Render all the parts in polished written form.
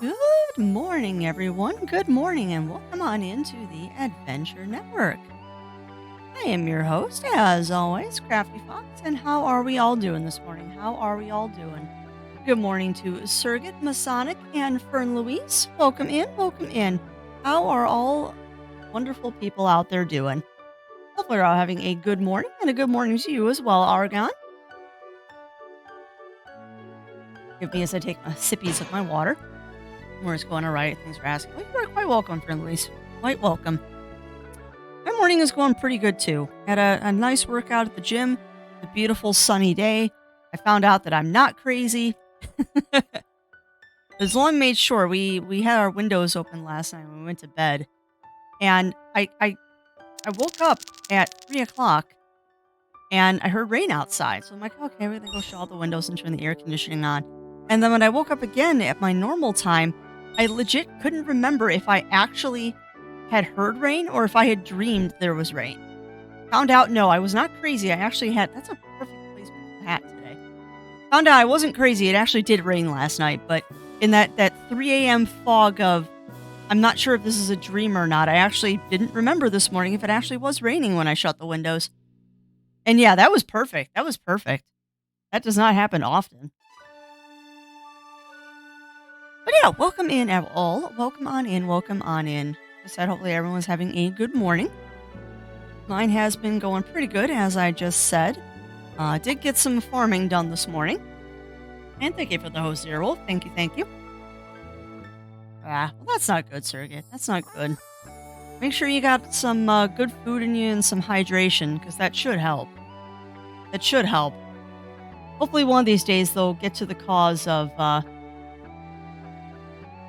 Good morning, everyone. Good morning, and welcome on into the Adventure Network. I am your host, as always, Crafty Fox, and how are we all doing this morning? How are we all doing? Good morning to Surrogate, Masonic, and Fern Louise. Welcome in, welcome in. How are all wonderful people out there doing? Hopefully, you're all having a good morning, and a good morning to you as well, Argon. Give me as I take my sippies of my water. We're just going all right. Thanks for asking. Well, you are quite welcome, friend Louise. Quite welcome. My morning is going pretty good too. Had a nice workout at the gym. A beautiful sunny day. I found out that I'm not crazy. As long made sure we had our windows open last night when we went to bed, and I woke up at 3 o'clock and I heard rain outside. So I'm like, okay, we're gonna go shut all the windows and turn the air conditioning on. And then when I woke up again at my normal time, I legit couldn't remember if I actually had heard rain or if I had dreamed there was rain. Found out, no, I was not crazy. I actually had, that's a perfect placement for the hat today. Found out I wasn't crazy. It actually did rain last night, but in that 3 a.m. fog of, I'm not sure if this is a dream or not, I actually didn't remember this morning if it actually was raining when I shut the windows. And yeah, that was perfect. That was perfect. That does not happen often. But yeah, welcome in all. Welcome on in. Welcome on in. I said hopefully everyone's having a good morning. Mine has been going pretty good, as I just said. Did get some farming done this morning. And thank you for the host, Zero. Thank you, thank you. Well, that's not good, Surrogate. That's not good. Make sure you got some good food in you and some hydration, because that should help. That should help. Hopefully one of these days they'll get to the cause of...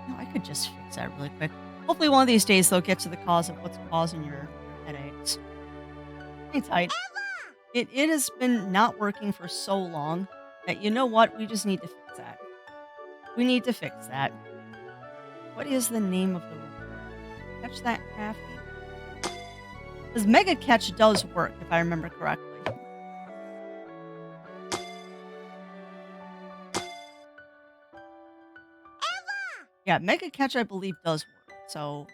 No, I could just fix that really quick. Hopefully one of these days they'll get to the cause of what's causing your headaches. Hang tight. It has been not working for so long that, you know what? We just need to fix that. We need to fix that. What is the name of the reward? Catch that crafty? Because Mega Catch does work, if I remember correctly. Yeah, Mega Catch, I believe, does work. So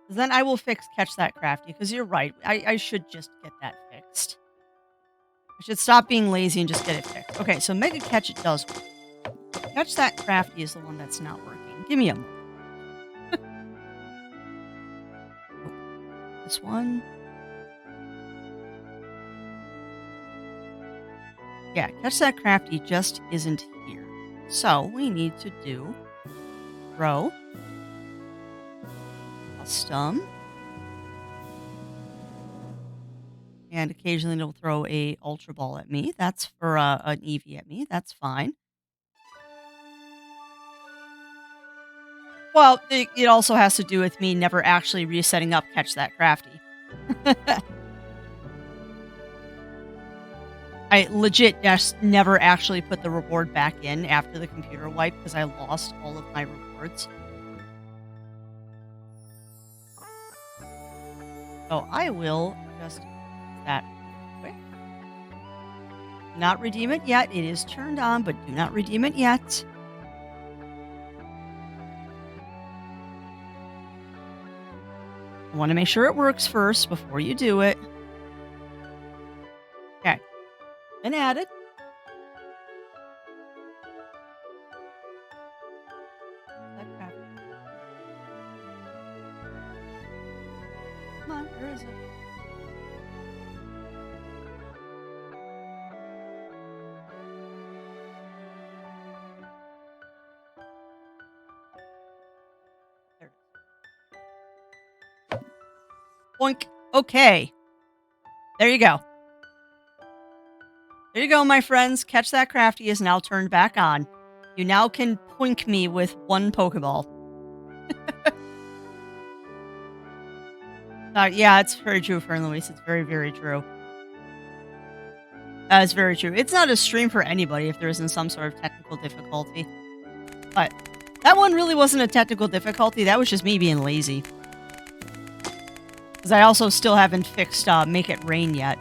then I will catch that crafty, because you're right. I should just get that fixed. I should stop being lazy and just get it fixed. Okay, so Mega Catch, it does work. Catch that crafty is the one that's not working. Give me a moment. This one. Yeah, catch that crafty just isn't here. So we need to do throw, custom, and occasionally it'll throw a ultra ball at me. That's for an Eevee at me. That's fine. Well, it also has to do with me never actually resetting up catch that crafty. I legit just never actually put the reward back in after the computer wipe because I lost all of my rewards. So I will just that quick. Not redeem it yet. It is turned on, but do not redeem it yet. I want to make sure it works first before you do it. Okay. Been added. Come on, where is it? There it is. Boink. Okay. There you go. There you go, my friends. Catch that crafty is now turned back on. You now can poink me with one Pokeball. Yeah, it's very true, Fern Louise. It's very, very true. It's very true. It's not a stream for anybody if there isn't some sort of technical difficulty. But that one really wasn't a technical difficulty. That was just me being lazy. Because I also still haven't fixed Make It Rain yet.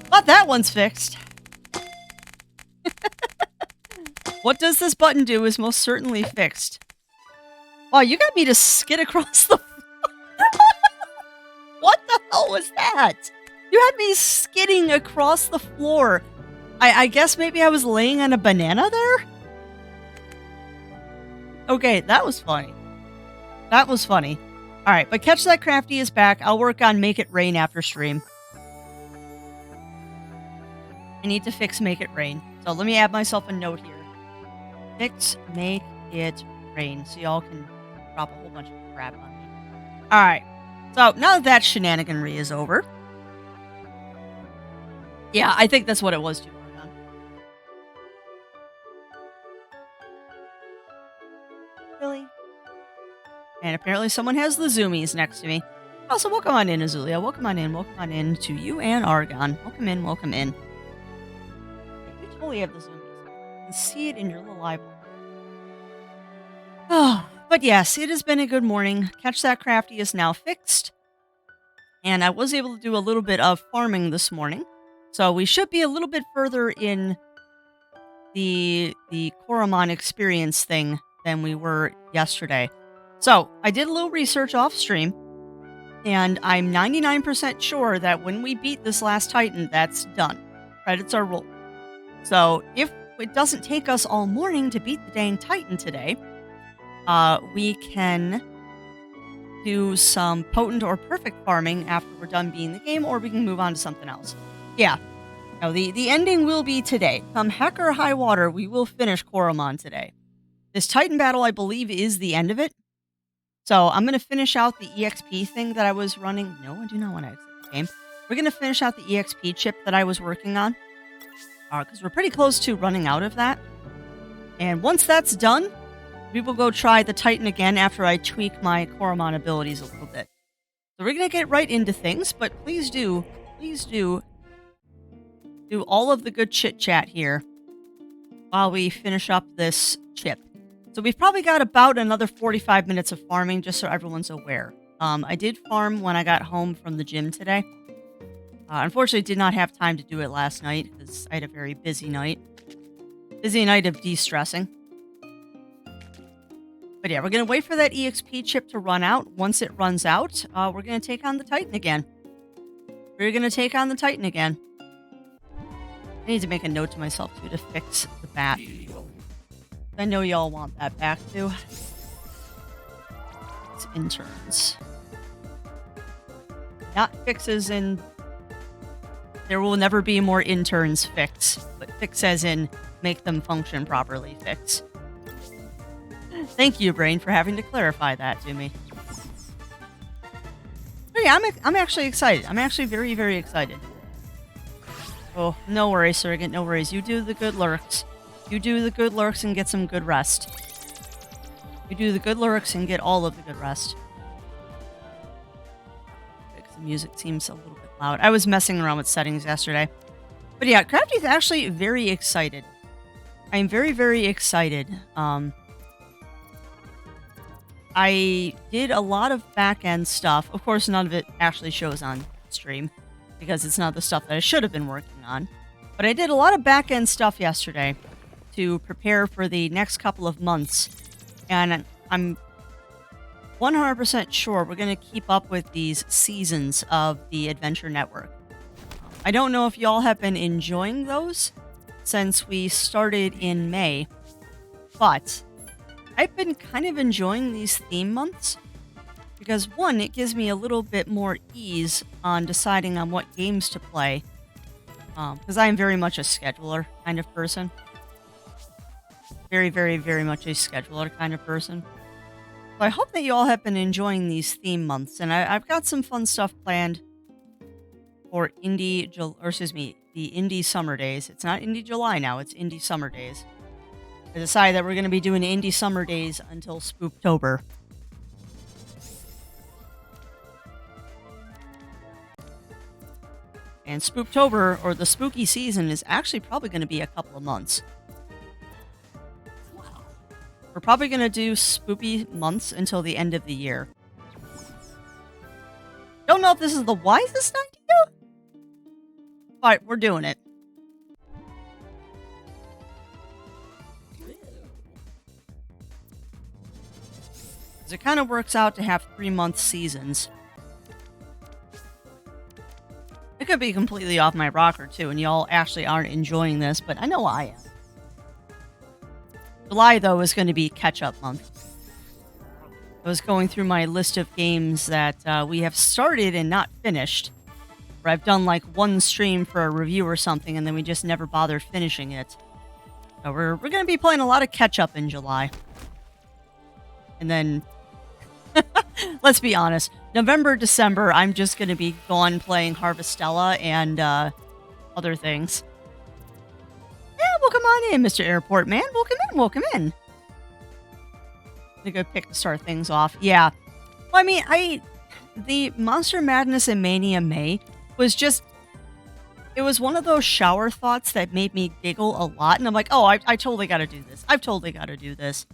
But that one's fixed. What does this button do is most certainly fixed. Oh, you got me to skid across the... What the hell was that? You had me skidding across the floor. I guess maybe I was laying on a banana there? Okay, that was funny. That was funny. All right, but Catch That Crafty is back. I'll work on Make It Rain after stream. I need to fix Make It Rain. So let me add myself a note here. Fix Make It Rain. So y'all can drop a whole bunch of crap on me. All right. So now that shenaniganry is over. Yeah, I think that's what it was too. Really? And apparently someone has the zoomies next to me. Also, welcome on in, Azulia. Welcome on in to you and Argon. Welcome in, welcome in. You totally have the zoomies. You can see it in your little eyeball. Oh, but yes, it has been a good morning. Catch That Crafty is now fixed. And I was able to do a little bit of farming this morning. So we should be a little bit further in the Coromon experience thing than we were yesterday. So I did a little research off stream, and I'm 99% sure that when we beat this last Titan, that's done. Credits are rolled. So if it doesn't take us all morning to beat the dang Titan today, we can do some potent or perfect farming after we're done beating the game, or we can move on to something else. Yeah. No, the ending will be today. Come heck or high water, we will finish Coromon today. This Titan battle, I believe, is the end of it. So I'm going to finish out the EXP thing that I was running. No, I do not want to exit the game. We're going to finish out the EXP chip that I was working on. Because we're pretty close to running out of that. And once that's done, we will go try the Titan again after I tweak my Coromon abilities a little bit. So we're going to get right into things, but please do all of the good chit-chat here while we finish up this chip. So we've probably got about another 45 minutes of farming, just so everyone's aware. I did farm when I got home from the gym today. Unfortunately, did not have time to do it last night because I had a very busy night. Busy night of de-stressing. But yeah, we're going to wait for that EXP chip to run out. Once it runs out, we're going to take on the Titan again. We're going to take on the Titan again. I need to make a note to myself, too, to fix the bat. I know y'all want that back, too. It's interns. Not fixes in... There will never be more interns fix, but fix as in make them function properly fix. Thank you, Brain, for having to clarify that to me. But yeah, I'm actually excited. I'm actually very, very excited. Oh, no worries, Surrogate, no worries. You do the good lurks. You do the good lurks and get some good rest. You do the good lurks and get all of the good rest. The music seems a little bit loud. I was messing around with settings yesterday. But yeah, Crafty's actually very excited. I'm very, very excited. I did a lot of back-end stuff. Of course, none of it actually shows on stream because it's not the stuff that I should have been working on. But I did a lot of back-end stuff yesterday to prepare for the next couple of months. And I'm 100% sure we're going to keep up with these seasons of the Adventure Network. I don't know if y'all have been enjoying those since we started in May, but I've been kind of enjoying these theme months because, one, it gives me a little bit more ease on deciding on what games to play because I am very much a scheduler kind of person. Very, very, very much a scheduler kind of person. So I hope that you all have been enjoying these theme months, and I've got some fun stuff planned for the Indie Summer Days. It's not Indie July now, it's Indie Summer Days. I decided that we're going to be doing Indie Summer Days until Spooktober. And Spooktober, or the spooky season, is actually probably going to be a couple of months. We're probably going to do spooky months until the end of the year. Don't know if this is the wisest idea, but we're doing it. 'Cause it kind of works out to have 3-month seasons. It could be completely off my rocker, too, and y'all actually aren't enjoying this, but I know I am. July, though, is going to be catch-up month. I was going through my list of games that we have started and not finished. Where I've done like one stream for a review or something, and then we just never bothered finishing it. So we're going to be playing a lot of catch-up in July. And then, let's be honest, November, December, I'm just going to be gone playing Harvestella and other things. Yeah, well, come on in, Mr. Airport Man. Welcome in, welcome in. A good pick to start things off. Yeah. Well, I mean, the Monster Madness and Mania May was just, it was one of those shower thoughts that made me giggle a lot. And I'm like, oh, I totally got to do this. I've totally got to do this.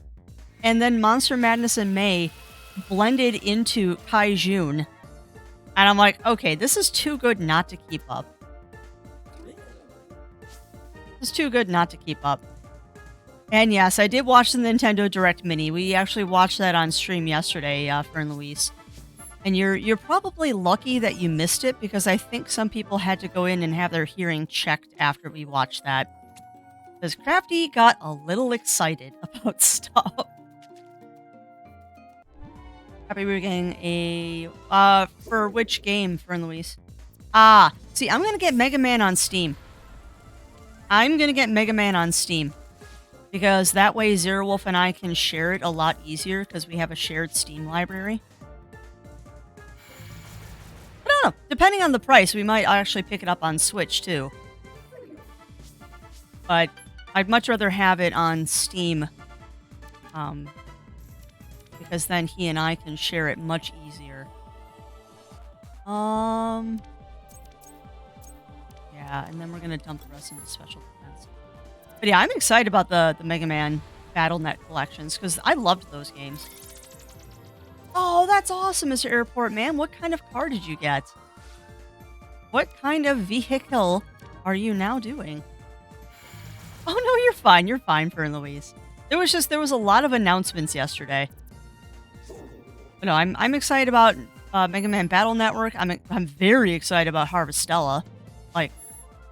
And then Monster Madness in May blended into Kaijun. And I'm like, okay, this is too good not to keep up. It's too good not to keep up. And yes, I did watch the Nintendo Direct Mini. We actually watched that on stream yesterday, Fern Louise. And you're probably lucky that you missed it, because I think some people had to go in and have their hearing checked after we watched that. Because Crafty got a little excited about stuff. Happy we're getting a... for which game, Fern Louise? See, I'm gonna get Mega Man on Steam. I'm gonna get Mega Man on Steam. Because that way Zero Wolf and I can share it a lot easier, because we have a shared Steam library. I don't know. Depending on the price, we might actually pick it up on Switch, too. But I'd much rather have it on Steam. Because then he and I can share it much easier. Yeah, and then we're going to dump the rest into Special Defense. But yeah, I'm excited about the Mega Man BattleNet collections, because I loved those games. Oh, that's awesome, Mr. Airport Man. What kind of car did you get? What kind of vehicle are you now doing? Oh, no, you're fine. You're fine, Fern Louise. There was a lot of announcements yesterday. But no, I'm excited about Mega Man Battle Network. I'm very excited about Harvestella. Like,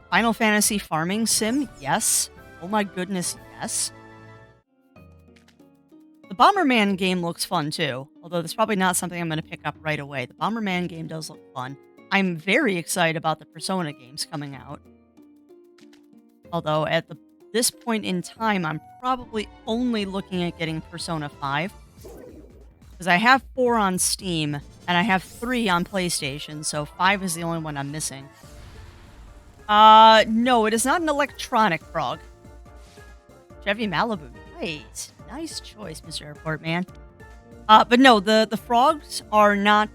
Final Fantasy Farming Sim, yes. Oh my goodness, yes. The Bomberman game looks fun too, although that's probably not something I'm going to pick up right away. The Bomberman game does look fun. I'm very excited about the Persona games coming out. Although at this point in time, I'm probably only looking at getting Persona 5. Because I have 4 on Steam, and I have 3 on PlayStation, so 5 is the only one I'm missing. No, it is not an electronic frog. Chevy Malibu. Nice choice, Mr. Airport Man. But no, the frogs are not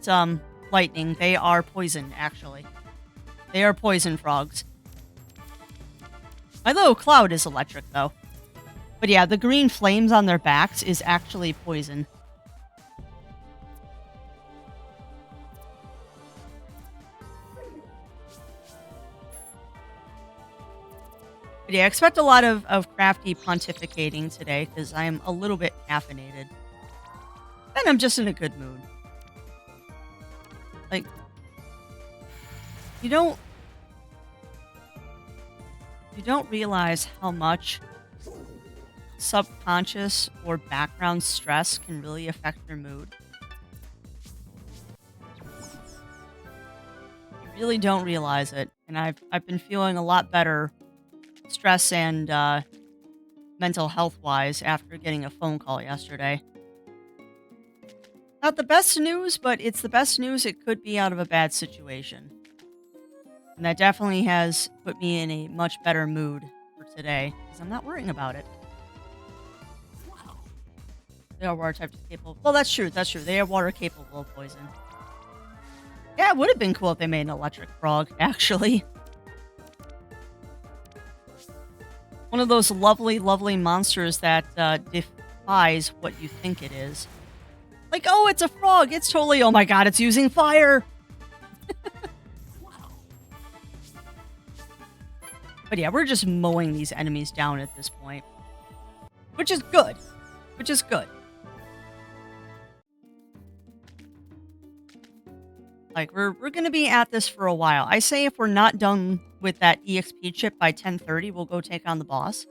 lightning. They are poison, actually. They are poison frogs. My little cloud is electric, though. But yeah, the green flames on their backs is actually poison. But yeah, I expect a lot of crafty pontificating today, because I am a little bit caffeinated. And I'm just in a good mood. Like, you don't realize how much subconscious or background stress can really affect your mood. You really don't realize it. And I've been feeling a lot better stress and mental health-wise after getting a phone call yesterday. Not the best news, but it's the best news it could be out of a bad situation. And that definitely has put me in a much better mood for today, because I'm not worrying about it. They are water type capable. Well, that's true. That's true. They are water capable of poison. Yeah, it would have been cool if they made an electric frog, actually. One of those lovely, lovely monsters that defies what you think it is. Like, oh, it's a frog. It's totally, oh my god, it's using fire. But yeah, we're just mowing these enemies down at this point. Which is good. Which is good. Like, we're gonna be at this for a while. I say if we're not done with that EXP chip by 10:30, we'll go take on the boss.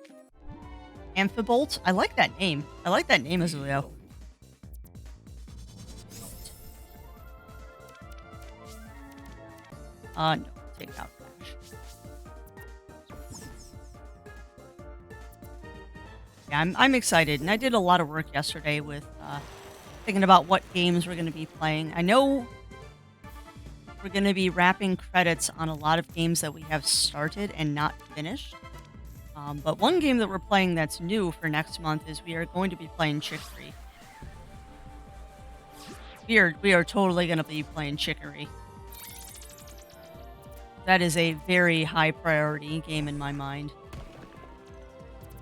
Amphibolt? I like that name. I like that name, Azulio. No, take out Flash. Yeah, I'm excited, and I did a lot of work yesterday with thinking about what games we're going to be playing. I know we're going to be wrapping credits on a lot of games that we have started and not finished. But one game that we're playing that's new for next month is we are going to be playing Chicory. We are totally going to be playing Chicory. That is a very high priority game in my mind.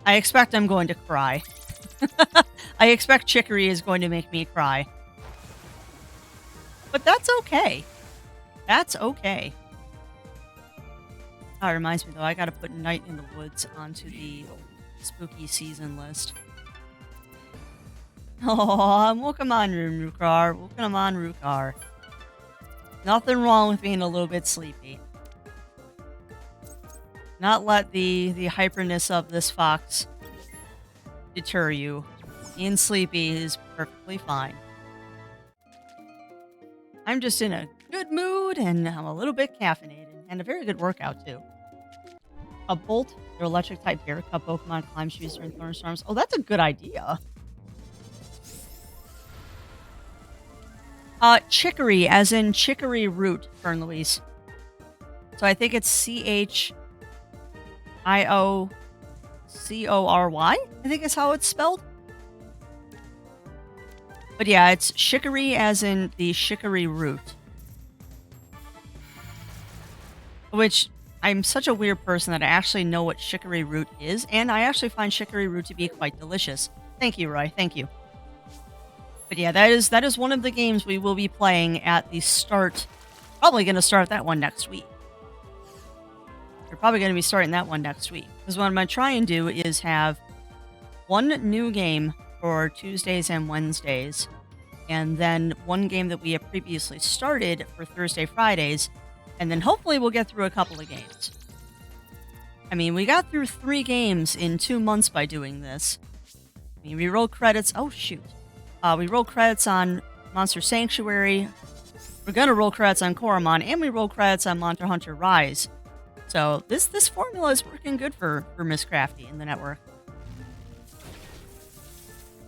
I expect I'm going to cry. I expect Chicory is going to make me cry. But that's okay. That's okay. Oh, it reminds me though, I gotta put Night in the Woods onto the spooky season list. Oh, welcome on, Rukar. Welcome on, Rukar. Nothing wrong with being a little bit sleepy. Not let the hyperness of this fox deter you. Being sleepy is perfectly fine. I'm just in a good mood and I'm a little bit caffeinated and a very good workout too. A Bolt, your electric type bear cup Pokemon climbs trees during thunderstorms. Oh, that's a good idea. Chicory, as in chicory root, Fern Louise. So I think it's CHIOCORY, I think is how it's spelled. But yeah, it's chicory as in the chicory root. Which, I'm such a weird person that I actually know what chicory root is, and I actually find chicory root to be quite delicious. Thank you, Roy. Thank you. But yeah, that is one of the games we will be playing at the start. Probably going to start that one next week. We're probably going to be starting that one next week. Because what I'm going to try and do is have one new game for Tuesdays and Wednesdays, and then one game that we have previously started for Thursday, Fridays, and then hopefully we'll get through a couple of games. I mean, we got through 3 games in 2 months by doing this. I mean, we rolled credits. Oh, shoot. We rolled credits on Monster Sanctuary. We're going to roll credits on Coromon, and we rolled credits on Monster Hunter Rise. So this formula is working good for Miss Crafty and the network.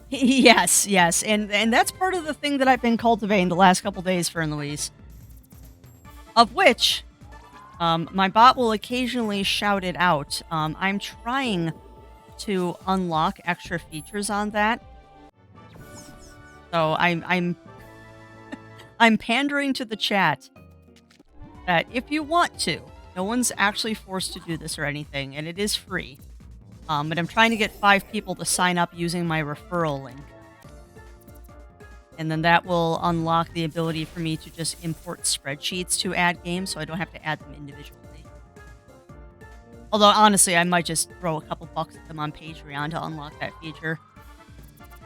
Yes, and that's part of the thing that I've been cultivating the last couple days, Fern Louise. Of which, my bot will occasionally shout it out. I'm trying to unlock extra features on that. So I'm pandering to the chat that if you want to, no one's actually forced to do this or anything, and it is free. But I'm trying to get 5 people to sign up using my referral link. And then that will unlock the ability for me to just import spreadsheets to add games, so I don't have to add them individually. Although, honestly, I might just throw a couple bucks at them on Patreon to unlock that feature.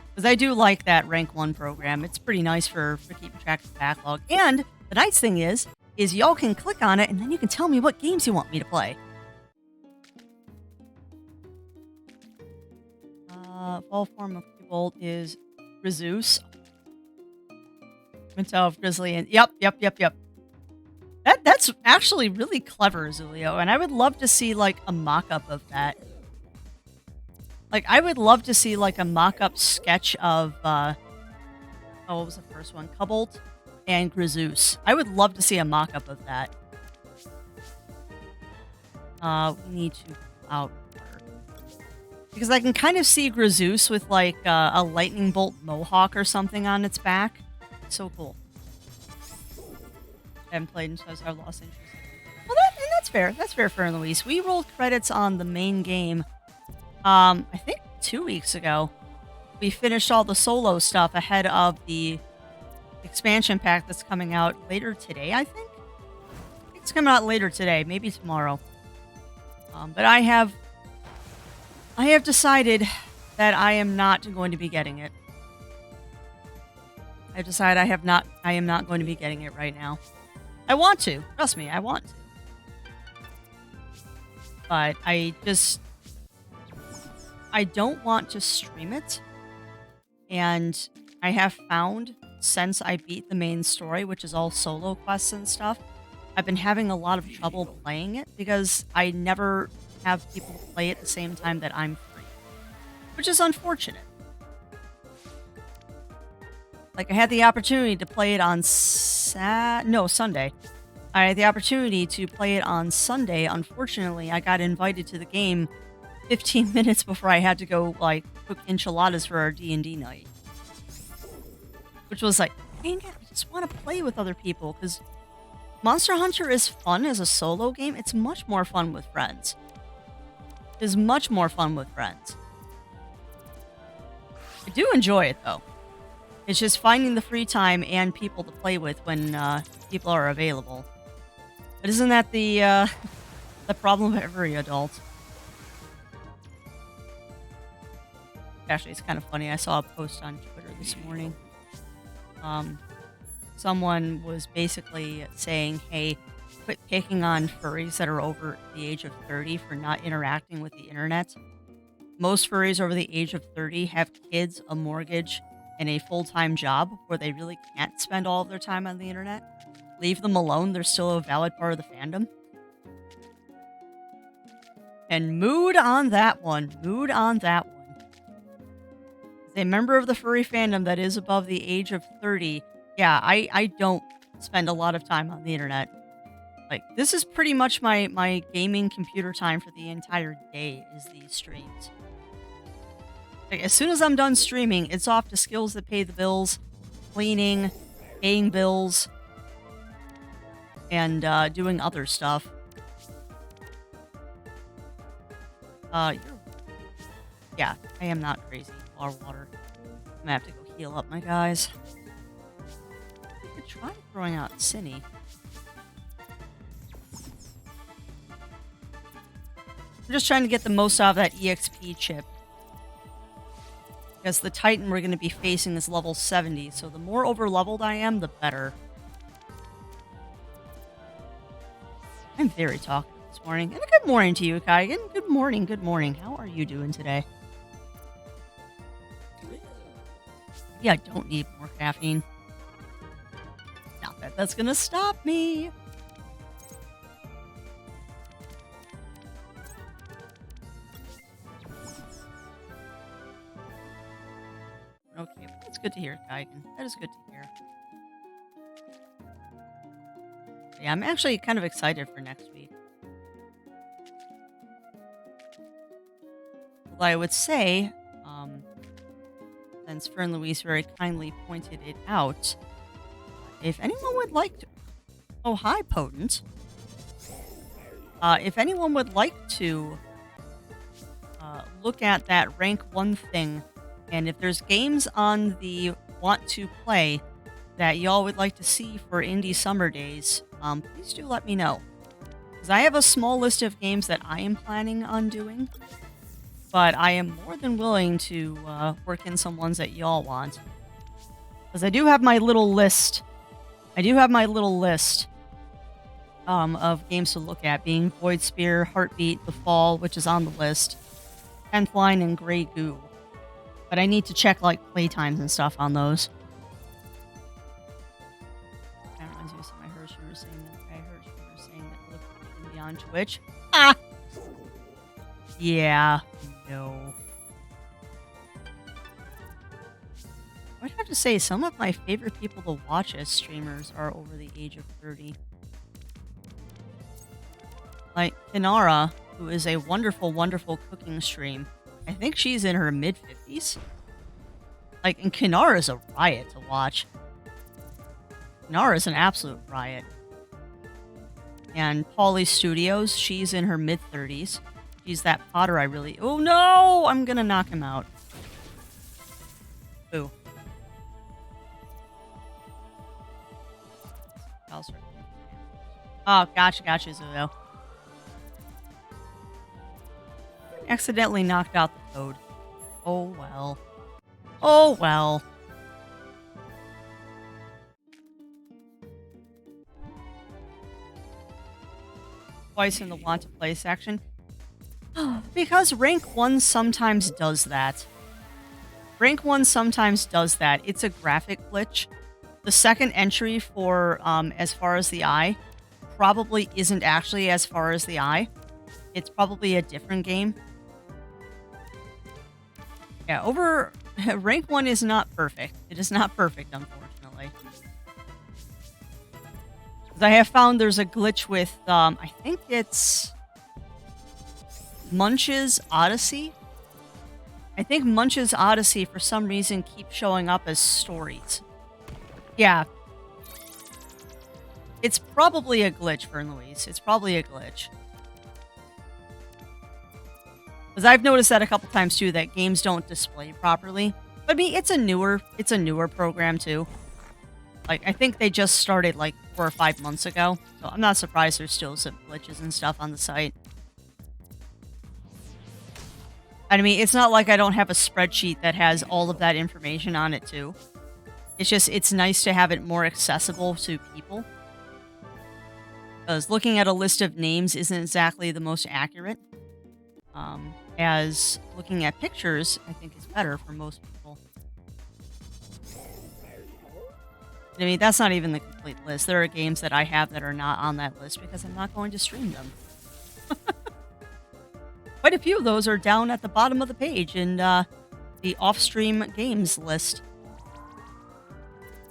Because I do like that Rank 1 program. It's pretty nice for keeping track of the backlog. And the nice thing is y'all can click on it, and then you can tell me what games you want me to play. Fall form of Bolt is Rezeus. Mental Grizzly and yep. That's actually really clever, Zulio, and I would love to see like a mock-up of that. Like I would love to see like a mock-up sketch of what was the first one? Cobalt and Grizeus. I would love to see a mock-up of that. We need to pull out because I can kind of see Grizeus with like a lightning bolt mohawk or something on its back. It's so cool. I haven't played until I've lost interest. Well, that's fair. That's fair for Louise. We rolled credits on the main game. I think 2 weeks ago. We finished all the solo stuff ahead of the expansion pack that's coming out later today, I think. It's coming out later today, maybe tomorrow. But I have decided that I am not going to be getting it. I've decided I am not going to be getting it right now. I want to. Trust me, I want to. But I don't want to stream it. And I have found since I beat the main story, which is all solo quests and stuff, I've been having a lot of trouble playing it because I never have people play it at the same time that I'm free, which is unfortunate. Like, I had the opportunity to play it on Sunday. I had the opportunity to play it on Sunday. Unfortunately, I got invited to the game 15 minutes before I had to go, like, cook enchiladas for our D&D night. Which was like, dang it, I just want to play with other people, because Monster Hunter is fun as a solo game. It's much more fun with friends. It is much more fun with friends. I do enjoy it, though. It's just finding the free time and people to play with when people are available. But isn't that the problem of every adult? Actually, it's kind of funny. I saw a post on Twitter this morning. Someone was basically saying, hey, quit picking on furries that are over the age of 30 for not interacting with the internet. Most furries over the age of 30 have kids, a mortgage, and a full-time job where they really can't spend all of their time on the internet. Leave them alone. They're still a valid part of the fandom. And mood on that one. Mood on that one. As a member of the furry fandom that is above the age of 30, yeah, I don't spend a lot of time on the internet. Like, this is pretty much my gaming computer time for the entire day is these streams. Like, as soon as I'm done streaming, it's off to skills that pay the bills, cleaning, paying bills, and doing other stuff. Yeah, I am not crazy. Water. I'm gonna have to go heal up my guys. I could try throwing out Cinny. I'm just trying to get the most out of that EXP chip. Because the Titan we're going to be facing is level 70, so the more over-leveled I am, the better. I'm very talkative this morning. And a good morning to you, Kaigan. Good morning, good morning. How are you doing today? Yeah, I don't need more caffeine. Not that that's going to stop me. Okay, that's good to hear, Kaigan. That is good to hear. Yeah, I'm actually kind of excited for next week. Well, I would say, since Fern Louise very kindly pointed it out, if anyone would like to... Oh, hi, Potent. If anyone would like to look at that rank 1 thing, and if there's games on the want to play that y'all would like to see for Indie Summer Days, please do let me know. Because I have a small list of games that I am planning on doing, but I am more than willing to work in some ones that y'all want. Because I do have my little list. Of games to look at, being Void Spear, Heartbeat, The Fall, which is on the list, 10th Line, and Grey Goo. But I need to check, like, playtimes and stuff on those. That reminds me of something I heard you were saying that it looked on Twitch. Ah! Yeah. No. I would have to say, some of my favorite people to watch as streamers are over the age of 30. Like, Kinara, who is a wonderful, wonderful cooking stream. I think she's in her mid-50s. Like, and Kinara is a riot to watch. Kinara is an absolute riot. And Polly Studios, she's in her mid-30s. She's that Potter I really... Oh, no! I'm gonna knock him out. Ooh. Oh, gotcha, Zuzo. Accidentally knocked out the code. Oh, well. Oh, well. twice in the want to play section? Because rank 1 sometimes does that. Rank 1 sometimes does that. It's a graphic glitch. The second entry for as far as the eye probably isn't actually as far as the eye. It's probably a different game. Yeah, over rank 1 is not perfect. It is not perfect, unfortunately. Because I have found there's a glitch with I think it's Munch's Odyssey. I think Munch's Odyssey for some reason keeps showing up as stories. Yeah. It's probably a glitch, Fern Louise. It's probably a glitch. Because I've noticed that a couple times too, that games don't display properly. But I mean, it's a newer program too. Like, I think they just started like 4 or 5 months ago. So I'm not surprised there's still some glitches and stuff on the site. I mean, it's not like I don't have a spreadsheet that has all of that information on it too. It's just, it's nice to have it more accessible to people. Because looking at a list of names isn't exactly the most accurate. As looking at pictures, I think is better for most people. I mean, that's not even the complete list. There are games that I have that are not on that list because I'm not going to stream them. Quite a few of those are down at the bottom of the page in the off-stream games list.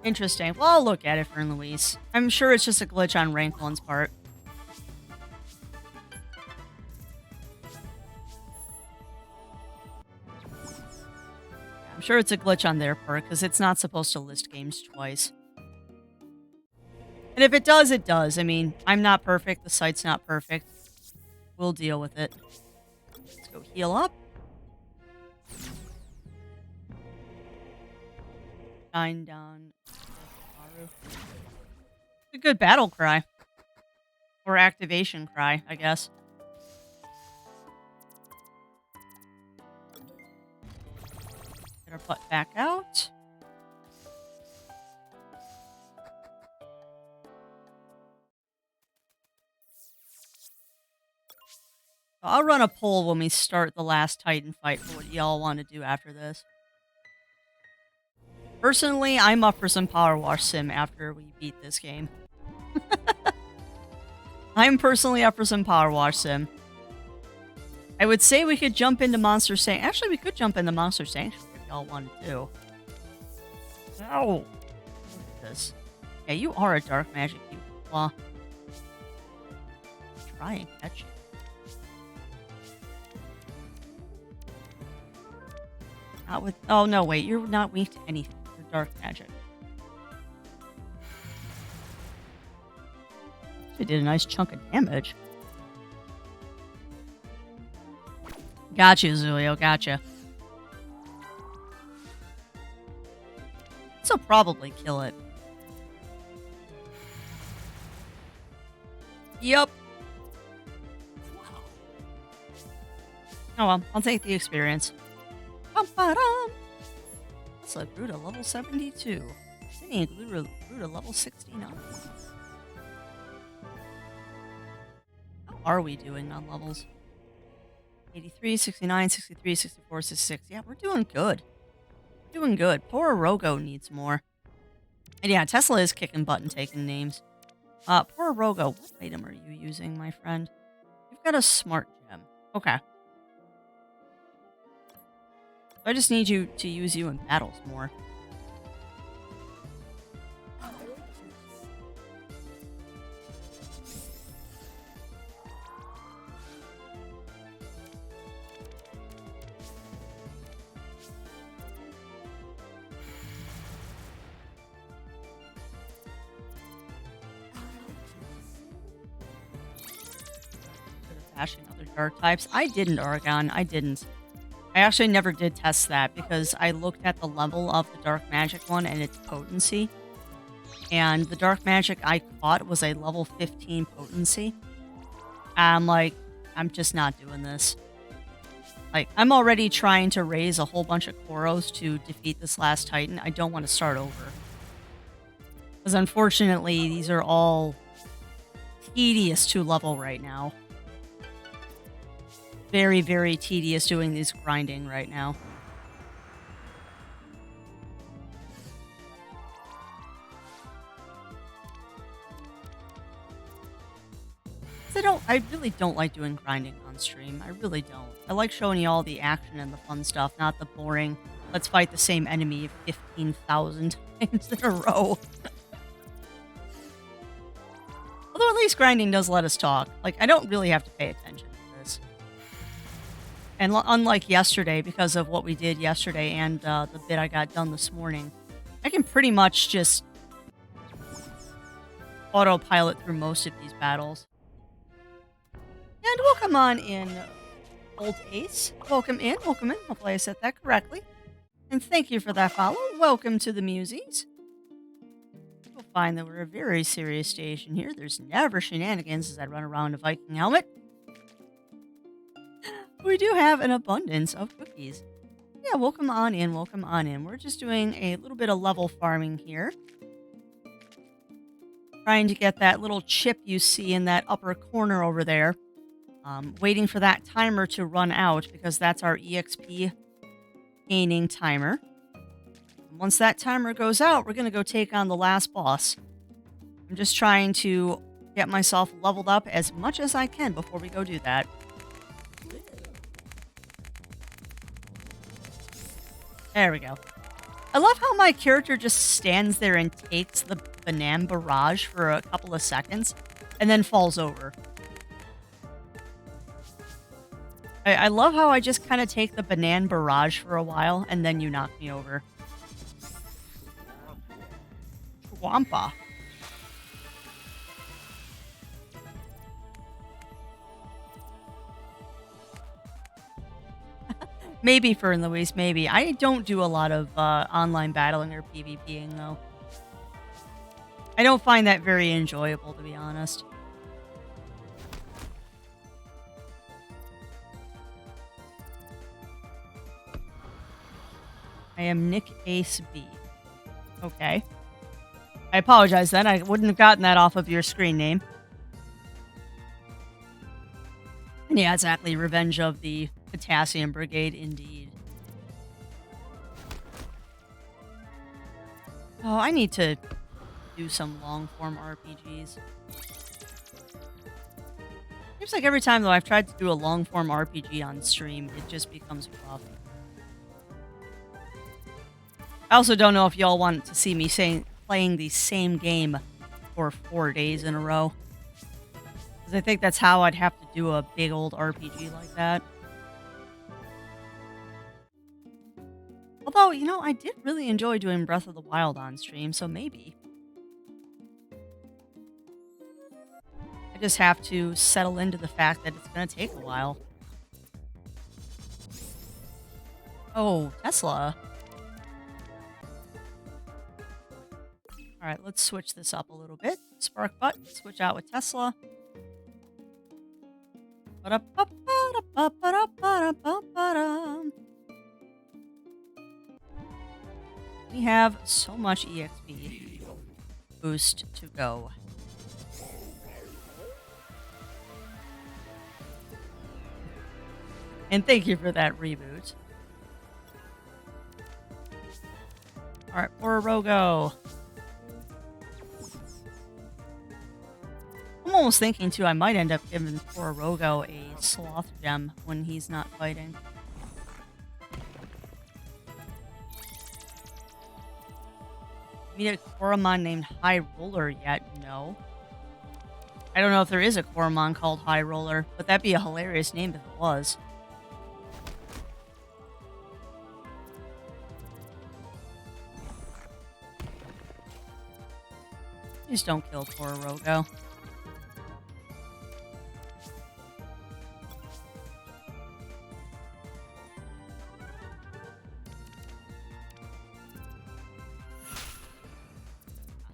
Interesting. Well, I'll look at it, Fern Louise. I'm sure it's just a glitch on rank 1's part. I'm sure it's a glitch on their part, because it's not supposed to list games twice. And if it does, it does. I mean, I'm not perfect. The site's not perfect. We'll deal with it. Let's go heal up. Shine down. A good battle cry. Or activation cry, I guess. Get our butt back out. I'll run a poll when we start the last Titan fight for what y'all want to do after this. Personally, I'm up for some Power Wash Sim after we beat this game. I'm personally up for some Power Wash Sim. I would say we could jump into Monster Sanctuary. Actually, we could jump into Monster Sanctuary if y'all wanted to. Ow! Look at this. Yeah, you are a dark magic, you claw. Try and catch you. Not with. Oh, no, wait. You're not weak to anything. You're dark magic. They did a nice chunk of damage. Gotcha, Zulio. Gotcha. This'll probably kill it. Yup. Oh well, I'll take the experience. Bum-ba-dum. So grew to level 72. Sydney grew to level 69. How are we doing on levels? 83, 69, 63, 64, 66. Yeah, we're doing good. We're doing good. Poor Rogo needs more. And yeah, Tesla is kicking butt and taking names. Poor Rogo, what item are you using, my friend? You've got a smart gem. Okay. I just need you to use you in battles more. Bashing other dark types. I didn't, Oregon. I didn't. I actually never did test that because I looked at the level of the dark magic one and its potency. And the dark magic I caught was a level 15 potency. I'm like, I'm just not doing this. Like, I'm already trying to raise a whole bunch of Koros to defeat this last Titan. I don't want to start over. Because unfortunately, these are all tedious to level right now. very, very tedious doing these grinding right now. I really don't like doing grinding on stream. I really don't. I like showing you all the action and the fun stuff, not the boring, let's fight the same enemy 15,000 times in a row. Although at least grinding does let us talk. Like, I don't really have to pay attention to this. And unlike yesterday, because of what we did yesterday and the bit I got done this morning, I can pretty much just autopilot through most of these battles. And welcome on in, Old Ace. Welcome in, welcome in. Hopefully I said that correctly. And thank you for that follow. Welcome to the Muses. You'll find that we're a very serious station here. There's never shenanigans as I run around a Viking helmet. We do have an abundance of cookies. Yeah, welcome on in, welcome on in. We're just doing a little bit of level farming here. Trying to get that little chip you see in that upper corner over there. Waiting for that timer to run out because that's our EXP gaining timer. Once that timer goes out, we're going to go take on the last boss. I'm just trying to get myself leveled up as much as I can before we go do that. There we go. I love how my character just stands there and takes the banana barrage for a couple of seconds and then falls over. I love how I just kind of take the banana barrage for a while and then you knock me over. Wampa. Maybe, Fern Louise, maybe. I don't do a lot of online battling or PvPing, though. I don't find that very enjoyable, to be honest. I am Nick Ace B. Okay. I apologize then. I wouldn't have gotten that off of your screen name. And yeah, exactly. Revenge of the Potassium Brigade, indeed. Oh, I need to do some long-form RPGs. Seems like every time, though, I've tried to do a long-form RPG on stream, it just becomes rough. I also don't know if y'all want to see me playing the same game for 4 days in a row. Because I think that's how I'd have to do a big old RPG like that. Although, you know, I did really enjoy doing Breath of the Wild on stream, so maybe. I just have to settle into the fact that it's going to take a while. Oh, Tesla. Alright, let's switch this up a little bit. Spark butt, switch out with Tesla. We have so much EXP boost to go. And thank you for that reboot. Alright, poor Rogo. I'm almost thinking, too, I might end up giving poor Rogo a sloth gem when he's not fighting. Meet a Coromon named High Roller yet? No. I don't know if there is a Coromon called High Roller, but that'd be a hilarious name if it was. Please don't kill poor Rogo.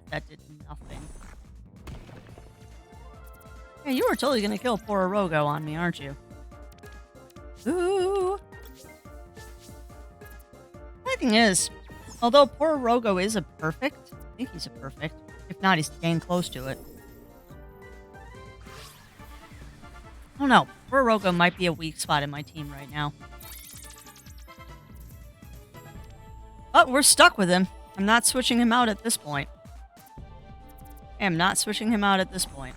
That did nothing. Yeah, you were totally gonna kill poor Rogo on me, aren't you? Ooh. The thing is, although poor Rogo is a perfect, I think he's a perfect. If not, he's dang close to it. I don't know. Orogo might be a weak spot in my team right now. But we're stuck with him. I'm not switching him out at this point. I am not switching him out at this point.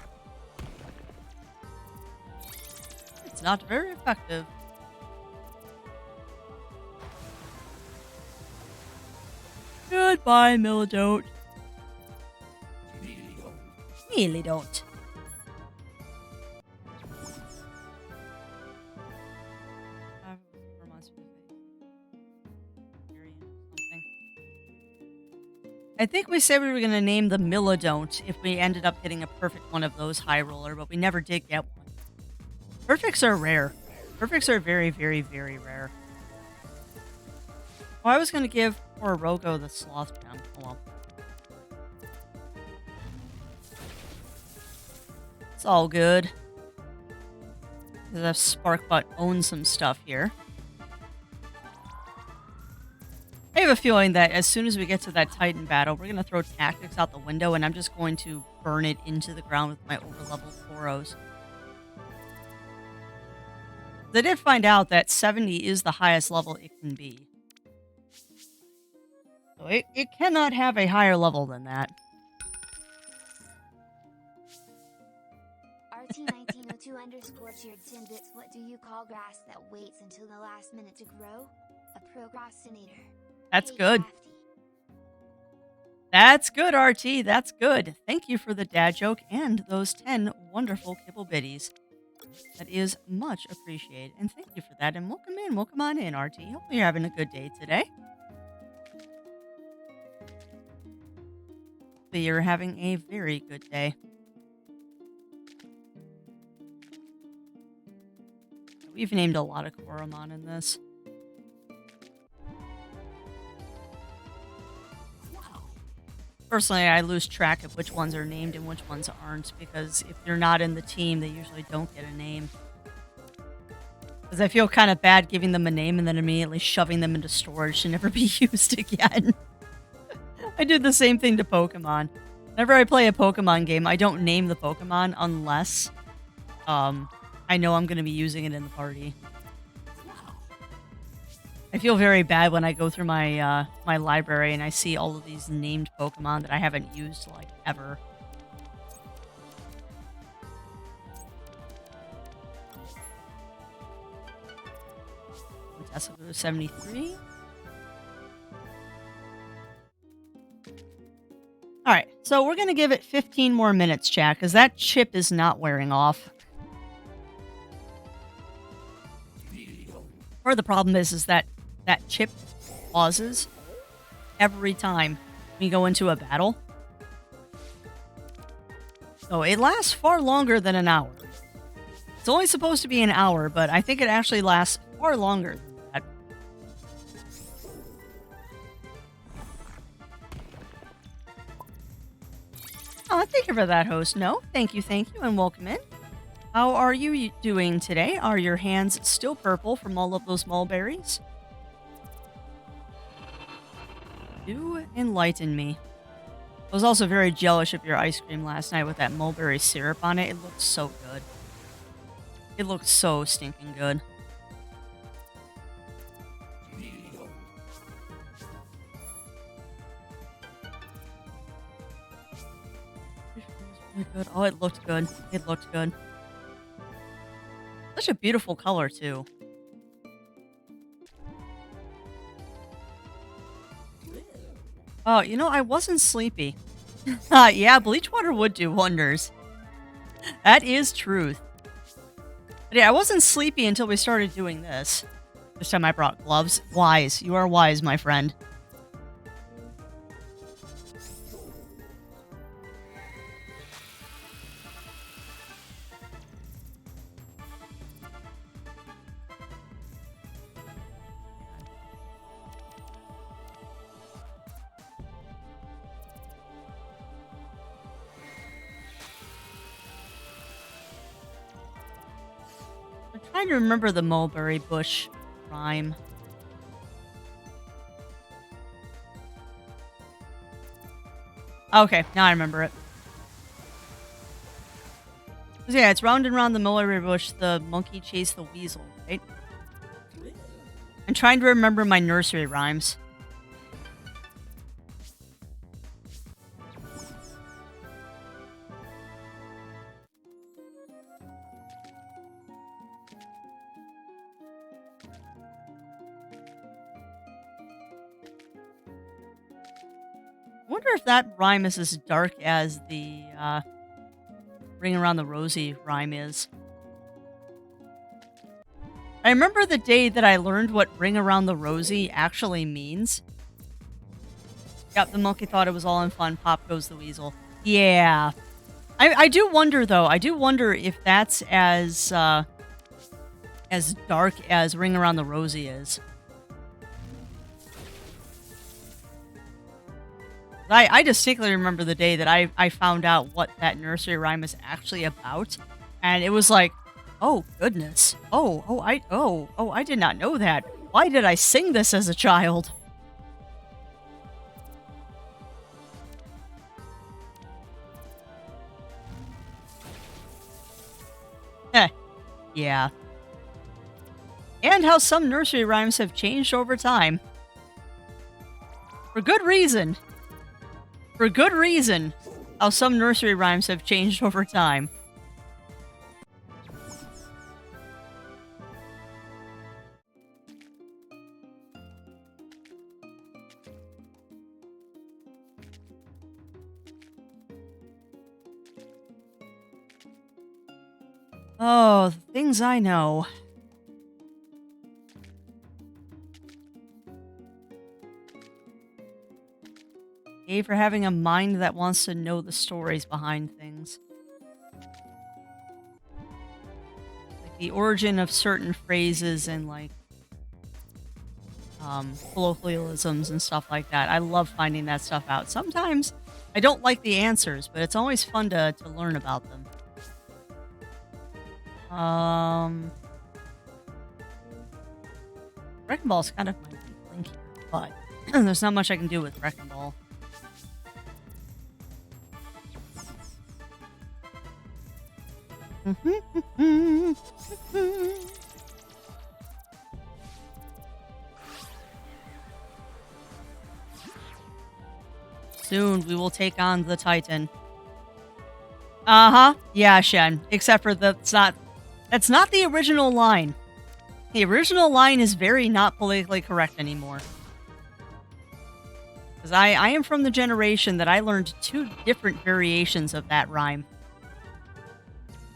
It's not very effective. Goodbye, Millidote. Really don't. I think we said we were going to name the Millidon't if we ended up getting a perfect one of those high roller, but we never did get one. Perfects are rare. Perfects are very, very, very rare. Oh, I was going to give Orogo the Sloth Gem. Oh well. It's all good. The Sparkbutt owns some stuff here. I have a feeling that as soon as we get to that Titan battle, we're going to throw tactics out the window and I'm just going to burn it into the ground with my overleveled Koros. I did find out that 70 is the highest level it can be. So it cannot have a higher level than that. RT1902_cheered 10 bits. What do you call grass that waits until the last minute to grow? A procrastinator. That's good. That's good, RT. That's good. Thank you for the dad joke and those 10 wonderful kibble bitties. That is much appreciated. And thank you for that. And welcome in. Welcome on in, RT. Hope you're having a good day today. Hopefully you're having a very good day. We've named a lot of Coromon in this. Personally, I lose track of which ones are named and which ones aren't, because if you're not in the team, they usually don't get a name. Because I feel kind of bad giving them a name and then immediately shoving them into storage to never be used again. I do the same thing to Pokemon. Whenever I play a Pokemon game, I don't name the Pokemon unless I know I'm going to be using it in the party. I feel very bad when I go through my my library and I see all of these named Pokemon that I haven't used like ever. Tesla 73. All right, so we're gonna give it 15 more minutes, chat, because that chip is not wearing off. Or the problem is that that chip pauses every time we go into a battle. So it lasts far longer than an hour. It's only supposed to be an hour, but I think it actually lasts far longer than that. Oh, thank you for that, host. No, thank you, and welcome in. How are you doing today? Are your hands still purple from all of those mulberries? Do enlighten me. I was also very jealous of your ice cream last night with that mulberry syrup on it. It looked so good. It looked so stinking good. Good. Oh, it looked good. It looked good. Such a beautiful color, too. Oh, you know, I wasn't sleepy. Yeah, bleach water would do wonders. That is truth. But yeah, I wasn't sleepy until we started doing this. This time I brought gloves. Wise. You are wise, my friend. I'm trying to remember the mulberry bush rhyme. Okay, now I remember it. 'Cause, yeah, it's round and round the mulberry bush, the monkey chased the weasel, right? I'm trying to remember my nursery rhymes. I wonder if that rhyme is as dark as the Ring Around the Rosie rhyme is. I remember the day that I learned what Ring Around the Rosie actually means. Yep, the monkey thought it was all in fun. Pop goes the weasel. Yeah. I do wonder, though. I do wonder if that's as dark as Ring Around the Rosie is. I distinctly remember the day that I found out what that nursery rhyme is actually about. And it was like, oh, goodness. I did not know that. Why did I sing this as a child? Heh, yeah. And how some nursery rhymes have changed over time. For good reason. For good reason, how some nursery rhymes have changed over time. Oh, the things I know. A for having a mind that wants to know the stories behind things. Like the origin of certain phrases and like colloquialisms and stuff like that. I love finding that stuff out. Sometimes I don't like the answers, but it's always fun to learn about them. Wrecking Ball is kind of my weak link here, but there's not much I can do with Wrecking Ball. Soon we will take on the Titan. Uh-huh. Yeah, Shen. Except for that's not the original line. The original line is very not politically correct anymore. Because I am from the generation that I learned 2 different variations of that rhyme.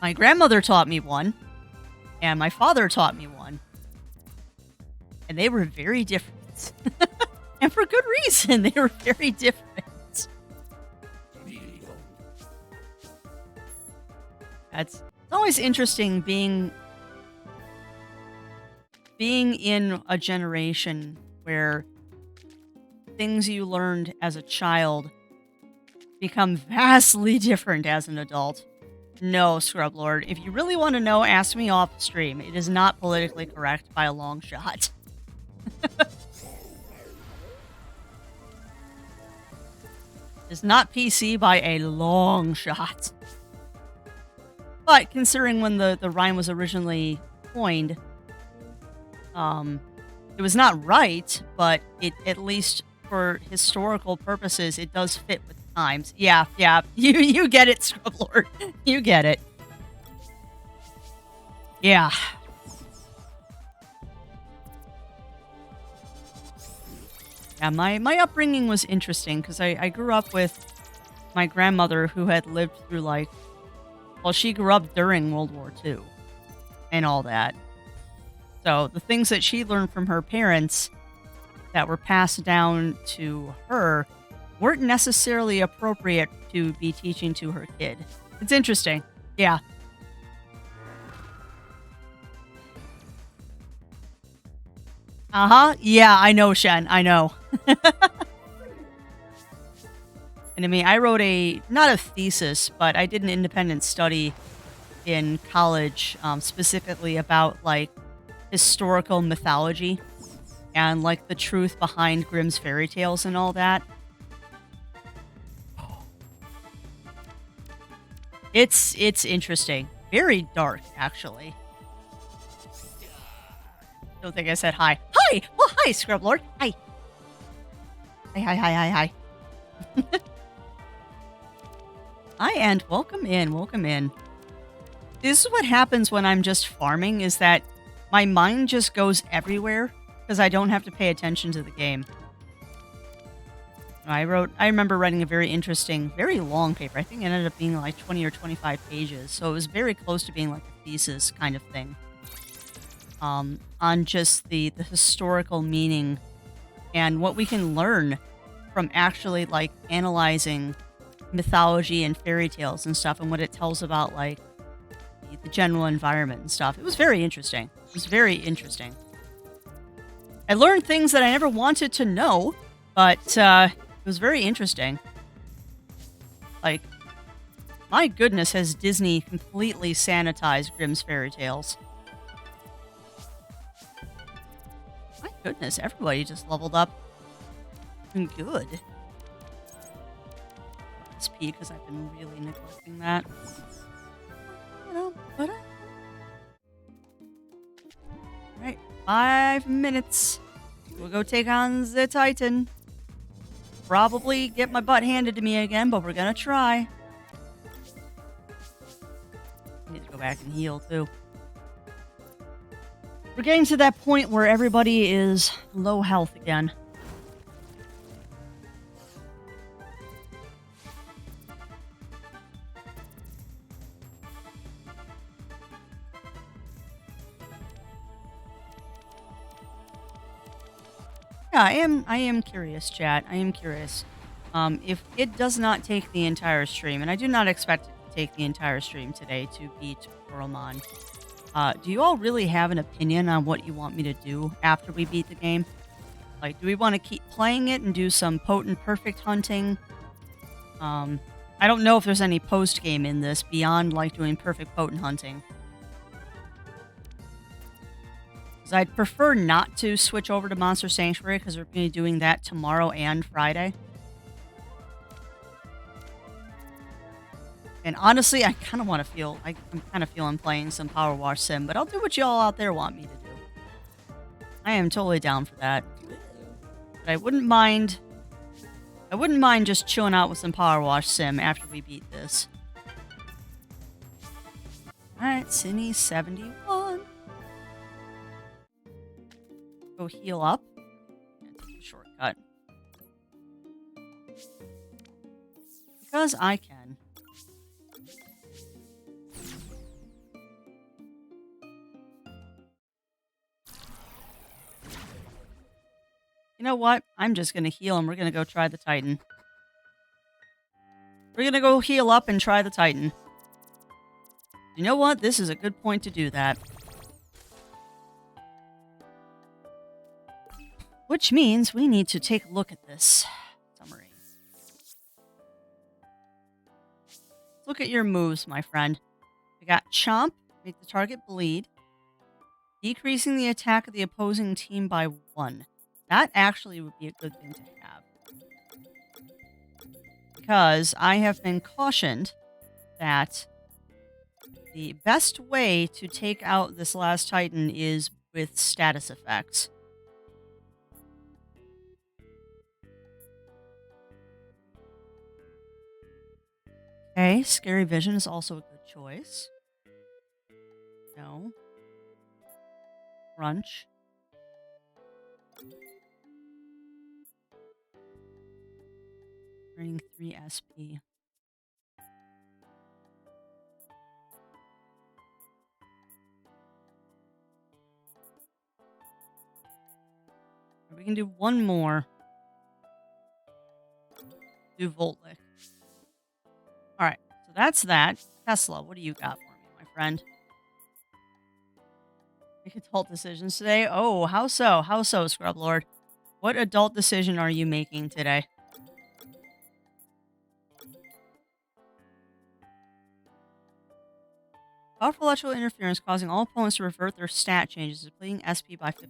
My grandmother taught me one, and my father taught me one. And they were very different. And for good reason, they were very different. It's always interesting being in a generation where things you learned as a child become vastly different as an adult. No, Scrub Lord. If you really want to know, ask me off stream. It is not politically correct by a long shot. It's not PC by a long shot. But considering when the rhyme was originally coined, it was not right, but it, at least for historical purposes, it does fit with the times. Yeah. You get it, Scrublord. You get it. Yeah. Yeah, my upbringing was interesting because I grew up with my grandmother who had lived through she grew up during World War II and all that. So the things that she learned from her parents that were passed down to her weren't necessarily appropriate to be teaching to her kid. It's interesting. Yeah. Uh-huh. Yeah, I know, Shen. I know. And I mean, I wrote not a thesis, but I did an independent study in college, specifically about historical mythology and the truth behind Grimm's fairy tales and all that. It's interesting. very dark, actually. Don't think I said hi. Hi! Well, hi, Scrub Lord. Hi. Hi, hi, hi, hi, hi. Hi, and welcome in, welcome in. This is what happens when I'm just farming, is that my mind just goes everywhere because I don't have to pay attention to the game. I remember writing a very interesting, very long paper. I think it ended up being like 20 or 25 pages. So it was very close to being like a thesis kind of thing. On just the historical meaning and what we can learn from actually like analyzing mythology and fairy tales and stuff and what it tells about like the general environment and stuff. It was very interesting. It was very interesting. I learned things that I never wanted to know, but it was very interesting. Like, my goodness, has Disney completely sanitized Grimm's fairy tales. My goodness, everybody just leveled up. Good. SP, because I've been really neglecting that. Alright, 5 minutes. We'll go take on the Titan. Probably get my butt handed to me again, but we're gonna try. I need to go back and heal, too. We're getting to that point where everybody is low health again. Yeah, I am curious, chat. I am curious. If it does not take the entire stream, and I do not expect it to take the entire stream today to beat Coromon, do you all really have an opinion on what you want me to do after we beat the game? Like, do we want to keep playing it and do some potent perfect hunting? I don't know if there's any post-game in this beyond, like, doing perfect potent hunting. Because I'd prefer not to switch over to Monster Sanctuary because we're going to be doing that tomorrow and Friday. And honestly, I kind of want to feel, I'm kind of feeling playing some Power Wash Sim, but I'll do what y'all out there want me to do. I am totally down for that. But I wouldn't mind just chilling out with some Power Wash Sim after we beat this. Alright, Cine 71. Go heal up. And take a shortcut. Because I can. You know what? I'm just going to heal and we're going to go try the Titan. We're going to go heal up and try the Titan. You know what? This is a good point to do that. Which means we need to take a look at this summary. Look at your moves, my friend. We got Chomp, make the target bleed. Decreasing the attack of the opposing team by 1. That actually would be a good thing to have. Because I have been cautioned that the best way to take out this last Titan is with status effects. Okay, Scary Vision is also a good choice. No. Crunch. Earning 3 SP. We can do one more. Do Voltlick. Alright, so that's that. Tesla, what do you got for me, my friend? Make adult decisions today? Oh, how so? How so, Scrub Lord? What adult decision are you making today? Powerful electrical interference causing all opponents to revert their stat changes, depleting SP by 15%.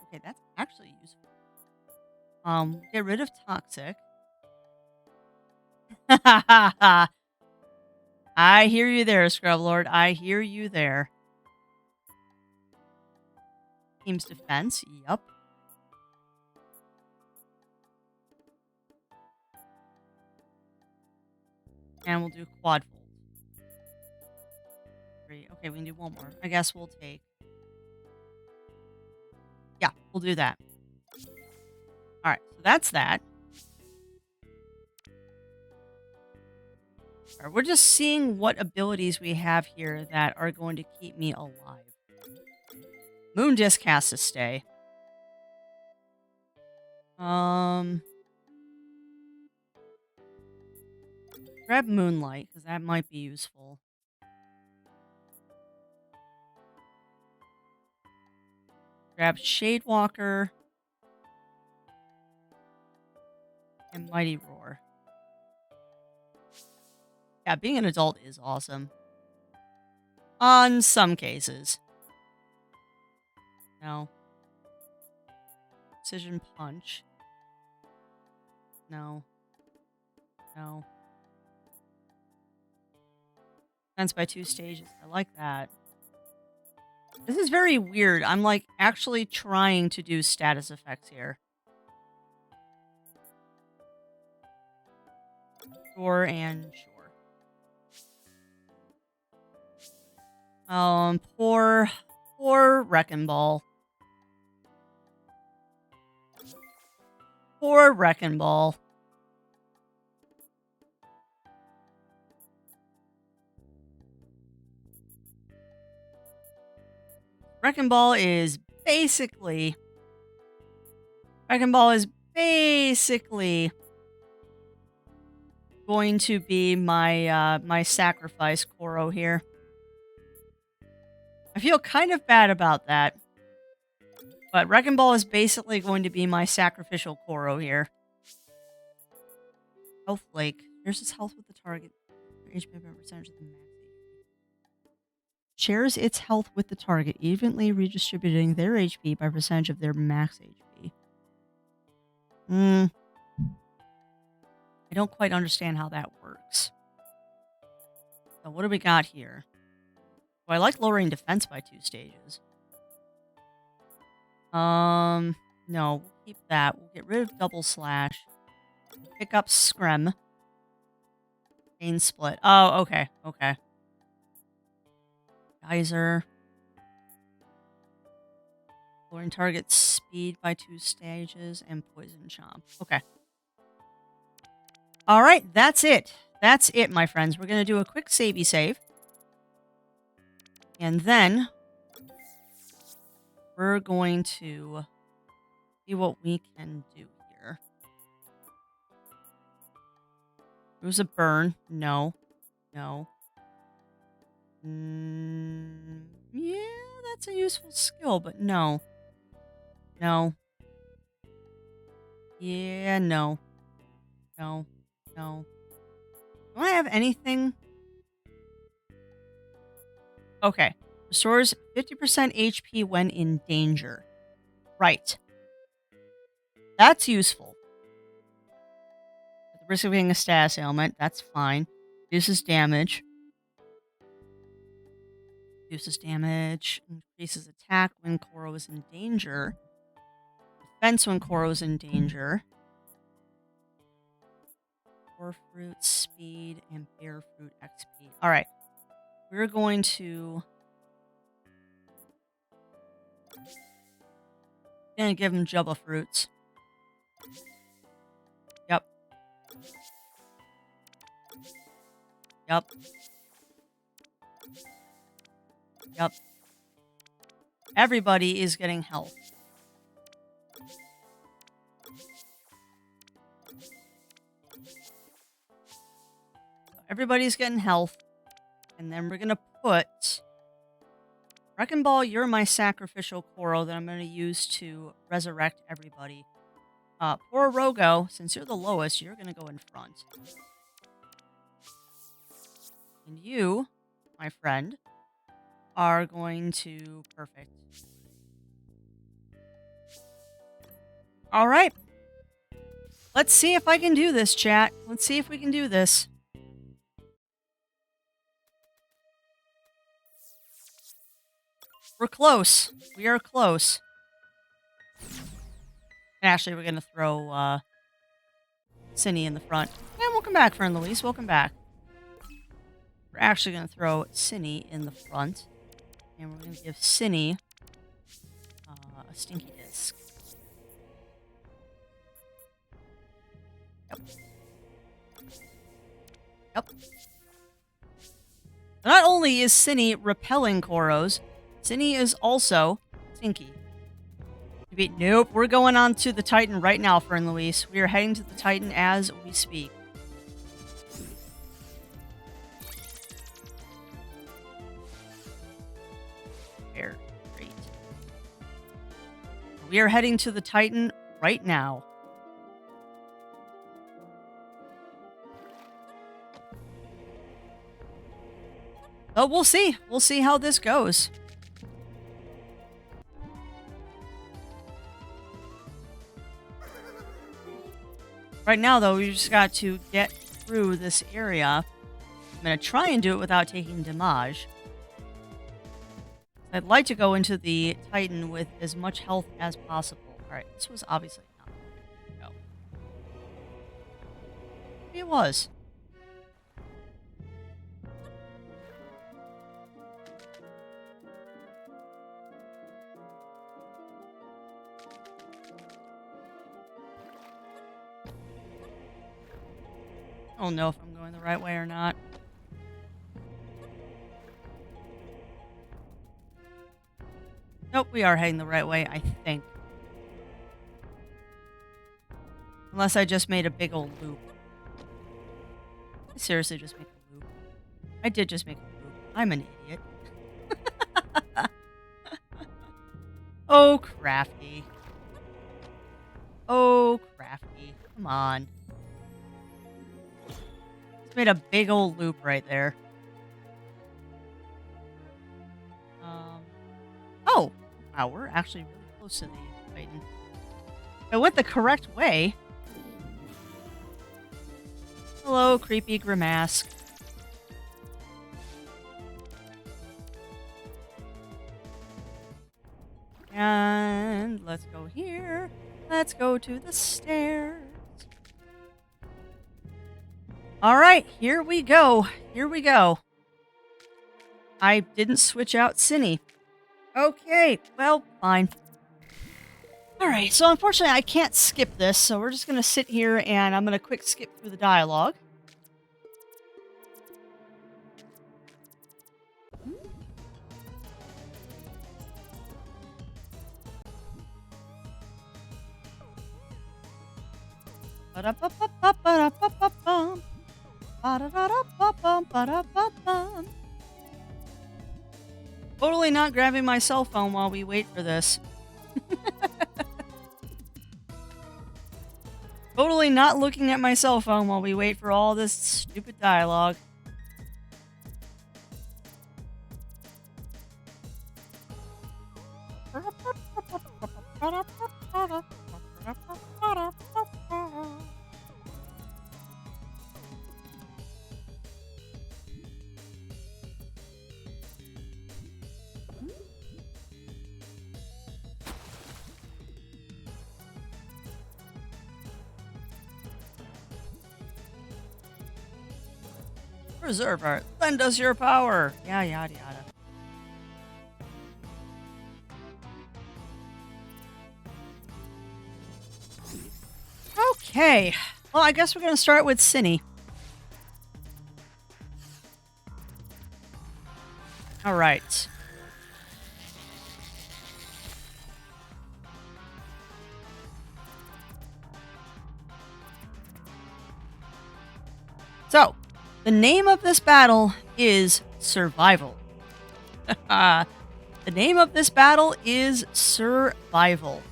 Okay, that's actually useful. Get rid of Toxic. I hear you there, Scrub Lord. I hear you there. Team's defense. Yup. And we'll do quad fold. 3. Okay, we can do one more. I guess we'll take... Yeah, we'll do that. Alright, so that's that. Alright, we're just seeing what abilities we have here that are going to keep me alive. Moon Disc has to stay. Grab Moonlight, because that might be useful. Grab Shadewalker. And Mighty Roar. Yeah, being an adult is awesome. On some cases. No. Precision Punch. No. No. Defense by 2 stages. I like that. This is very weird. I'm like actually trying to do status effects here. Sure and sure. Poor Wrecking Ball. Poor Wrecking Ball. Wrecking Ball is basically going to be my my sacrifice Koro here. I feel kind of bad about that. But Wrecking Ball is basically going to be my sacrificial Koro here. Health Flake. Shares its health with the target. HP by percentage of the max HP. Shares its health with the target, evenly redistributing their HP by percentage of their max HP. I don't quite understand how that works. So what do we got here? Well, I like lowering defense by 2 stages. No, we'll keep that. We'll get rid of Double Slash. Pick up Screm. Chain Split. Oh, okay, okay. Geyser. Lowering target speed by 2 stages and Poison Chomp. Okay. Alright, that's it. That's it, my friends. We're going to do a quick savey save. And then we're going to see what we can do here. It was a burn. No. No. Yeah, that's a useful skill, but no. No. Yeah, no. No. No. Do I have anything? Okay. Restores 50% HP when in danger. Right. That's useful. At the risk of getting a status ailment, that's fine. Reduces damage. Reduces damage. Increases attack when Koro is in danger. Defense when Koro is in danger. Core Fruit, Speed, and Bear Fruit XP. Alright. We're going to... gonna give him Jubba Fruits. Yep. Yep. Yep. Everybody is getting health. Everybody's getting health. And then we're gonna put... Wrecking Ball, you're my sacrificial Koro that I'm going to use to resurrect everybody. Poor Rogo, since you're the lowest, you're going to go in front. And you, my friend, are going to... Perfect. Alright. Let's see if I can do this, chat. Let's see if we can do this. We're close. We are close. And actually, we're going to throw Cindy in the front. And welcome back, friend Louise. Welcome back. We're actually going to throw Cindy in the front. And we're going to give Cindy a stinky disc. Yep. Yep. Not only is Cindy repelling Koros, Cindy is also stinky. Nope, we're going on to the Titan right now, friend Luis. We are heading to the Titan as we speak. Very great. We are heading to the Titan right now. But we'll see. We'll see how this goes. Right now, though, we just got to get through this area. I'm going to try and do it without taking damage. I'd like to go into the Titan with as much health as possible. Alright, this was obviously not going to go. Maybe it was. I don't know if I'm going the right way or not. Nope, we are heading the right way, I think. Unless I just made a big old loop. I seriously just made a loop. I did just make a loop. I'm an idiot. Oh, crafty. Oh, crafty. Come on. Just made a big old loop right there. Oh! Wow, we're actually really close to the Titan. I went the correct way. Hello, creepy Grimask. And let's go here. Let's go to the stairs. Alright, here we go. Here we go. I didn't switch out Cinny. Okay, well, fine. Alright, so unfortunately I can't skip this, so we're just going to sit here and I'm going to quick skip through the dialogue. Totally not grabbing my cell phone while we wait for this. Totally not looking at my cell phone while we wait for all this stupid dialogue. Preserver, lend us your power. Yeah, yada yada. Okay. Well, I guess we're going to start with Cinny. All right. So, the name of this battle is Survival. The name of this battle is Survival.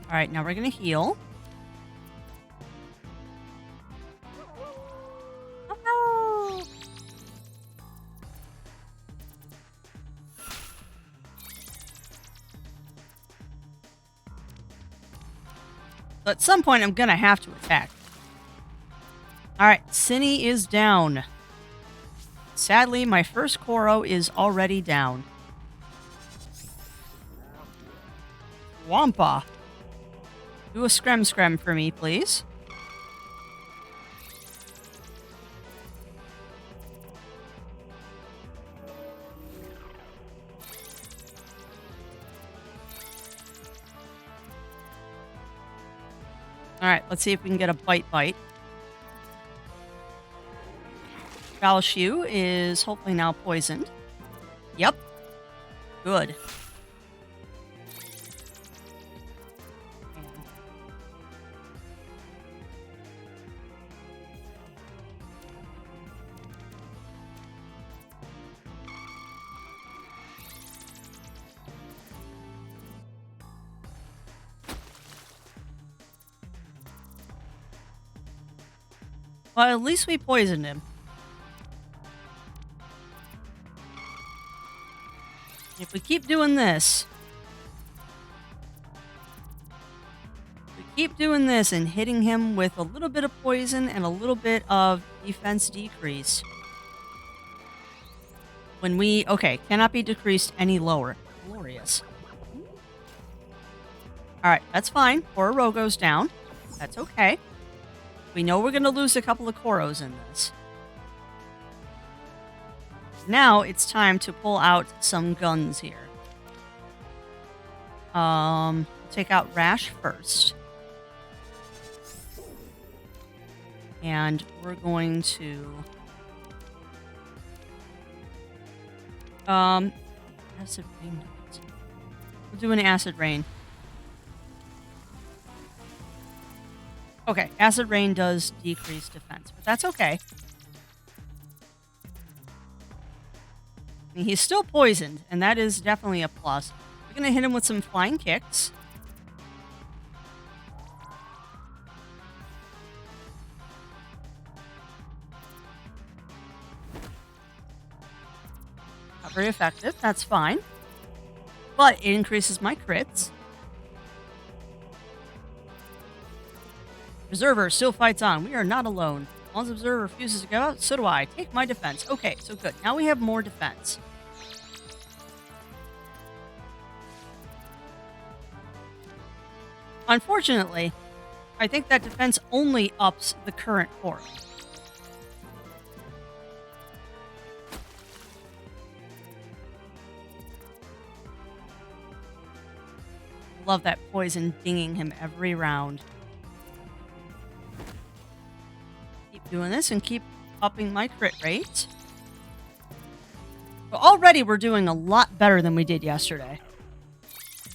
All right, now we're going to heal. Oh, no. So at some point, I'm going to have to attack. All right, Cinny is down. Sadly, my first Koro is already down. Wampa. Do a screm for me, please. All right, let's see if we can get a bite. Valshu is hopefully now poisoned. Yep. Good. Well, at least we poisoned him. If we keep doing this... and hitting him with a little bit of poison and a little bit of defense decrease... When we... Okay, cannot be decreased any lower. Glorious. Alright, that's fine. Koro goes down. That's okay. We know we're going to lose a couple of Koros in this. Now it's time to pull out some guns here. Take out Rash first. And we're going to... Acid rain. We'll do an acid rain. Okay, acid rain does decrease defense, but that's okay. I mean, he's still poisoned, and that is definitely a plus. We're going to hit him with some flying kicks. Not very effective, that's fine. But it increases my crits. Observer still fights on. We are not alone. Once Observer refuses to go out, so do I. Take my defense. Okay, so good. Now we have more defense. Unfortunately, I think that defense only ups the current Koro. Love that poison dinging him every round. Doing this and keep upping my crit rate. So already we're doing a lot better than we did yesterday.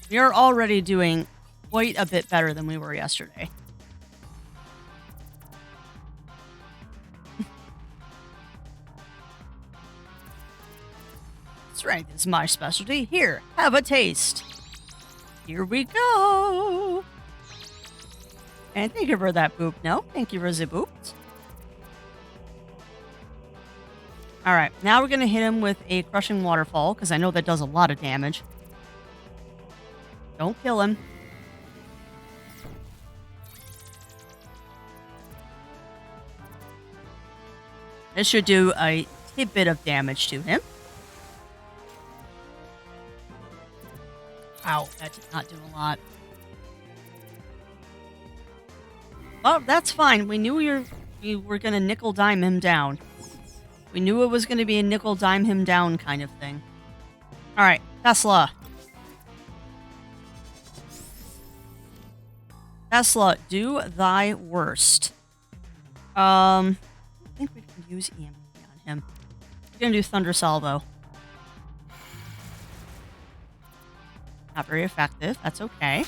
We are already doing quite a bit better than we were yesterday. Strength is my specialty. Here, have a taste. Here we go. And thank you for that boop. No, thank you for the boops. Alright, now we're going to hit him with a Crushing Waterfall, because I know that does a lot of damage. Don't kill him. This should do a tidbit of damage to him. Ow, that did not do a lot. Well, that's fine. We knew we were going to nickel-dime him down. We knew it was going to be a nickel-dime him down kind of thing. Alright, Tesla. Tesla, do thy worst. I think we can use EMP on him. We're going to do Thunder Salvo. Not very effective. That's okay.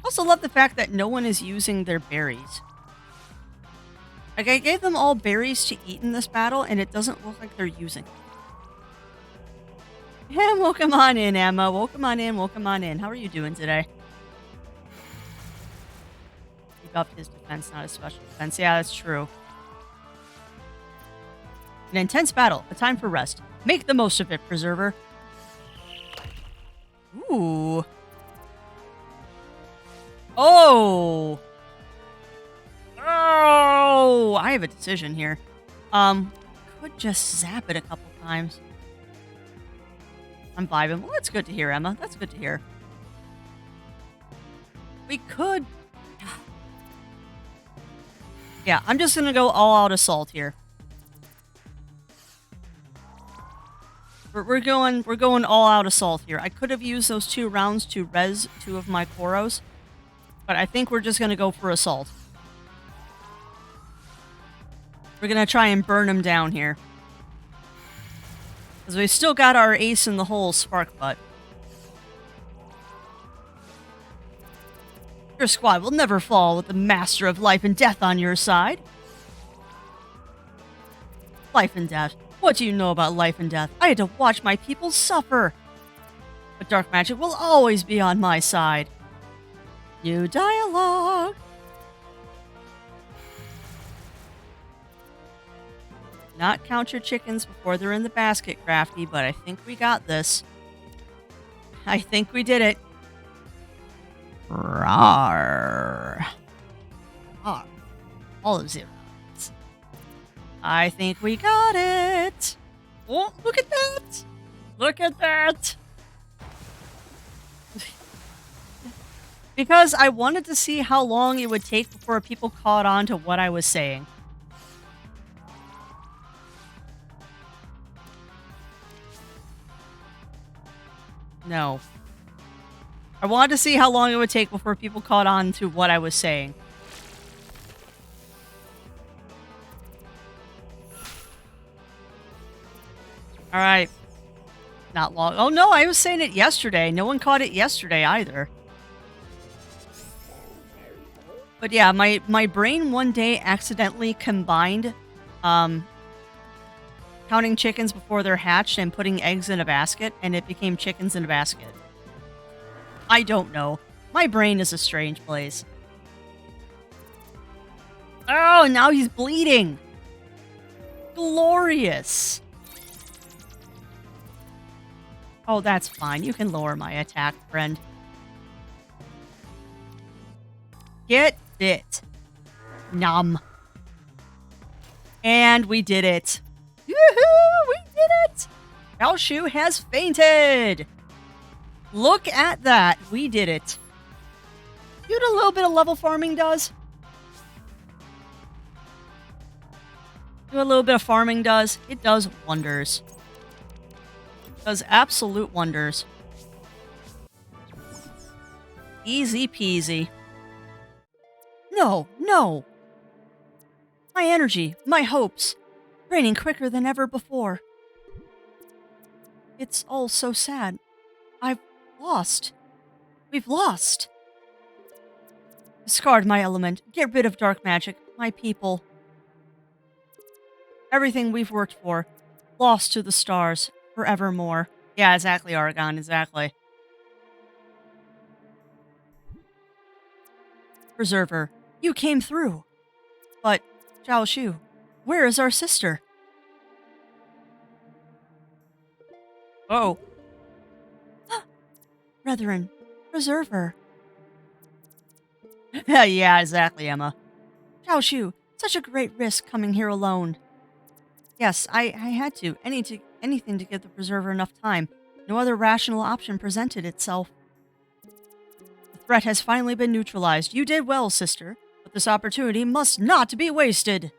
Also love the fact that no one is using their berries. Like, I gave them all berries to eat in this battle, and it doesn't look like they're using them. And welcome on in, Emma. Welcome on in. Welcome on in. How are you doing today? Keep up his defense, not his special defense. Yeah, that's true. An intense battle. A time for rest. Make the most of it, Preserver. Ooh. Oh. Oh. I have a decision here. Could just zap it a couple times. I'm vibing. Well, that's good to hear, Emma. That's good to hear. We could. Yeah, I'm just gonna go all out assault here. We're going all out assault here. I could have used those 2 rounds to res 2 of my Koros, but I think we're just gonna go for assault. We're gonna try and burn them down here. Because we still got our ace in the hole, Spark Butt. Your squad will never fall with the master of life and death on your side. Life and death. What do you know about life and death? I had to watch my people suffer. But dark magic will always be on my side. New dialogue. Not count your chickens before they're in the basket, Crafty, but I think we got this. I think we did it. Rawr. Rawr. All of 0. I think we got it. Oh, look at that. Look at that. Because I wanted to see how long it would take before people caught on to what I was saying. No. I wanted to see how long it would take before people caught on to what I was saying. All right. Not long. Oh, no, I was saying it yesterday. No one caught it yesterday either. But yeah, my brain one day accidentally combined counting chickens before they're hatched and putting eggs in a basket, and it became chickens in a basket. I don't know. My brain is a strange place. Oh, now he's bleeding. Glorious. Oh, that's fine. You can lower my attack, friend. Get it. Nom. And we did it. Yoo-hoo! We did it! Xiaoshu has fainted! Look at that. We did it. You know what a little bit of level farming does? You know what a little bit of farming does? It does wonders. It does absolute wonders. Easy peasy. No, no. My energy, my hopes, draining quicker than ever before. It's all so sad. I've lost. We've lost. Discard my element. Get rid of dark magic. My people. Everything we've worked for. Lost to the stars. Forevermore. Yeah, exactly, Argon. Exactly. Preserver, you came through. But, Zhao Shu, where is our sister? Oh. Brethren, Preserver. Yeah, exactly, Emma. Zhao Shu, such a great risk coming here alone. Yes, I had to. Anything to give the Preserver enough time. No other rational option presented itself. The threat has finally been neutralized. You did well, sister, but this opportunity must not be wasted.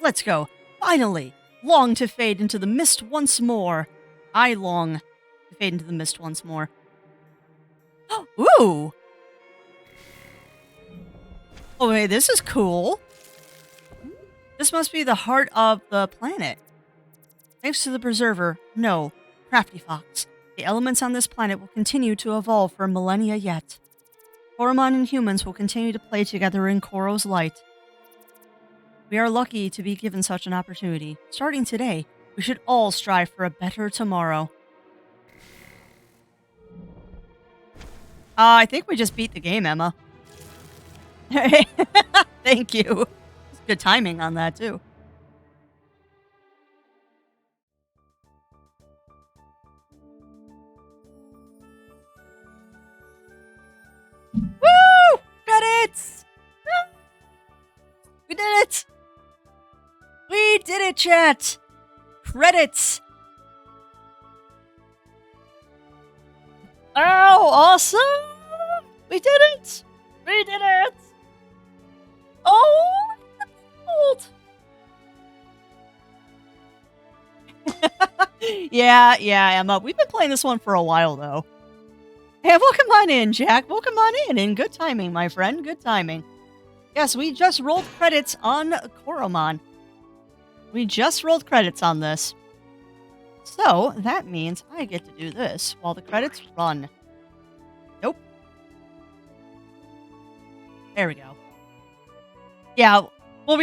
Let's go. Finally! Long to fade into the mist once more. I long to fade into the mist once more. Ooh! Oh, wait, this is cool. This must be the heart of the planet. Thanks to the Preserver, no, Crafty Fox, the elements on this planet will continue to evolve for millennia yet. Coromon and humans will continue to play together in Koro's light. We are lucky to be given such an opportunity. Starting today, we should all strive for a better tomorrow. I think we just beat the game, Emma. Thank you. It's good timing on that, too. Woo! Credits! We did it! We did it, chat! Credits! Oh, awesome! We did it! We did it! Oh, yeah, Emma. We've been playing this one for a while, though. Hey, welcome on in, Jack. Welcome on in. And good timing, my friend. Good timing. Yes, we just rolled credits on Coromon. We just rolled credits on this. So, that means I get to do this while the credits run. Nope. There we go. Yeah, well,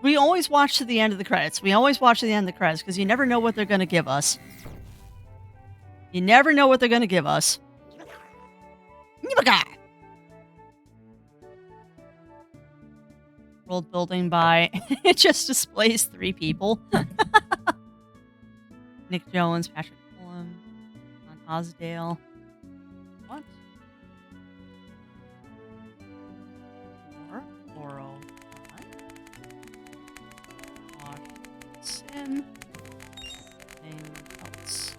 we always watch to the end of the credits. We always watch to the end of the credits because you never know what they're going to give us. You never know what they're going to give us. World building by... it just displays 3 people. Nick Jones, Patrick Fulham, John Osdale. What? Laurel. Sim. Anything else?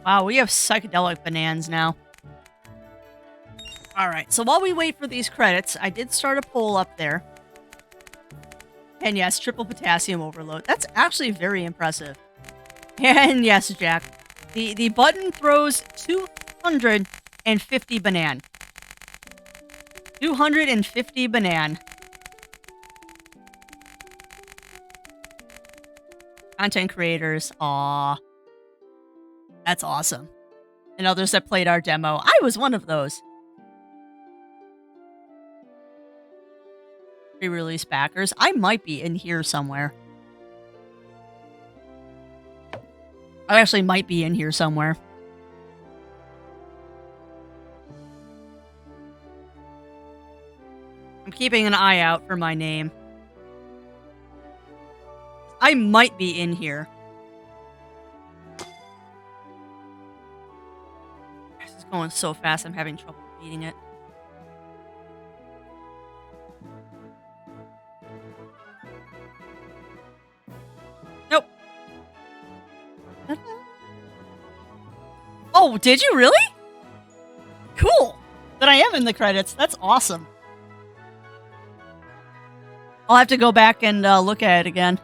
Wow, we have psychedelic bananas now. Alright, so while we wait for these credits, I did start a poll up there. And yes, triple potassium overload. That's actually very impressive. And yes, Jack, the button throws 250 banan. 250 banan. Content creators, aw. That's awesome. And others that played our demo. I was one of those. Pre-release backers. I might be in here somewhere. I actually might be in here somewhere. I'm keeping an eye out for my name. I might be in here. This is going so fast, I'm having trouble reading it. Nope. Oh, did you really? Cool. Then I am in the credits. That's awesome. I'll have to go back and look at it again.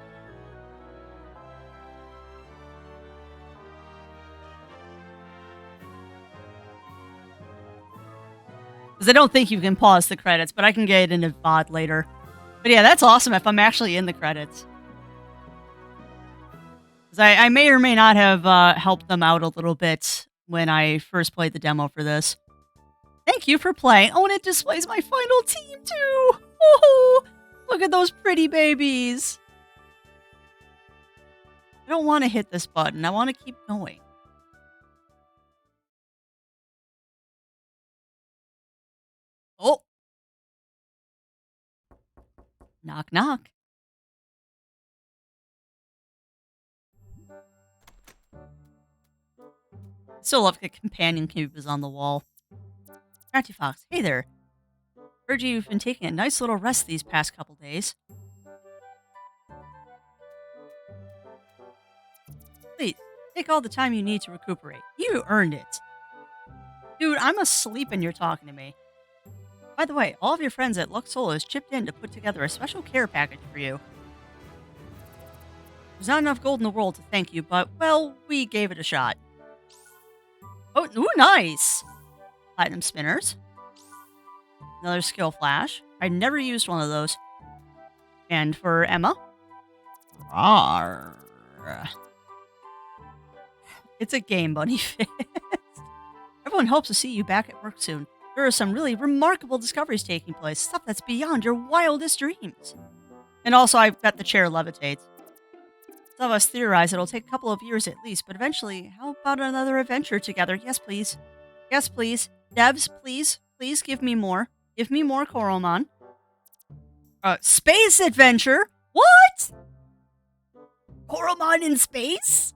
Because I don't think you can pause the credits, but I can get it in a VOD later. But yeah, that's awesome if I'm actually in the credits. Because I may or may not have helped them out a little bit when I first played the demo for this. Thank you for playing. Oh, and it displays my final team, too! Oh, look at those pretty babies! I don't want to hit this button. I want to keep going. Oh! Knock, knock. Still love the companion cube is on the wall. Ratty Fox, hey there. Heard you've been taking a nice little rest these past couple days. Please, take all the time you need to recuperate. You earned it. Dude, I'm asleep and you're talking to me. By the way, all of your friends at Lux Solos chipped in to put together a special care package for you. There's not enough gold in the world to thank you, but, well, we gave it a shot. Oh, ooh, nice! Platinum spinners. Another skill flash. I've never used one of those. And for Emma. Rawr. It's a game, Bunny Fist. Everyone hopes to see you back at work soon. There are some really remarkable discoveries taking place. Stuff that's beyond your wildest dreams. And also, I've got the chair levitates. Some of us theorize it'll take a couple of years at least, but eventually, how about another adventure together? Yes, please. Yes, please. Devs, please. Please give me more. Give me more Coromon. Space adventure? What? Coromon in space?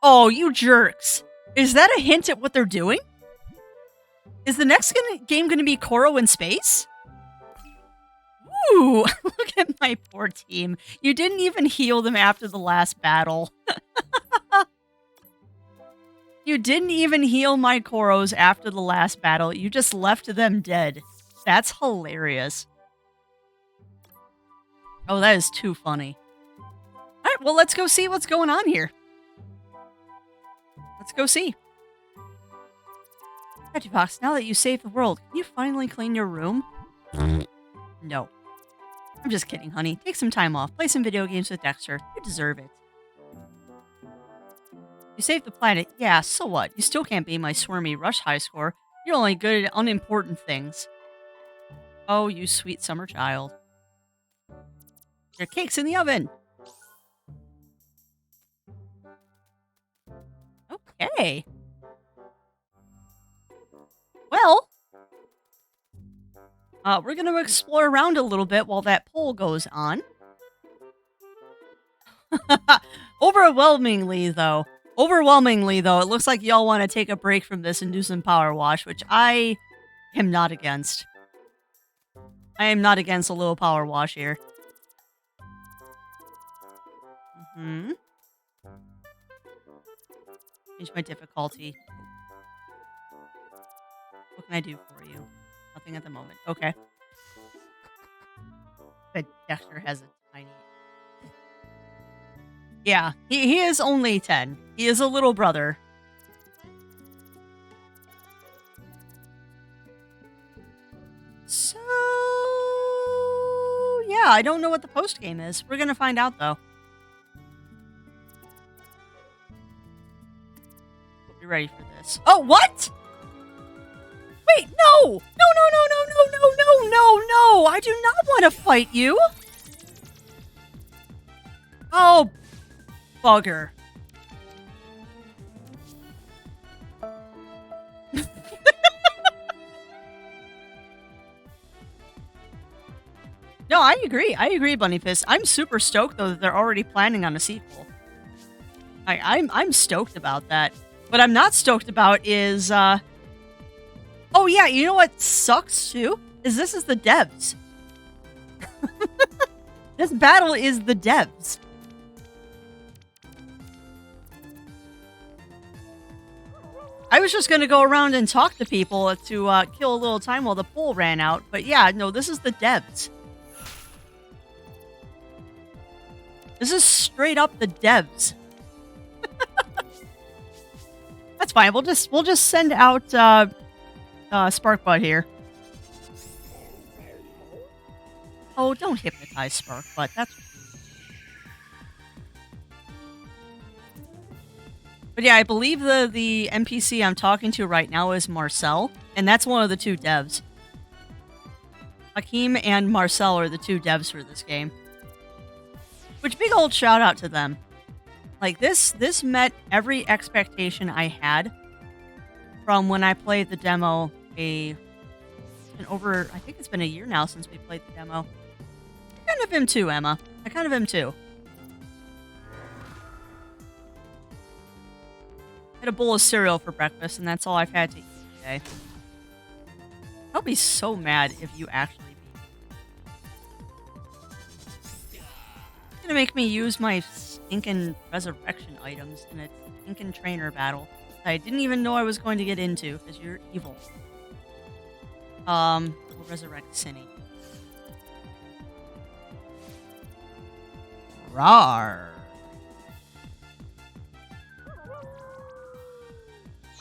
Oh, you jerks. Is that a hint at what they're doing? Is the next game going to be Coro in space? Ooh, look at my poor team. You didn't even heal them after the last battle. You didn't even heal my Koros after the last battle. You just left them dead. That's hilarious. Oh, that is too funny. All right, well, let's go see what's going on here. Let's go see. Pettyfox, now that you saved the world, can you finally clean your room? No. I'm just kidding, honey. Take some time off. Play some video games with Dexter. You deserve it. You saved the planet. Yeah, so what? You still can't beat my Swarmy Rush high score. You're only good at unimportant things. Oh, you sweet summer child. Your cake's in the oven. Okay. Well, we're going to explore around a little bit while that poll goes on. Overwhelmingly, though, it looks like y'all want to take a break from this and do some power wash, which I am not against. I am not against a little power wash here. Change my difficulty. What can I do for you? Nothing at the moment. Okay. But Dexter has a tiny... Yeah, he is only 10. He is a little brother. So... yeah, I don't know what the post game is. We're gonna find out, though. Be ready for this. Oh, what? Wait, no! No, no, no, no, no, no, no, no, no! I do not want to fight you! Oh, bugger. No, I agree. I agree, Bunny Fist. I'm super stoked, though, that they're already planning on a sequel. I'm stoked about that. What I'm not stoked about is, oh yeah, you know what sucks, too? This is the devs. This battle is the devs. I was just gonna go around and talk to people to kill a little time while the poll ran out, but yeah, no, this is the devs. This is straight up the devs. That's fine. We'll just send out Sparkbutt here. Oh, don't hypnotize Sparkbutt. That's rude. But yeah, I believe the NPC I'm talking to right now is Marcel, and that's one of the two devs. Hakeem and Marcel are the two devs for this game. Which, big old shout out to them. Like, this met every expectation I had from when I played the demo I think it's been a year now since we played the demo. I kind of am too, Emma. I kind of am too. I had a bowl of cereal for breakfast, and that's all I've had to eat today. I'll be so mad if you actually It's gonna make me use my stinking resurrection items in a stinking trainer battle I didn't even know I was going to get into, because you're evil. We'll resurrect Cinny. Rawr.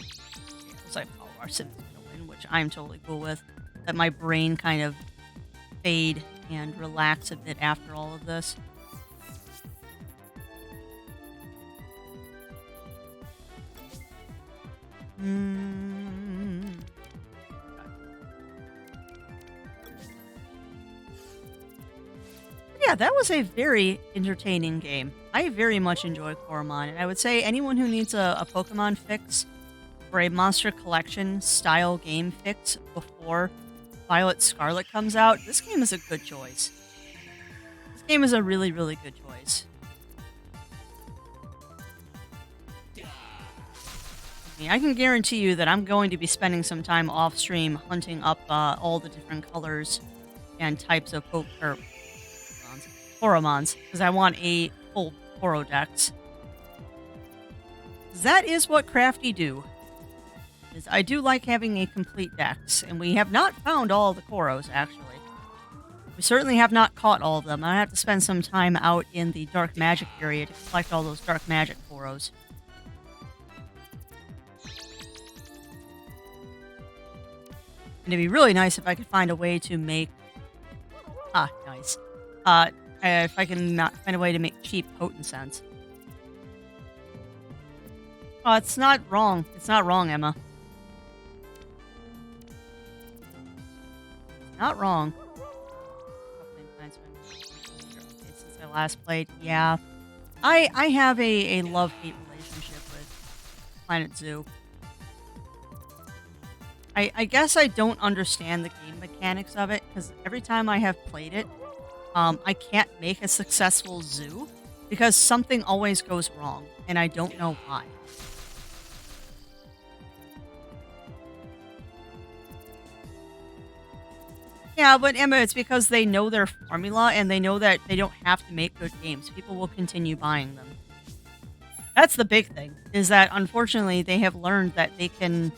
Looks like our Cinny's gonna win, which I'm totally cool with. Let my brain kind of fade and relax a bit after all of this. yeah, that was a very entertaining game. I very much enjoyed Coromon, and I would say anyone who needs a Pokemon fix or a Monster Collection style game fix before Violet Scarlet comes out, this game is a good choice. This game is a really, really good choice. I mean, I can guarantee you that I'm going to be spending some time off stream hunting up all the different colors and types of Coromons, because I want a full Corodex. That is what Crafty do. Is I do like having a complete dex, and we have not found all the Koros, actually. We certainly have not caught all of them. I have to spend some time out in the Dark Magic area to collect all those Dark Magic Koros. And it'd be really nice if I could find a way to make... Ah, nice. If I can find a way to make cheap potent scents. Oh, it's not wrong. It's not wrong, Emma. Not wrong. Since I last played, yeah. I have a love-hate relationship with Planet Zoo. I guess I don't understand the game mechanics of it, because every time I have played it, I can't make a successful zoo, because something always goes wrong, and I don't know why. Yeah, but Emma, it's because they know their formula and they know that they don't have to make good games. People will continue buying them. That's the big thing, is that unfortunately they have learned that they can...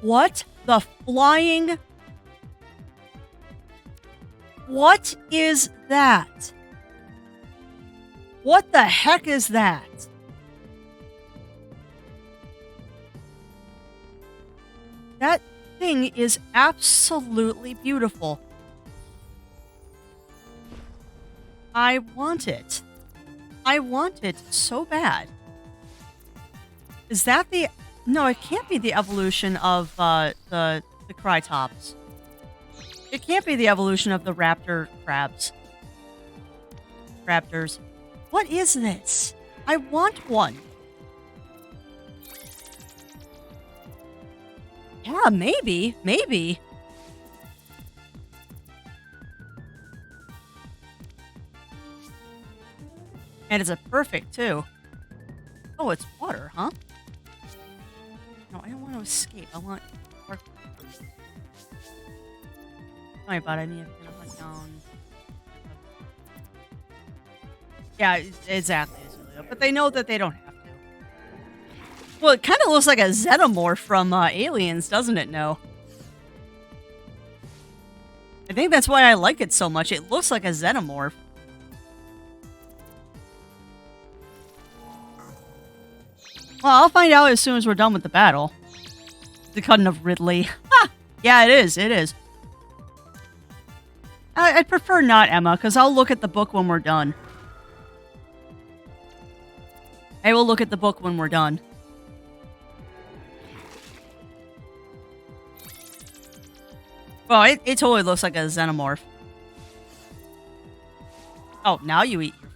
What the flying... What is that? What the heck is that? That thing is absolutely beautiful. I want it. I want it so bad. Is that the... No, it can't be the evolution of the Crytops. It can't be the evolution of the raptor crabs. Raptors. What is this? I want one. Yeah, maybe. Maybe. And it's a perfect, too. Oh, it's water, huh? No, I don't want to escape. I want... Sorry about it. I need to hunt down... Yeah, exactly. But they know that they don't have to. Well, it kind of looks like a xenomorph from Aliens, doesn't it, No? I think that's why I like it so much. It looks like a xenomorph. Well, I'll find out as soon as we're done with the battle. The cutting of Ridley. Ha! Yeah, it is. It is. I'd prefer not, Emma, because I'll look at the book when we're done. I will look at the book when we're done. Well, it totally looks like a xenomorph. Oh, now you eat your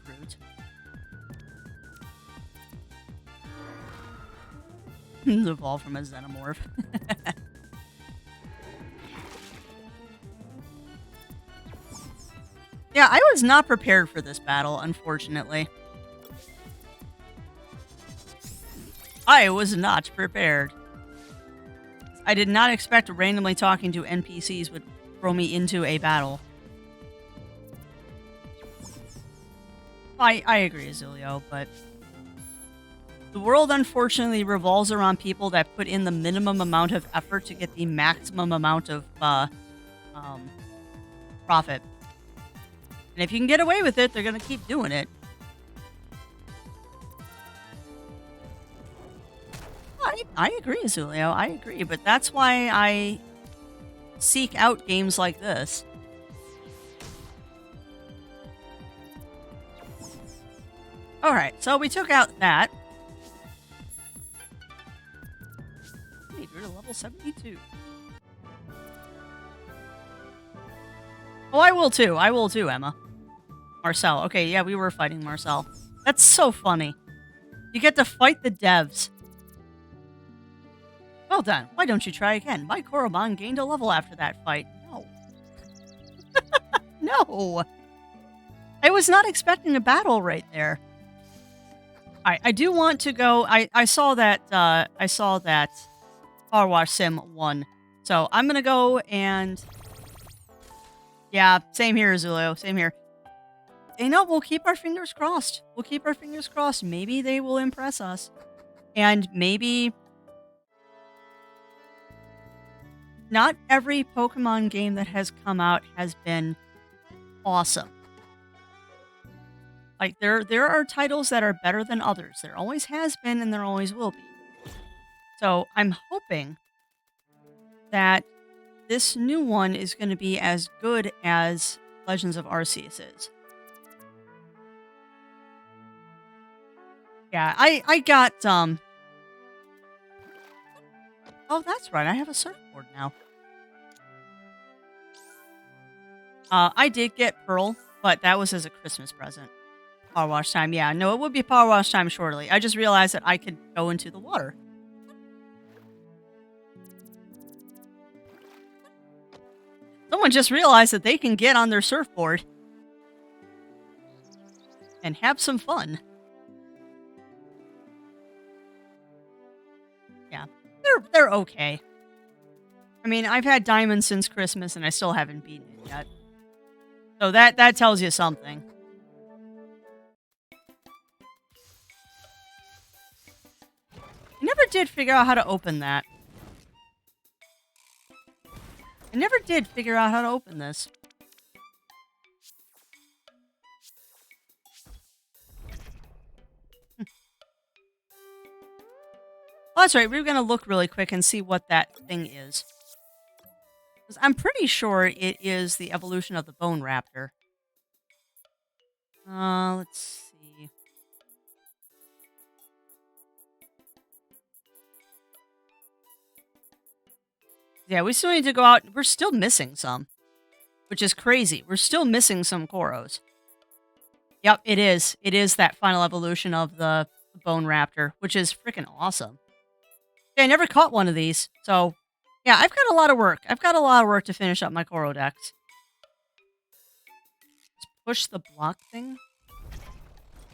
fruit. Evolved from a xenomorph. Yeah, I was not prepared for this battle, unfortunately. I was not prepared. I did not expect randomly talking to NPCs would throw me into a battle. I agree, Azulio, but... The world unfortunately revolves around people that put in the minimum amount of effort to get the maximum amount of profit. And if you can get away with it, they're going to keep doing it. I agree, Azulio. I agree, but that's why I seek out games like this. Alright, so we took out that. We grew to level 72. Oh, I will too. I will too, Emma. Marcel. Okay, yeah, we were fighting Marcel. That's so funny. You get to fight the devs. Well done. Why don't you try again? My Coromon gained a level after that fight. No. No. I was not expecting a battle right there. I do want to go. I saw that Car Wash Sim won. So I'm gonna go and yeah, same here, Zulio. Same here. You know, we'll keep our fingers crossed. We'll keep our fingers crossed. Maybe they will impress us. And maybe not every Pokemon game that has come out has been awesome. Like there are titles that are better than others. There always has been and there always will be. So I'm hoping that this new one is going to be as good as Legends of Arceus is. Yeah, I got oh, that's right. I have a surfboard now. I did get Pearl, but that was as a Christmas present. Power wash time. Yeah, no, it would be power wash time shortly. I just realized that I could go into the water. Someone just realized that they can get on their surfboard and have some fun. Yeah, they're okay. I mean, I've had Diamond since Christmas and I still haven't beaten it yet. So that tells you something. I never did figure out how to open that. I never did figure out how to open this. Oh, that's right. We were going to look really quick and see what that thing is. 'Cause I'm pretty sure it is the evolution of the Bone Raptor. Let's see. Yeah, we still need to go out. We're still missing some, which is crazy. We're still missing some Koros. Yep, it is. It is that final evolution of the Bone Raptor, which is freaking awesome. Yeah, I never caught one of these. So, yeah, I've got a lot of work. I've got a lot of work to finish up my Koro decks. Just push the block thing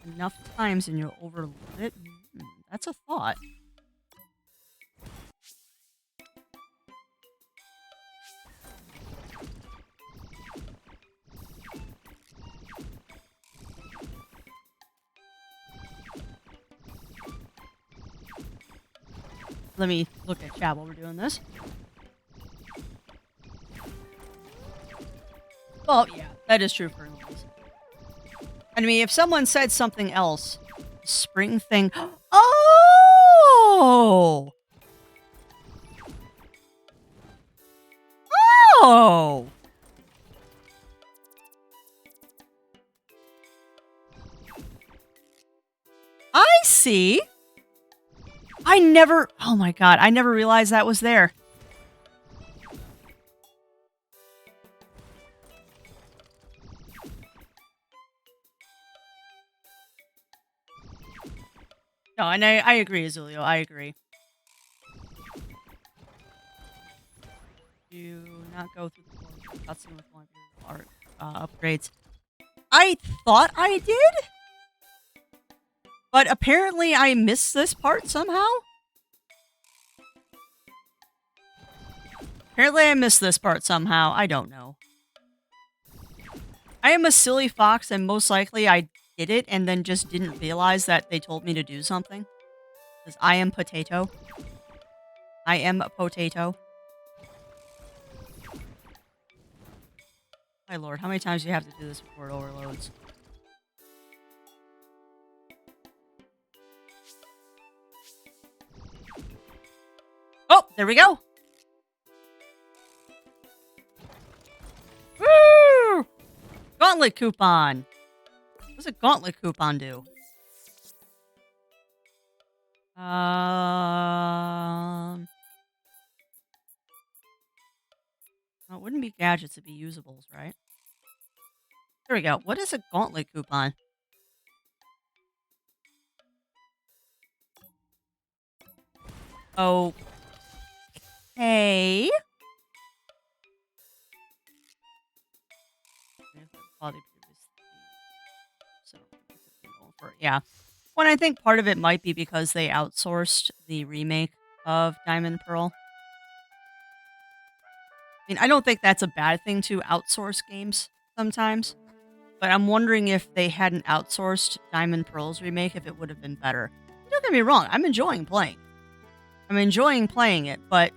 enough times and you'll overload it. That's a thought. Let me look at chat while we're doing this. Well, yeah, that is true for Louise. I mean, if someone said something else, spring thing. Oh! Oh! I see. Oh my god, I never realized that was there. No, and I agree, Azulio, I agree. Do not go through the cutscene with one of your upgrades. I thought I did? But apparently I missed this part somehow? Apparently I missed this part somehow. I don't know. I am a silly fox and most likely I did it and then just didn't realize that they told me to do something. Because I am potato. I am a potato. My lord, how many times do you have to do this before it overloads? Oh, there we go. Woo! Gauntlet coupon. What does a gauntlet coupon do? Well, it wouldn't be gadgets, it'd be usables, right? There we go. What is a gauntlet coupon? Okay. Quality previously, so yeah. Well, I think part of it might be because they outsourced the remake of Diamond and Pearl. I mean, I don't think that's a bad thing to outsource games sometimes, but I'm wondering if they hadn't outsourced Diamond Pearl's remake, if it would have been better. Don't get me wrong, I'm enjoying playing. I'm enjoying playing it, but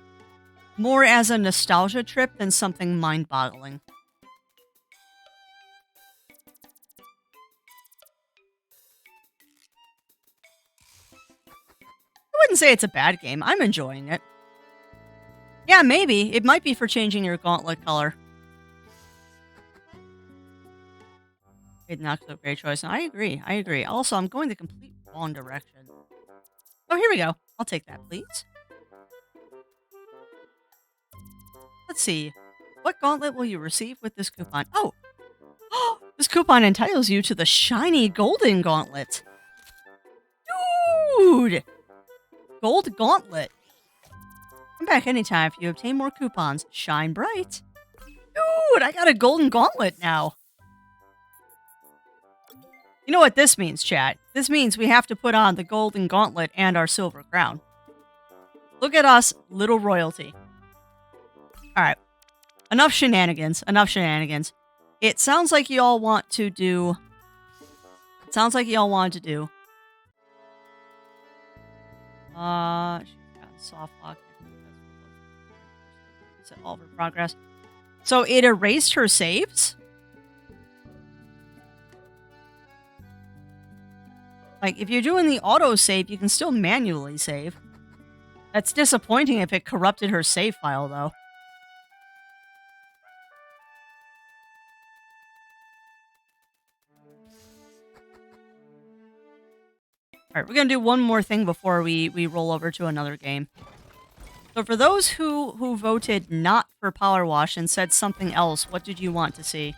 more as a nostalgia trip than something mind-boggling. I wouldn't say it's a bad game. I'm enjoying it. Yeah, maybe. It might be for changing your gauntlet color. It's not so great choice. And I agree. I agree. Also, I'm going the complete wrong direction. Oh, here we go. I'll take that, please. Let's see. What gauntlet will you receive with this coupon? Oh, this coupon entitles you to the shiny golden gauntlet. Dude! Gold gauntlet. Come back anytime if you obtain more coupons. Shine bright. Dude, I got a golden gauntlet now. You know what this means, chat? This means we have to put on the golden gauntlet and our silver crown. Look at us, little royalty. All right. Enough shenanigans. Enough shenanigans. It sounds like you all want to do... It sounds like you all want to do... She's got soft lock. Set all of her progress. So it erased her saves? Like, if you're doing the auto-save, you can still manually save. That's disappointing if it corrupted her save file, though. Alright, we're gonna do one more thing before we roll over to another game. So for those who voted not for Power Wash and said something else, what did you want to see?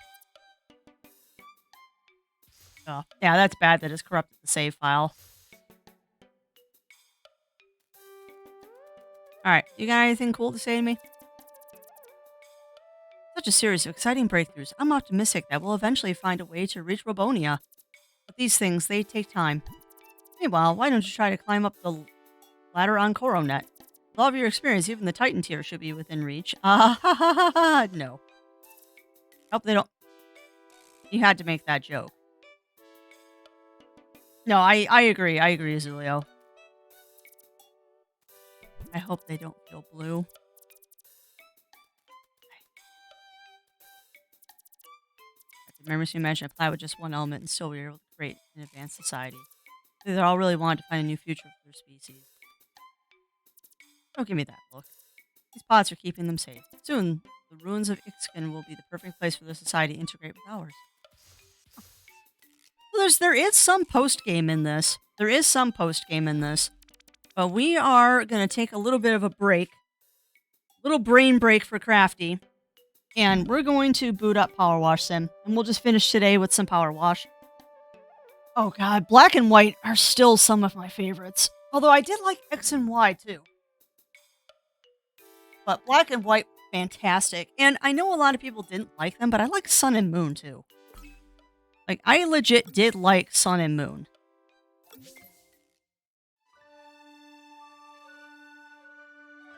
Oh, yeah, that's bad that it's corrupted the save file. Alright, you got anything cool to say to me? Such a series of exciting breakthroughs. I'm optimistic that we'll eventually find a way to reach Robonia. But these things, they take time. Meanwhile, why don't you try to climb up the ladder on Coronet? With all of your experience, even the Titan tier should be within reach. No. Hope they don't... You had to make that joke. No, I agree. I agree, Zulio. I hope they don't feel blue. Remember, you mentioned apply with just one element and still be able to create an advanced society. They all really wanted to find a new future for their species. Don't give me that look. These pods are keeping them safe. Soon, the ruins of Ixkin will be the perfect place for the society to integrate with ours. Well, there is some post-game in this. There is some post-game in this. But we are going to take a little bit of a break. Little brain break for Crafty. And we're going to boot up Power Wash Sim. And we'll just finish today with some Power Wash. Oh god, Black and White are still some of my favorites. Although I did like X and Y too. But Black and White, fantastic. And I know a lot of people didn't like them, but I like Sun and Moon too. Like, I legit did like Sun and Moon.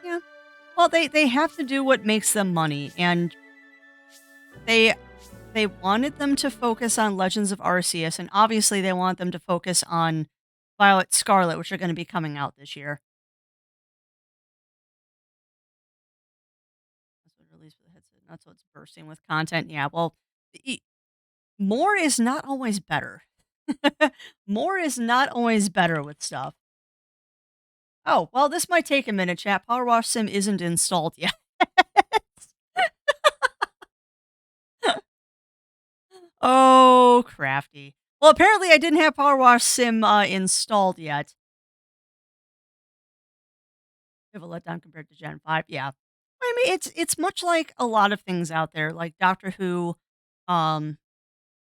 Yeah. Well, they have to do what makes them money, and they wanted them to focus on Legends of Arceus, and obviously they want them to focus on Violet Scarlet, which are going to be coming out this year. That's what released for the headset. That's what's bursting with content. Yeah, well, more is not always better. More is not always better with stuff. Oh, well, this might take a minute, chat. Power Wash Sim isn't installed yet. Oh, crafty. Well, apparently I didn't have Power Wash Sim installed yet. Bit of a letdown compared to Gen 5. Yeah. I mean, it's much like a lot of things out there, like Doctor Who, um,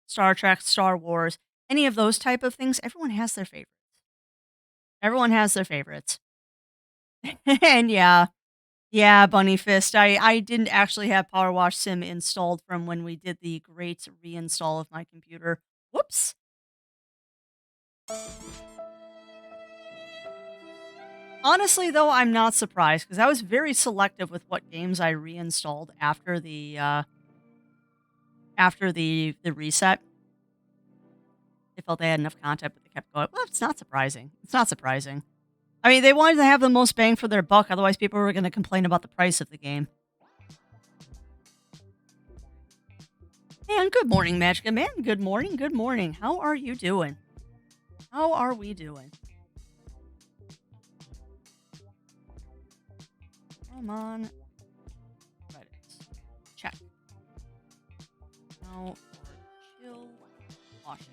Star Trek, Star Wars, any of those type of things, everyone has their favorites. Everyone has their favorites. And yeah, yeah, Bunny Fist. I didn't actually have Power Wash Sim installed from when we did the great reinstall of my computer. Whoops. Honestly, though, I'm not surprised because I was very selective with what games I reinstalled after the reset. They felt they had enough content, but they kept going. Well, it's not surprising. It's not surprising. I mean, they wanted to have the most bang for their buck, otherwise people were going to complain about the price of the game. And good morning, Magic Man. Good morning. Good morning. How are you doing? How are we doing? Come on. Credits. Check. Now for chill washing.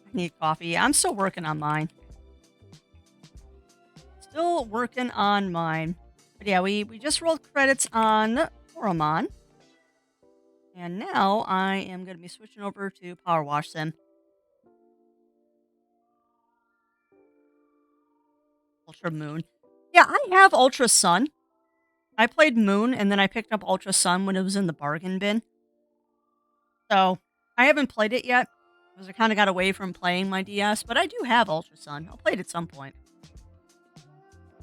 I need coffee. I'm still working on mine. Still working on mine. But yeah, we just rolled credits on Coromon. And now I am going to be switching over to Power Wash Sim. Ultra Moon. Yeah, I have Ultra Sun. I played Moon and then I picked up Ultra Sun when it was in the bargain bin. So I haven't played it yet because I kind of got away from playing my DS, but I do have Ultra Sun. I'll play it at some point.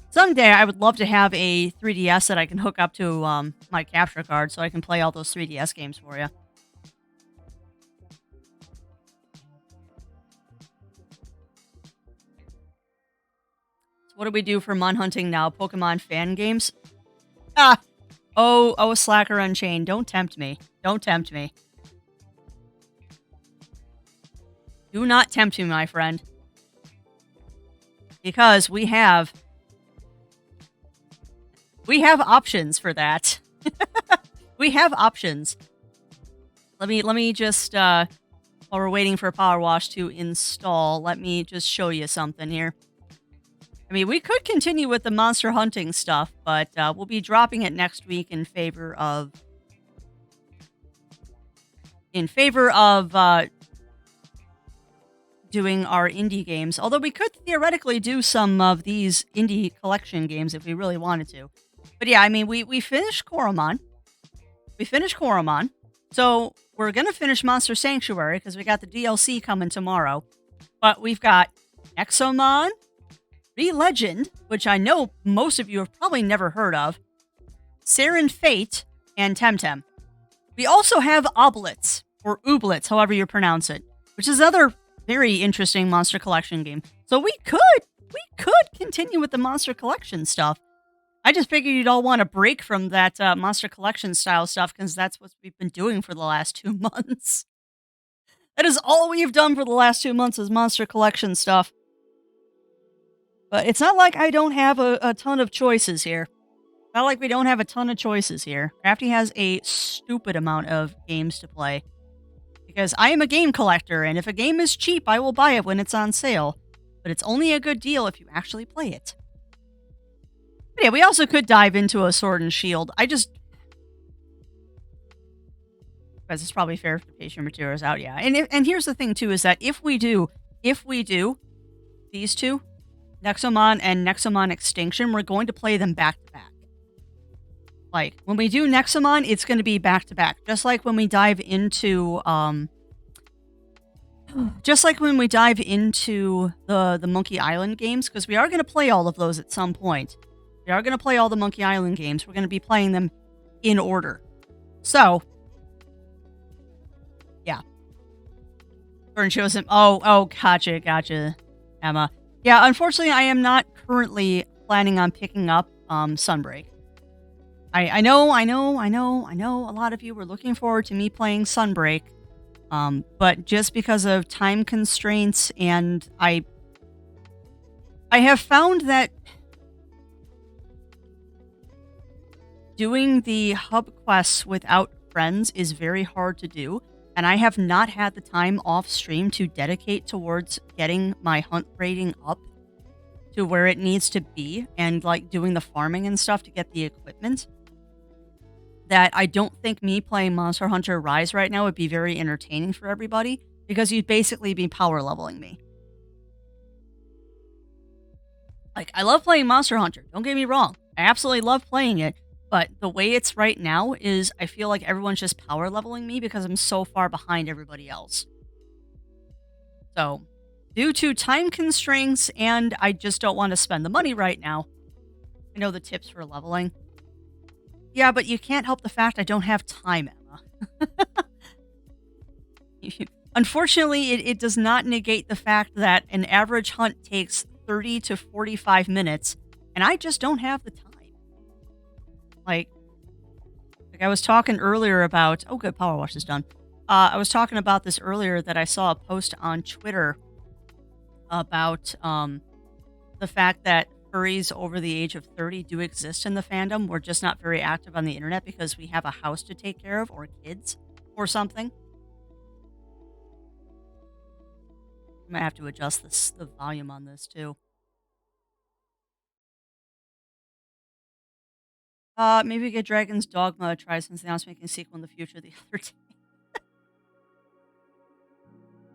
Someday I would love to have a 3DS that I can hook up to my capture card so I can play all those 3DS games for you. So what do we do for Mon Hunting now? Pokemon fan games? Ah! Oh, Slacker Unchained. Don't tempt me. Don't tempt me. Do not tempt me, my friend. Because we have options for that. We have options. Let me just while we're waiting for Power Wash to install, let me just show you something here. I mean, we could continue with the monster hunting stuff, but we'll be dropping it next week in favor of doing our indie games. Although we could theoretically do some of these indie collection games if we really wanted to. But yeah, I mean, we finished Coromon. So we're going to finish Monster Sanctuary because we got the DLC coming tomorrow. But we've got Exomon, Re-Legend, which I know most of you have probably never heard of, Saren Fate, and Temtem. We also have Oblitz, or Ooblets, however you pronounce it, which is another very interesting Monster Collection game. So we could continue with the Monster Collection stuff. I just figured you'd all want a break from that Monster Collection style stuff because that's what we've been doing for the last 2 months. That is all we've done for the last 2 months is Monster Collection stuff. But it's not like I don't have a ton of choices here. Not like we don't have a ton of choices here. Crafty has a stupid amount of games to play. Because I am a game collector, and if a game is cheap, I will buy it when it's on sale. But it's only a good deal if you actually play it. But yeah, we also could dive into a Sword and Shield. Because it's probably fair if the patient material is out, yeah. And here's the thing, too, is that if we do these two, Nexomon and Nexomon Extinction, we're going to play them back to back. Like, when we do Nexomon, it's going to be back to back. Just like when we dive into, the Monkey Island games, because we are going to play all of those at some point. We are going to play all the Monkey Island games. We're going to be playing them in order. So, yeah. Burn shows him. Oh, gotcha, Emma. Yeah, unfortunately, I am not currently planning on picking up Sunbreak. I know. A lot of you were looking forward to me playing Sunbreak, but just because of time constraints, and I have found that doing the hub quests without friends is very hard to do, and I have not had the time off stream to dedicate towards getting my hunt rating up to where it needs to be and like doing the farming and stuff to get the equipment, that I don't think me playing Monster Hunter Rise right now would be very entertaining for everybody because you'd basically be power leveling me. Like, I love playing Monster Hunter, don't get me wrong. I absolutely love playing it, but the way it's right now is I feel like everyone's just power leveling me because I'm so far behind everybody else. So, due to time constraints and I just don't want to spend the money right now, I know the tips for leveling. Yeah, but you can't help the fact I don't have time, Emma. Unfortunately, it does not negate the fact that an average hunt takes 30 to 45 minutes, and I just don't have the time. Like, like I was talking earlier about, oh, good, power wash is done. I was talking about this earlier that I saw a post on Twitter about the fact that furries over the age of 30 do exist in the fandom. We're just not very active on the internet because we have a house to take care of or kids or something. I might have to adjust the volume on this too. Maybe get Dragon's Dogma a try since they announced making a sequel in the future the other day.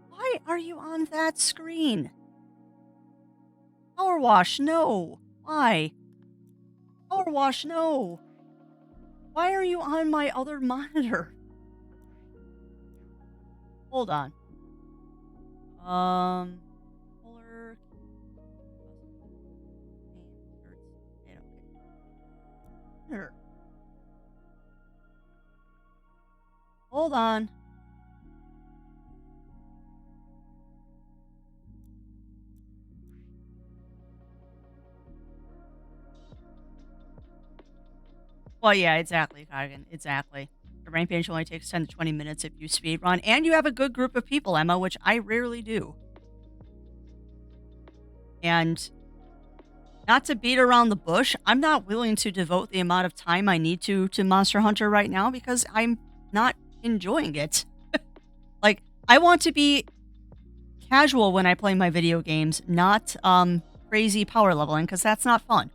Why are you on that screen? Power wash, no. Why? Power wash, no. Why are you on my other monitor? Hold on. Polar. Here. Hold on. Well, yeah, exactly, Kagan. Exactly. The rampage only takes 10 to 20 minutes if you speed run, and you have a good group of people, Emma, which I rarely do. And not to beat around the bush, I'm not willing to devote the amount of time I need to Monster Hunter right now because I'm not enjoying it. Like, I want to be casual when I play my video games, not crazy power leveling because that's not fun.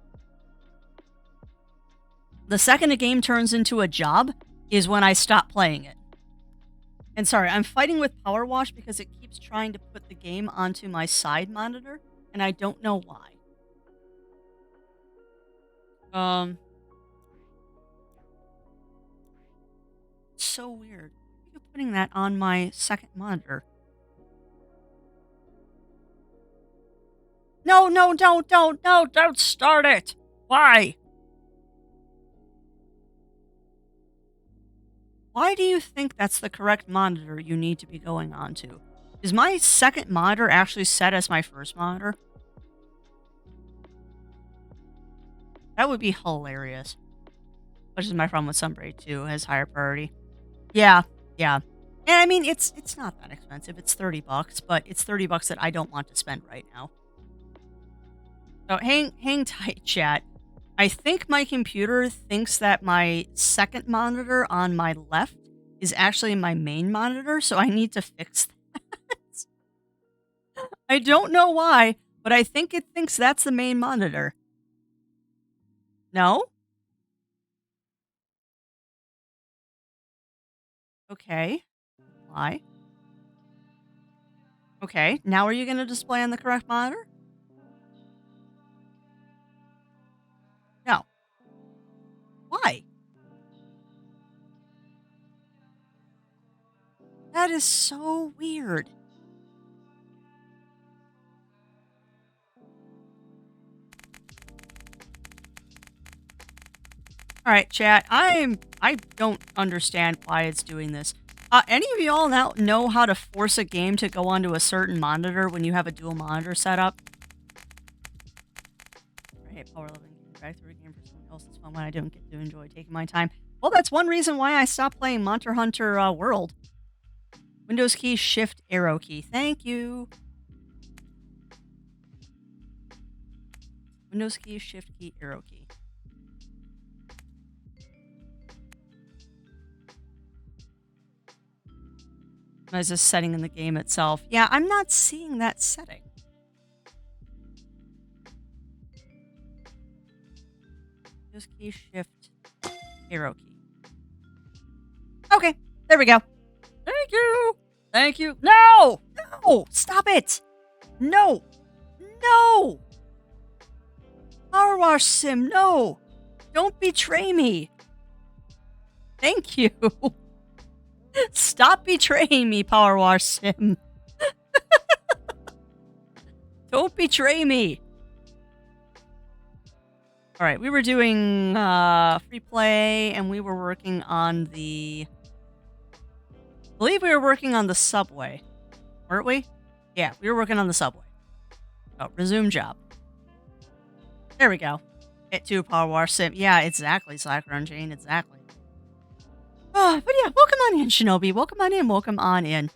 The second a game turns into a job is when I stop playing it. And sorry, I'm fighting with Power Wash because it keeps trying to put the game onto my side monitor, and I don't know why. Um, so weird. Why are you putting that on my second monitor? No, no, don't start it. Why? Why do you think that's the correct monitor you need to be going on to? Is my second monitor actually set as my first monitor? That would be hilarious. Which is my problem with Sunbraid too, has higher priority. Yeah, yeah. And I mean it's not that expensive. It's $30, but it's $30 that I don't want to spend right now. So hang tight, chat. I think my computer thinks that my second monitor on my left is actually my main monitor, so I need to fix that. I don't know why, but I think it thinks that's the main monitor. No? Okay. Why? Okay. Now are you going to display on the correct monitor? No. Why? That is so weird. All right, chat. I don't understand why it's doing this. Any of y'all now know how to force a game to go onto a certain monitor when you have a dual monitor setup? I hate power leveling. Drag through a game for someone else's fun when I don't get to enjoy taking my time. Well, that's one reason why I stopped playing Monster Hunter World. Windows key, Shift, Arrow key. Thank you. Windows key, Shift key, Arrow key. As a setting in the game itself. Yeah, I'm not seeing that setting. Just key shift arrow key. Okay, there we go. Thank you. Thank you. No! No! Stop it! No! No! Power wash sim, no! Don't betray me. Thank you. Stop betraying me, Power Wash Sim. Don't betray me. All right, we were doing free play, and we were working on I believe we were working on the subway, weren't we? Yeah, we were working on the subway. Oh, resume job. There we go. Hit 2 Power Wash Sim. Yeah, exactly, Slacker on Jane, exactly. But yeah, welcome on in, Shinobi. Welcome on in. Welcome on in.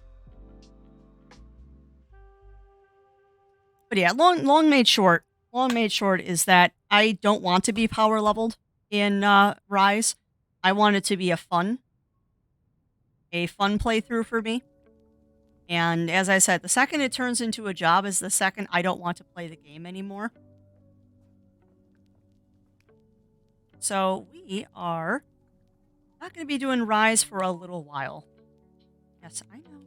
But yeah, long made short. Long made short is that I don't want to be power leveled in Rise. I want it to be a fun playthrough for me. And as I said, the second it turns into a job is the second I don't want to play the game anymore. So we are not going to be doing Rise for a little while. Yes, I know.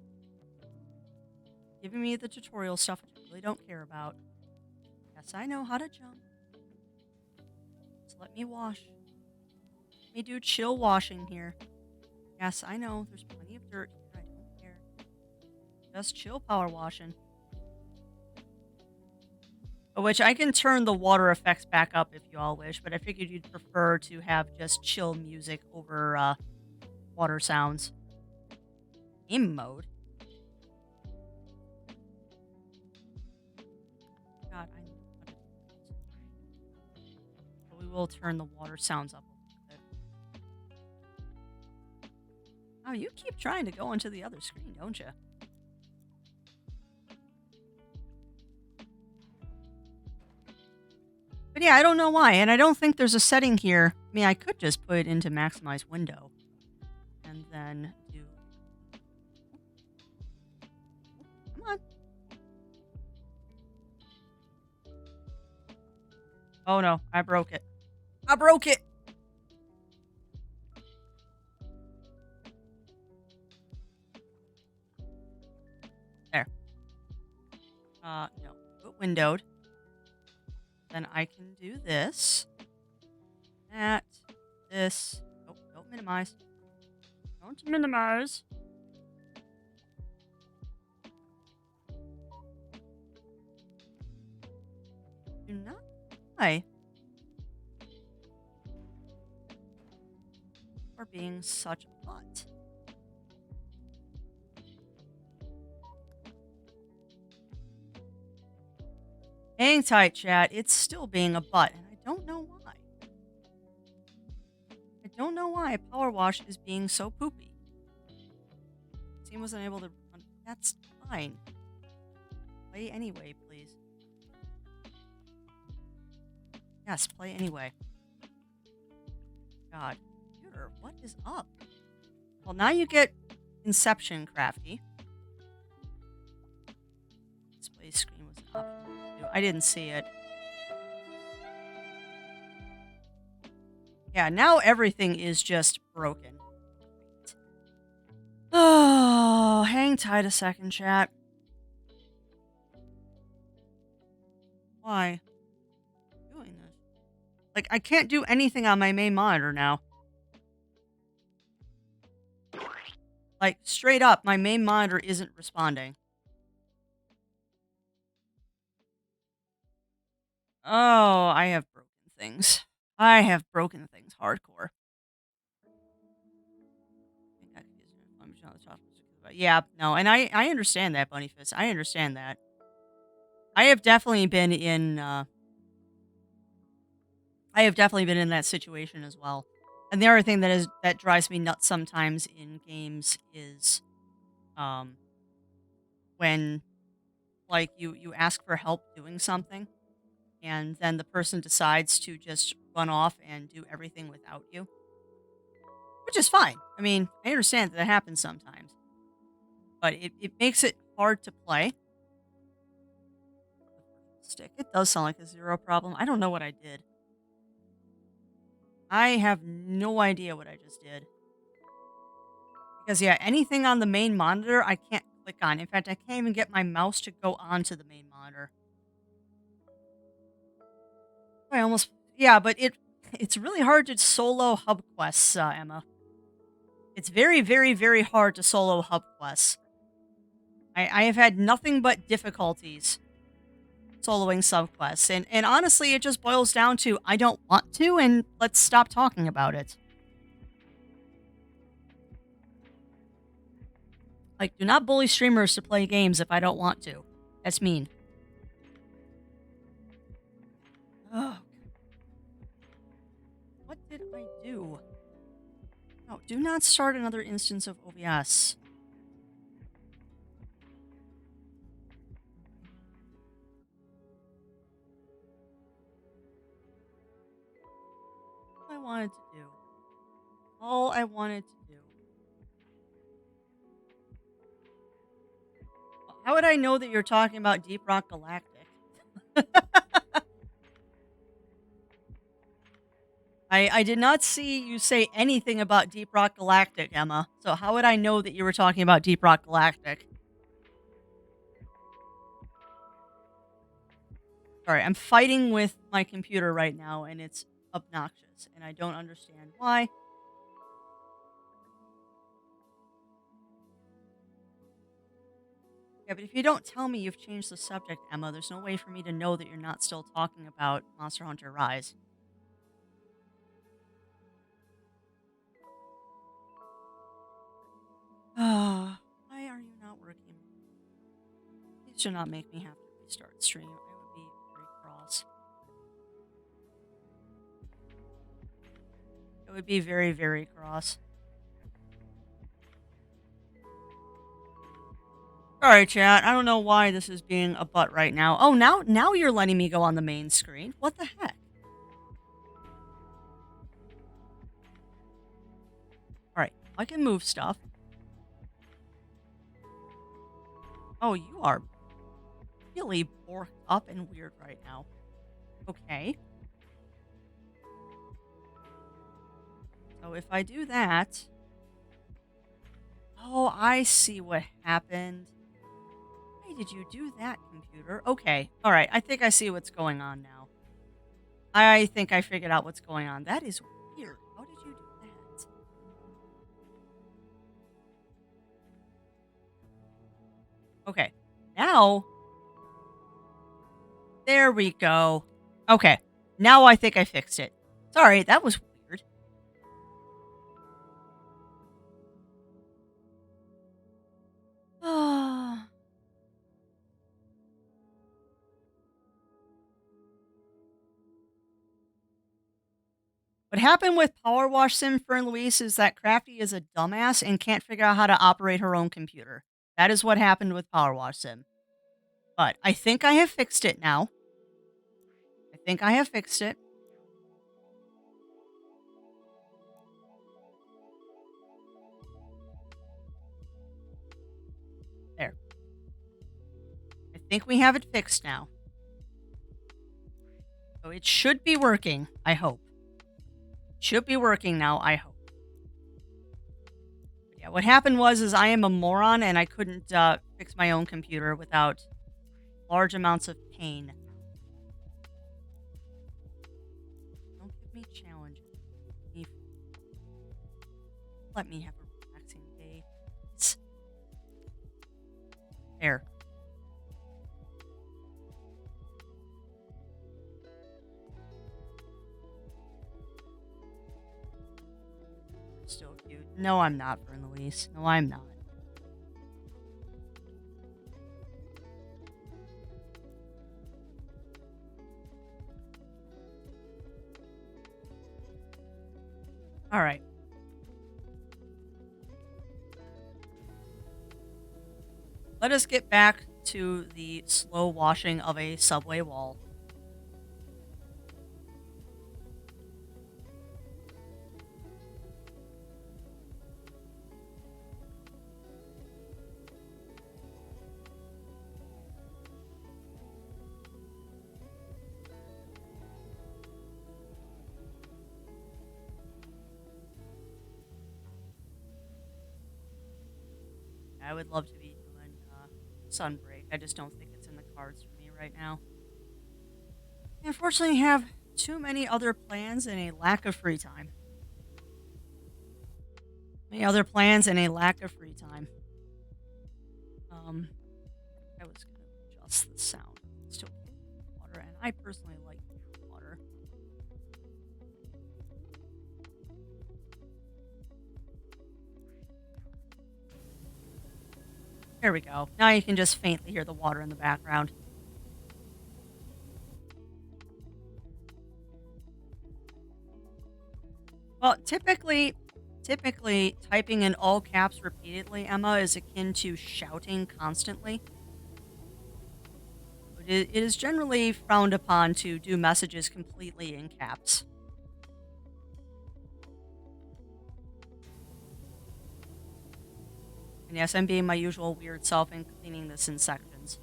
Giving me the tutorial stuff, which I really don't care about. Yes, I know how to jump. Just let me wash. Let me do chill washing here. Yes, I know. There's plenty of dirt here. I don't care. Just chill power washing. Which I can turn the water effects back up if you all wish, but I figured you'd prefer to have just chill music over water sounds. Game mode? God, I know how to do this. But we will turn the water sounds up a little bit. Oh, you keep trying to go into the other screen, don't you? But yeah, I don't know why, and I don't think there's a setting here. I mean, I could just put it into maximize window, and then do... Come on. Oh no, I broke it. I broke it! There. No. Put windowed. Then I can do this. That. This. Oh, don't minimize. Don't minimize. Do not lie. For being such a butt. Hang tight, chat. It's still being a butt, and I don't know why. I don't know why Power Wash is being so poopy. Team wasn't able to run. That's fine. Play anyway, please. Yes, play anyway. God. Computer, what is up? Well, now you get Inception crafty. Display screen was an option. I didn't see it. Yeah, now everything is just broken. Oh, hang tight a second, chat. Why? I'm doing this. Like, I can't do anything on my main monitor now. Like, straight up, my main monitor isn't responding. Oh, I have broken things. I have broken things hardcore. Yeah, no, and I understand that, Bunnyfist. I understand that. I have definitely been in that situation as well. And the other thing that drives me nuts sometimes in games is when like you ask for help doing something and then the person decides to just run off and do everything without you. Which is fine. I mean, I understand that happens sometimes. But it makes it hard to play. Stick. It does sound like a zero problem. I don't know what I did. I have no idea what I just did. Because, yeah, anything on the main monitor, I can't click on. In fact, I can't even get my mouse to go onto the main monitor. I almost, yeah, but it's really hard to solo hub quests, Emma. It's very, very, very hard to solo hub quests. I have had nothing but difficulties soloing subquests, and honestly, it just boils down to I don't want to, and let's stop talking about it. Like, do not bully streamers to play games if I don't want to. That's mean. Ugh, what did I do? No, do not start another instance of OBS. All I wanted to do. All I wanted to do. How would I know that you're talking about Deep Rock Galactic? I did not see you say anything about Deep Rock Galactic, Emma. So how would I know that you were talking about Deep Rock Galactic? Sorry, I'm fighting with my computer right now, and it's obnoxious, and I don't understand why. Yeah, but if you don't tell me you've changed the subject, Emma, there's no way for me to know that you're not still talking about Monster Hunter Rise. Ah, why are you not working? Please do not make me have to restart stream. I would be very cross. It would be very, very cross. Alright, chat. I don't know why this is being a butt right now. Oh, now you're letting me go on the main screen. What the heck? Alright, I can move stuff. Oh, you are really borked up and weird right now. Okay. So if I do that... Oh, I see what happened. Why did you do that, computer? Okay. Alright, I think I see what's going on now. I think I figured out what's going on. That is weird. How did you do that? Okay. Now... There we go. Okay. Now I think I fixed it. Sorry, that was weird. Ah. What happened with Power Wash Sim for Louise is that Crafty is a dumbass and can't figure out how to operate her own computer. That is what happened with Power Wash Sim. But I think I have fixed it now. I think I have fixed it. There. I think we have it fixed now. So it should be working, I hope. Should be working now, I hope. But yeah, what happened was I am a moron and I couldn't fix my own computer without large amounts of pain. Don't give me challenges. Let me have a relaxing day. There. Still cute. No, I'm not, Fern Louise. No, I'm not. All right. Let us get back to the slow washing of a subway wall. I would love to be doing sun break. I just don't think it's in the cards for me right now. I unfortunately have too many other plans and a lack of free time. Many other plans and a lack of free time. Um, I was going to adjust the sound. Still water, and I personally like water. Here we go. Now you can just faintly hear the water in the background. Well, typically typing in all caps repeatedly, Emma, is akin to shouting constantly. It is generally frowned upon to do messages completely in caps. And yes, I'm being my usual weird self and cleaning this in sections.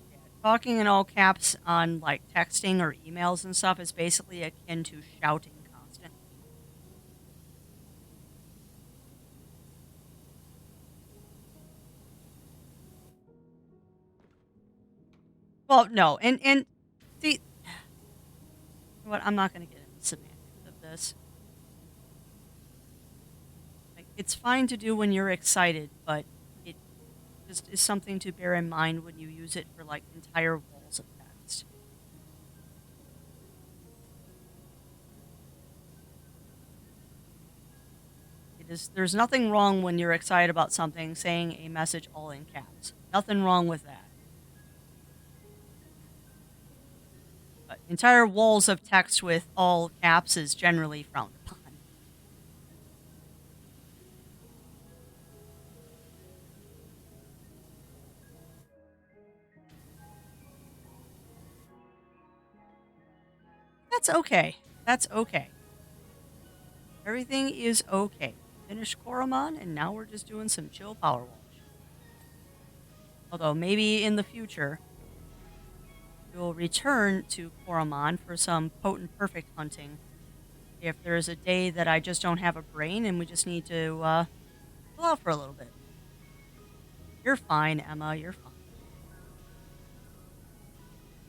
Yeah, talking in all caps on like texting or emails and stuff is basically akin to shouting constantly. Well, no, and see, you know what, I'm not going to get into semantics of this. Like, it's fine to do when you're excited, but it just is something to bear in mind when you use it for like entire walls of text. There's nothing wrong when you're excited about something saying a message all in caps. Nothing wrong with that. But entire walls of text with all caps is generally frowned upon. That's okay. That's okay. Everything is okay. Finished Coromon, and now we're just doing some chill power wash. Although maybe in the future we'll return to Coromon for some potent perfect hunting. If there's a day that I just don't have a brain and we just need to chill out for a little bit. You're fine, Emma. You're fine.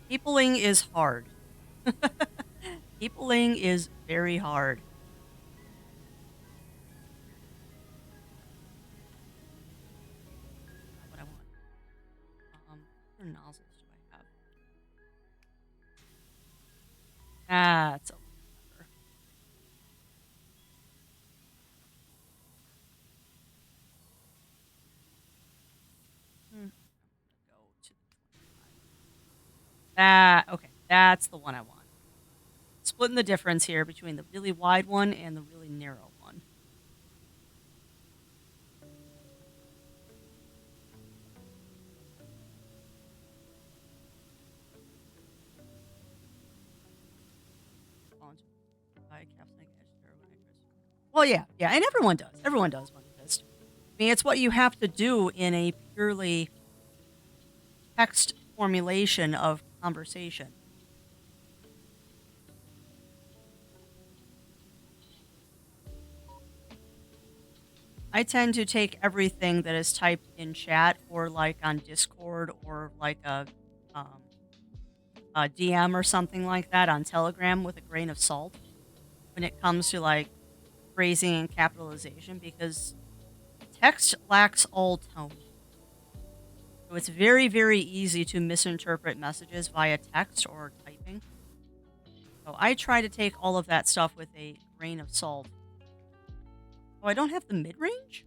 Peopling is hard. Peopling is very hard. Not what I want. What other nozzles do I have? That's a little better. I'm gonna go to the 25. Okay, that's the one I want. Splitting the difference here between the really wide one and the really narrow one. Well, yeah, yeah, and everyone does. Everyone does when they're pissed. I mean, it's what you have to do in a purely text formulation of conversation. I tend to take everything that is typed in chat or like on Discord or like um, a DM or something like that on Telegram with a grain of salt when it comes to like phrasing and capitalization because text lacks all tone. So it's very, very easy to misinterpret messages via text or typing. So I try to take all of that stuff with a grain of salt. Oh, I don't have the mid range?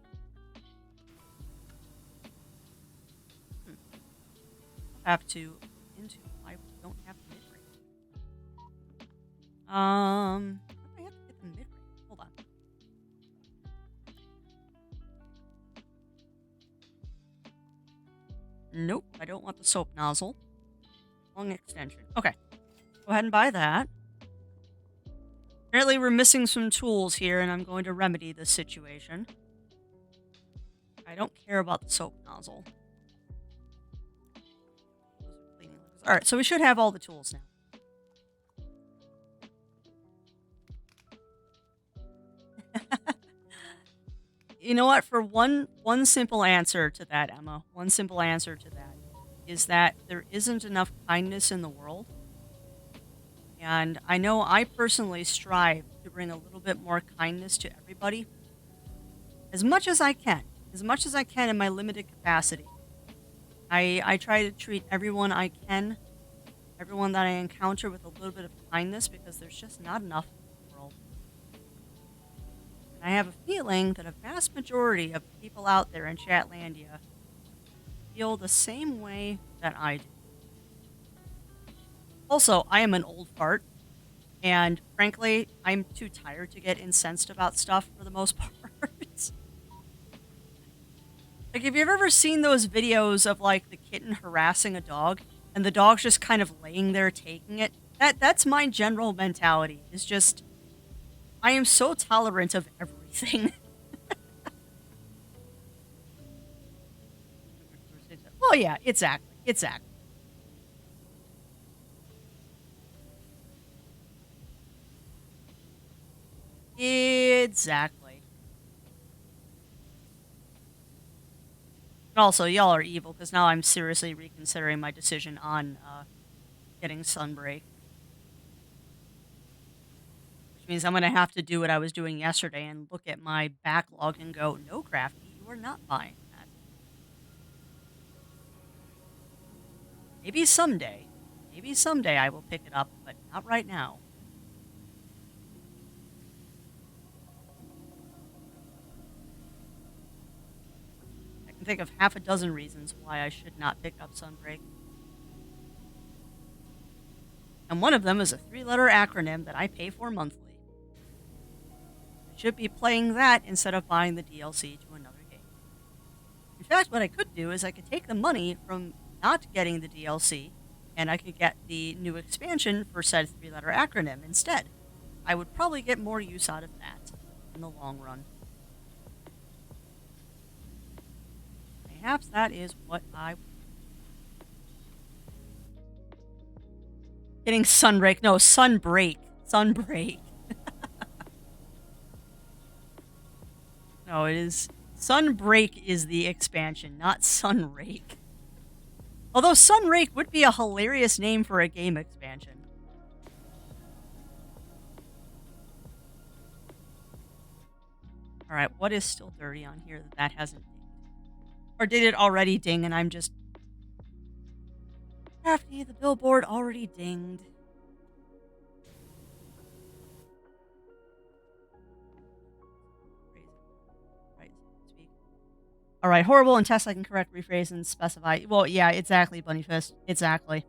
I'll have to look into why we don't have the mid range. How do I have to get the mid range? Hold on. Nope, I don't want the soap nozzle. Long extension. Okay, go ahead and buy that. Apparently, we're missing some tools here, and I'm going to remedy this situation. I don't care about the soap nozzle. Alright, so we should have all the tools now. You know what? For one simple answer to that, Emma, one simple answer to that is that there isn't enough kindness in the world. And I know I personally strive to bring a little bit more kindness to everybody as much as I can, as much as I can in my limited capacity. I try to treat everyone I can, everyone that I encounter with a little bit of kindness because there's just not enough in the world. And I have a feeling that a vast majority of people out there in Chatlandia feel the same way that I do. Also, I am an old fart, and frankly, I'm too tired to get incensed about stuff for the most part. Like, if you've ever seen those videos of like the kitten harassing a dog and the dog's just kind of laying there taking it, that's my general mentality. Is just I am so tolerant of everything. Well, yeah, exactly. Exactly. Exactly. And also, y'all are evil because now I'm seriously reconsidering my decision on getting Sunbreak, which means I'm going to have to do what I was doing yesterday and look at my backlog and go, no, Crafty, you are not buying that. Maybe someday. Maybe someday I will pick it up, but not right now. I can think of half a dozen reasons why I should not pick up Sunbreak. And one of them is a 3-letter acronym that I pay for monthly. I should be playing that instead of buying the DLC to another game. In fact, what I could do is I could take the money from not getting the DLC and I could get the new expansion for said 3-letter acronym instead. I would probably get more use out of that in the long run. Perhaps that is what I... Getting Sunbreak. No, Sunbreak. Sunbreak. No, it is... Sunbreak is the expansion, not Sunrake. Although Sunrake would be a hilarious name for a game expansion. Alright, what is still dirty on here that hasn't dinged? Or did it already ding and I'm just... Crafty, the billboard already dinged. Crazy. Right, speak. Alright, horrible and test I can correct, rephrase, and specify. Well, yeah, exactly, Bunnyfist. Exactly.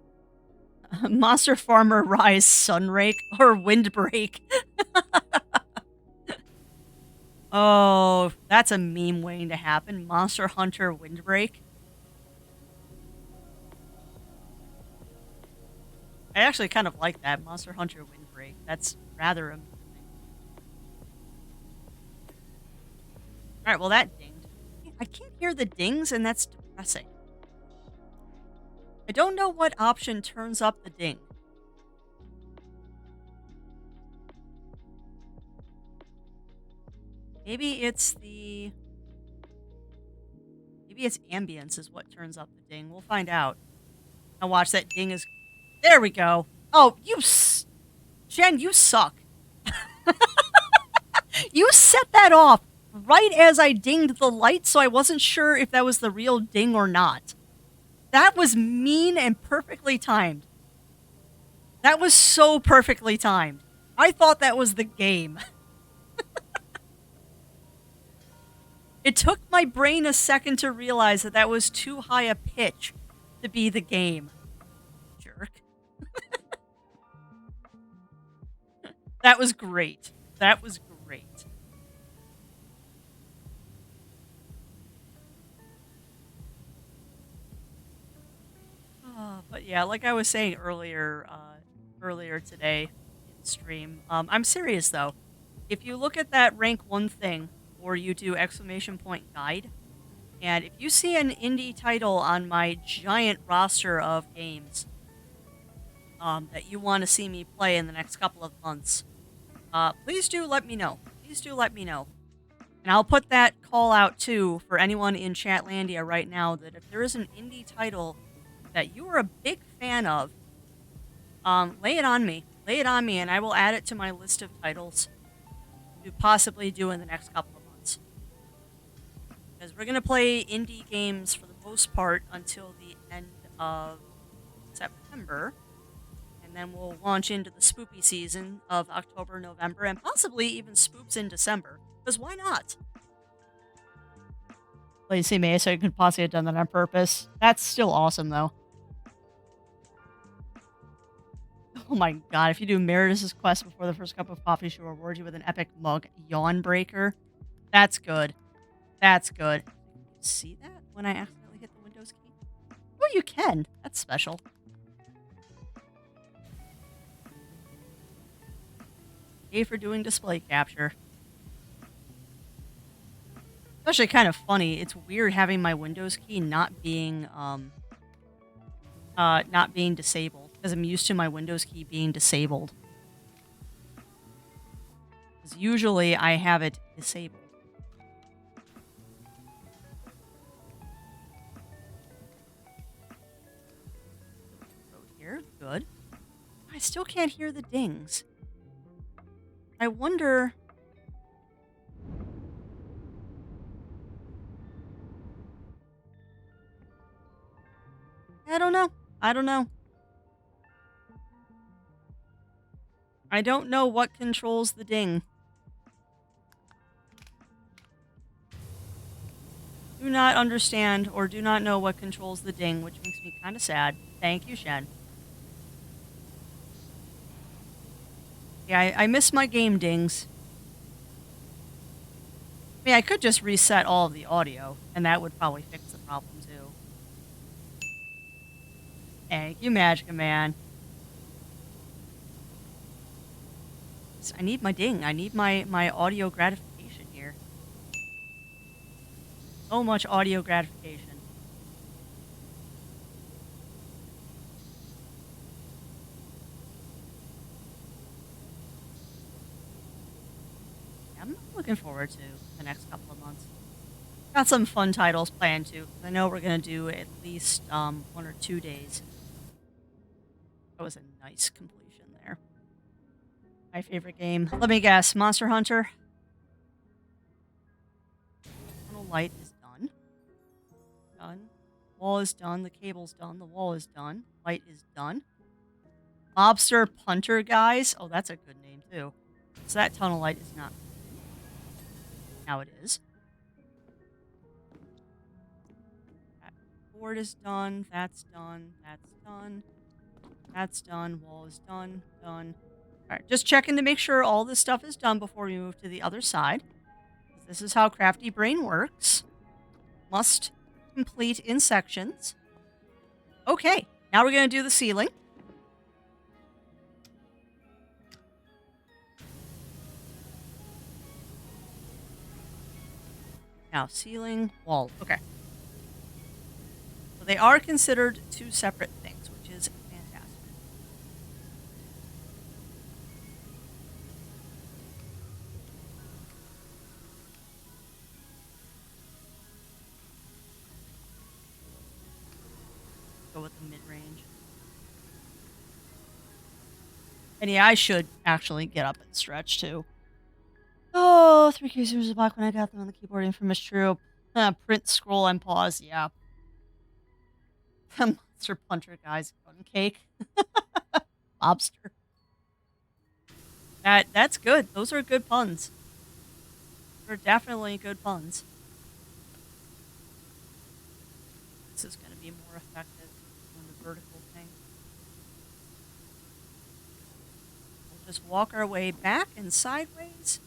Monster Farmer Rise Sunrake or Windbreak. Oh, that's a meme waiting to happen. Monster Hunter Windbreak. I actually kind of like that. Monster Hunter Windbreak. That's rather amusing. Alright, well that dinged. I can't hear the dings and that's depressing. I don't know what option turns up the ding. Maybe it's the... Maybe it's ambience is what turns up the ding. We'll find out. Now watch, that ding is... There we go. Oh, Jen, you suck. You set that off right as I dinged the light, so I wasn't sure if that was the real ding or not. That was mean and perfectly timed. That was so perfectly timed. I thought that was the game. It took my brain a second to realize that that was too high a pitch to be the game. Jerk. That was great. That was great. But yeah, like I was saying earlier, earlier today in stream, I'm serious though. If you look at that rank 1 thing, or you do exclamation point guide, and if you see an indie title on my giant roster of games, that you want to see me play in the next couple of months, please do let me know. Please do let me know. And I'll put that call out too for anyone in Chatlandia right now that if there is an indie title that you are a big fan of, lay it on me. Lay it on me, and I will add it to my list of titles to possibly do in the next couple of months. Because we're going to play indie games for the most part until the end of September. And then we'll launch into the spoopy season of October, November, and possibly even spoops in December. Because why not? Lacey May, so you could possibly have done that on purpose. That's still awesome, though. Oh my god, if you do Meredith's quest before the first cup of coffee, she'll reward you with an epic mug yawn breaker. That's good. That's good. See that when I accidentally hit the Windows key? Oh, you can. That's special. A for doing display capture. It's actually kind of funny. It's weird having my Windows key not being disabled because I'm used to my Windows key being disabled. Because usually I have it disabled. Road here, good. I still can't hear the dings. I wonder. I don't know. I don't know. I don't know what controls the ding. Do not understand or do not know what controls the ding, which makes me kind of sad. Thank you, Shen. Yeah, I miss my game dings. I mean, I could just reset all of the audio, and that would probably fix the problem, too. Thank you, Magic Man. I need my ding. I need my audio gratification here. So much audio gratification. I'm looking forward to the next couple of months. Got some fun titles planned too. I know we're gonna do at least 1 or 2 days. That was a nice completion there. My favorite game. Let me guess. Monster Hunter. Tunnel light is done. Done. Wall is done. The cable's done. The wall is done. Light is done. Mobster Punter Guys. Oh, that's a good name too. So that tunnel light is not. Now it is. That board is done. That's done. That's done. That's done. Wall is done. Done. All right, just checking to make sure all this stuff is done before we move to the other side. This is how Crafty Brain works. Must complete in sections. Okay, now we're going to do the ceiling. Now, ceiling, wall. Okay. So they are considered two separate things, which is fantastic. Go with the mid-range. And yeah, I should actually get up and stretch too. Oh, 3 keys was back when I got them on the keyboard. Infamous troop. Print, scroll, and pause. Yeah. Monster Puncher guys. Gun cake. Lobster. That's good. Those are good puns. They're definitely good puns. This is going to be more effective than the vertical thing. We'll just walk our way back and sideways.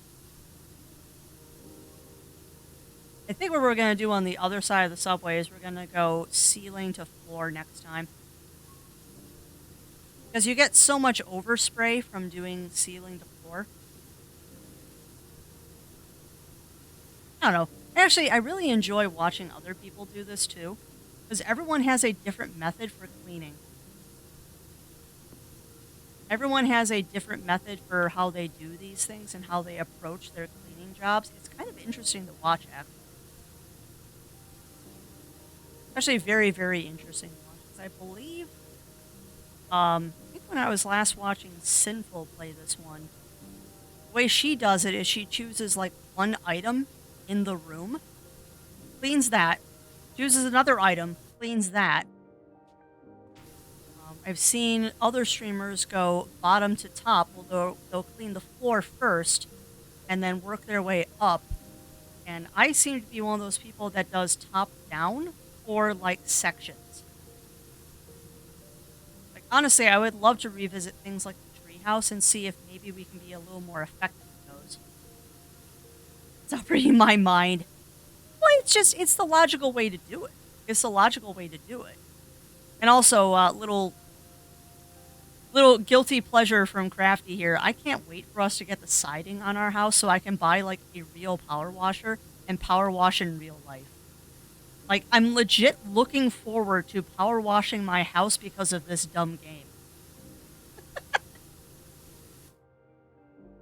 I think what we're going to do on the other side of the subway is we're going to go ceiling to floor next time. Because you get so much overspray from doing ceiling to floor. I don't know. Actually, I really enjoy watching other people do this too. Because everyone has a different method for cleaning. Everyone has a different method for how they do these things and how they approach their cleaning jobs. It's kind of interesting to watch, actually. Actually, very, very interesting to watch. 'Cause I believe, I think when I was last watching Sinful play this one, the way she does it is she chooses like one item in the room, cleans that, chooses another item, cleans that. I've seen other streamers go bottom to top. Well, they'll clean the floor first and then work their way up. And I seem to be one of those people that does top down or like sections. Like honestly, I would love to revisit things like the treehouse and see if maybe we can be a little more effective with those. It's operating my mind. Well, it's the logical way to do it. It's the logical way to do it. And also, little guilty pleasure from Crafty here. I can't wait for us to get the siding on our house so I can buy like a real power washer and power wash in real life. Like I'm legit looking forward to power washing my house because of this dumb game.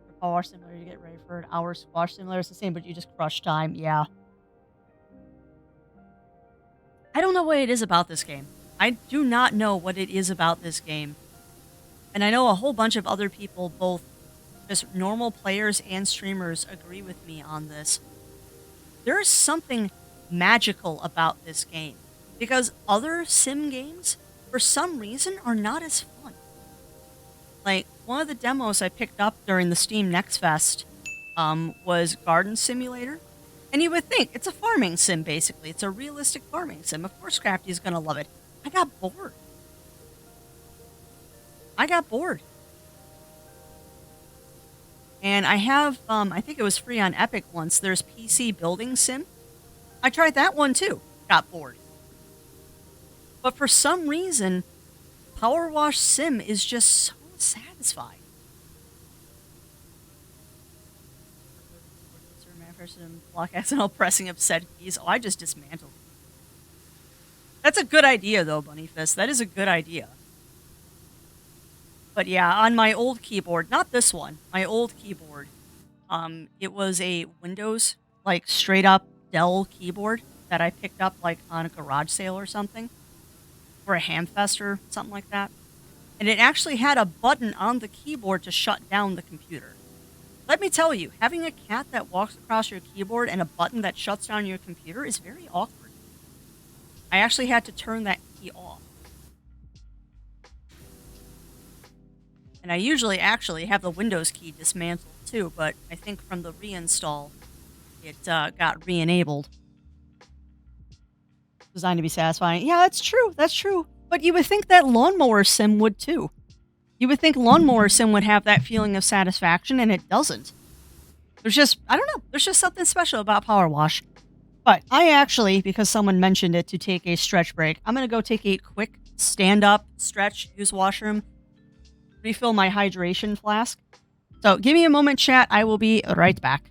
For Power Wash Simulator, you get ready for an hour. Squash Simulator is the same, but you just crush time. Yeah. I don't know what it is about this game. I do not know what it is about this game. And I know a whole bunch of other people, both just normal players and streamers, agree with me on this. There is something magical about this game because other sim games, for some reason, are not as fun. Like one of the demos I picked up during the Steam Next Fest was Garden Simulator. And you would think it's a farming sim, basically. It's a realistic farming sim. Of course, Crafty's going to love it. I got bored. I got bored. And I have, I think it was free on Epic once. There's PC Building Sim. I tried that one too. Got bored. But for some reason, Power Wash Sim is just so satisfying. Block accidental pressing of said keys. Oh, I just dismantled. That's a good idea, though, Bunny Fist. That is a good idea. But yeah, on my old keyboard, not this one, my old keyboard, it was a Windows, like straight up Dell keyboard that I picked up like on a garage sale or something, or a Hamfest or something like that. And it actually had a button on the keyboard to shut down the computer. Let me tell you, having a cat that walks across your keyboard and a button that shuts down your computer is very awkward. I actually had to turn that key off. And I usually actually have the Windows key dismantled too, but I think from the reinstall, it got re-enabled. Designed to be satisfying. Yeah, that's true. That's true. But you would think that Lawnmower Sim would too. You would think Lawnmower Sim would have that feeling of satisfaction, and it doesn't. There's just, I don't know, there's just something special about Power Wash. But I actually, because someone mentioned it, to take a stretch break, I'm going to go take a quick stand up, stretch, use washroom, refill my hydration flask. So give me a moment, chat. I will be right back.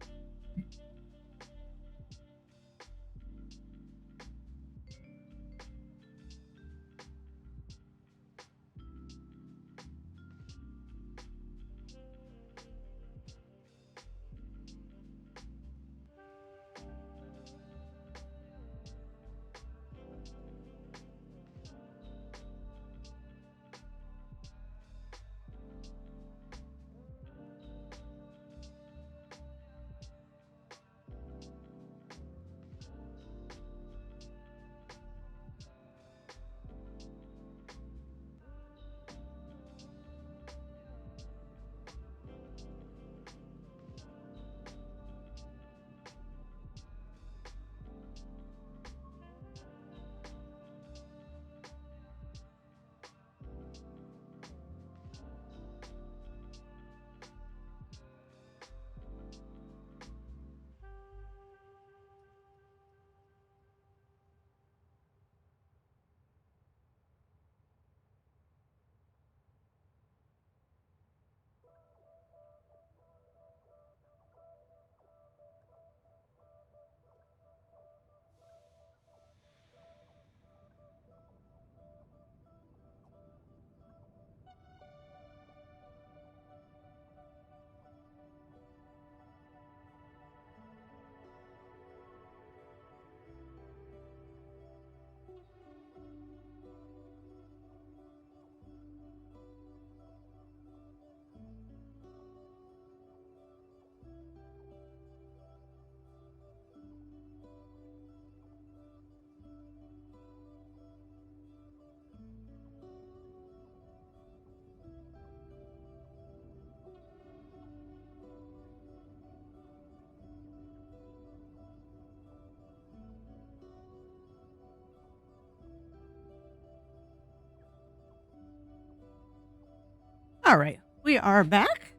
All right, we are back.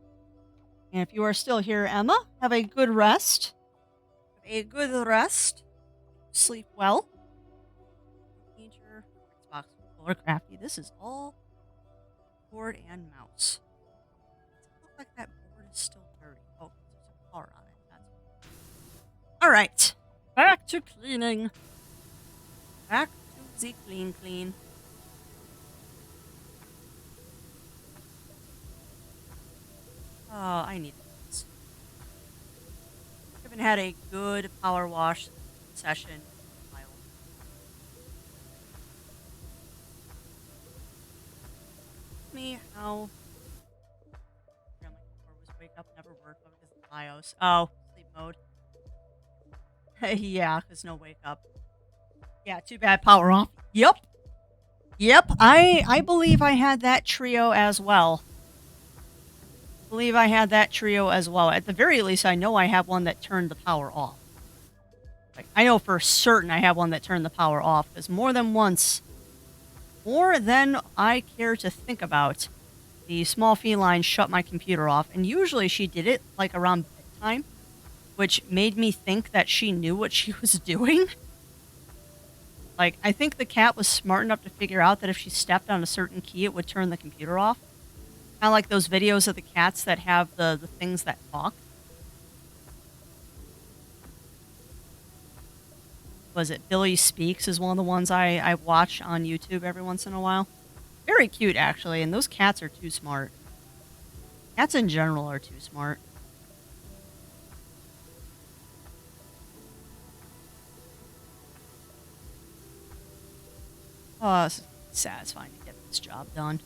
And if you are still here, Emma, have a good rest. Have a good rest. Sleep well. Need your Xbox controller crafty. This is all board and mouse. Does it look like that board is still dirty? Oh, there's a car on it. That's all right. Back to cleaning. Back to the clean. Oh, I need this. I haven't had a good power wash session in a while. Me how yeah, my keyboard was wake up never worked because of the BIOS. Oh, sleep mode. Yeah, because no wake up. Yeah, too bad power off. Yep. I believe I had that trio as well. Believe I had that trio as well. At the very least, I know I have one that turned the power off. Like I know for certain I have one that turned the power off because more than once, more than I care to think about, the small feline shut my computer off, and usually she did it like around bedtime, which made me think that she knew what she was doing. Like I think the cat was smart enough to figure out that if she stepped on a certain key, it would turn the computer off. Kind of like those videos of the cats that have the things that talk. Was it Billy Speaks is one of the ones I watch on YouTube every once in a while. Very cute, actually, and those cats are too smart. Cats in general are too smart. Oh, it's satisfying to get this job done.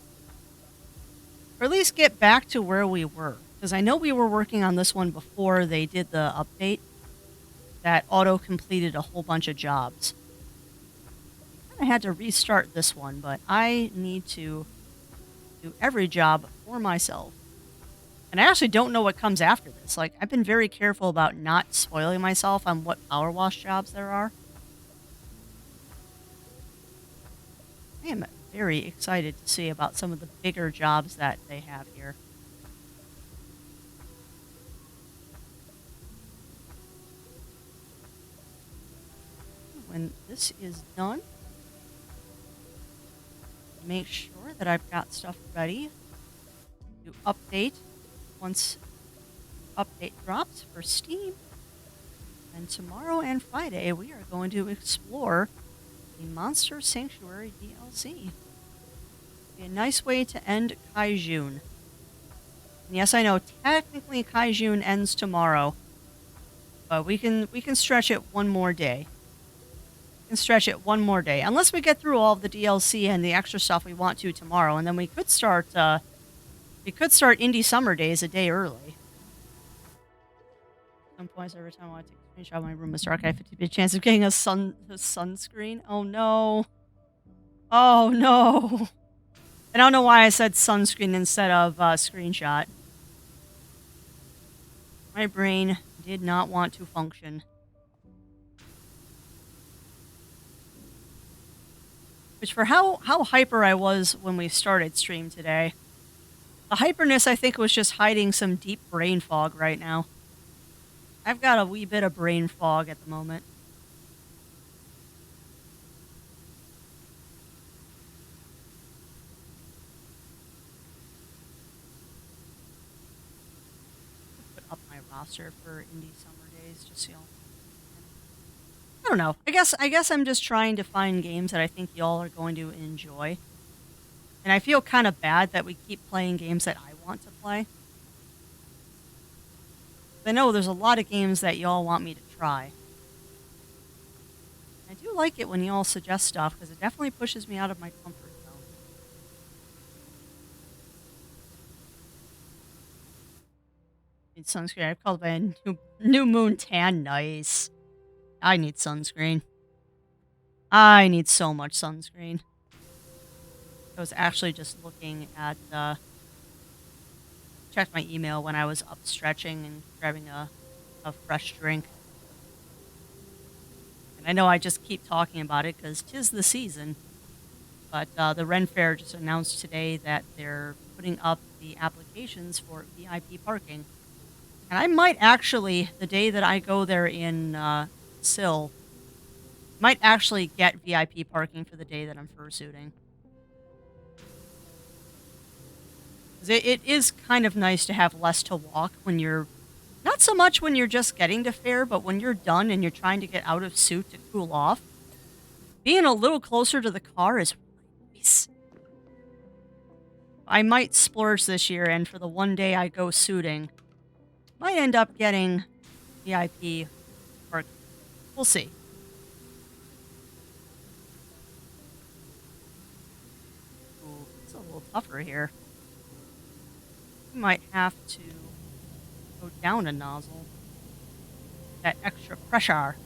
Or at least get back to where we were. Because I know we were working on this one before they did the update that auto-completed a whole bunch of jobs. I had to restart this one, but I need to do every job for myself. And I actually don't know what comes after this. Like, I've been very careful about not spoiling myself on what power wash jobs there are. I am very excited to see about some of the bigger jobs that they have here. When this is done, make sure that I've got stuff ready to update once update drops for Steam. And tomorrow and Friday, we are going to explore the Monster Sanctuary DLC. Be a nice way to end Kaijun. And yes, I know technically Kaijun ends tomorrow, but we can stretch it one more day. We can stretch it one more day, unless we get through all of the DLC and the extra stuff we want to tomorrow, and then we could start Indie Summer Days a day early. Some points every time I take a screenshot of my room is dark, I have 50% chance of getting a sunscreen. Oh no. Oh no. I don't know why I said sunscreen instead of screenshot. My brain did not want to function. Which for how hyper I was when we started stream today. The hyperness I think was just hiding some deep brain fog right now. I've got a wee bit of brain fog at the moment. Put up my roster for Indie Summer Days just so y'all. I don't know. I guess I'm just trying to find games that I think y'all are going to enjoy. And I feel kind of bad that we keep playing games that I want to play. I know there's a lot of games that y'all want me to try. I do like it when y'all suggest stuff because it definitely pushes me out of my comfort zone. Need sunscreen. I've called by a new moon tan. Nice. I need sunscreen. I need so much sunscreen. I was actually just looking at checked my email when I was up stretching and grabbing a fresh drink. And I know I just keep talking about it because 'tis the season. But the Ren Fair just announced today that they're putting up the applications for VIP parking. And I might actually, the day that I go there in Sill, might actually get VIP parking for the day that I'm fursuiting. 'Cause it is kind of nice to have less to walk when you're not so much when you're just getting to fair, but when you're done and you're trying to get out of suit to cool off. Being a little closer to the car is really nice. I might splurge this year, and for the one day I go suiting, might end up getting VIP parking. We'll see. Ooh, it's a little tougher here. We might have to go down a nozzle. That extra pressure.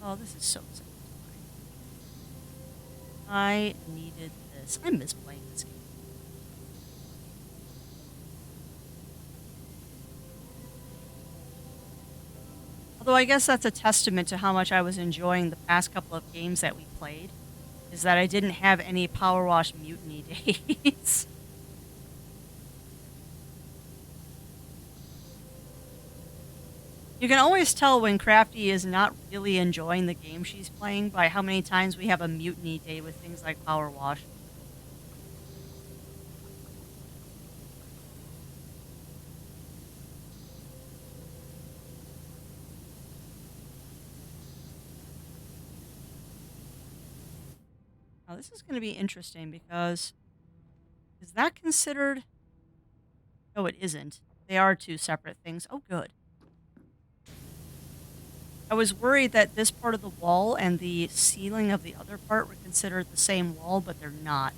Oh, this is so satisfying. I needed this. I miss playing this game. Although I guess that's a testament to how much I was enjoying the past couple of games that we played, is that I didn't have any Power Wash Mutiny days. You can always tell when Crafty is not really enjoying the game she's playing by how many times we have a Mutiny day with things like Power Wash. Now this is going to be interesting because is that considered? No, it isn't. They are two separate things. Oh, good. I was worried that this part of the wall and the ceiling of the other part were considered the same wall, but they're not.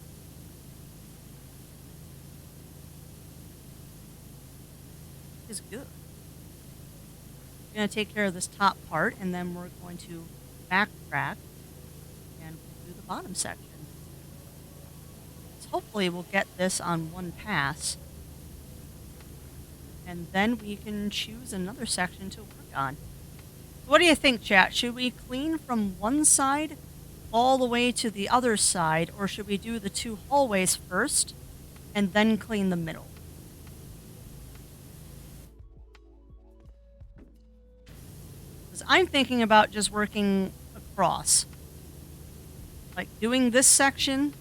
It's good. We're going to take care of this top part, and then we're going to backtrack and do the bottom section. So hopefully we'll get this on one pass, and then we can choose another section to work on. What do you think, chat? Should we clean from one side all the way to the other side, or should we do the two hallways first and then clean the middle? Because I'm thinking about just working across. Like doing this section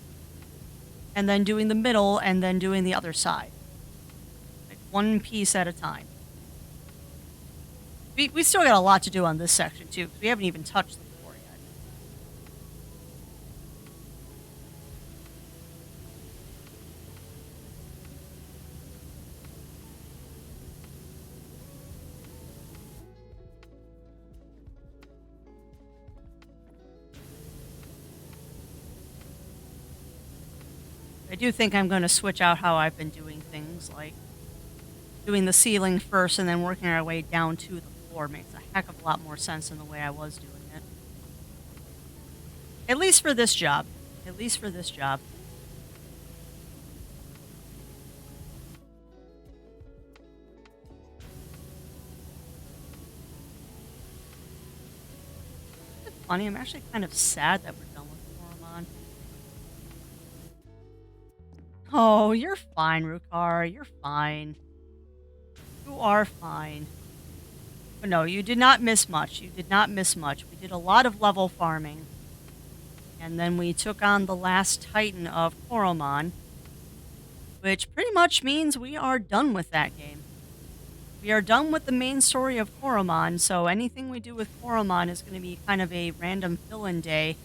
and then doing the middle and then doing the other side. Like one piece at a time. We still got a lot to do on this section, too, because we haven't even touched the floor yet. I do think I'm going to switch out how I've been doing things, like doing the ceiling first and then working our way down to the floor makes a heck of a lot more sense than the way I was doing it. At least for this job. At least for this job. It's funny, I'm actually kind of sad that we're done with Coromon. Oh, you're fine, Rukar. You're fine. You are fine. But no, you did not miss much. You did not miss much. We did a lot of level farming. And then we took on the last Titan of Coromon, which pretty much means we are done with that game. We are done with the main story of Coromon, so anything we do with Coromon is going to be kind of a random fill-in day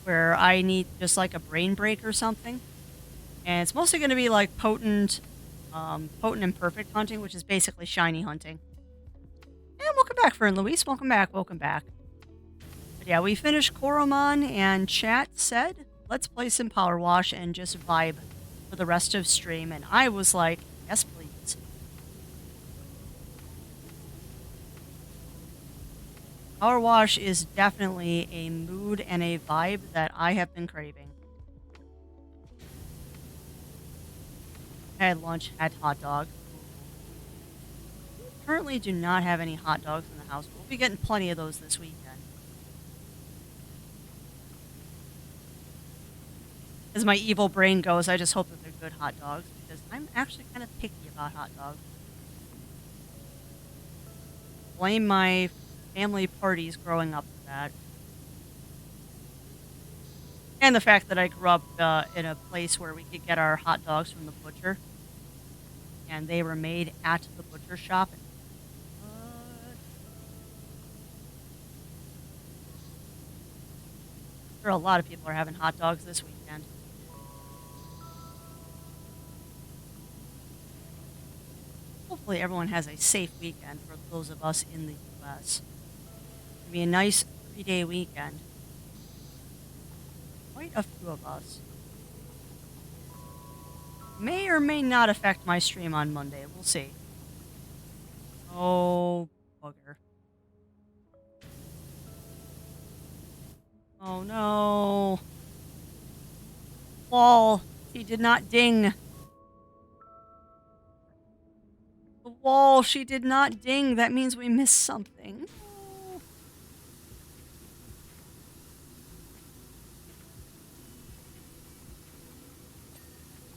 where I need just like a brain break or something. And it's mostly going to be like potent and perfect hunting, which is basically shiny hunting. And welcome back, Fern Louise. Welcome back. Welcome back. But yeah, we finished Coromon, and chat said, let's play some Power Wash and just vibe for the rest of stream. And I was like, yes, please. Power Wash is definitely a mood and a vibe that I have been craving. Had lunch, had hot dogs. Currently do not have any hot dogs in the house. We'll be getting plenty of those this weekend. As my evil brain goes, I just hope that they're good hot dogs because I'm actually kind of picky about hot dogs. Blame my family parties growing up for that. And the fact that I grew up in a place where we could get our hot dogs from the butcher and they were made at the butcher shop. And, sure, a lot of people are having hot dogs this weekend. Hopefully, everyone has a safe weekend for those of us in the U.S. It'll be a nice 3-day weekend. Quite a few of us. May or may not affect my stream on Monday. We'll see. Oh, bugger. Oh, no. Wall. She did not ding. The wall. She did not ding. That means we missed something. No.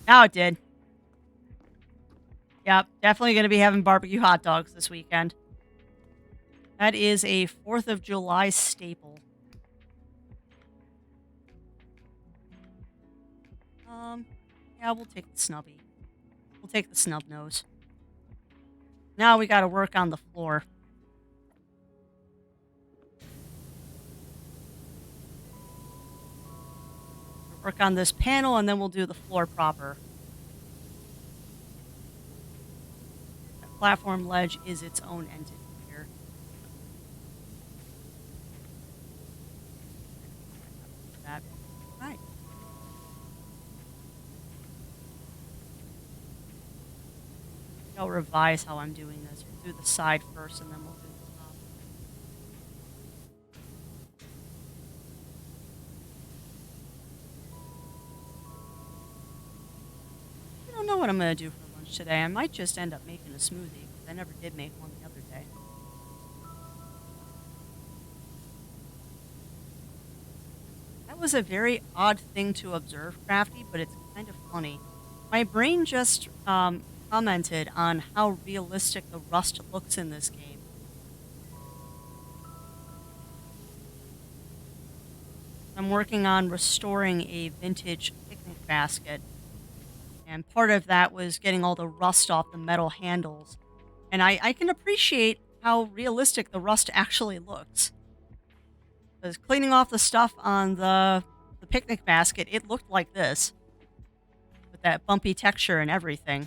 Now it did. Yep, definitely going to be having barbecue hot dogs this weekend. That is a 4th of July staple. Yeah, we'll take the snubby. We'll take the snub nose. Now we got to work on the floor. Work on this panel and then we'll do the floor proper. That platform ledge is its own entity here. That right. I'll revise how I'm doing this. We'll do the side first and then we'll do the top. I don't know what I'm going to do for lunch today. I might just end up making a smoothie because I never did make one the other day. That was a very odd thing to observe, Crafty, but it's kind of funny. My brain just commented on how realistic the rust looks in this game. I'm working on restoring a vintage picnic basket, and part of that was getting all the rust off the metal handles. And I can appreciate how realistic the rust actually looks. Because cleaning off the stuff on the picnic basket, it looked like this. With that bumpy texture and everything.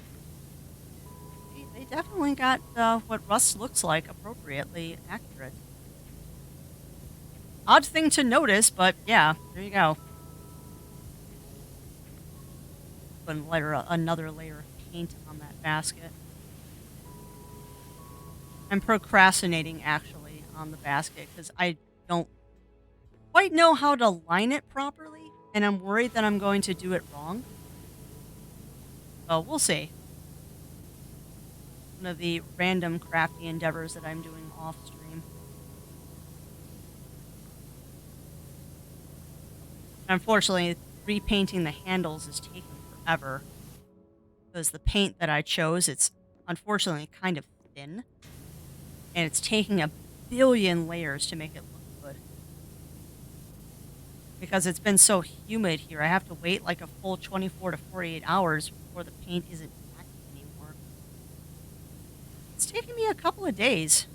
They definitely got what rust looks like appropriately accurate. Odd thing to notice, but yeah, there you go. Put another layer of paint on that basket. I'm procrastinating actually on the basket because I don't quite know how to line it properly, and I'm worried that I'm going to do it wrong. So we'll see. One of the random crafty endeavors that I'm doing off stream. Unfortunately, repainting the handles is taking forever because the paint that I chose, it's unfortunately kind of thin, and it's taking a billion layers to make it look good. Because it's been so humid here, I have to wait like a full 24 to 48 hours before the paint isn't black anymore. It's taking me a couple of days.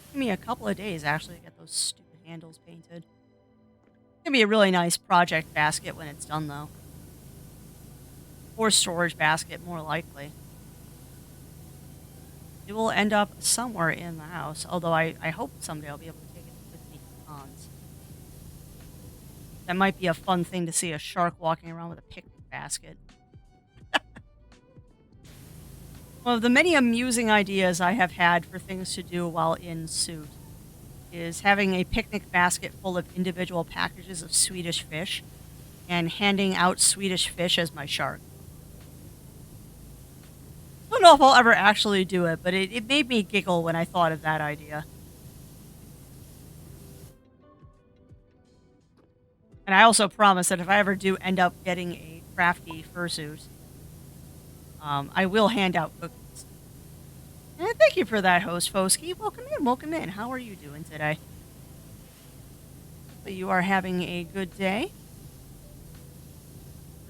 Taking me a couple of days actually to get those stupid handles painted. It's gonna be a really nice project basket when it's done though. Or storage basket, more likely. It will end up somewhere in the house, although I hope someday I'll be able to take it with me to ponds. That might be a fun thing to see, a shark walking around with a picnic basket. One of the many amusing ideas I have had for things to do while in suit is having a picnic basket full of individual packages of Swedish fish and handing out Swedish fish as my shark. I don't know if I'll ever actually do it, but it made me giggle when I thought of that idea. And I also promise that if I ever do end up getting a crafty fursuit, I will hand out cookies. And thank you for that, host Fosky. Welcome in, welcome in. How are you doing today? Hopefully you are having a good day.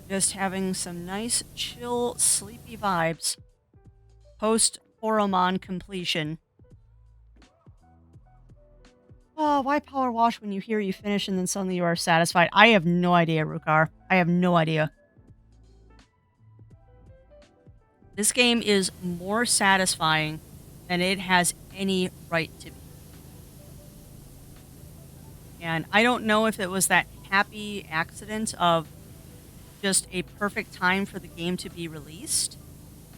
Just having some nice, chill, sleepy vibes. Post Coromon completion. Oh, why power wash when you hear you finish and then suddenly you are satisfied? I have no idea, Rukar. I have no idea. This game is more satisfying than it has any right to be. And I don't know if it was that happy accident of just a perfect time for the game to be released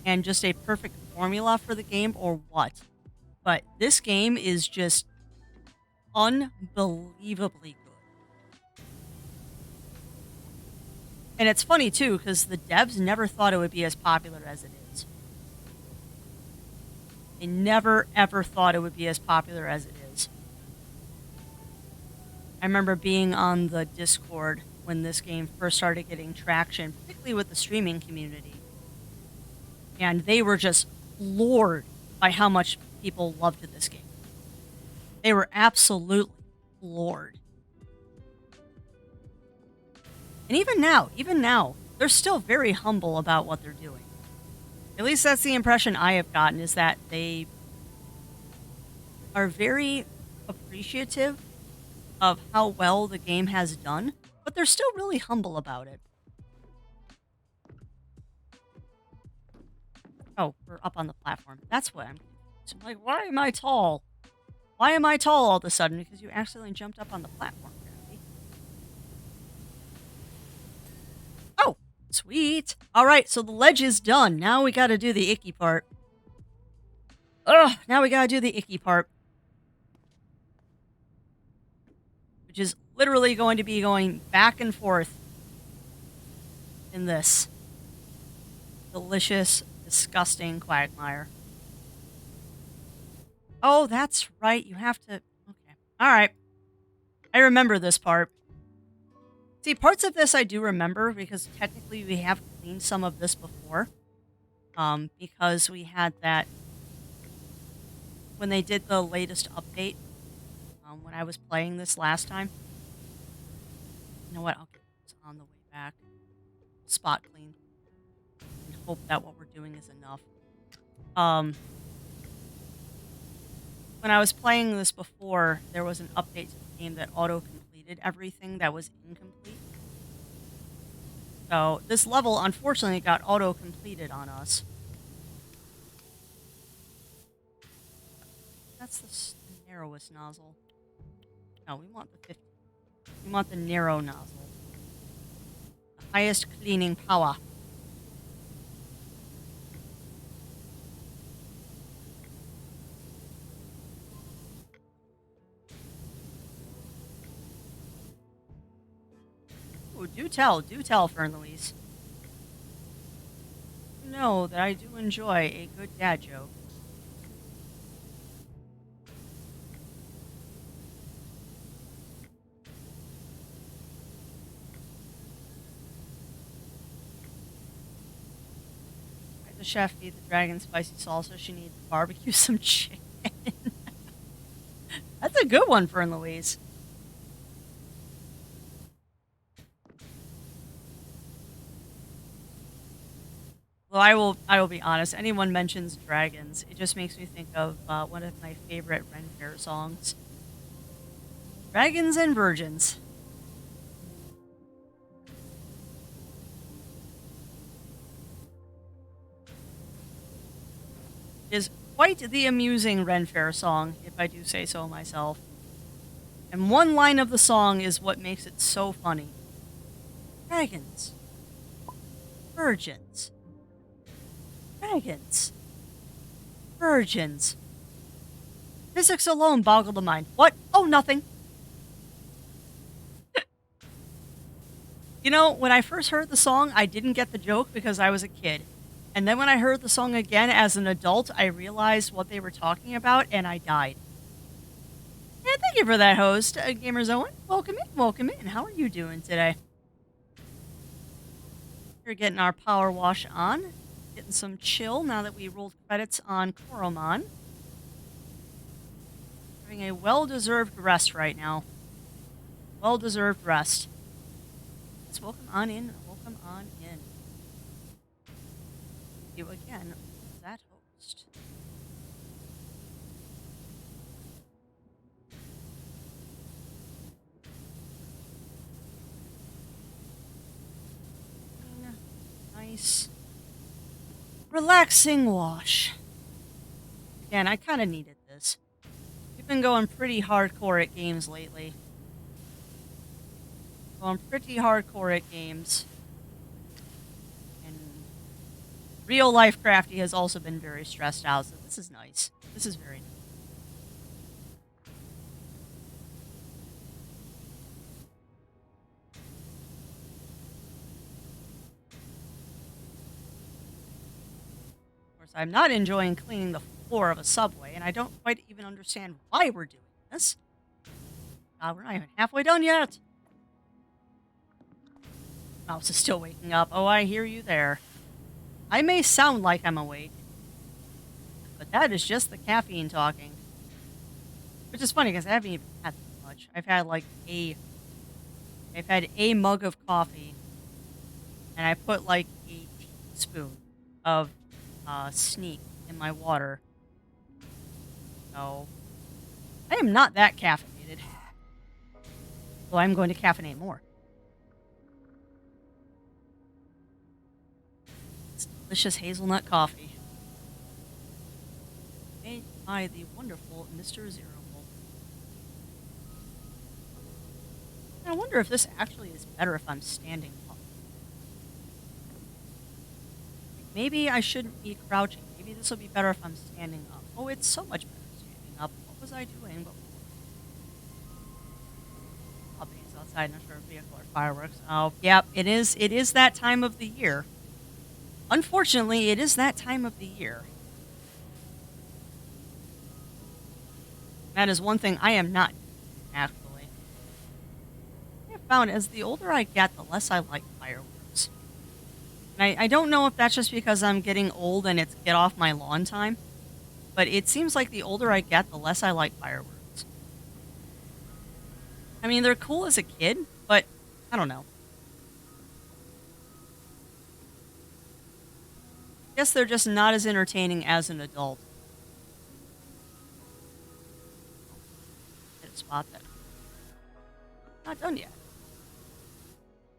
and just a perfect formula for the game or what. But this game is just unbelievably good. And it's funny too, because the devs never thought it would be as popular as it is. They never ever thought it would be as popular as it is. I remember being on the Discord when this game first started getting traction, particularly with the streaming community. And they were just floored by how much people loved this game. They were absolutely floored. And even now, they're still very humble about what they're doing. At least that's the impression I have gotten, is that they are very appreciative of how well the game has done, but they're still really humble about it. Oh, we're up on the platform. That's what I'm confused. I'm like, why am I tall? Why am I tall all of a sudden? Because you accidentally jumped up on the platform, apparently. Oh, sweet. All right, so the ledge is done. Now we got to do the icky part. Ugh, now we got to do the icky part. Which is literally going to be going back and forth in this delicious, disgusting quagmire. Oh, that's right. You have to... Okay. All right. I remember this part. See, parts of this I do remember because technically we have cleaned some of this before. Because we had that... When they did the latest update, when I was playing this last time. You know what? I'll get this on the way back. Spot clean. And hope that what we're doing is enough. When I was playing this before, there was an update to the game that auto-completed everything that was incomplete. So this level, unfortunately, got auto-completed on us. That's the narrowest nozzle. No, we want the 50. We want the narrow nozzle. The highest cleaning power. Ooh, do tell, Fern Louise. You know that I do enjoy a good dad joke. The chef feed the dragon spicy salsa. She needs to barbecue some chicken. That's a good one, Fern Louise. Well, I will be honest. Anyone mentions dragons, it just makes me think of one of my favorite Ren Fair songs, "Dragons and Virgins." It is quite the amusing Ren Fair song, if I do say so myself. And one line of the song is what makes it so funny. Dragons. Virgins. Dragons. Virgins. Physics alone boggle the mind. What? Oh, nothing. You know, when I first heard the song, I didn't get the joke because I was a kid. And then when I heard the song again as an adult, I realized what they were talking about and I died. And thank you for that, host, Gamers Owen. Welcome in, welcome in. How are you doing today? We're getting our power wash on, getting some chill now that we rolled credits on Coromon. Having a well deserved rest right now. Well deserved rest. Let's welcome on in, welcome on in. You again, that host. Nice, relaxing wash. Again, I kind of needed this. We've been going pretty hardcore at games lately. Going pretty hardcore at games. And real life Crafty has also been very stressed out, so this is nice. This is very nice. Of course, I'm not enjoying cleaning the floor of a subway, and I don't quite even understand why we're doing this. We're not even halfway done yet. Mouse is still waking up. Oh, I hear you there. I may sound like I'm awake, but that is just the caffeine talking. Which is funny because I haven't even had that much. I've had a mug of coffee, and I put like a teaspoon of sneak in my water. So I am not that caffeinated. So I'm going to caffeinate more. It's delicious hazelnut coffee. Made by the wonderful Mr. Zero. I wonder if this actually is better if I'm standing up. Maybe I shouldn't be crouching. Maybe this will be better if I'm standing up. Oh, it's so much better standing up. What was I doing before? Puppies outside in a short vehicle or fireworks. Oh, yep, it is. It is that time of the year. Unfortunately, it is that time of the year. That is one thing I am not doing, actually. I found as the older I get, the less I like fireworks. And I don't know if that's just because I'm getting old and it's get off my lawn time, but it seems like the older I get, the less I like fireworks. I mean, they're cool as a kid, but I don't know. I guess they're just not as entertaining as an adult. Hit a spot that not done yet.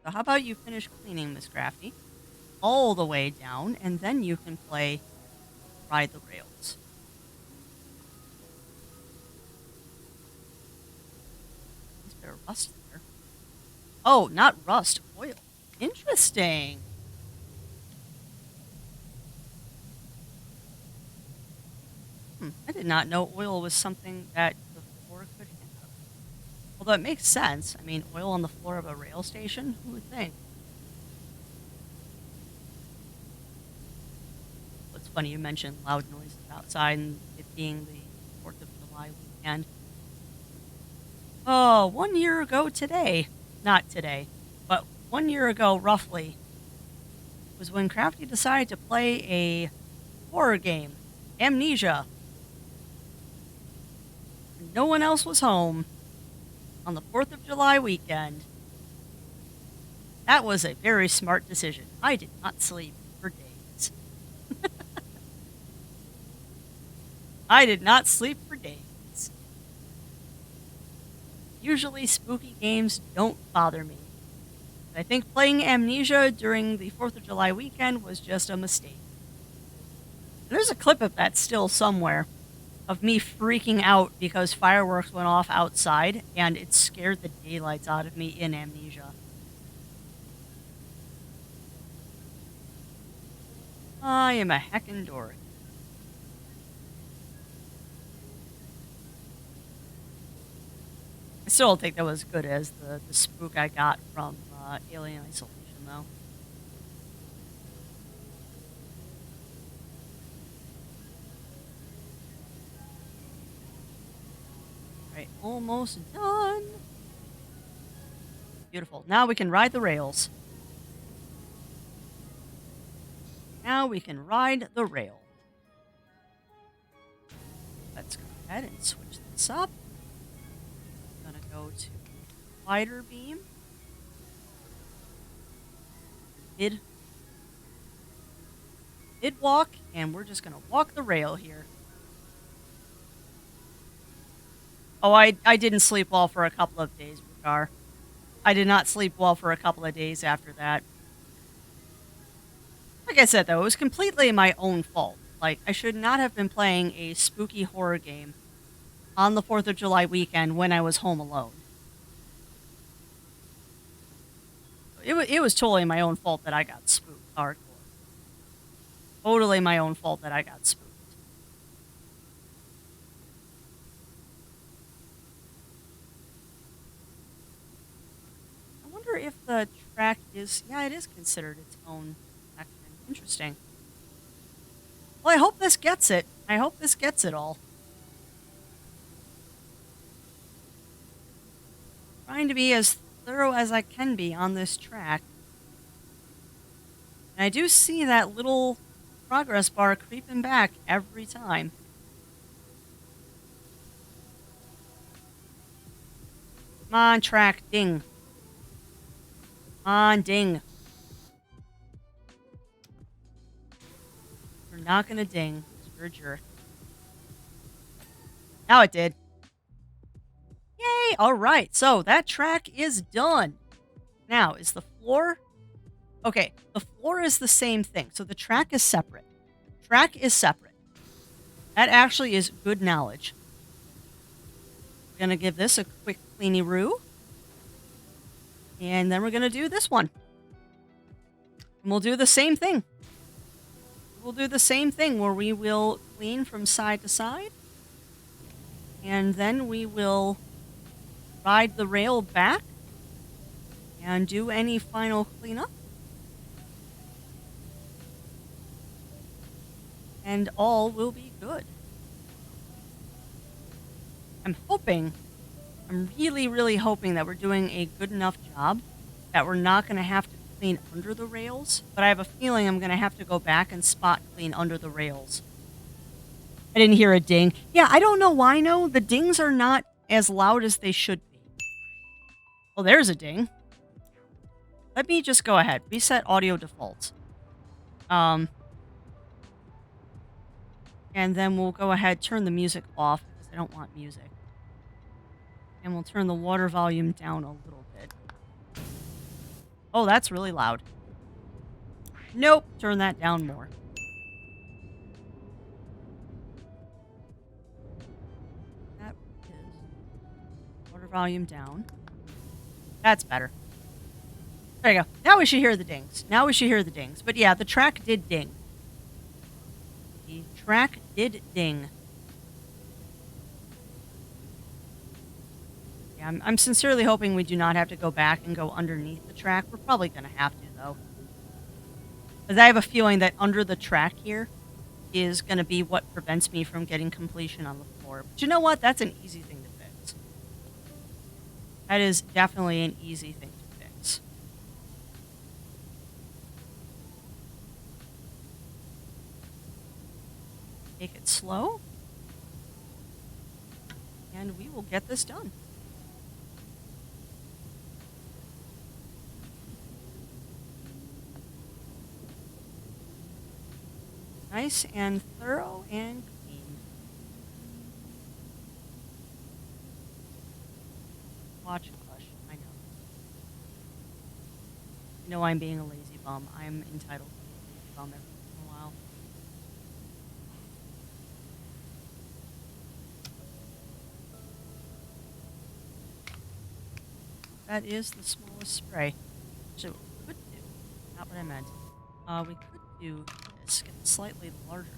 So how about you finish cleaning, Miss Crafty, all the way down, and then you can play Ride the Rails. Is there rust there? Oh, not rust, oil. Interesting. I did not know oil was something that the floor could have. Although it makes sense. I mean, oil on the floor of a rail station? Who would think? It's funny you mentioned loud noises outside and it being the 4th of July weekend. Oh, 1 year ago today. Not today, but 1 year ago, roughly, was when Crafty decided to play a horror game, Amnesia. No one else was home on the 4th of July weekend. That was a very smart decision. I did not sleep for days. I did not sleep for days. Usually spooky games don't bother me. I think playing Amnesia during the 4th of July weekend was just a mistake. There's a clip of that still somewhere, of me freaking out because fireworks went off outside and it scared the daylights out of me in Amnesia. I am a heckin' dork. I still don't think that was as good as the spook I got from alien isolation, though. Right, almost done. Beautiful. Now we can ride the rails. Now we can ride the rail. Let's go ahead and switch this up. I'm gonna go to glider beam. Mid walk, and we're just gonna walk the rail here. Oh, I didn't sleep well for a couple of days, Rukar. I did not sleep well for a couple of days after that. Like I said, though, it was completely my own fault. Like, I should not have been playing a spooky horror game on the 4th of July weekend when I was home alone. It was totally my own fault that I got spooked hardcore. Totally my own fault that I got spooked. I wonder if the track is... Yeah, it is considered its own section. Interesting. Well, I hope this gets it. I hope this gets it all. Trying to be as thorough as I can be on this track. And I do see that little progress bar creeping back every time. Come on, track, ding. Come on, ding. We're not gonna ding, because we're a jerk. Now it did. Yay! Alright, so that track is done. Now, is the floor... Okay, the floor is the same thing, so the track is separate. Track is separate. That actually is good knowledge. We're gonna give this a quick cleany-roo. And then we're gonna do this one. And we'll do the same thing. We'll do the same thing where we will clean from side to side. And then we will ride the rail back and do any final cleanup. And all will be good. I'm really, really hoping that we're doing a good enough job that we're not going to have to clean under the rails, but I have a feeling I'm going to have to go back and spot clean under the rails. I didn't hear a ding. Yeah, I don't know why, no. The dings are not as loud as they should be. Well, there's a ding. Let me just go ahead. Reset audio default. And then we'll go ahead, turn the music off, because I don't want music. And we'll turn the water volume down a little bit. Oh, that's really loud. Nope, turn that down more. That is water volume down. That's better. There you go. Now we should hear the dings. Now we should hear the dings. But yeah, the track did ding. The track did ding. Yeah, I'm sincerely hoping we do not have to go back and go underneath the track. We're probably going to have to, though. Because I have a feeling that under the track here is going to be what prevents me from getting completion on the floor. But you know what? That's an easy thing to fix. That is definitely an easy thing to fix. Take it slow. And we will get this done. Nice and thorough and clean. Watch Flush. I know. You know I'm being a lazy bum. I'm entitled to be a lazy bum every once in a while. That is the smallest spray. So what we could do, not what I meant. We could do this, get it slightly larger.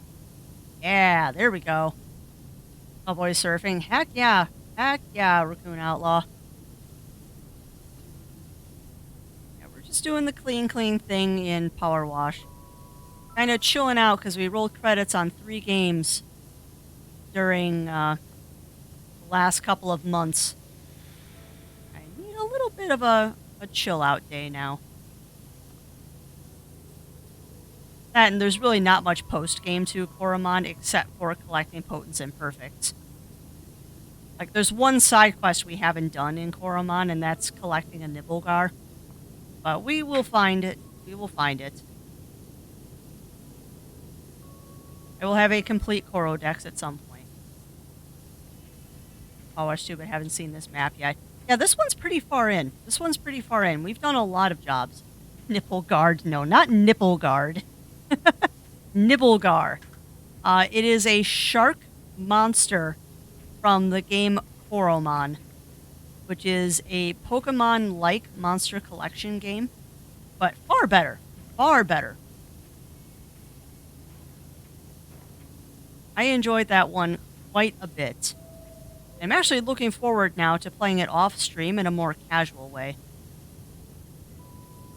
Yeah, there we go. Oh boy, surfing. Heck yeah, Raccoon Outlaw. Yeah, just doing the clean thing in Power Wash. Kind of chilling out because we rolled credits on 3 games during the last couple of months. I need a little bit of a chill out day now. That, and there's really not much post game to Coromon except for collecting potents and perfects. Like, there's one side quest we haven't done in Coromon, and that's collecting a Nibelgar. But we will find it. We will find it. I will have a complete Corodex at some point. Oh, I stupid. Haven't seen this map yet. Yeah, this one's pretty far in. This one's pretty far in. We've done a lot of jobs. Nippleguard. No, not Nippleguard. Nibelgar. It is a shark monster from the game Coromon, which is a Pokemon-like monster collection game, but far better. Far better. I enjoyed that one quite a bit. I'm actually looking forward now to playing it off stream in a more casual way.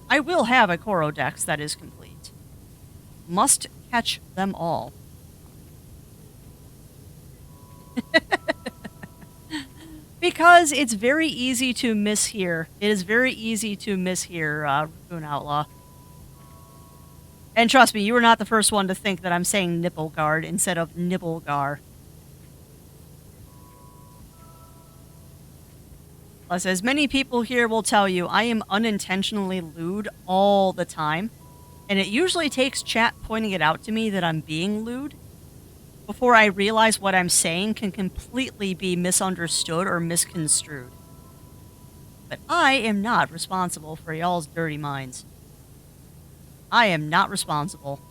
I will have a Corodex that is complete. Must catch them all. Because it's very easy to mishear. It is very easy to mishear Raccoon Outlaw. And trust me, you were not the first one to think that I'm saying Nippleguard instead of Nibblegar. Plus, as many people here will tell you, I am unintentionally lewd all the time. And it usually takes chat pointing it out to me that I'm being lewd before I realize what I'm saying can completely be misunderstood or misconstrued. But I am not responsible for y'all's dirty minds. I am not responsible.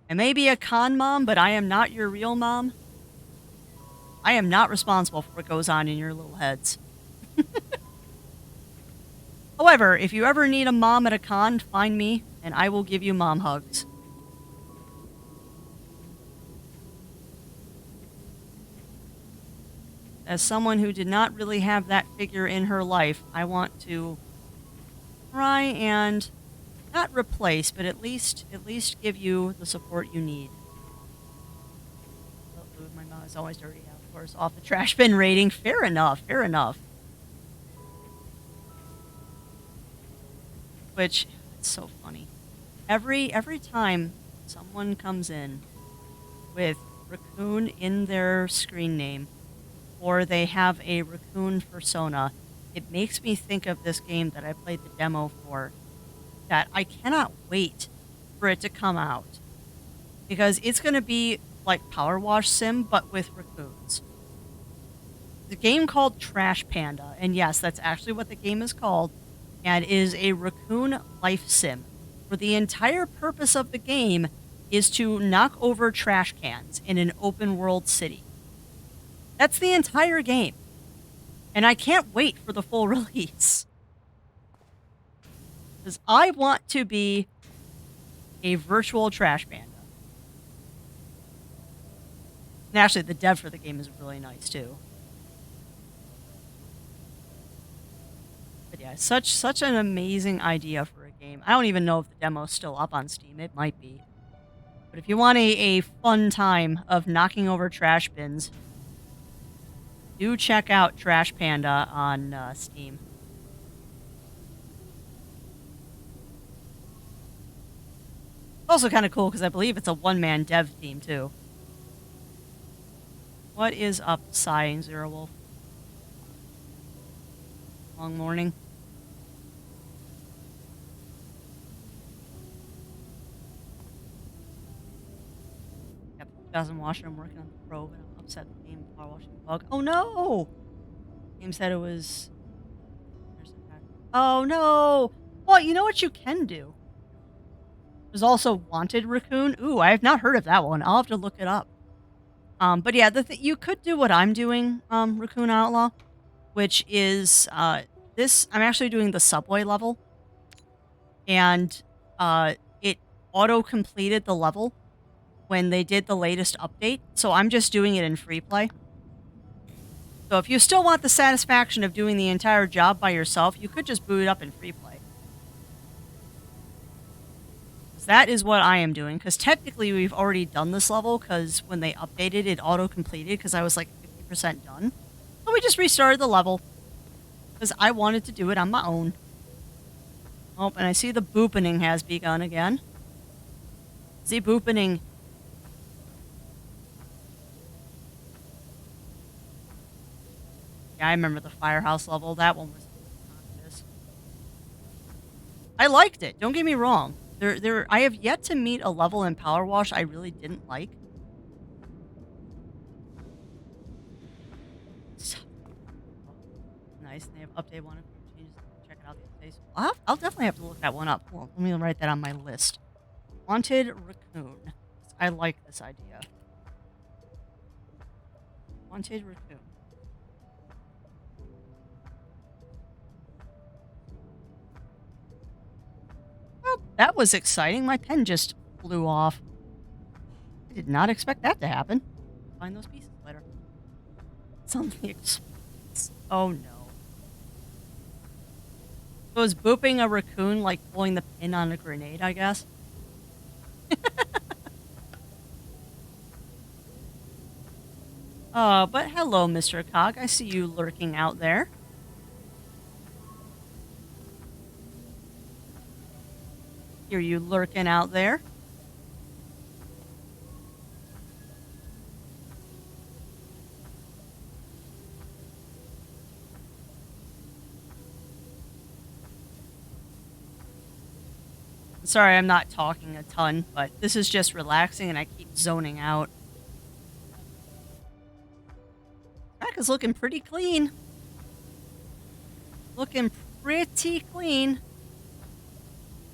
I may be a con mom, but I am not your real mom. I am not responsible for what goes on in your little heads. However, if you ever need a mom at a con, find me, and I will give you mom hugs. As someone who did not really have that figure in her life, I want to try and not replace, but at least give you the support you need. Oh, my mouth is always dirty, of course. Off the trash bin rating. Fair enough. Fair enough. Which, it's so funny. Every time someone comes in with Raccoon in their screen name, or they have a Raccoon persona, it makes me think of this game that I played the demo for, that I cannot wait for it to come out. Because it's going to be like Power Wash Sim, but with raccoons. The game called Trash Panda, and yes, that's actually what the game is called, and is a raccoon life sim, where the entire purpose of the game is to knock over trash cans in an open world city. That's the entire game. And I can't wait for the full release. Because I want to be a virtual trash panda. And actually, the dev for the game is really nice, too. But yeah, such an amazing idea for a game. I don't even know if the demo's still up on Steam. It might be. But if you want a fun time of knocking over trash bins, do check out Trash Panda on Steam. It's also kind of cool because I believe it's a one-man dev team, too. What is up, Sighing Zero Wolf? Long morning. Yep, 2000 washer. I'm working on the probe, and I'm upset the game power washing bug. Oh no! Game said it was. Oh no! Well, you know what you can do. There's also Wanted Raccoon. Ooh, I have not heard of that one. I'll have to look it up. But yeah, you could do what I'm doing, Raccoon Outlaw, which is this. I'm actually doing the subway level, and it auto completed the level when they did the latest update. So I'm just doing it in free play. So if you still want the satisfaction of doing the entire job by yourself, you could just boot it up in free play. 'Cause that is what I am doing. Because technically we've already done this level. Because when they updated, it auto completed. Because I was like 50% done. So we just restarted the level because I wanted to do it on my own. Oh, and I see the boopening has begun again. The boopening. Yeah, I remember the firehouse level. That one was obnoxious. I liked it. Don't get me wrong. I have yet to meet a level in Power Wash I really didn't like. So, nice. They have update one. If you change, check it out. The updates. I'll definitely have to look that one up. Hold on, let me write that on my list. Wanted raccoon. I like this idea. Wanted raccoon. Well, that was exciting. My pen just flew off. I did not expect that to happen. Find those pieces later. Something explodes. Oh no. So is booping a raccoon like pulling the pin on a grenade, I guess? But hello, Mr. Cog. I see you lurking out there. Hear you lurking out there. Sorry, I'm not talking a ton, but this is just relaxing and I keep zoning out. Track is looking pretty clean. Looking pretty clean.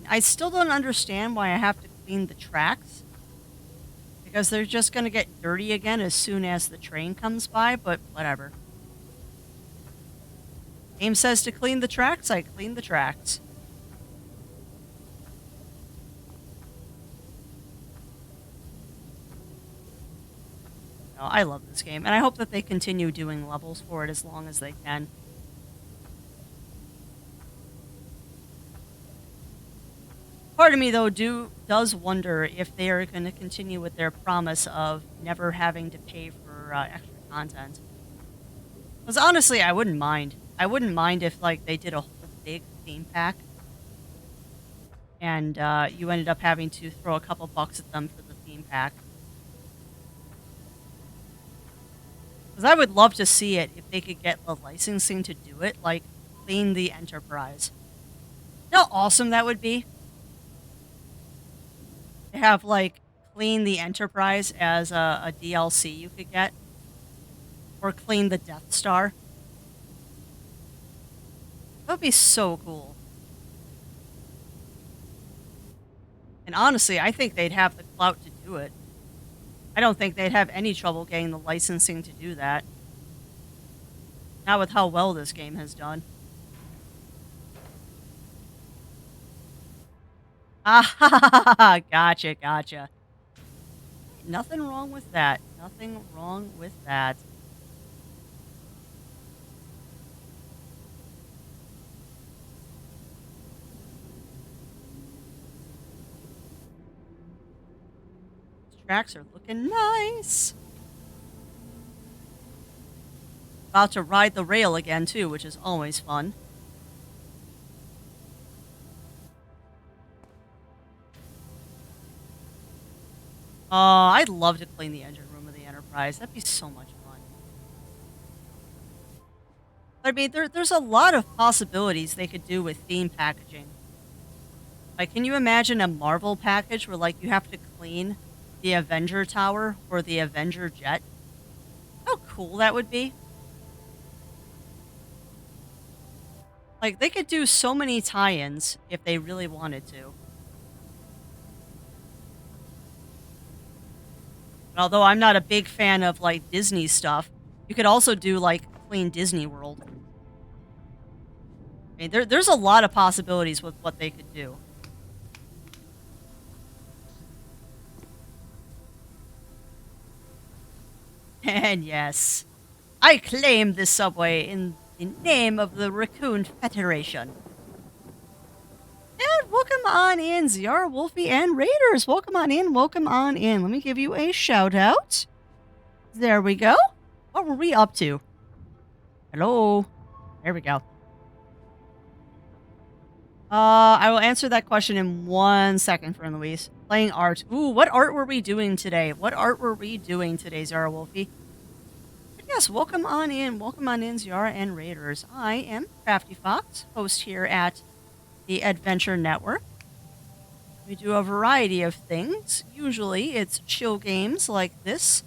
I still don't understand why I have to clean the tracks. Because they're just going to get dirty again as soon as the train comes by, but whatever. Game says to clean the tracks, I clean the tracks. No, I love this game, and I hope that they continue doing levels for it as long as they can. Part of me, though, does wonder if they are going to continue with their promise of never having to pay for extra content. Because honestly, I wouldn't mind. I wouldn't mind if like they did a whole big theme pack, and you ended up having to throw a couple bucks at them for the theme pack. Because I would love to see it if they could get the licensing to do it, like clean the Enterprise. You know how awesome that would be? To have like clean the Enterprise as a DLC you could get, or clean the Death Star. That would be so cool. And honestly, I think they'd have the clout to do it. I don't think they'd have any trouble getting the licensing to do that. Not with how well this game has done. Ah, gotcha, gotcha. Nothing wrong with that. Nothing wrong with that. These tracks are looking nice. About to ride the rail again, too, which is always fun. I'd love to clean the engine room of the Enterprise. That'd be so much fun. I mean, there's a lot of possibilities they could do with theme packaging. Like, can you imagine a Marvel package where, like, you have to clean the Avenger Tower or the Avenger Jet? How cool that would be. Like, they could do so many tie-ins if they really wanted to. And although I'm not a big fan of, like, Disney stuff, you could also do, like, clean Disney World. I mean, there's a lot of possibilities with what they could do. And yes, I claim this subway in the name of the Raccoon Federation. And welcome on in, Ziara, Wolfie, and Raiders. Welcome on in. Welcome on in. Let me give you a shout out. There we go. What were we up to? Hello. There we go. I will answer that question in 1 second for Louise. Playing art. Ooh, what art were we doing today? What art were we doing today, Zara Wolfie? But yes, welcome on in. Welcome on in, Zara and Raiders. I am Crafty Fox, host here at the Adventure Network. We do a variety of things. Usually it's chill games like this,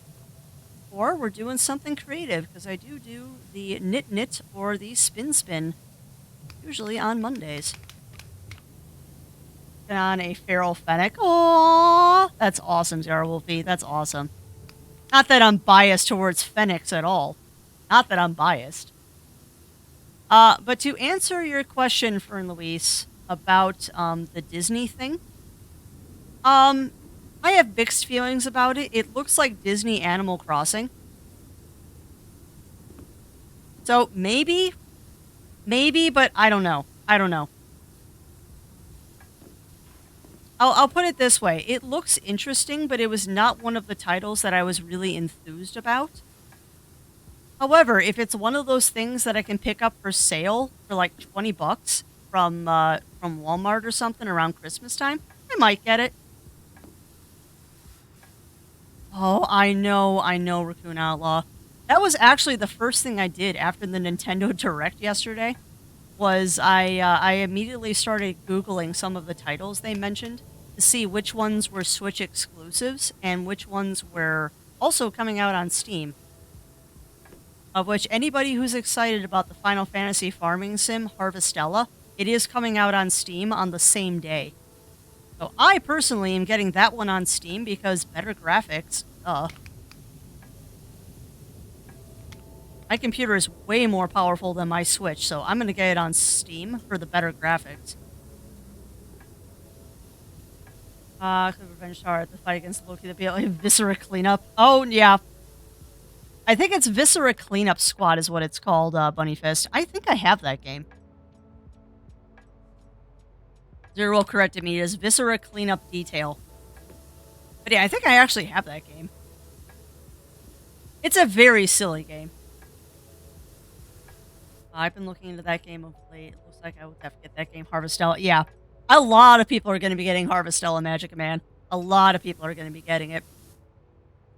or we're doing something creative because I do the knit knit or the spin spin, usually on Mondays. On a feral fennec. Aww, that's awesome, Zara Wolfie. That's awesome. Not that I'm biased towards fennecs at all. Not that I'm biased. But to answer your question, Fern Louise, about the Disney thing, I have mixed feelings about it. It looks like Disney Animal Crossing. So maybe, but I don't know. I don't know. I'll put it this way. It looks interesting, but it was not one of the titles that I was really enthused about. However, if it's one of those things that I can pick up for sale for like $20 from Walmart or something around Christmas time, I might get it. Oh, I know, Raccoon Outlaw. That was actually the first thing I did after the Nintendo Direct yesterday. Was I immediately started Googling some of the titles they mentioned to see which ones were Switch exclusives and which ones were also coming out on Steam. Of which anybody who's excited about the Final Fantasy farming sim, Harvestella, it is coming out on Steam on the same day. So I personally am getting that one on Steam because better graphics, My computer is way more powerful than my Switch, so I'm going to get it on Steam for the better graphics. Revenge Tower, the fight against Loki, the Viscera Cleanup. Oh, yeah. I think it's Viscera Cleanup Squad is what it's called, Bunny Fist. I think I have that game. Zero corrected me. It is Viscera Cleanup Detail. But yeah, I think I actually have that game. It's a very silly game. I've been looking into that game of late. It looks like I would have to get that game, Harvestella. Yeah, a lot of people are going to be getting Harvestella Magic Man. A lot of people are going to be getting it.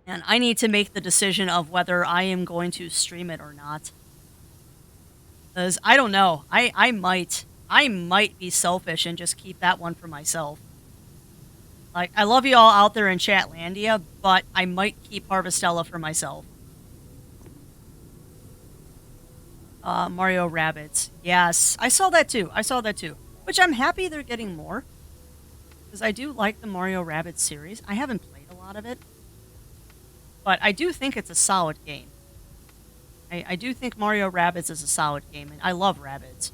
And I need to make the decision of whether I am going to stream it or not. Because I don't know. I might be selfish and just keep that one for myself. Like, I love you all out there in Chatlandia, but I might keep Harvestella for myself. Mario Rabbids. Yes, I saw that too. Which I'm happy they're getting more. Because I do like the Mario Rabbids series. I haven't played a lot of it. But I do think it's a solid game. I do think Mario Rabbids is a solid game, and I love Rabbids.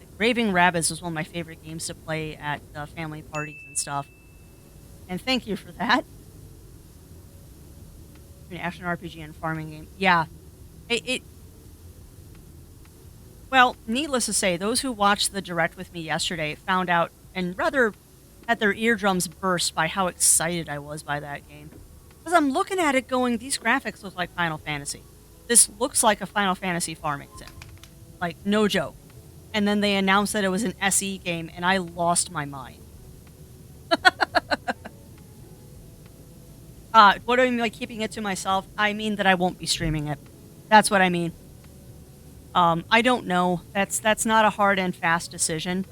Like, Raving Rabbids was one of my favorite games to play at family parties and stuff. And thank you for that. An action RPG and farming game. Yeah. Well, needless to say, those who watched the Direct with me yesterday found out and rather had their eardrums burst by how excited I was by that game. Because I'm looking at it going, these graphics look like Final Fantasy. This looks like a Final Fantasy farming sim. Like, no joke. And then they announced that it was an SE game, and I lost my mind. What do I mean by keeping it to myself? I mean that I won't be streaming it. That's what I mean. I don't know. That's not a hard and fast decision.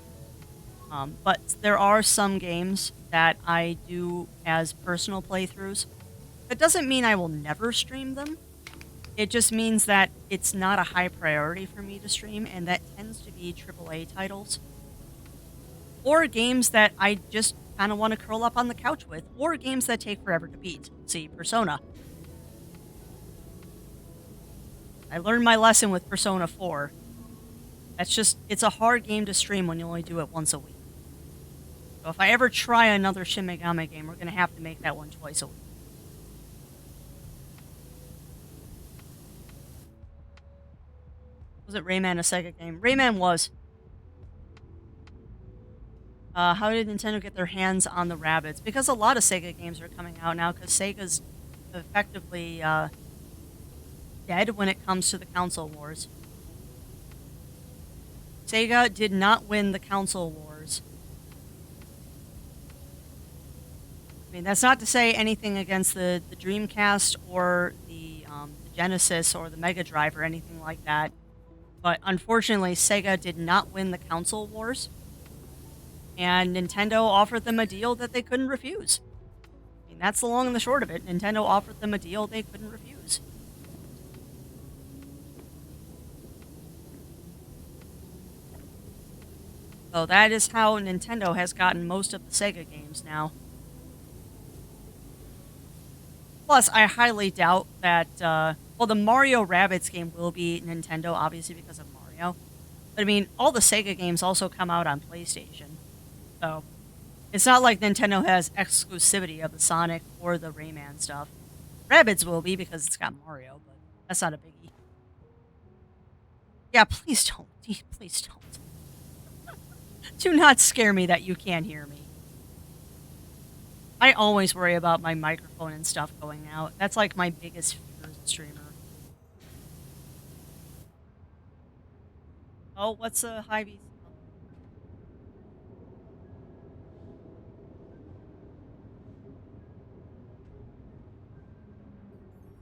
But there are some games that I do as personal playthroughs. That doesn't mean I will never stream them. It just means that it's not a high priority for me to stream, and that tends to be AAA titles. Or games that I just kind of want to curl up on the couch with, or games that take forever to beat. See, Persona. I learned my lesson with Persona 4. It's a hard game to stream when you only do it once a week. So if I ever try another Shin Megami game, we're going to have to make that one twice a week. Was it Rayman a Sega game? Rayman was. How did Nintendo get their hands on the rabbits? Because a lot of Sega games are coming out now because Sega's effectively dead when it comes to the console wars. Sega did not win the console wars. I mean, that's not to say anything against the Dreamcast or the Genesis or the Mega Drive or anything like that. But unfortunately, Sega did not win the console wars. And Nintendo offered them a deal that they couldn't refuse. I mean, that's the long and the short of it. Nintendo offered them a deal they couldn't refuse. So that is how Nintendo has gotten most of the Sega games now. Plus, I highly doubt that, well, the Mario Rabbids game will be Nintendo, obviously, because of Mario. But I mean, all the Sega games also come out on PlayStation. So it's not like Nintendo has exclusivity of the Sonic or the Rayman stuff. Rabbids will be because it's got Mario, but that's not a biggie. Yeah, please don't. Please don't. Do not scare me that you can't hear me. I always worry about my microphone and stuff going out. That's like my biggest fear as a streamer. Oh, what's a Hy-Vee?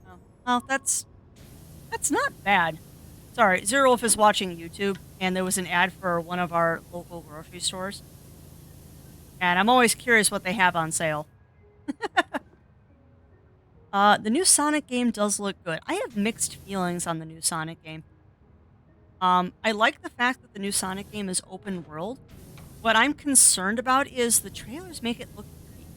Oh, well, that's not bad. Sorry, Zero Wolf is watching YouTube, and there was an ad for one of our local grocery stores. And I'm always curious what they have on sale. The new Sonic game does look good. I have mixed feelings on the new Sonic game. I like the fact that the new Sonic game is open world. What I'm concerned about is the trailers make it look creepy.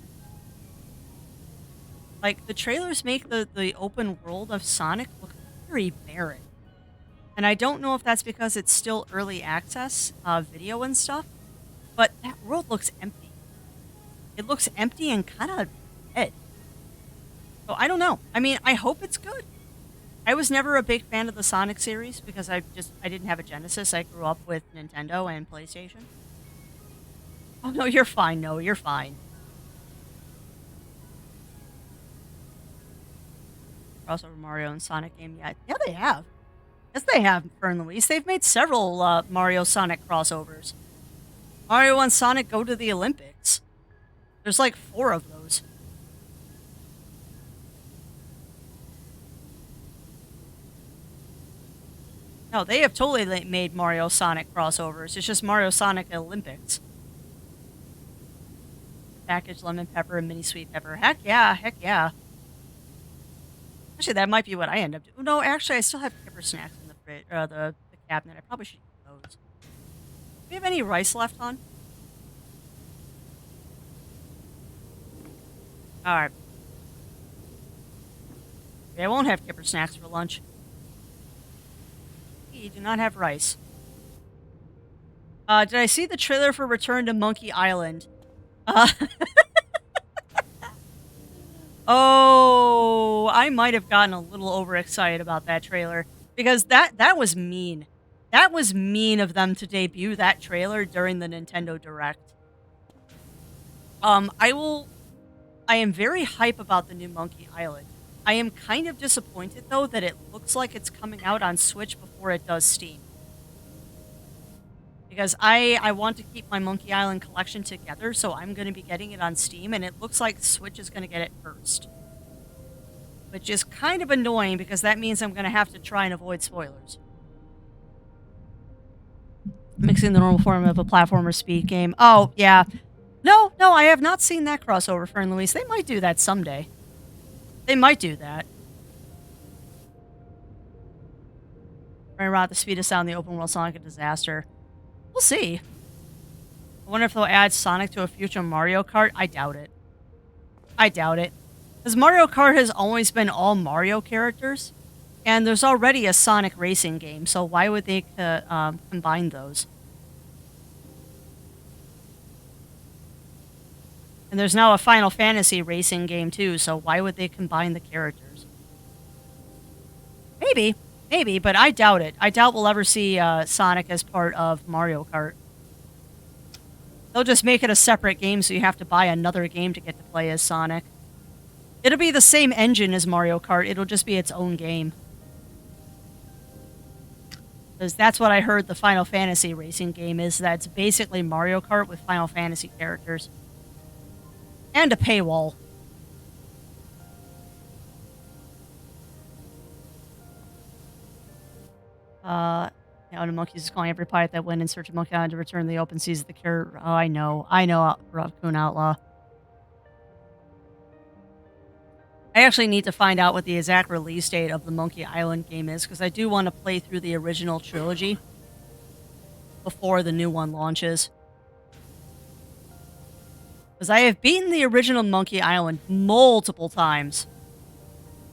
Like, the trailers make the open world of Sonic look very barren. And I don't know if that's because it's still early access video and stuff, but that world looks empty. It looks empty and kind of dead. So I don't know. I mean, I hope it's good. I was never a big fan of the Sonic series because I didn't have a Genesis. I grew up with Nintendo and PlayStation. Oh no, you're fine. No, you're fine. Crossover Mario and Sonic game yet? Yeah, they have. Yes, they have, Fern Louise. They've made several Mario Sonic crossovers. Mario and Sonic go to the Olympics. There's like 4 of those. No, they have totally made Mario Sonic crossovers. It's just Mario Sonic Olympics. Packaged lemon pepper and mini sweet pepper. Heck yeah, heck yeah. Actually, that might be what I end up doing. No, actually, I still have kipper snacks in the fridge, the cabinet. I probably should eat those. Do we have any rice left on? All right. Okay, I won't have kipper snacks for lunch. We do not have rice. Did I see the trailer for Return to Monkey Island? Oh, I might have gotten a little overexcited about that trailer because that was mean. That was mean of them to debut that trailer during the Nintendo Direct. I am very hype about the new Monkey Island. I am kind of disappointed though that it looks like it's coming out on Switch before it does Steam. Because I want to keep my Monkey Island collection together, so I'm going to be getting it on Steam, and it looks like Switch is going to get it first. Which is kind of annoying, because that means I'm going to have to try and avoid spoilers. Mixing the normal form of a platformer speed game. Oh, yeah. No, I have not seen that crossover, Fern Louise. They might do that someday. They might do that. Running around at the speed of sound, the open world Sonic a disaster. We'll see. I wonder if they'll add Sonic to a future Mario Kart. I doubt it. I doubt it. Because Mario Kart has always been all Mario characters. And there's already a Sonic racing game, so why would they combine those? And there's now a Final Fantasy racing game too, so why would they combine the characters? Maybe. Maybe, but I doubt it. I doubt we'll ever see Sonic as part of Mario Kart. They'll just make it a separate game, so you have to buy another game to get to play as Sonic. It'll be the same engine as Mario Kart. It'll just be its own game. Because that's what I heard the Final Fantasy racing game is. That it's basically Mario Kart with Final Fantasy characters. And a paywall. Now the monkeys is calling every pirate that went in search of Monkey Island to return the open seas of the cure. Oh, I know, Raccoon Outlaw. I actually need to find out what the exact release date of the Monkey Island game is, because I do want to play through the original trilogy before the new one launches. Because I have beaten the original Monkey Island multiple times.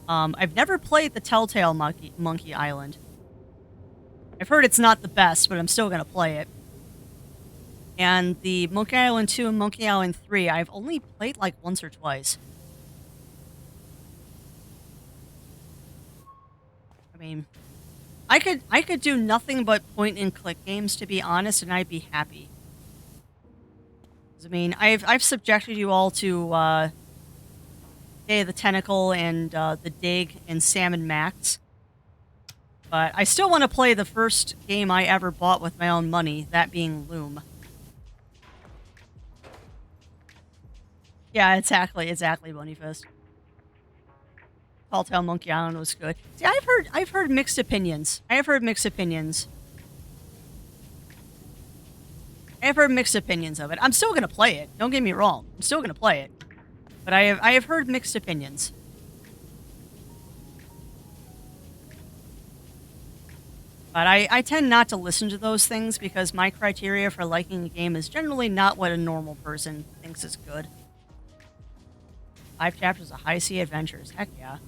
I've never played the Telltale Monkey Island. I've heard it's not the best, but I'm still going to play it. And the Monkey Island 2 and Monkey Island 3, I've only played like once or twice. I mean, I could do nothing but point and click games, to be honest, and I'd be happy. I mean, I've subjected you all to Day of the Tentacle and the Dig and Sam and Max. But I still want to play the first game I ever bought with my own money, that being Loom. Yeah, exactly, Bunnyfist. Telltale Monkey Island was good. See, I've heard mixed opinions. I have heard mixed opinions of it. I'm still gonna play it. Don't get me wrong. I'm still gonna play it. But I have heard mixed opinions. But I tend not to listen to those things because my criteria for liking a game is generally not what a normal person thinks is good. 5 chapters of High Sea Adventures. Heck yeah.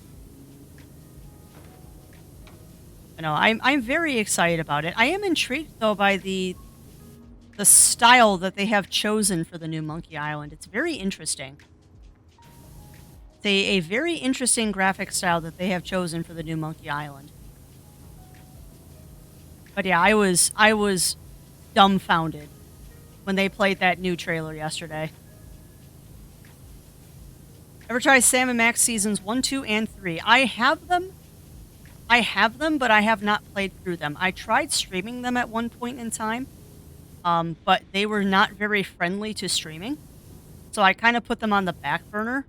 No, I'm very excited about it. I am intrigued though by the style that they have chosen for the new Monkey Island. It's very interesting. It's a very interesting graphic style that they have chosen for the new Monkey Island. But yeah, I was dumbfounded when they played that new trailer yesterday. Ever try Sam and Max seasons 1, 2, and 3? I have them, but I have not played through them. I tried streaming them at one point in time, but they were not very friendly to streaming. So I kind of put them on the back burner.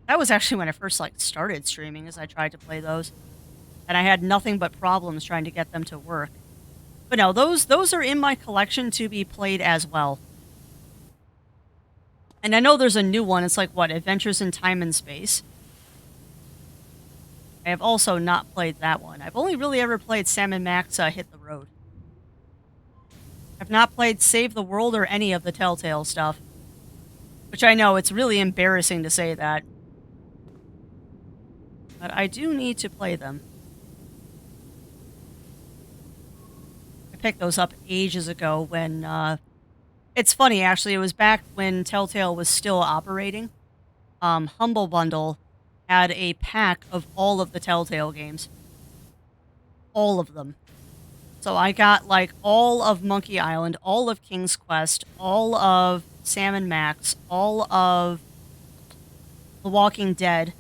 That was actually when I first started streaming, as I tried to play those. And I had nothing but problems trying to get them to work. But no, those are in my collection to be played as well. And I know there's a new one. It's like, what, Adventures in Time and Space? I have also not played that one. I've only really ever played Sam and Max Hit the Road. I've not played Save the World or any of the Telltale stuff. Which I know, it's really embarrassing to say that. But I do need to play them. Picked those up ages ago when it's funny actually, it was back when Telltale was still operating. Humble Bundle had a pack of all of the Telltale games, all of them. So I got like all of Monkey Island, all of King's Quest, all of Sam and Max, all of The Walking Dead.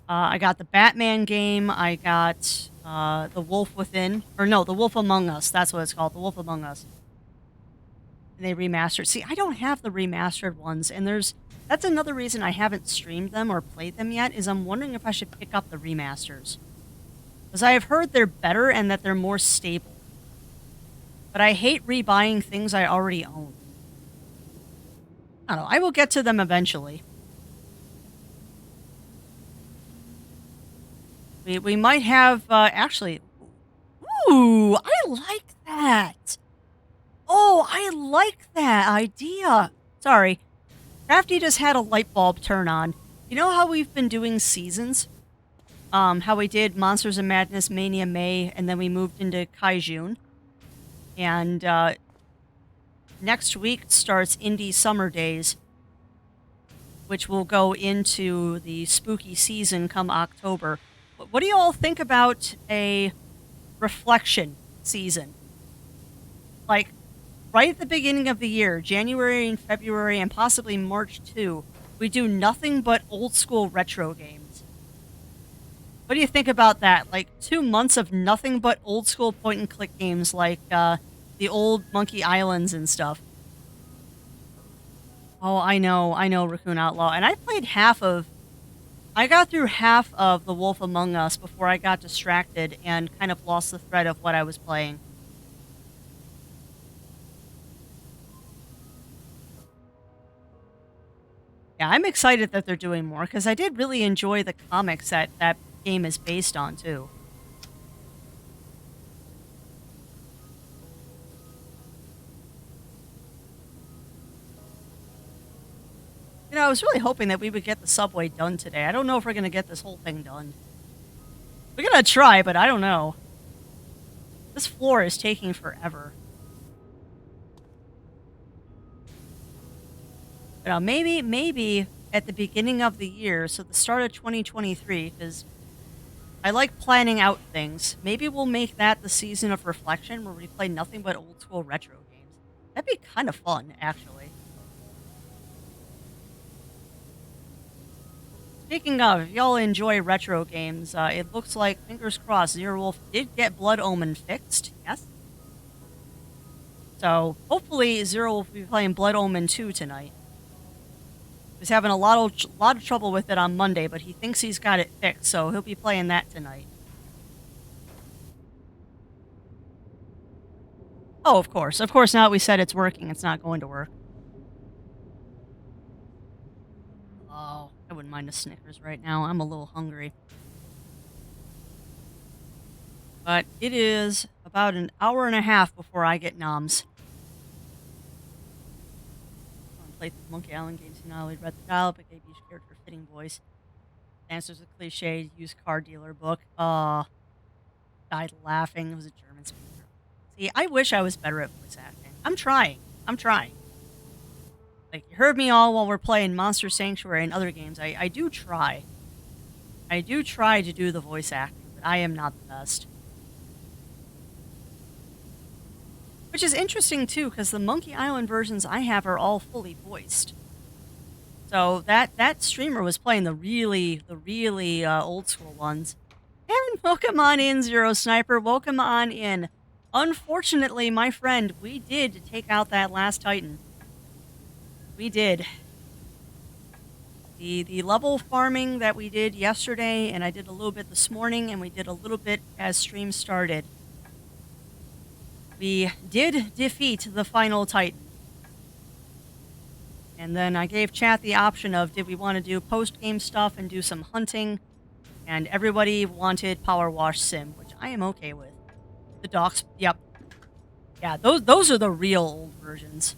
I got the Batman game. I got The Wolf Within. Or no, The Wolf Among Us. That's what it's called. The Wolf Among Us. And they remastered. See, I don't have the remastered ones. And that's another reason I haven't streamed them or played them yet, is I'm wondering if I should pick up the remasters. Because I have heard they're better and that they're more stable. But I hate rebuying things I already own. I don't know. I will get to them eventually. We might have, actually... Ooh, I like that! Oh, I like that idea! Sorry. Crafty just had a light bulb turn on. You know how we've been doing seasons? How we did Monsters of Madness, Mania May, and then we moved into Kaijun. And, next week starts Indie Summer Days, which will go into the spooky season come October. What do you all think about a reflection season. Like, right at the beginning of the year, January and February, and possibly March too, we do nothing but old school retro games. What do you think about that? Like 2 months of nothing but old school point and click games like the old Monkey Islands and stuff. Oh, I know, Raccoon Outlaw. And I got through half of The Wolf Among Us before I got distracted and kind of lost the thread of what I was playing. Yeah, I'm excited that they're doing more because I did really enjoy the comics that that game is based on too. You know, I was really hoping that we would get the subway done today. I don't know if we're going to get this whole thing done. We're going to try, but I don't know. This floor is taking forever. You know, maybe at the beginning of the year, so the start of 2023, because I like planning out things. Maybe we'll make that the season of reflection where we play nothing but old school retro games. That'd be kind of fun, actually. Speaking of, if y'all enjoy retro games, it looks like, fingers crossed, Zero Wolf did get Blood Omen fixed. Yes? So, hopefully, Zero Wolf will be playing Blood Omen 2 tonight. He's having a lot of trouble with it on Monday, but he thinks he's got it fixed, so he'll be playing that tonight. Oh, of course. Of course, now that we said it's working, it's not going to work. Oh, I wouldn't mind a Snickers right now. I'm a little hungry. But it is about an hour and a half before I get noms. I played the Monkey Island games, you know, we read the dialogue, but gave each character a fitting voice. Answers a cliche used car dealer book. Died laughing. It was a German speaker. See, I wish I was better at voice acting. I'm trying. I'm trying. Like, you heard me all while we're playing Monster Sanctuary and other games. I do try. I do try to do the voice acting, but I am not the best. Which is interesting, too, because the Monkey Island versions I have are all fully voiced. So that streamer was playing the really old school ones. And welcome on in, Zero Sniper. Welcome on in. Unfortunately, my friend, we did take out that last Titan. We did. The level farming that we did yesterday, and I did a little bit this morning, and we did a little bit as stream started. We did defeat the final Titan. And then I gave chat the option of did we want to do post-game stuff and do some hunting, and everybody wanted Power Wash Sim, which I am okay with. The docs, yep. Yeah, those are the real old versions.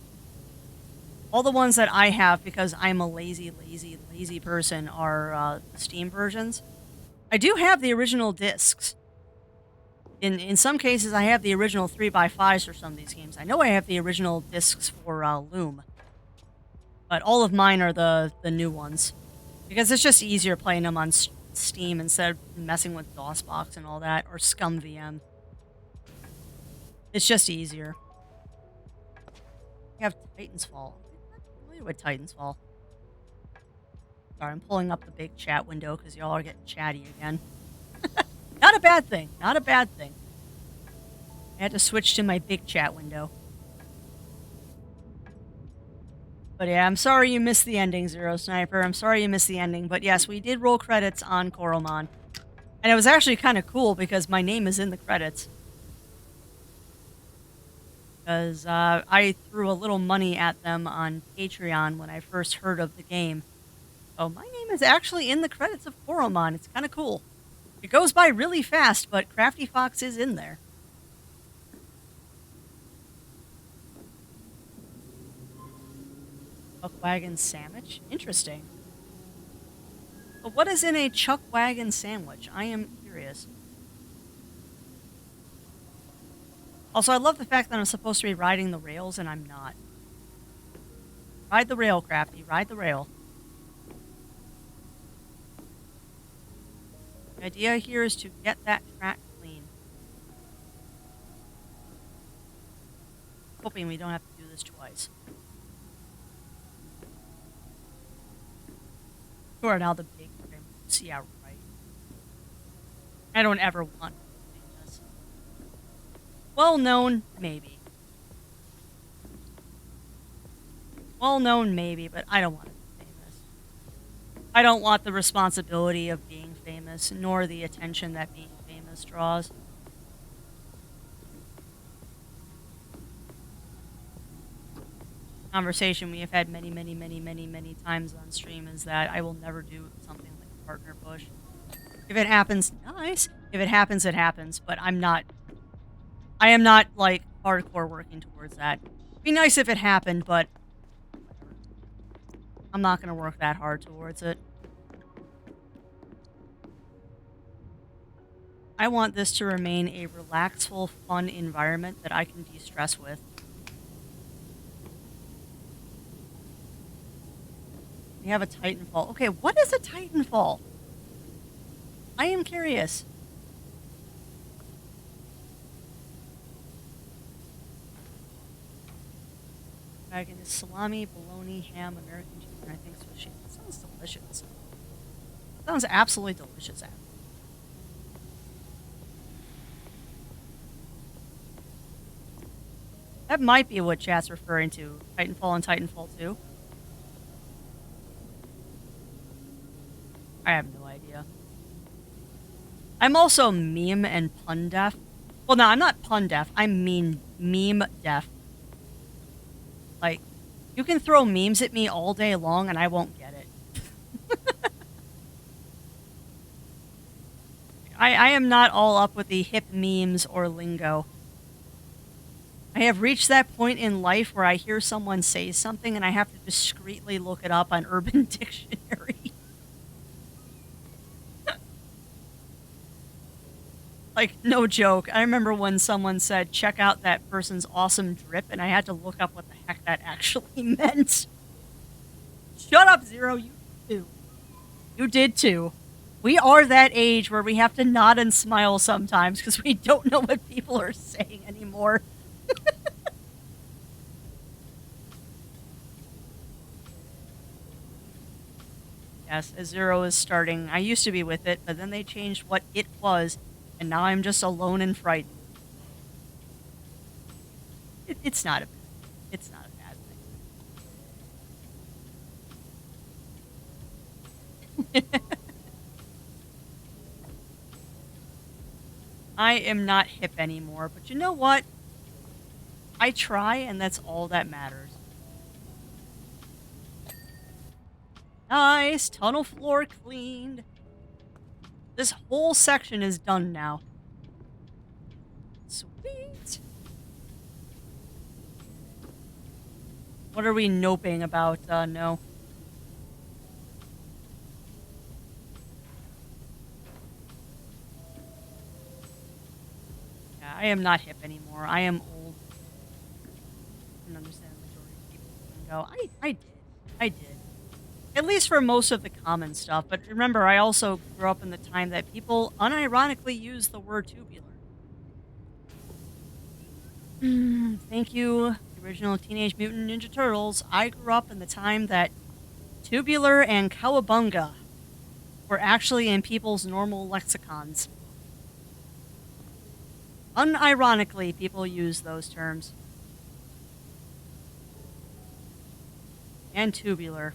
All the ones that I have, because I'm a lazy person, are the Steam versions. I do have the original discs. In some cases, I have the original 3x5s for some of these games. I know I have the original discs for Loom. But all of mine are the new ones. Because it's just easier playing them on Steam instead of messing with DOSBox and all that, or Scum VM. It's just easier. We have Titan's Fall. I'm not familiar with Titan's Fall. Sorry, I'm pulling up the big chat window because y'all are getting chatty again. Not a bad thing. Not a bad thing. I had to switch to my big chat window. But yeah, I'm sorry you missed the ending, Zero Sniper. I'm sorry you missed the ending. But yes, we did roll credits on Coromon. And it was actually kind of cool because my name is in the credits. Because I threw a little money at them on Patreon when I first heard of the game. So my name is actually in the credits of Coromon. It's kind of cool. It goes by really fast, but Crafty Fox is in there. Chuck Wagon sandwich? Interesting. But what is in a Chuck Wagon sandwich? I am curious. Also, I love the fact that I'm supposed to be riding the rails and I'm not. Ride the rail, Crafty. Ride the rail. The idea here is to get that track clean. hoping we don't have to do this twice. Sure, now the big famous. Yeah, right. I don't ever want to be famous. Well known, maybe. Well known, maybe, but I don't want to be famous. I don't want the responsibility of being famous, nor the attention that being famous draws. Conversation we have had many, many, many, many, many times on stream is that I will never do something like a partner push. If it happens, nice. If it happens, it happens. But I am not like hardcore working towards that. Be nice if it happened, but whatever. I'm not going to work that hard towards it. I want this to remain a relaxful, fun environment that I can de-stress with. We have a Titanfall. Okay, what is a Titanfall? I am curious. Dragon is salami, bologna, ham, American cheese, and I think Swiss cheese. That sounds delicious. Sounds absolutely delicious. That might be what chat's referring to. Titanfall and Titanfall 2. I have no idea. I'm also meme and pun deaf. Well, no, I'm not pun deaf. I'm meme deaf. Like, you can throw memes at me all day long and I won't get it. I am not all up with the hip memes or lingo. I have reached that point in life where I hear someone say something and I have to discreetly look it up on Urban Dictionary. Like, no joke. I remember when someone said, check out that person's awesome drip, and I had to look up what the heck that actually meant. Shut up, Zero. You too. You did too. We are that age where we have to nod and smile sometimes because we don't know what people are saying anymore. Yes, as Zero is starting. I used to be with it, but then they changed what it was, and now I'm just alone and frightened. It's not it's not a bad thing. I am not hip anymore, but you know what? I try, and that's all that matters. Nice, tunnel floor cleaned. This whole section is done now. Sweet. What are we noping about? No. Yeah, I am not hip anymore. I am old. I can understand the majority of people can go, I did. At least for most of the common stuff. But remember, I also grew up in the time that people unironically used the word tubular. Thank you, the original Teenage Mutant Ninja Turtles. I grew up in the time that tubular and cowabunga were actually in people's normal lexicons. Unironically, people use those terms. And tubular.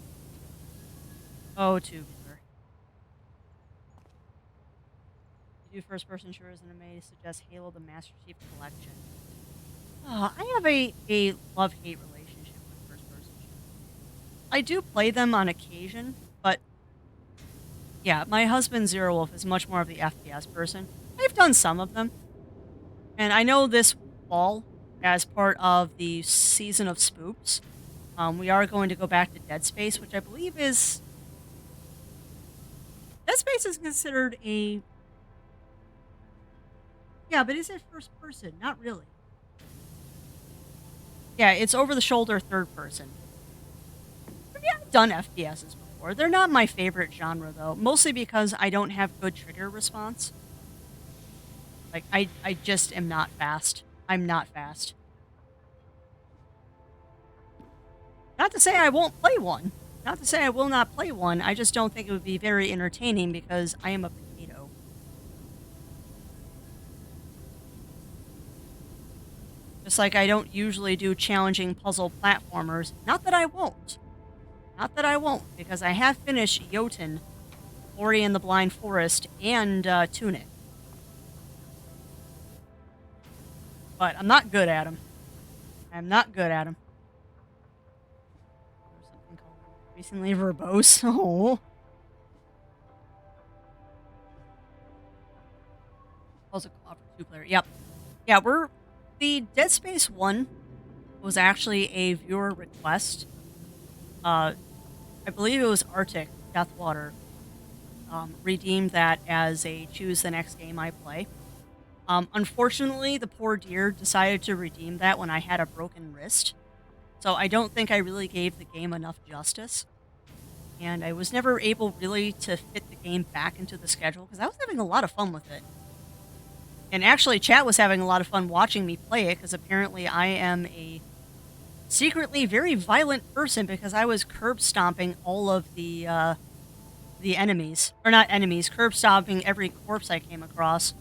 Oh, tubular. You do first-person shooters in anime suggest Halo the Master Chief Collection. I have a love-hate relationship with first-person shooters. I do play them on occasion, but yeah, my husband Zero Wolf is much more of the FPS person. I've done some of them. And I know this fall, as part of the season of spoops, we are going to go back to Dead Space, which I believe is... Dead Space is considered a... Yeah, but is it first person? Not really. Yeah, it's over-the-shoulder third person. Yeah, I've done FPSs before. They're not my favorite genre, though. Mostly because I don't have good trigger response. Like, I just am not fast. I'm not fast. Not to say I won't play one. Not to say I will not play one. I just don't think it would be very entertaining because I am a potato. Just like I don't usually do challenging puzzle platformers. Not that I won't. Not that I won't, because I have finished Jotun, Ori and the Blind Forest, and Tunic. But I'm not good at them. I'm not good at them. There's something called recently verbose. Oh. Puzzle co-op for 2-player. Yep. Yeah, the Dead Space 1 was actually a viewer request. I believe it was Arctic Deathwater redeemed that as a choose the next game I play. Unfortunately, the poor dear decided to redeem that when I had a broken wrist. So I don't think I really gave the game enough justice. And I was never able really to fit the game back into the schedule because I was having a lot of fun with it. And actually, chat was having a lot of fun watching me play it because apparently I am a secretly very violent person because I was curb stomping all of the enemies. Or not enemies, curb stomping every corpse I came across.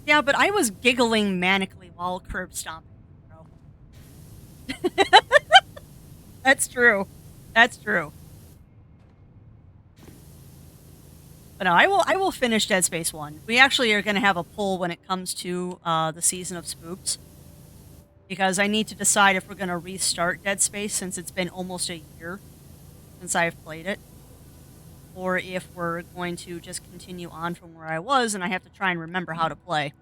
Yeah, but I was giggling manically while curb stomping, bro. That's true. That's true. But no, I will finish Dead Space 1. We actually are going to have a poll when it comes to the season of spooks. Because I need to decide if we're going to restart Dead Space since it's been almost a year since I've played it. Or if we're going to just continue on from where I was and I have to try and remember how to play.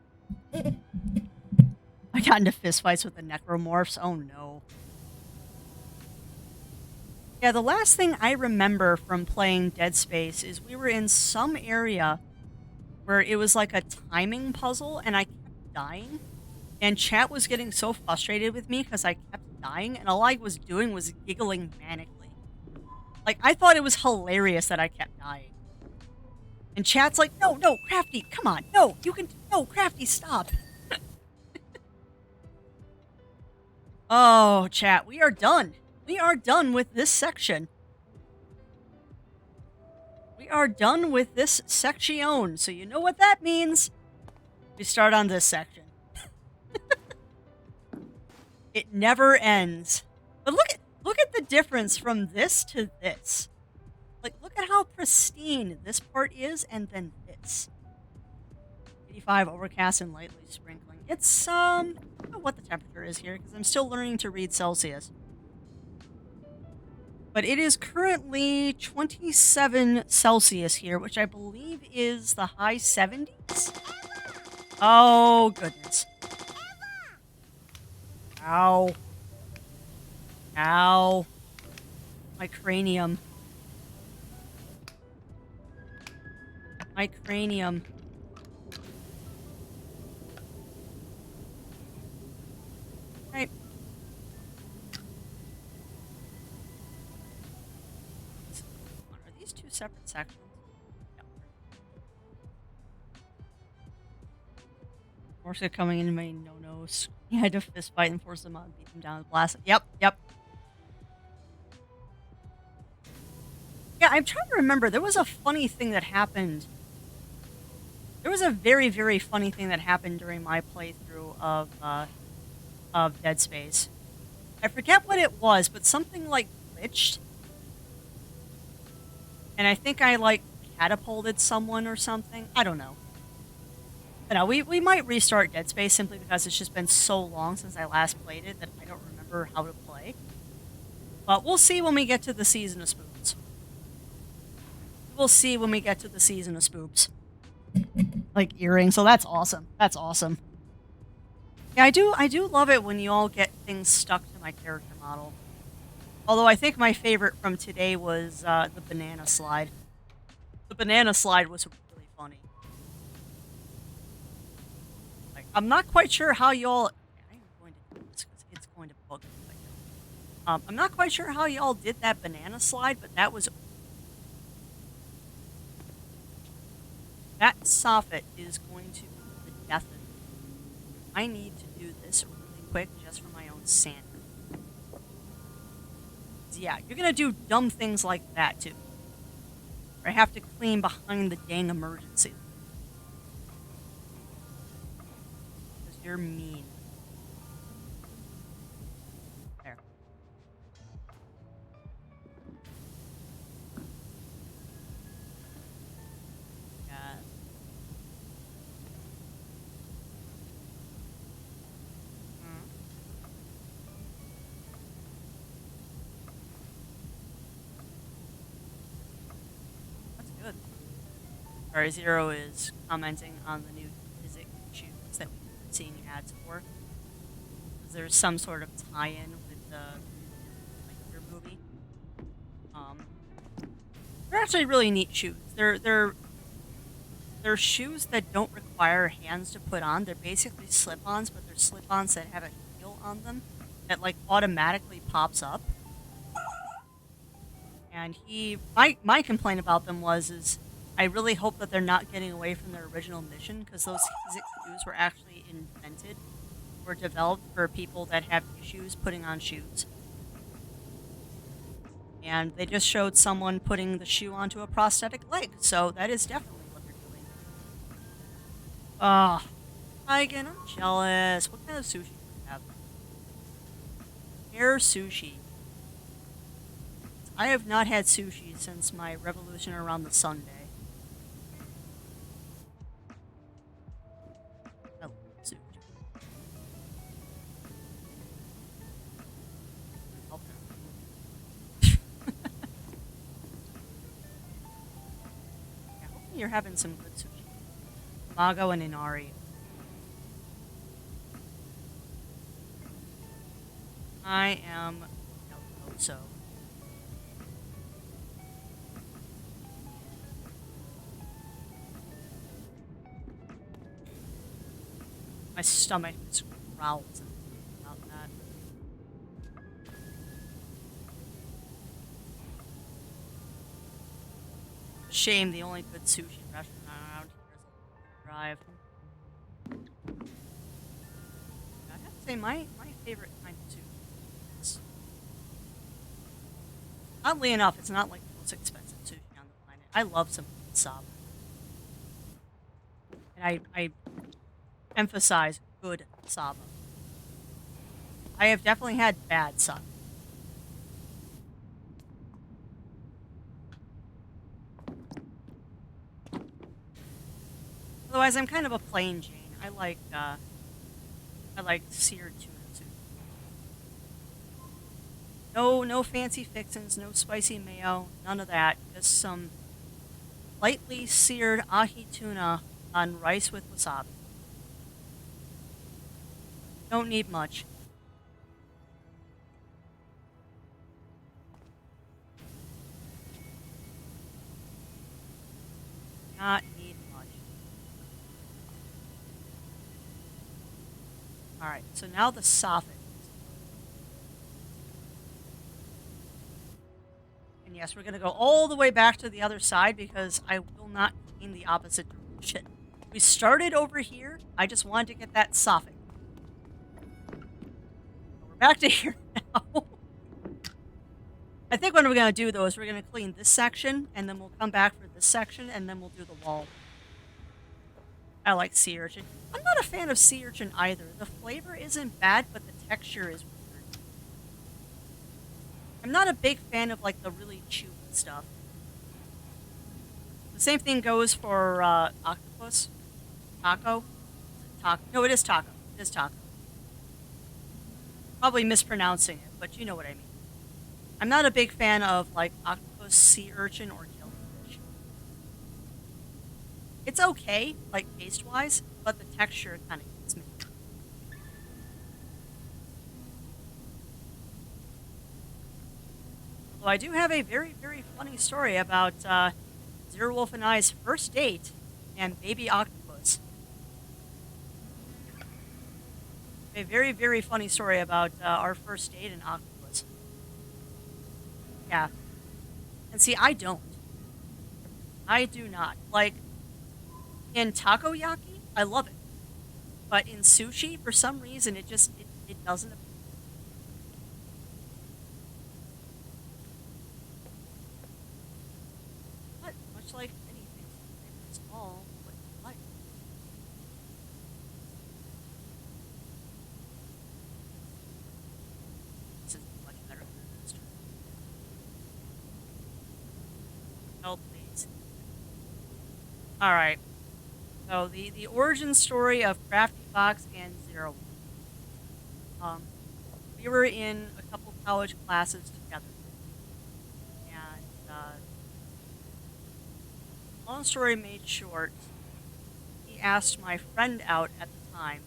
I got into fistfights with the necromorphs. Oh no. Yeah, the last thing I remember from playing Dead Space is we were in some area where it was like a timing puzzle and I kept dying. And chat was getting so frustrated with me because I kept dying and all I was doing was giggling manically. Like, I thought it was hilarious that I kept dying. And chat's like, no, Crafty, come on, no, Crafty, stop. Oh, chat, we are done. We are done with this section. We are done with this section. So you know what that means? We start on this section. It never ends. But look at the difference from this to this. Like, look at how pristine this part is and then this. 85 overcast and lightly sprinkling. It's, I don't know what the temperature is here because I'm still learning to read Celsius. But it is currently 27 Celsius here, which I believe is the high 70s. Oh, goodness. Ow. Ow. My cranium. My cranium. Right. Are these two separate sections? No. Morse coming into my no-nos. He had to fist fight and force them out and beat them down with blast. Yep. Yeah, I'm trying to remember. There was a funny thing that happened. There was a very, very funny thing that happened during my playthrough of Dead Space. I forget what it was, but something like glitched. And I think I like catapulted someone or something. I don't know. But no, we might restart Dead Space simply because it's just been so long since I last played it that I don't remember how to play. But we'll see when we get to the Season of Spooks. We'll see when we get to the Season of Spooks. Like earrings, so that's awesome. That's awesome. Yeah, I do love it when you all get things stuck to my character model. Although I think my favorite from today was the banana slide. The banana slide was really funny. Like, I'm not quite sure how y'all... I'm going to do this because it's going to bug me. I'm not quite sure how y'all did that banana slide, but that was... That soffit is going to be the death of me. I need to do this really quick just for my own sanity. Yeah, you're gonna do dumb things like that too. Or I have to clean behind the dang emergency. Because you're mean. There. Yeah. Mm, that's good. Sorry, Zero is commenting on the new physics shoes that we've been seeing ads for. There's some sort of tie-in with the like your movie. Um, they're actually really neat shoes. They're shoes that don't require hands to put on. They're basically slip-ons, but they're slip-ons that have a heel on them that like automatically pops up. And my complaint about them is I really hope that they're not getting away from their original mission because those shoes were actually invented or developed for people that have issues putting on shoes. And they just showed someone putting the shoe onto a prosthetic leg, so that is definitely what they're doing. Ah, again, I'm jealous. What kind of sushi do you have? Air sushi. I have not had sushi since my revolution around the sun day. I love sushi. Yeah, hopefully you're having some good sushi. Mago and Inari. I am so. My stomach just growls about that. Shame the only good sushi restaurant around here is a drive. I'd have to say my favorite kind of sushi is, oddly enough, it's not like the most expensive sushi on the planet. I love some saba. And I emphasize good saba. I have definitely had bad saba. Otherwise, I'm kind of a plain Jane. I like seared tuna soup. No fancy fixins, no spicy mayo, none of that. Just some lightly seared ahi tuna on rice with wasabi. Don't need much. Not need much. Alright, so now the soffit. And yes, we're going to go all the way back to the other side because I will not clean the opposite direction. We started over here. I just wanted to get that soffit. We're back to here now. I think what we're going to do, though, is we're going to clean this section, and then we'll come back for this section, and then we'll do the wall. I like sea urchin. I'm not a fan of sea urchin either. The flavor isn't bad, but the texture is weird. I'm not a big fan of, like, the really chewy stuff. The same thing goes for octopus. Taco? Taco? No, it is taco. It is taco. Probably mispronouncing it, but you know what I mean. I'm not a big fan of, like, octopus, sea urchin, or jellyfish. It's okay, like, taste-wise, but the texture kind of gets me. Well, I do have a very, very funny story about Zero Wolf and I's first date and baby octopus. A very, very funny story about our first date and octopus. Yeah. And see, I don't. I do not. Like, in takoyaki, I love it. But in sushi, for some reason, it It doesn't. But much like anything, it's all what you like. This is much better than this. Oh, please. All right. So the origin story of Crafty Fox and Zero. Um, we were in a couple college classes together, and long story made short, he asked my friend out at the time,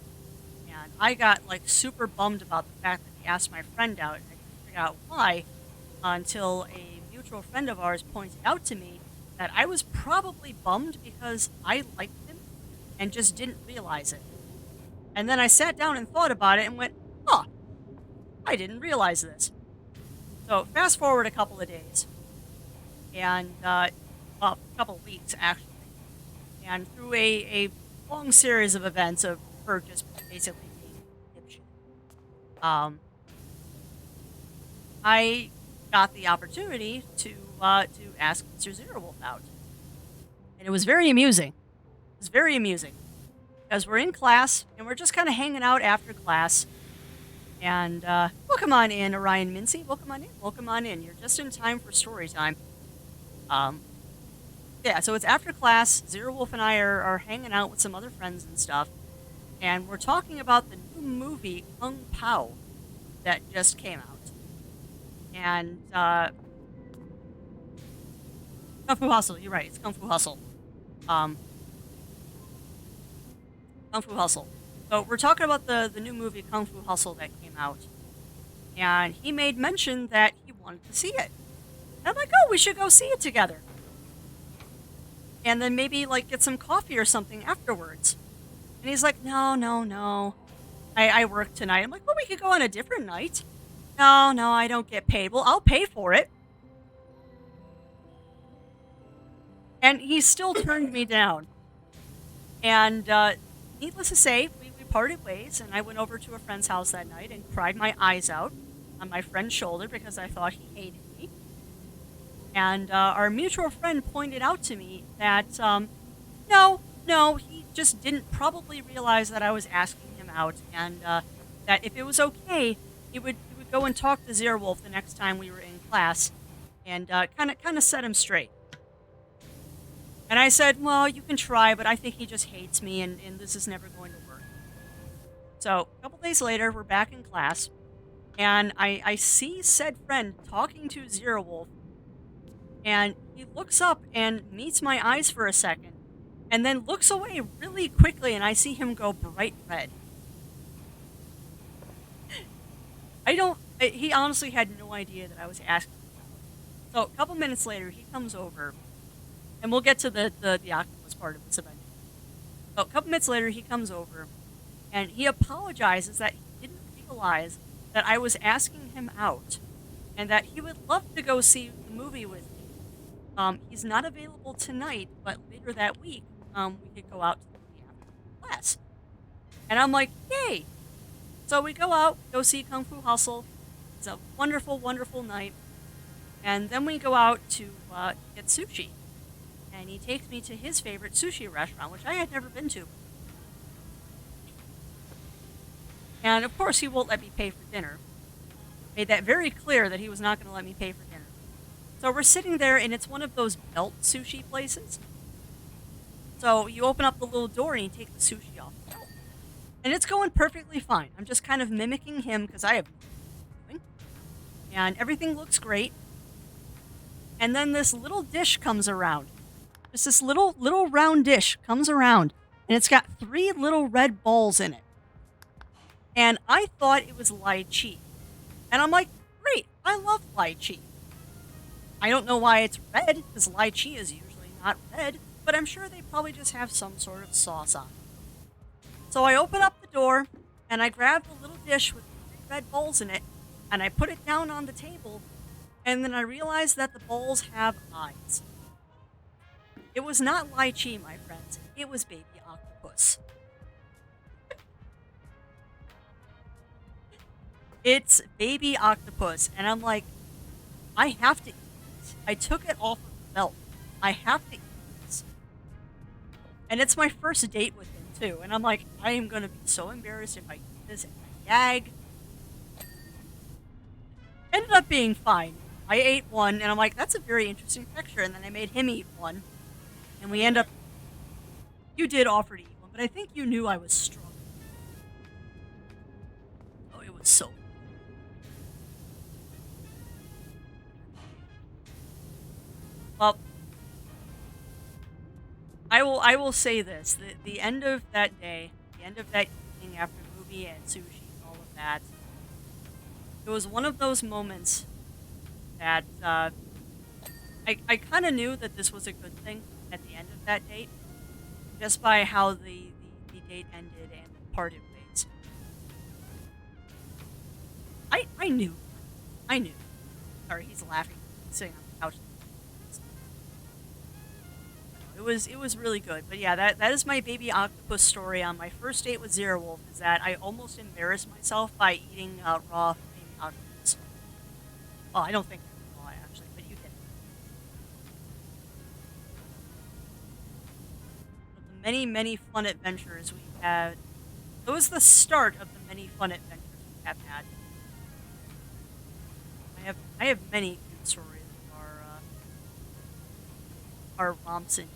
and I got like super bummed about the fact that he asked my friend out, and I couldn't figure out why until a mutual friend of ours pointed out to me that I was probably bummed because I liked him and just didn't realize it. And then I sat down and thought about it and went, huh, I didn't realize this. So fast forward a couple of days, and well, a couple of weeks actually, and through a long series of events of her just basically being dipshit, I got the opportunity to ask Mr. Zerowolf out, and it was very amusing. It was very amusing because we're in class and we're just kind of hanging out after class. And welcome on in, Orion Mincy. Welcome on in. Welcome on in. You're just in time for story time. Um, yeah, so it's after class. Zero Wolf and I are hanging out with some other friends and stuff, and we're talking about the new movie Kung Pao that just came out. And Kung Fu Hustle. You're right. It's Kung Fu Hustle. Kung Fu Hustle. So we're talking about the new movie Kung Fu Hustle that came out, and he made mention that he wanted to see it. And I'm like, oh, we should go see it together, and then maybe like get some coffee or something afterwards. And he's like, no, no, no, I work tonight. I'm like, well, we could go on a different night. No, no, I don't get paid. Well, I'll pay for it. And he still turned me down. And needless to say, we parted ways, and I went over to a friend's house that night and cried my eyes out on my friend's shoulder because I thought he hated me. And our mutual friend pointed out to me that, no, he just didn't probably realize that I was asking him out, and that if it was okay, he would go and talk to Zerwolf the next time we were in class, and kind of set him straight. And I said, well, you can try, but I think he just hates me, and this is never going to work. So a couple days later, we're back in class, and I see said friend talking to Zerowolf, and he looks up and meets my eyes for a second, and then looks away really quickly, and I see him go bright red. He honestly had no idea that I was asking. So a couple minutes later, he comes over, and we'll get to the octopus part of this event. So a couple minutes later, he comes over, and he apologizes that he didn't realize that I was asking him out, and that he would love to go see the movie with me. He's not available tonight, but later that week, we could go out to the movie after class. And I'm like, yay! So we go out, go see Kung Fu Hustle. It's a wonderful, wonderful night. And then we go out to get sushi. And he takes me to his favorite sushi restaurant, which I had never been to. And of course, he won't let me pay for dinner. Made that very clear that he was not going to let me pay for dinner. So we're sitting there, and it's one of those belt sushi places. So you open up the little door, and you take the sushi off the belt. And it's going perfectly fine. I'm just kind of mimicking him because I have no idea what I'm doing. And everything looks great. And then this little dish comes around. Just this little round dish comes around, and it's got 3 little red balls in it. And I thought it was lychee. And I'm like, great, I love lychee. I don't know why it's red, because lychee is usually not red, but I'm sure they probably just have some sort of sauce on it. So I open up the door, and I grab the little dish with 3 red bowls in it, and I put it down on the table, and then I realize that the bowls have eyes. It was not lychee, my friends. It was baby octopus. It's baby octopus, and I'm like, I have to eat this. I took it off of the belt. I have to eat this. And it's my first date with him too. And I'm like, I am gonna be so embarrassed if I eat this and I gag. Ended up being fine. I ate one, and I'm like, that's a very interesting texture. And then I made him eat one, and we end up. You did offer to eat one, but I think you knew I was strong. Oh, it was so. Well, I will say this: the end of that day, the end of that evening after movie and sushi and all of that, it was one of those moments that I kind of knew that this was a good thing at the end of that date, just by how the date ended and we parted ways. I knew, I knew. Sorry, he's laughing, sitting on the couch. It was really good, but yeah, that is my baby octopus story on my first date with Zero Wolf. Is that I almost embarrassed myself by eating raw baby octopus. Well, I don't think it was raw actually, but you get it. But the many fun adventures we had. It was the start of the many fun adventures we have had. I have many good stories of our romps and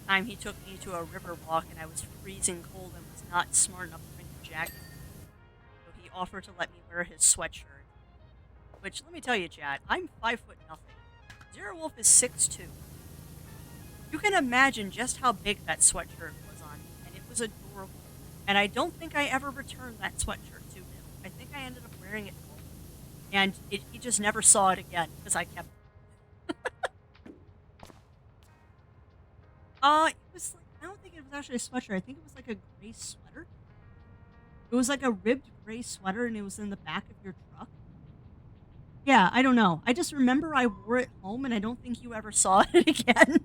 time he took me to a river walk and I was freezing cold and was not smart enough to bring a jacket. So he offered to let me wear his sweatshirt. Which let me tell you, Chad, I'm 5 foot nothing. Zero Wolf is 6'2". You can imagine just how big that sweatshirt was on me, and it was adorable. And I don't think I ever returned that sweatshirt to him. I think I ended up wearing it home. And he just never saw it again because I kept it was like I don't think it was actually a sweatshirt. I think it was like a gray sweater. It was like a ribbed gray sweater, and it was in the back of your truck. Yeah, I don't know. I just remember I wore it home, and I don't think you ever saw it again.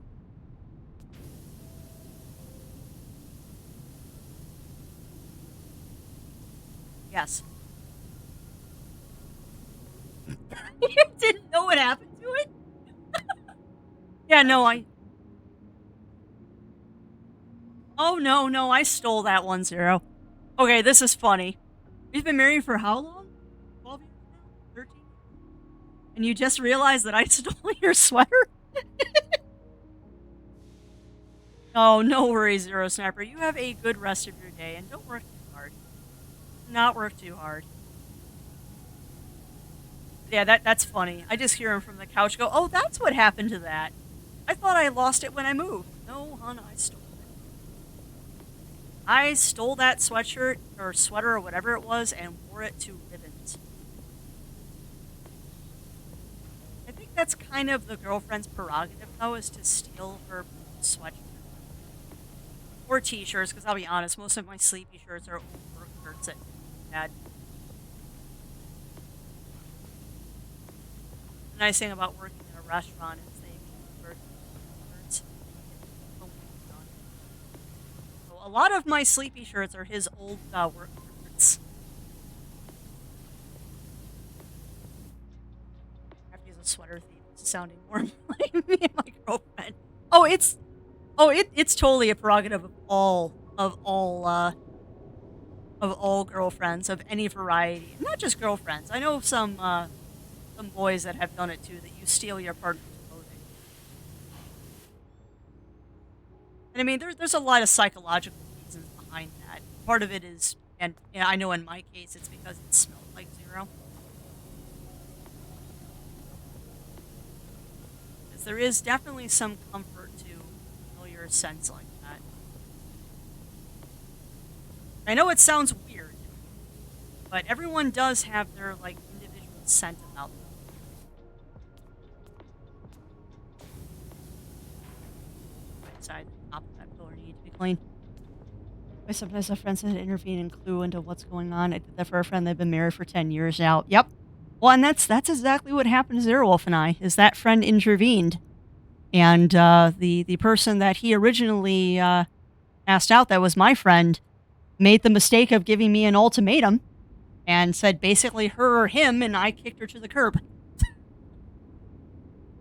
Yes. You didn't know what happened to it? Yeah, no, I. Oh no, no, I stole that 1-0. Okay, this is funny. We've been married for how long? 12 years now? 13? And you just realized that I stole your sweater? Oh, no worries, Zero Sniper. You have a good rest of your day and don't work too hard. Do not work too hard. Yeah, that's funny. I just hear him from the couch go, "Oh, that's what happened to that. I thought I lost it when I moved." No, hon, I stole it. I stole that sweatshirt or sweater or whatever it was and wore it to ribbons. I think that's kind of the girlfriend's prerogative, though, is to steal her sweatshirt or t-shirts. Because I'll be honest, most of my sleepy shirts are old work shirts that had. The nice thing about working in a restaurant is they convert shirts. So a lot of my sleepy shirts are his old work shirts. I have to use a sweater theme. It's sounding more like me and my girlfriend. Oh, it's totally a prerogative of all girlfriends of any variety, not just girlfriends. I know some boys that have done it too. That you steal your partner's clothing, and I mean there's a lot of psychological reasons behind that. Part of it is, and I know in my case it's because it smelled like Zero. Because there is definitely some comfort to familiar scents like that. I know it sounds weird, but everyone does have their like individual scent about them. Right side, the top of that pillar need to be clean. I sometimes have friends that intervene and clue into what's going on. I did that for a friend. They've been married for 10 years now. Yep. Well, and that's exactly what happened to Zero Wolf and I. Is that friend intervened, and the person that he originally asked out, that was my friend, made the mistake of giving me an ultimatum. and said basically her or him, and I kicked her to the curb. It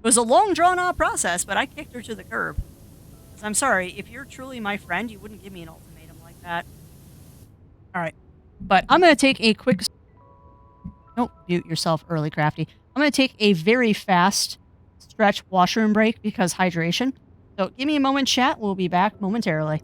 was a long, drawn out process, but I kicked her to the curb. 'Cause I'm sorry, if you're truly my friend, you wouldn't give me an ultimatum like that. All right. But I'm going to take a quick. Don't mute yourself early, Crafty. I'm going to take a very fast stretch washroom break because hydration. So give me a moment, chat. We'll be back momentarily.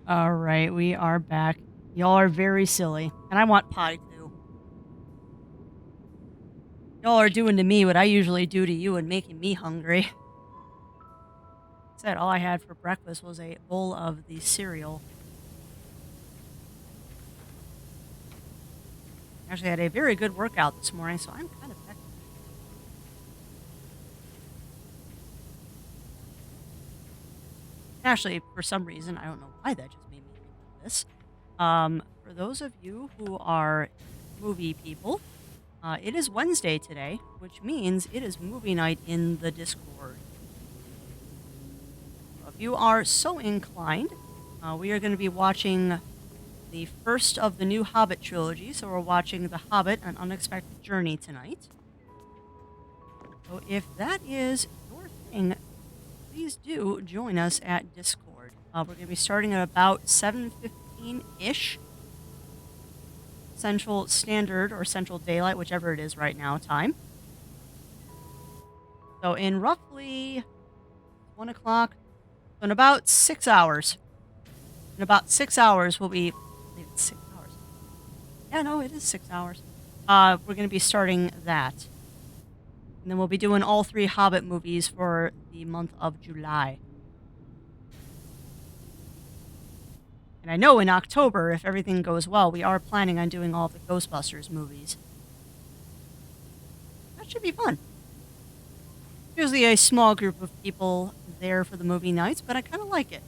All right, we are back. Y'all are very silly, and I want pie too. Y'all are doing to me what I usually do to you and making me hungry. Said all I had for breakfast was a bowl of the cereal. Actually, I had a very good workout this morning, so I'm kind of back. Actually, for some reason, I don't know why that just made me think of this. For those of you who are movie people, it is Wednesday today, which means it is movie night in the Discord. So if you are so inclined, we are going to be watching the first of the new Hobbit trilogy. So we're watching The Hobbit: An Unexpected Journey tonight. So if that is your thing, please do join us at Discord. We're going to be starting at about 7:15-ish. Central Standard or Central Daylight, whichever it is right now, time. So in roughly 1 o'clock, so in about 6 hours. In about 6 hours, we'll be. I believe it's 6 hours. Yeah, no, it is 6 hours. We're going to be starting that. And then we'll be doing all 3 Hobbit movies for the month of July. And I know in October, if everything goes well, we are planning on doing all the Ghostbusters movies. That should be fun. Usually a small group of people there for the movie nights, but I kind of like it.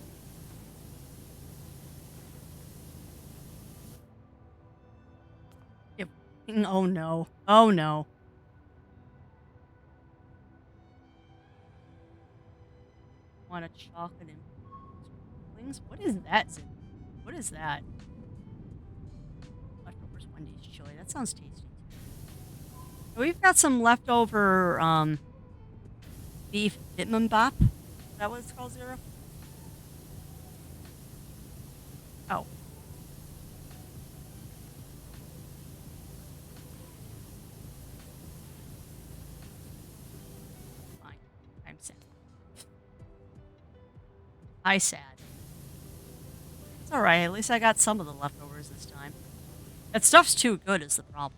Yep. Oh no. Oh no. Want a chocolate and wings? What is that? What is that? Leftovers Wendy's chili. That sounds tasty. We've got some leftover beef bibimbap. Is that what it's called, Zero? Oh. Fine. I'm sad. I sad. It's alright, at least I got some of the leftovers this time. That stuff's too good is the problem.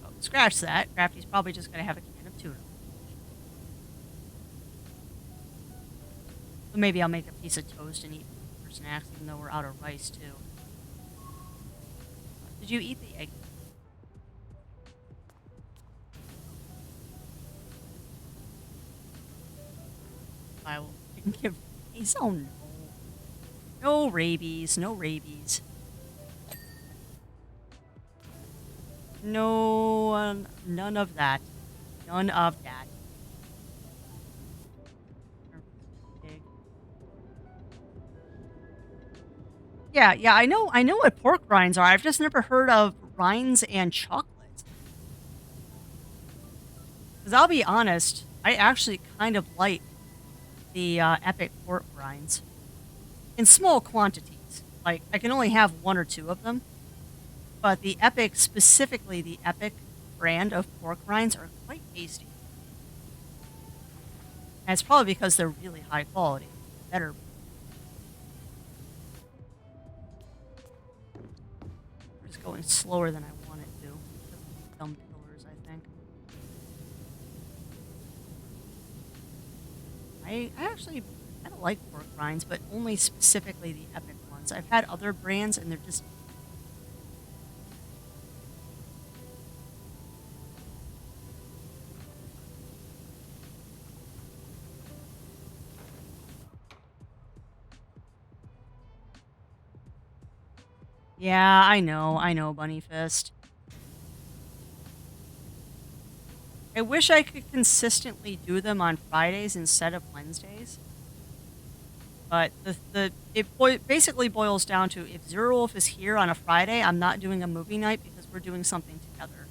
Oh, scratch that. Crafty's probably just gonna have a can of tuna. So maybe I'll make a piece of toast and eat for snacks, even though we're out of rice, too. Did you eat the egg? I will I can give rabies. Oh no. No rabies. No rabies. No, none of that. None of that. Pig. Yeah, yeah, I know what pork rinds are. I've just never heard of rinds and chocolate. Because I'll be honest, I actually kind of like the epic pork rinds in small quantities. Like, I can only have one or two of them, but the epic, specifically the epic brand of pork rinds, are quite tasty. And it's probably because they're really high quality. Better. Just going slower than I want it to. Because of these dumb pillars, I think. I actually kind of like pork rinds, but only specifically the epic ones. I've had other brands and they're just. Yeah, I know, Bunny Fist. I wish I could consistently do them on Fridays instead of Wednesdays. But basically boils down to if Zero Wolf is here on a Friday, I'm not doing a movie night because we're doing something together.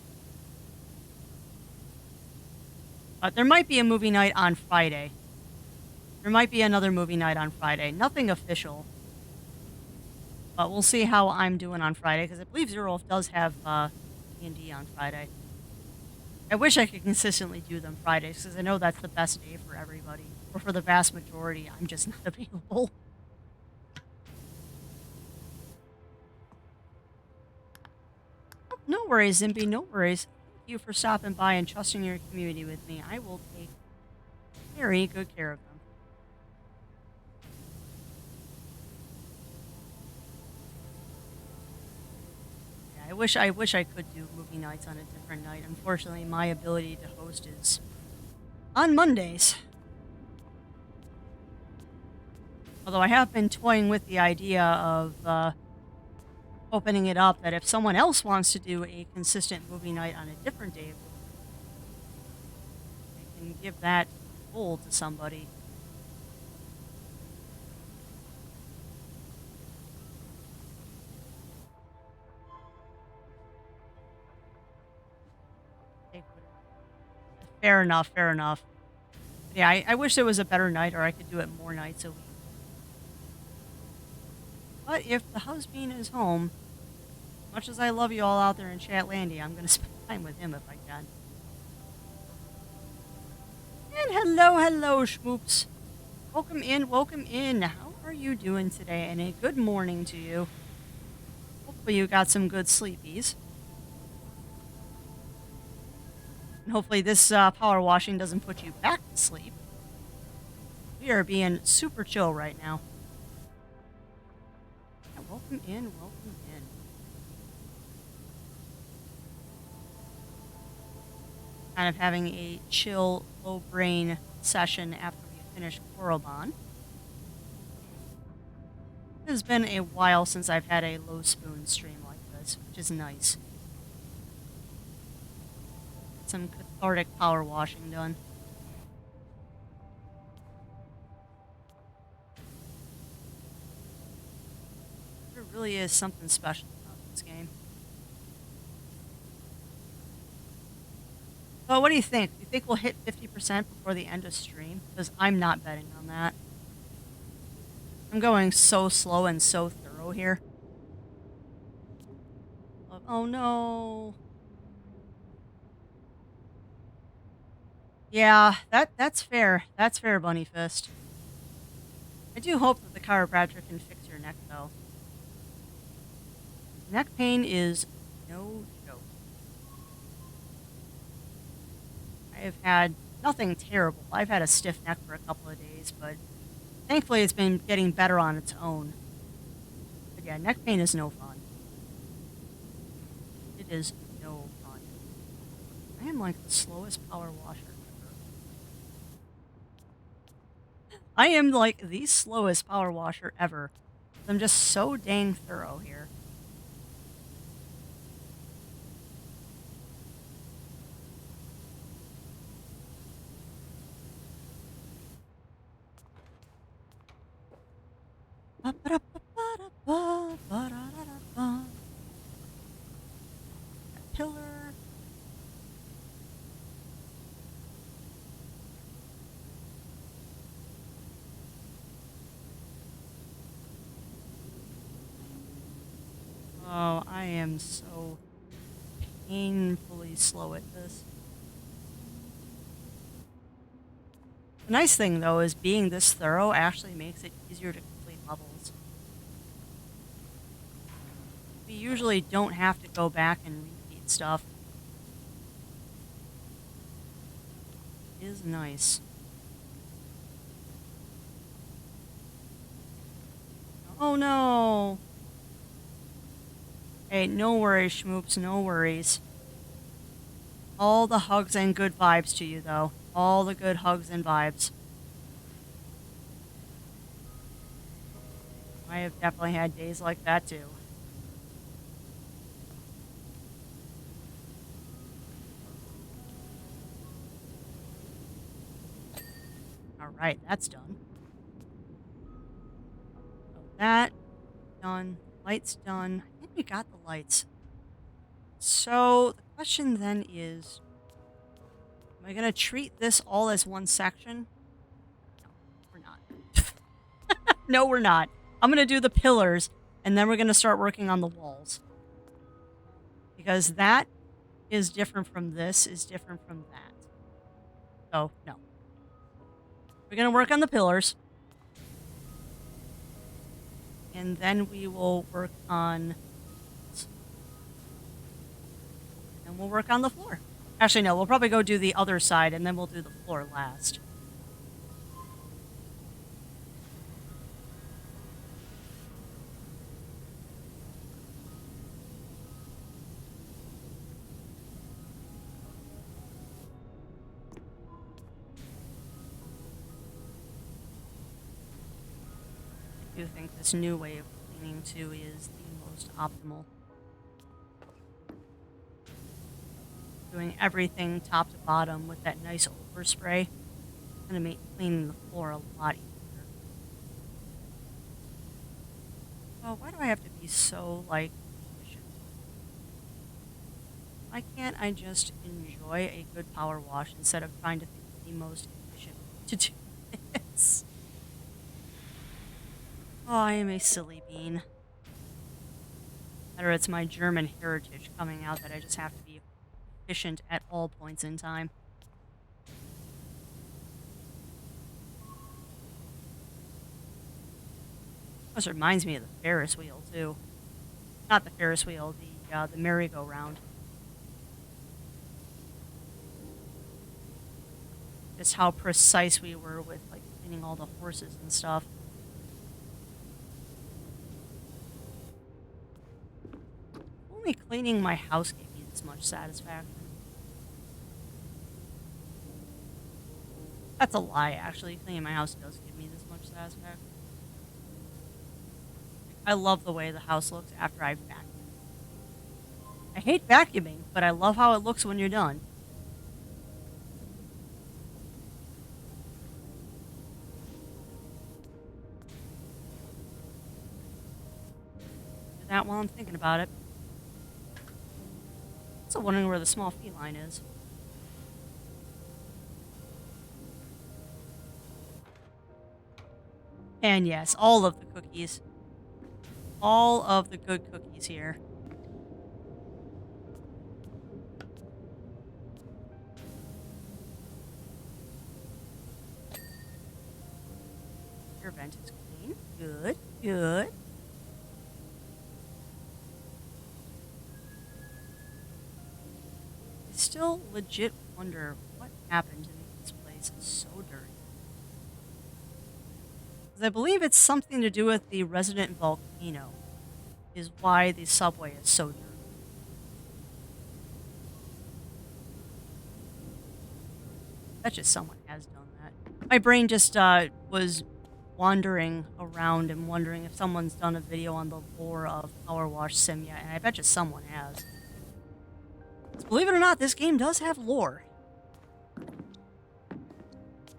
But there might be a movie night on Friday. There might be another movie night on Friday. Nothing official. But we'll see how I'm doing on Friday because I believe Zero Wolf does have D&D on Friday. I wish I could consistently do them Fridays because I know that's the best day for everybody. Or for the vast majority, I'm just not available. Oh, no worries, Zimby, no worries. Thank you for stopping by and trusting your community with me. I will take very good care of them. Yeah, I wish I could do movie nights on a different night. Unfortunately, my ability to host is on Mondays. Although I have been toying with the idea of opening it up that if someone else wants to do a consistent movie night on a different day, I can give that goal to somebody. Take fair enough, fair enough. Yeah, I wish there was a better night or I could do it more nights a week. But if the husband is home, much as I love you all out there in Chatlandia, I'm going to spend time with him if I can. And hello, hello, schmoops. Welcome in, welcome in. How are you doing today? And a good morning to you. Hopefully you got some good sleepies. And hopefully this power washing doesn't put you back to sleep. We are being super chill right now. Yeah, welcome in, welcome in. Kind of having a chill, low brain session after we finish Coromon. It has been a while since I've had a low spoon stream like this, which is nice. Some cathartic power washing done. There really is something special about this game. So what do you think? Do you think we'll hit 50% before the end of stream? Because I'm not betting on that. I'm going so slow and so thorough here. Oh no. Yeah, that's fair. That's fair, Bunny Fist. I do hope that the chiropractor can fix your neck, though. Neck pain is no joke. I have had nothing terrible. I've had a stiff neck for a couple of days, but thankfully it's been getting better on its own. But yeah, neck pain is no fun. It is no fun. I am like the slowest power washer ever. I am like the slowest power washer ever. I'm just so dang thorough here. Ba-ba-da-ba-ba-da-ba, that pillar. Oh, I am so painfully slow at this. The nice thing, though, is being this thorough actually makes it easier to complete levels. We usually don't have to go back and repeat stuff. It is nice. Oh no! Hey, no worries, schmoops, no worries. All the hugs and good vibes to you, though. All the good hugs and vibes. I have definitely had days like that, too. Alright, that's done. So that, done. Lights done. I think we got the lights. So, the question then is, am I going to treat this all as one section? No, we're not. No, we're not. I'm going to do the pillars, and then we're going to start working on the walls. Because that is different from this, is different from that. So, no. We're going to work on the pillars. And then we will work on... And we'll work on the floor. Actually, no, we'll probably go do the other side, and then we'll do the floor last. I do think this new way of cleaning, too, is the most optimal. Doing everything top to bottom with that nice overspray is going to make cleaning the floor a lot easier. Oh, why do I have to be so, like, efficient? Why can't I just enjoy a good power wash instead of trying to think of the most efficient way to do this? Oh, I am a silly bean. Or it's my German heritage coming out that I just have to be efficient at all points in time. This reminds me of the Ferris wheel, too. Not the Ferris wheel, the merry-go-round. Just how precise we were with, like, cleaning all the horses and stuff. Only cleaning my house gave me this much satisfaction. That's a lie, actually. Cleaning my house does give me this much satisfaction. I love the way the house looks after I've vacuumed. I hate vacuuming, but I love how it looks when you're done. Do that while I'm thinking about it. Also wondering where the small feline is. And yes, all of the cookies. All of the good cookies here. vent is clean. Good, good. I still legit wonder what happened to make this place so dirty. 'Cause I believe it's something to do with the resident volcano, is why the subway is so dirty. Bet you someone has done that. My brain just was wandering around and wondering if someone's done a video on the lore of Power Wash Sim yet, and I bet you someone has. 'Cause believe it or not, this game does have lore.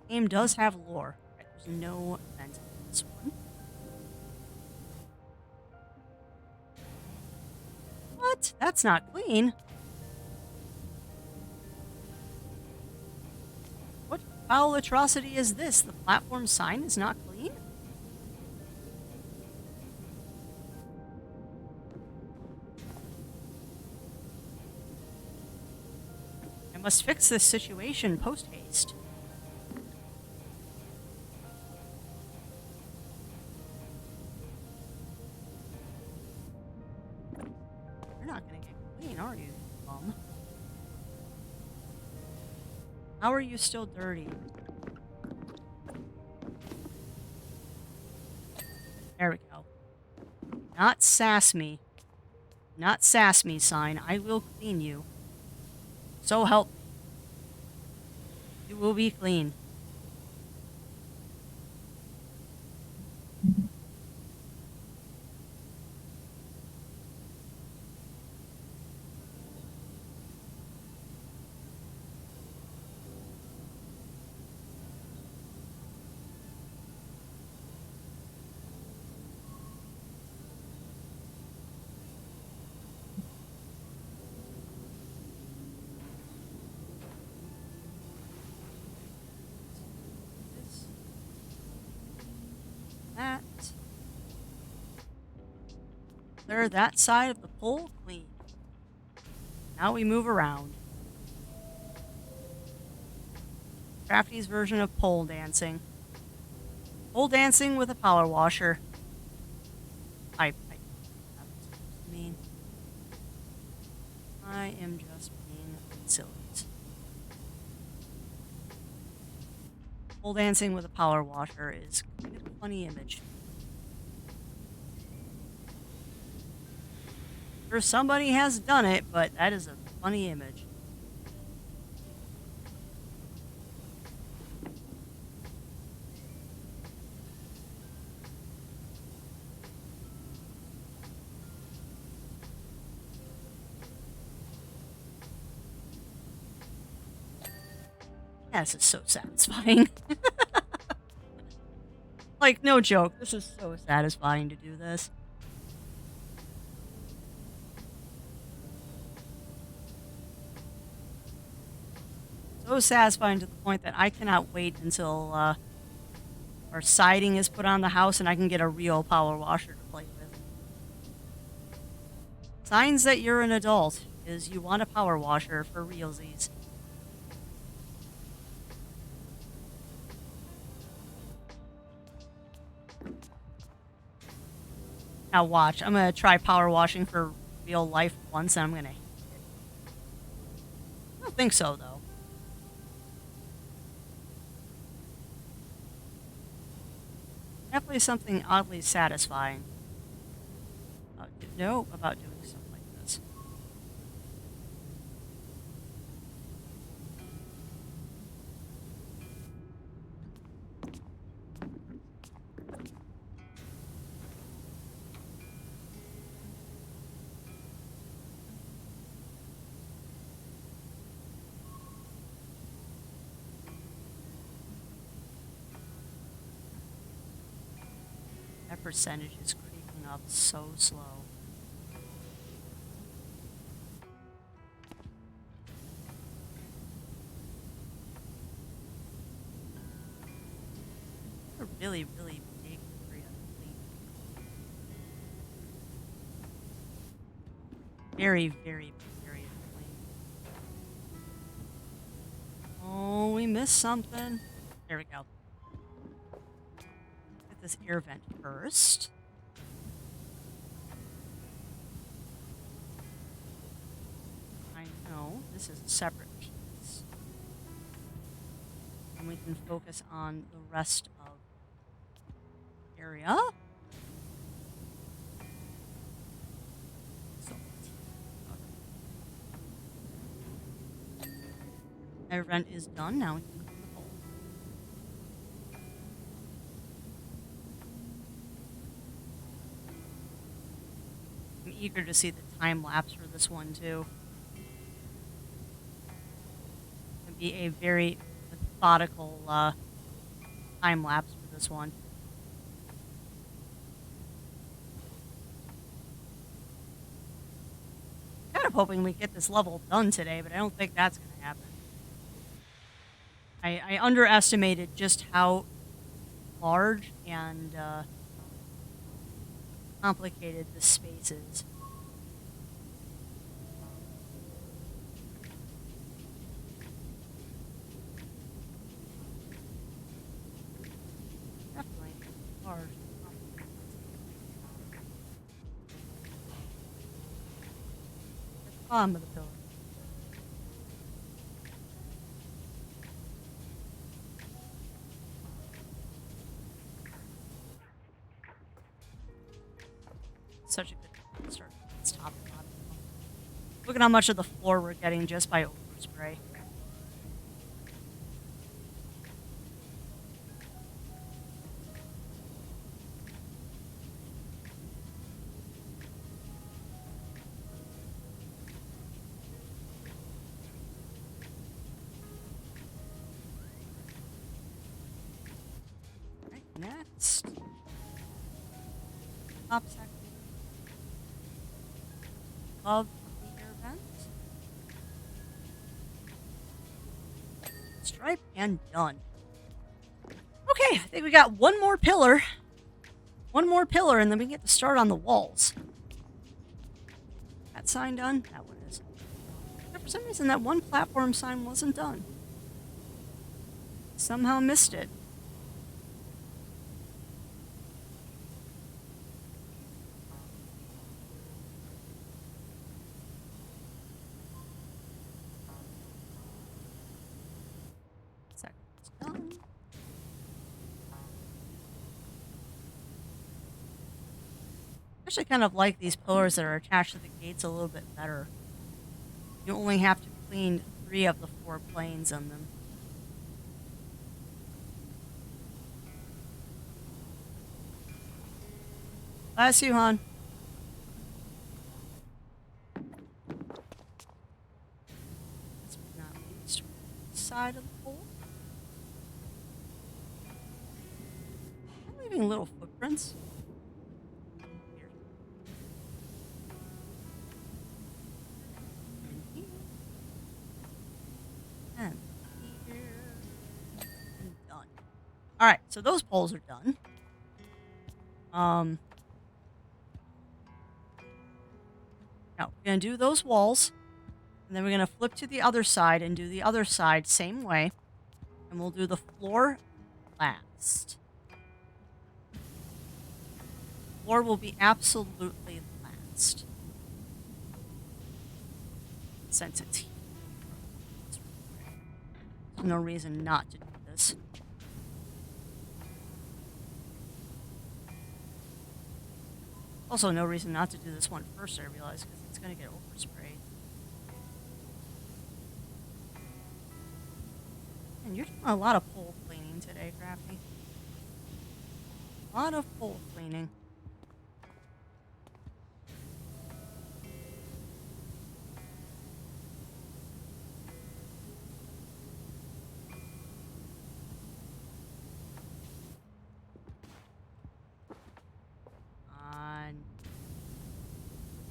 Game does have lore. Right, there's no vent in this one. What? That's not clean. What foul atrocity is this? The platform sign is not clean? I must fix this situation post haste. You're not gonna get clean, are you, bum? How are you still dirty? There we go. Not sass me. Not sass me, sign. I will clean you. So help me. You will be clean. This, that. Clear that side of the pole clean. Now we move around. Crafty's version of pole dancing. Pole dancing with a power washer. I mean, I am just being silly. Pole dancing with a power washer is kind of a funny image. Sure, somebody has done it, but that is a funny image. Yeah, this is so satisfying. Like, no joke. This is so satisfying to do this. So satisfying to the point that I cannot wait until our siding is put on the house and I can get a real power washer to play with. Signs that you're an adult is you want a power washer for realsies. Now watch, I'm gonna try power washing for real life once and I'm gonna hate it. I don't think so though. Definitely something oddly satisfying about doing something like this. That percentage is creeping up so slow. A really, really big area to clean. Very, very big area to clean. Oh, we missed something. There we go. Get this air vent first. I know this is a separate piece. And we can focus on the rest of the area. So, air vent is done. Now we can put the hole. I'm eager to see the time lapse for this one too. It'll be a very methodical time lapse for this one. Kind of hoping we get this level done today, but I don't think that's going to happen. I underestimated just how large and complicated this space is. Definitely large. At the bottom of the pillar. Such a good start. Let's top and bottom. Look at how much of the floor we're getting just by overspray. Right, next. Top section of the air vent. Stripe and done. Okay, I think we got one more pillar. One more pillar, and then we can get to start on the walls. That sign done? That one is. But for some reason, that one platform sign wasn't done. Somehow missed it. Second's done. I actually kind of like these pillars that are attached to the gates a little bit better. You only have to clean 3 of the 4 planes on them. Bless you, hon. Last but not least, side of the pole. I'm leaving little footprints. Here. And here. And here. And done. Alright, so those poles are done. Now, we're going to do those walls, and then we're going to flip to the other side and do the other side same way, and we'll do the floor last. Floor will be absolutely last. Since it's here. There's no reason not to do this. Also, no reason not to do this one first, I realize, because it's going to get oversprayed. And you're doing a lot of pole cleaning today, Crafty. A lot of pole cleaning.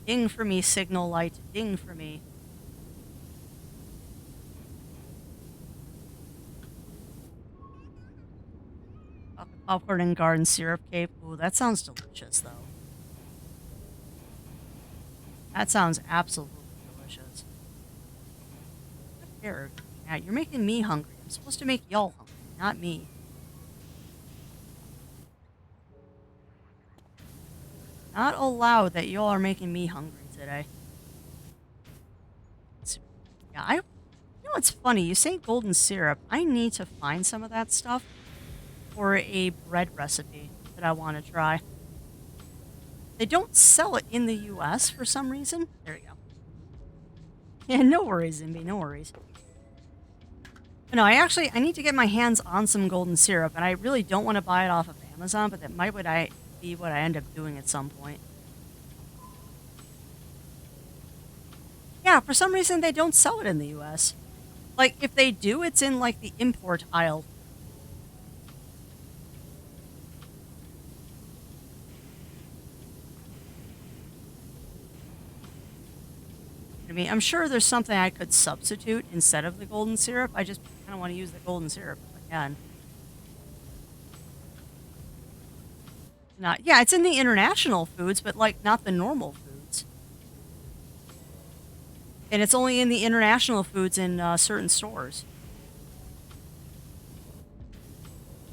Ding for me, signal light. Ding for me. Popcorn and garden syrup cake. Ooh, that sounds delicious, though. That sounds absolutely delicious. Here, yeah, you're making me hungry. I'm supposed to make y'all hungry, not me. Not allowed that y'all are making me hungry today. Yeah, you know what's funny? You say golden syrup. I need to find some of that stuff for a bread recipe that I want to try. They don't sell it in the US for some reason. There you go. Yeah, no worries, Zimby, no worries. No, I need to get my hands on some golden syrup, and I really don't want to buy it off of Amazon, but that might be what I end up doing at some point. Yeah, for some reason they don't sell it in the US. Like, if they do, it's in, like, the import aisle. I mean, I'm sure there's something I could substitute instead of the golden syrup. I just kind of want to use the golden syrup if I can. Not, yeah, it's in the international foods, but, like, not the normal foods. And it's only in the international foods in certain stores.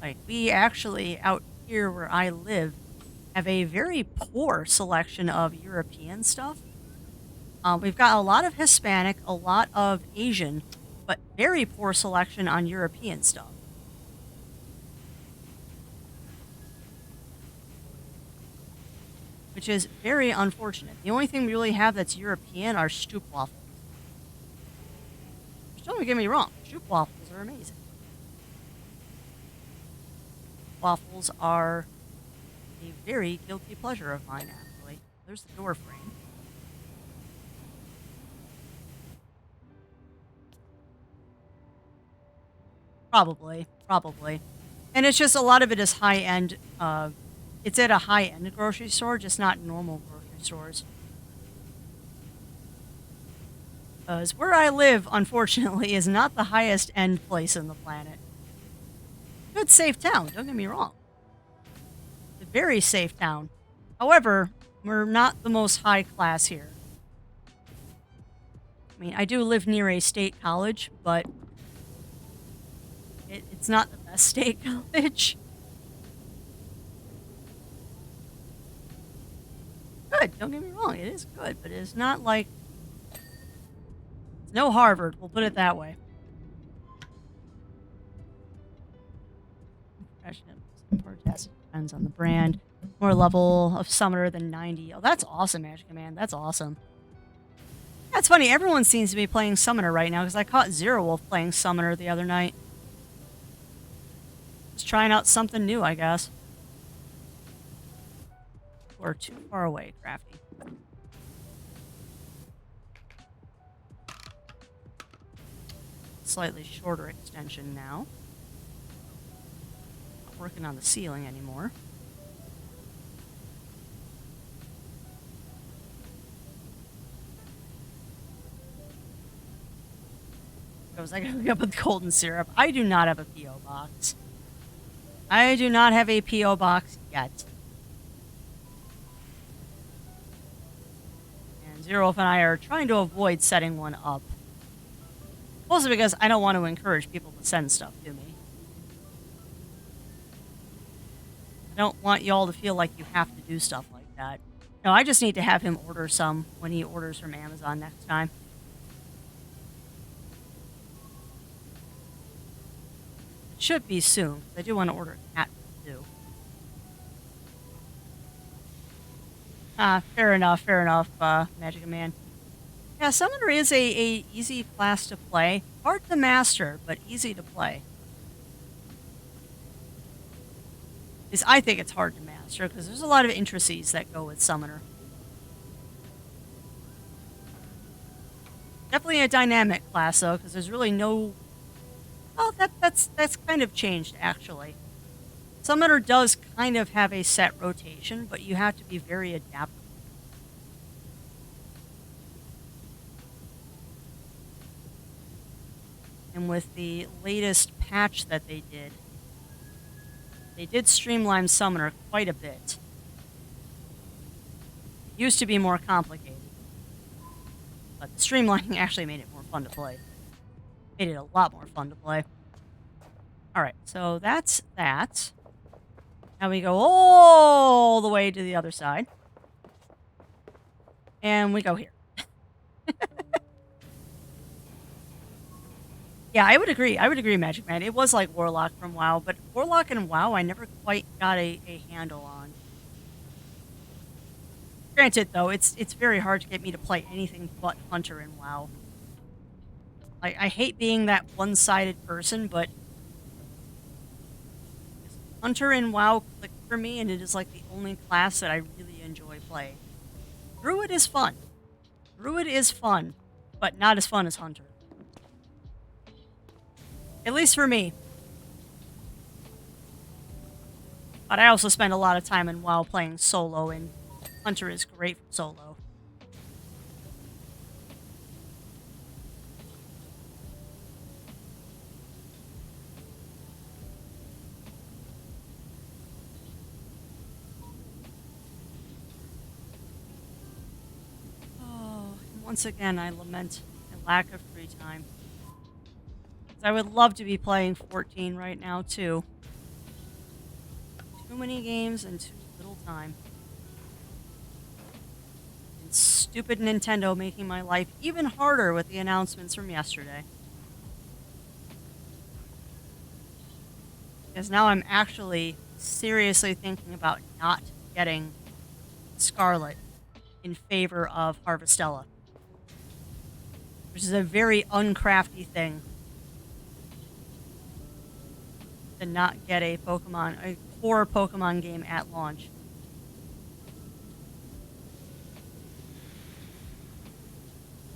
Like, we actually, out here where I live, have a very poor selection of European stuff. We've got a lot of Hispanic, a lot of Asian, but very poor selection on European stuff. Which is very unfortunate. The only thing we really have that's European are stoop waffles. Which, don't get me wrong, stoop waffles are amazing. Waffles are a very guilty pleasure of mine, actually. There's the door frame. Probably, probably. And it's just a lot of it is high end. It's at a high end grocery store, just not normal grocery stores. Because where I live, unfortunately, is not the highest end place on the planet. Good, safe town, don't get me wrong. It's a very safe town. However, we're not the most high class here. I mean, I do live near a state college, but it's not the best state college. Good, don't get me wrong, it is good, but it's not like... It's no Harvard, we'll put it that way. More test depends on the brand. More level of summoner than 90. Oh, that's awesome, Magic Command. That's awesome. Yeah, it's funny. Everyone seems to be playing summoner right now because I caught Zero Wolf playing summoner the other night. Just trying out something new, I guess. We're too far away, Crafty. Slightly shorter extension now. Not working on the ceiling anymore. I was like, hook up with golden syrup. I do not have a P.O. box. I do not have a P.O. box yet. And Zero Wolf and I are trying to avoid setting one up. Mostly because I don't want to encourage people to send stuff to me. I don't want y'all to feel like you have to do stuff like that. No, I just need to have him order some when he orders from Amazon next time. It should be soon, because I do want to order a cat too. Fair enough, Magic Man. Yeah, Summoner is a easy class to play. Hard to master, but easy to play. Because I think it's hard to master, because there's a lot of intricacies that go with Summoner. Definitely a dynamic class, though, because there's really no... Oh, that's kind of changed, actually. Summoner does kind of have a set rotation, but you have to be very adaptable. And with the latest patch that they did streamline Summoner quite a bit. It used to be more complicated. But the streamlining actually made it more fun to play. Made it a lot more fun to play. Alright, so that's that. Now we go all the way to the other side. And we go here. Yeah, I would agree. I would agree, Magic Man. It was like Warlock from WoW, but Warlock and WoW, I never quite got a handle on. Granted, though, it's very hard to get me to play anything but Hunter in WoW. Like, I hate being that one-sided person, but Hunter in WoW clicked for me, and it is like the only class that I really enjoy playing. Druid is fun. Druid is fun, but not as fun as Hunter. At least for me. But I also spend a lot of time in WoW playing solo, and Hunter is great for solo. Oh, and once again, I lament a lack of free time. 'Cause I would love to be playing 14 right now, too. Too many games and too little time. And stupid Nintendo making my life even harder with the announcements from yesterday. Because now I'm actually seriously thinking about not getting Scarlet in favor of Harvestella, which is a very uncrafty thing to not get a core Pokemon game at launch.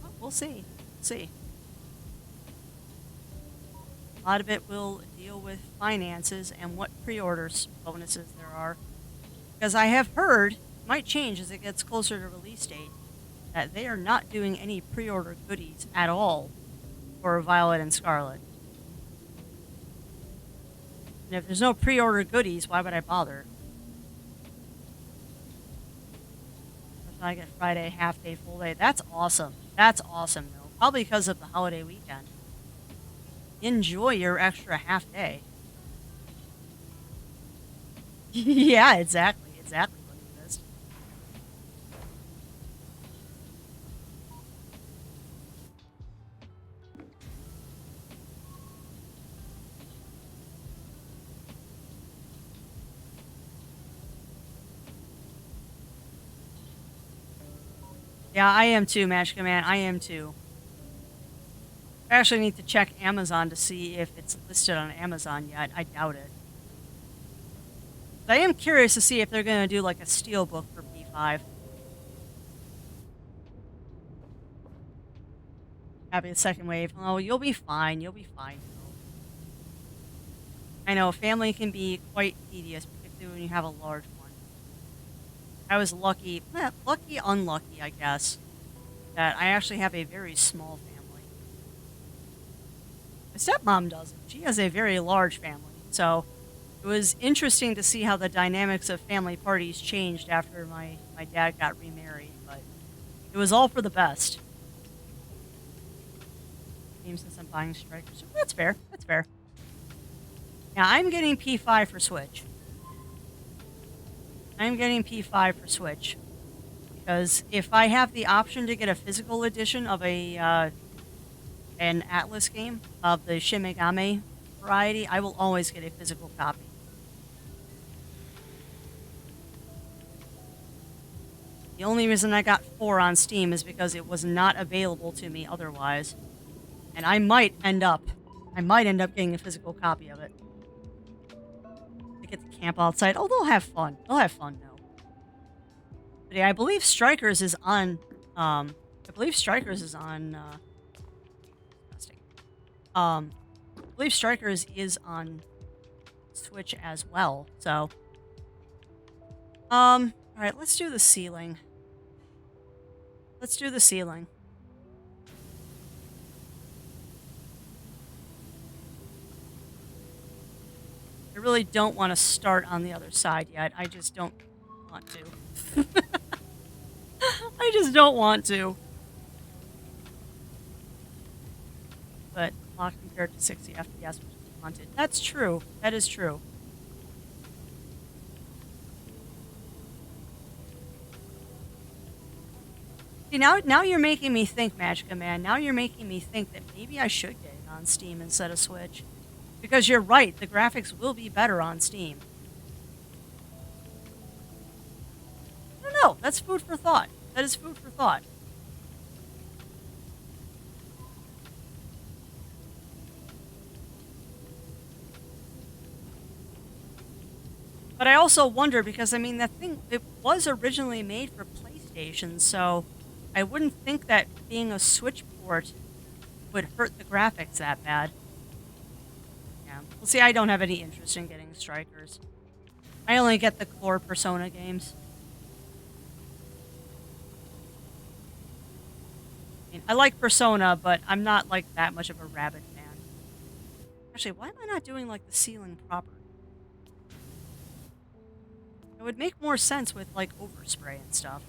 Well, we'll see. See. A lot of it will deal with finances and what pre-orders bonuses there are. Because I have heard, might change as it gets closer to release date, that they are not doing any pre-order goodies at all for Violet and Scarlet. And if there's no pre-order goodies, why would I bother? If I get Friday, half day, full day, that's awesome. That's awesome, though. Probably because of the holiday weekend. Enjoy your extra half day. Yeah, exactly. Exactly what it is. Yeah, I am too, Magic Man. I am too. I actually need to check Amazon to see if it's listed on Amazon yet. I doubt it. But I am curious to see if they're going to do like a steelbook for P5. Having a second wave. Oh, you'll be fine. You'll be fine. I know family can be quite tedious, particularly when you have a large one. I was lucky, lucky, unlucky, I guess, that I actually have a very small family. My stepmom doesn't. She has a very large family. So it was interesting to see how the dynamics of family parties changed after my dad got remarried, but it was all for the best. Since I'm buying strikers. That's fair. That's fair. Now I'm getting P5 for Switch. I'm getting P5 for Switch. Because if I have the option to get a physical edition of an Atlas game of the Shin Megami variety, I will always get a physical copy. The only reason I got 4 on Steam is because it was not available to me otherwise. And I might end up getting a physical copy of it. To get to camp outside. Oh, they'll have fun. They'll have fun though. But yeah, I believe Strikers is on I believe Strikers is on I believe Strikers is on Switch as well. So alright, let's do the ceiling. Let's do the ceiling. I really don't want to start on the other side yet. I just don't want to. I just don't want to. But lock compared to 60 FPS, which is wanted. That's true. That is true. See, now you're making me think, Magica Man. Now you're making me think that maybe I should get it on Steam instead of Switch. Because you're right, the graphics will be better on Steam. I don't know. That's food for thought. That is food for thought. But I also wonder because I mean that thing it was originally made for PlayStation, so I wouldn't think that being a Switch port would hurt the graphics that bad. Yeah. Well, see, I don't have any interest in getting Strikers. I only get the core Persona games. I mean, I like Persona, but I'm not like that much of a Rabbids fan. Actually, why am I not doing like the ceiling proper? It would make more sense with like overspray and stuff.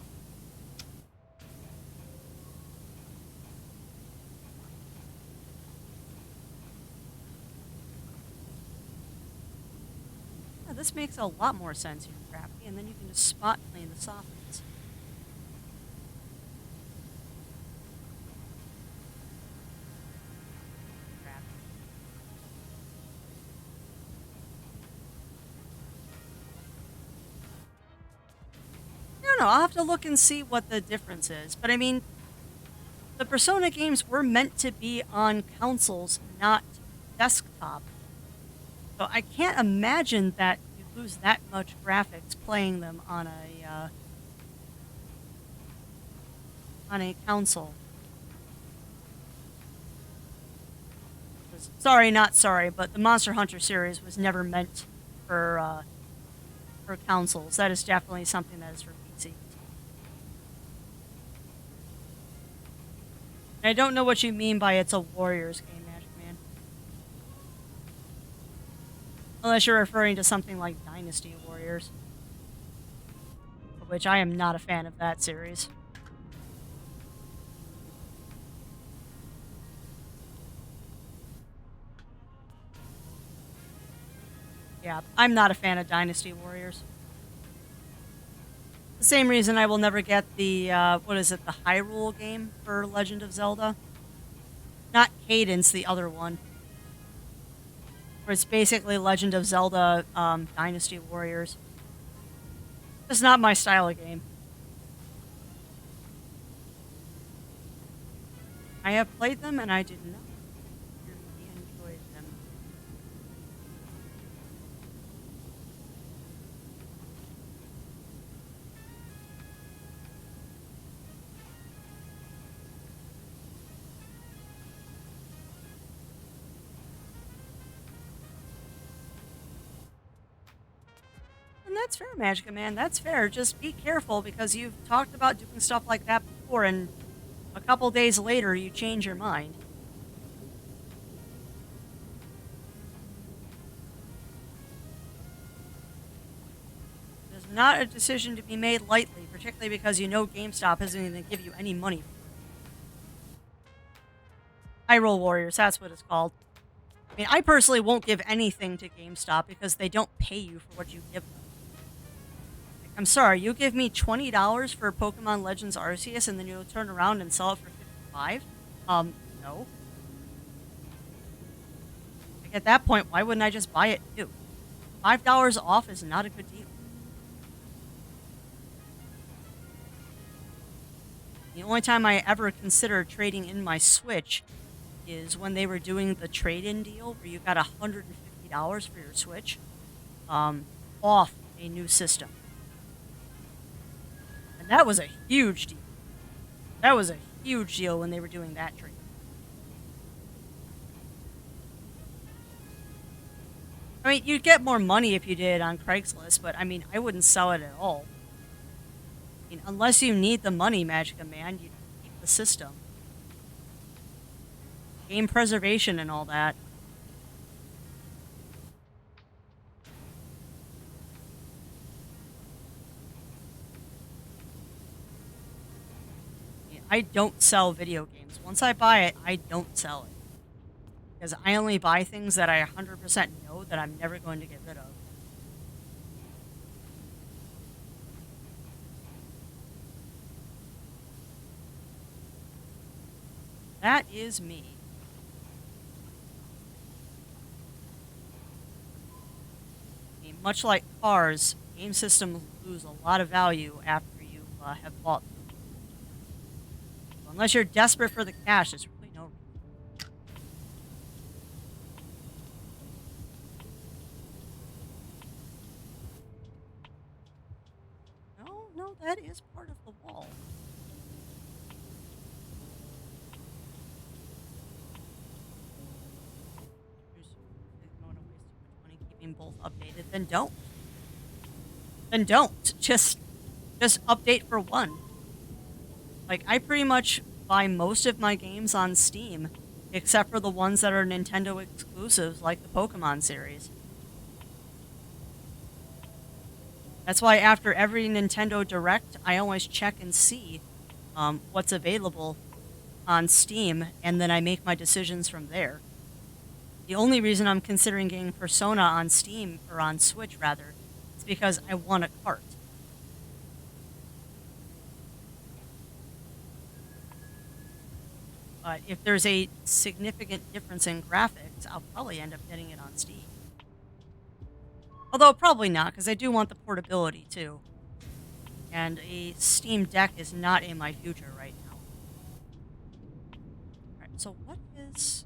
Yeah, this makes a lot more sense here, Crafty, and then you can just spot clean the soffits. Crafty. I don't know, I'll have to look and see what the difference is. But I mean, the Persona games were meant to be on consoles, not desktop. So I can't imagine that you lose that much graphics playing them on a console. 'Cause sorry, not sorry, but the Monster Hunter series was never meant for consoles. That is definitely something that is for PC. I don't know what you mean by it's a Warriors game, Magic Man. Unless you're referring to something like Dynasty Warriors, which I am not a fan of that series. Yeah, I'm not a fan of Dynasty Warriors. The same reason I will never get the, what is it, the Hyrule game for Legend of Zelda? Not Cadence, the other one. Where it's basically Legend of Zelda Dynasty Warriors. It's not my style of game. I have played them and I did not really enjoy them. And that's fair, Magica Man. That's fair. Just be careful because you've talked about doing stuff like that before, and a couple days later you change your mind. It's not a decision to be made lightly, particularly because you know GameStop isn't going to give you any money. Hyrule Warriors, that's what it's called. I mean, I personally won't give anything to GameStop because they don't pay you for what you give them. Like, I'm sorry, you give me $20 for Pokemon Legends Arceus and then you'll turn around and sell it for $55? No. Like, at that point, why wouldn't I just buy it too? $5 off is not a good deal. The only time I ever considered trading in my Switch is when they were doing the trade-in deal where you got $150 for your Switch off a new system. And that was a huge deal. That was a huge deal when they were doing that trade. I mean, you'd get more money if you did it on Craigslist, but I mean, I wouldn't sell it at all. I mean, unless you need the money, Magica Man, you keep the system. Game preservation and all that. I don't sell video games. Once I buy it, I don't sell it. Because I only buy things that I 100% know that I'm never going to get rid of. That is me. I mean, much like cars, game systems lose a lot of value after you have bought them. So unless you're desperate for the cash, there's really no. No, no, that is part of the wall. There's, I don't want to waste too much money keeping both updated. Then don't. Then don't. Just update for one. Like I pretty much buy most of my games on Steam, except for the ones that are Nintendo exclusives, like the Pokemon series. That's why after every Nintendo Direct, I always check and see what's available on Steam, and then I make my decisions from there. The only reason I'm considering getting Persona on Steam, or on Switch rather, is because I want a cart. But if there's a significant difference in graphics, I'll probably end up getting it on Steam. Although probably not, because I do want the portability too. And a Steam Deck is not in my future right now. Alright, so what is...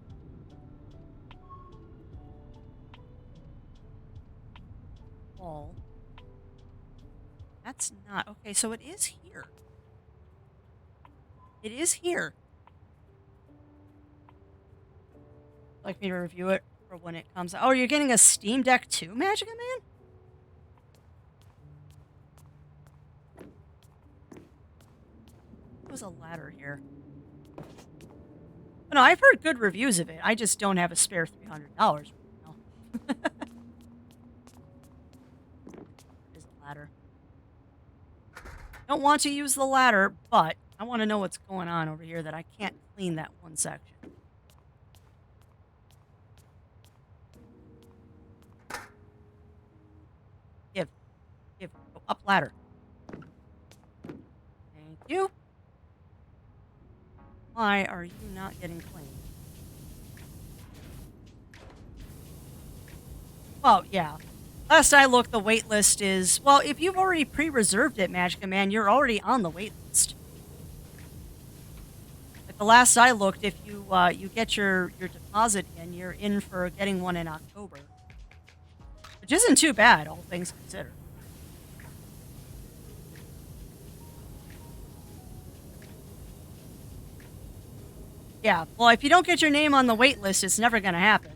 wall? That's not... Okay, so it is here. It is here. Like me to review it for when it comes out. Oh, you're getting a Steam Deck too, Magic Man? There was a ladder here. But no, I've heard good reviews of it. I just don't have a spare $300 right now. There's a ladder. Don't want to use the ladder, but I want to know what's going on over here that I can't clean that one section. Give. Go up ladder. Thank you. Why are you not getting clean? Well, yeah. Last I looked, the wait list is... Well, if you've already pre-reserved it, Magic Man, you're already on the wait list. At the last I looked, if you you get your deposit in, you're in for getting one in October. Which isn't too bad, all things considered. Yeah, well, if you don't get your name on the wait list, it's never going to happen.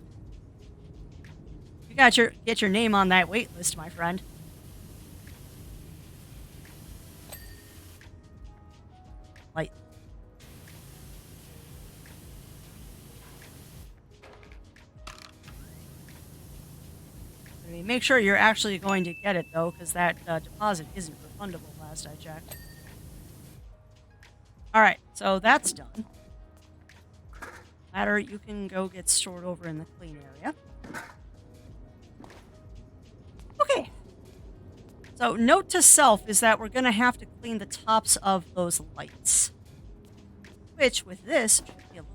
You got get your name on that wait list, my friend. Light. I mean, make sure you're actually going to get it, though, because that deposit isn't refundable last I checked. Alright, so that's done. Ladder, you can go get stored over in the clean area. Okay. So, note to self is that we're going to have to clean the tops of those lights. Which, with this, should be a little...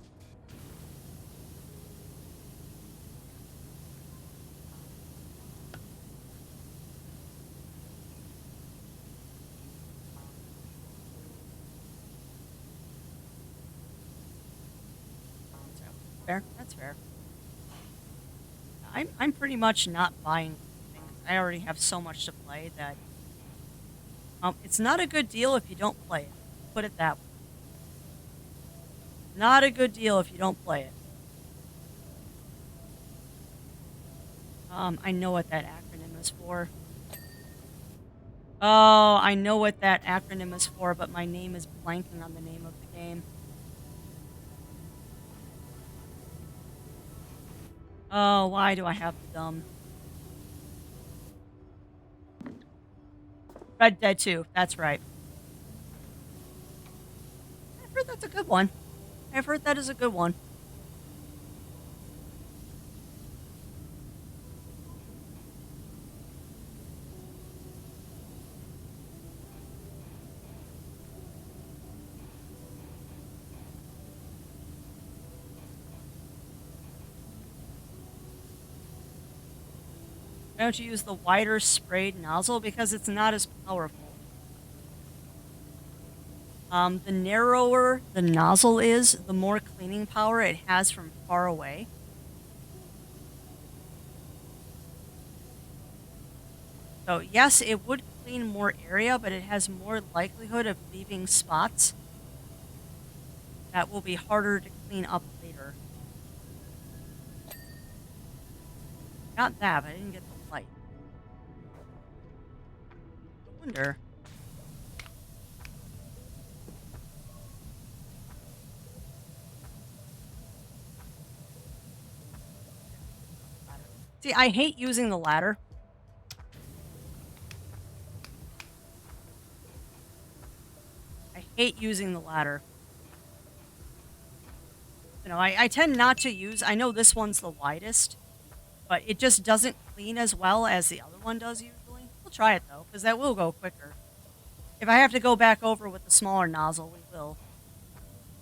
Fair. That's fair. I'm pretty much not buying things. I already have so much to play that it's not a good deal if you don't play it. Put it that way. Not a good deal if you don't play it. I know what that acronym is for. Oh, I know what that acronym is for, but my name is blanking on the name of the game. Oh, why do I have the dumb? Red Dead 2, that's right. I've heard that's a good one. I've heard that is a good one. Why don't you use the wider sprayed nozzle? Because it's not as powerful. The narrower the nozzle is, the more cleaning power it has from far away. So yes, it would clean more area, but it has more likelihood of leaving spots that will be harder to clean up later. Got that, but I didn't get the light. I wonder. See, I hate using the ladder. I hate using the ladder. You know, I tend not to use, I know this one's the widest, but it just doesn't clean as well as the other one does usually. We'll try it though, because that will go quicker. If I have to go back over with the smaller nozzle, we will.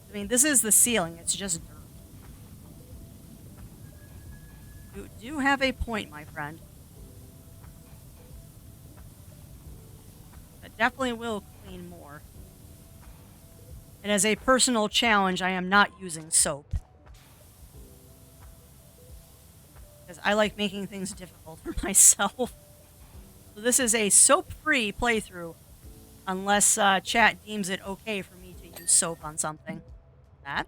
I mean, this is the ceiling, it's just dirt. You do have a point, my friend. That definitely will clean more. And as a personal challenge, I am not using soap. Because I like making things difficult for myself. So this is a soap-free playthrough. Unless chat deems it okay for me to use soap on something. That.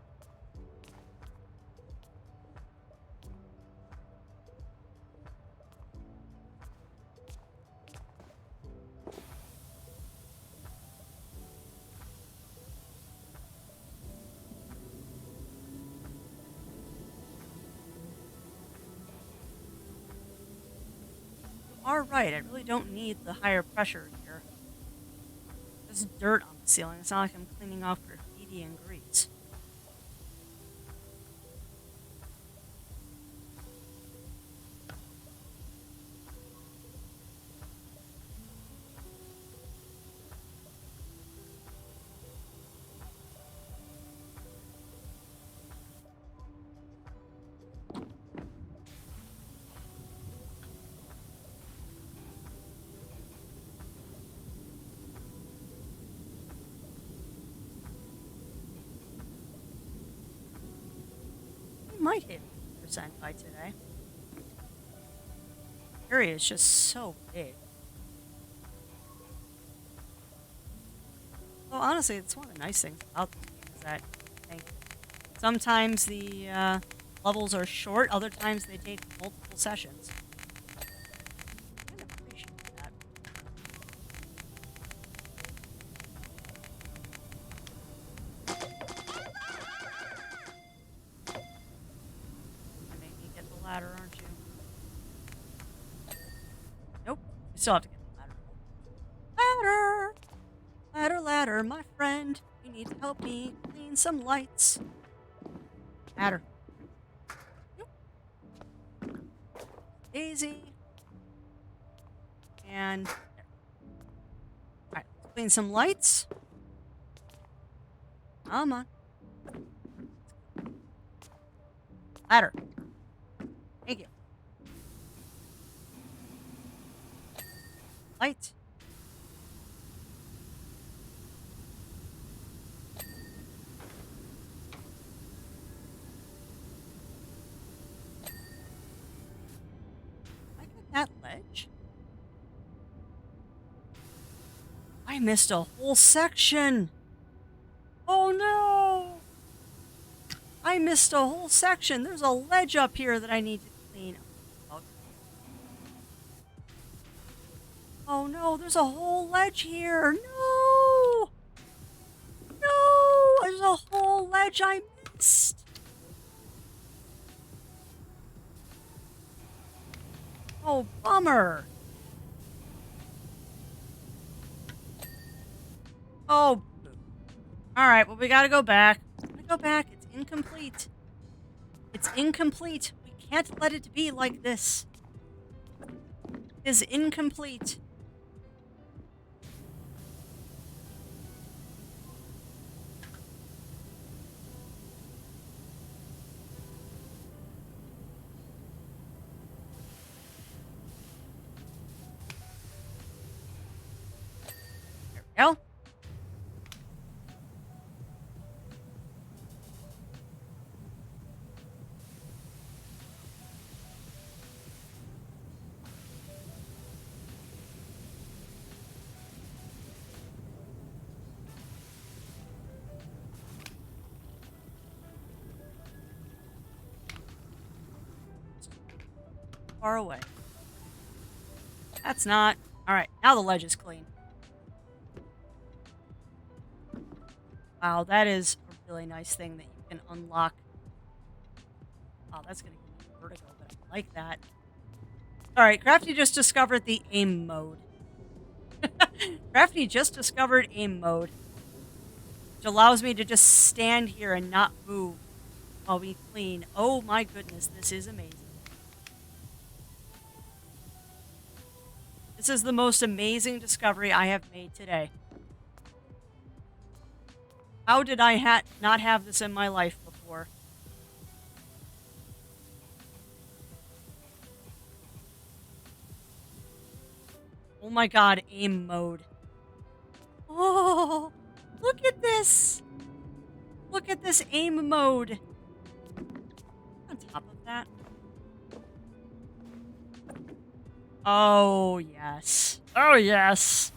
All right, I really don't need the higher pressure here. There's dirt on the ceiling. It's not like I'm cleaning off graffiti and grease. We might hit 50% by today. The area is just so big. Well, honestly, it's one of the nice things about this game is that I think sometimes the levels are short, other times they take multiple sessions. I kind of appreciate that. You make me get the ladder, aren't you? Nope. You still have to get the ladder. Ladder! Ladder, ladder, my friend. You need to help me clean some lights. Ladder. Nope. Daisy. And there. Alright, let's clean some lights. Come on. Ladder. Thank you. Light. I got that ledge. I missed a whole section. Oh no! I missed a whole section. There's a ledge up here that I need to clean. Oh no, there's a whole ledge here. No! No! There's a whole ledge I missed. Oh, bummer. Oh. Alright, well, we gotta go back. Go back. It's incomplete. It's incomplete. We can't let it be like this. It is incomplete. Go. Far away. That's not. All right, now the ledge is clean. Wow, that is a really nice thing that you can unlock. Wow, that's going to give me vertigo, but I like that. All right, Crafty just discovered the aim mode. Crafty just discovered aim mode, which allows me to just stand here and not move while we clean. Oh my goodness, this is amazing. This is the most amazing discovery I have made today. How did I not have this in my life before? Oh my god, aim mode. Oh, look at this. Look at this aim mode. On top of that. Oh, yes. Oh, yes.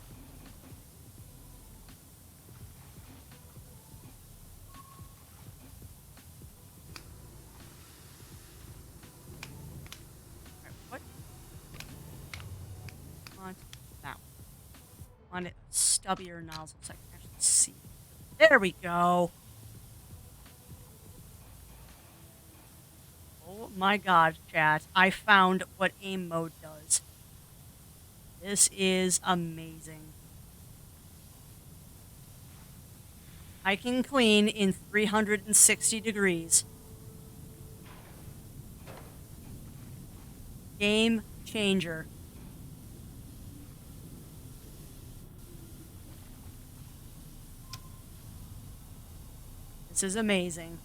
What? On that one. On it, stubbier nozzle so I can actually see. There we go. Oh my god, chat. I found what aim mode does. This is amazing. I can clean in 360 degrees. Game changer. This is amazing.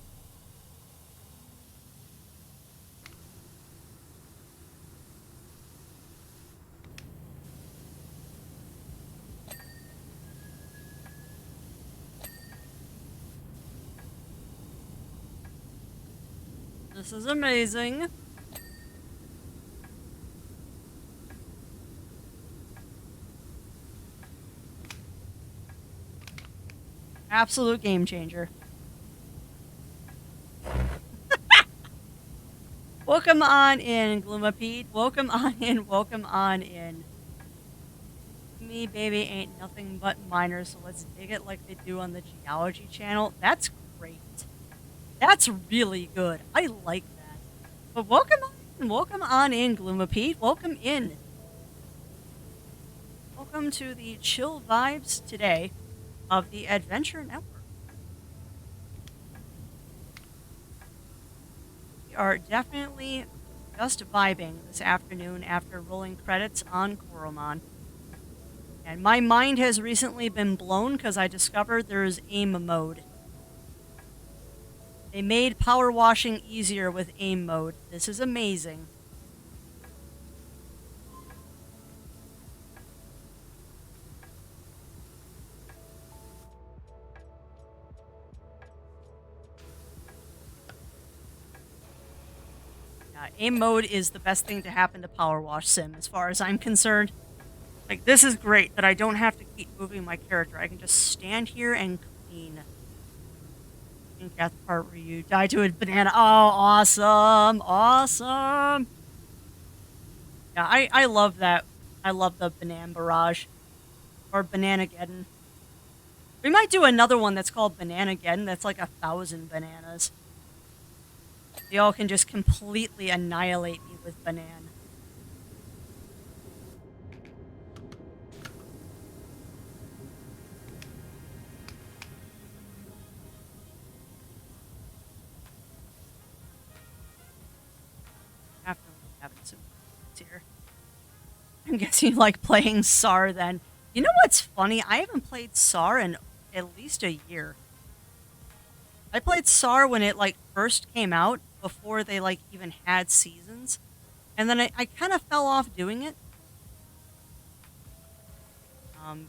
This is amazing. Absolute game changer. Welcome on in, Gloomapede. Welcome on in, welcome on in. Me, baby, ain't nothing but miners, so let's dig it like they do on the Geology channel. That's great. That's really good. I like that. But welcome on in, Gloomapede. Welcome in. Welcome to the chill vibes today of the Adventure Network. We are definitely just vibing this afternoon after rolling credits on Coromon. And my mind has recently been blown because I discovered there's aim mode. They made power washing easier with aim mode. This is amazing. Aim mode is the best thing to happen to Power Wash Sim as far as I'm concerned. Like, this is great that I don't have to keep moving my character. I can just stand here and clean. I think that's the part where you die to a banana. Oh, awesome. Awesome. Yeah, I love that. I love the banana barrage. Or Bananageddon. We might do another one that's called Bananageddon. That's like 1,000 bananas. They all can just completely annihilate me with banana. After having some here. I'm guessing you like playing SAR then. You know what's funny? I haven't played SAR in at least a year. I played SAR when it like first came out, before they like even had seasons. And then I kind of fell off doing it.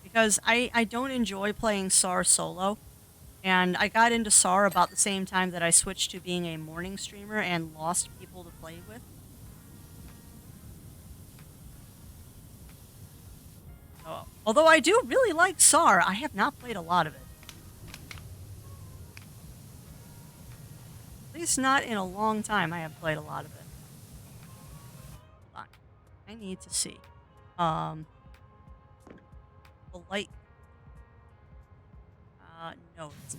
because I don't enjoy playing SAR solo. And I got into SAR about the same time that I switched to being a morning streamer and lost people to play with. Although I do really like SAR, I have not played a lot of it. At least not in a long time I have played a lot of it. Hold on. I need to see. Um, the light. No, it's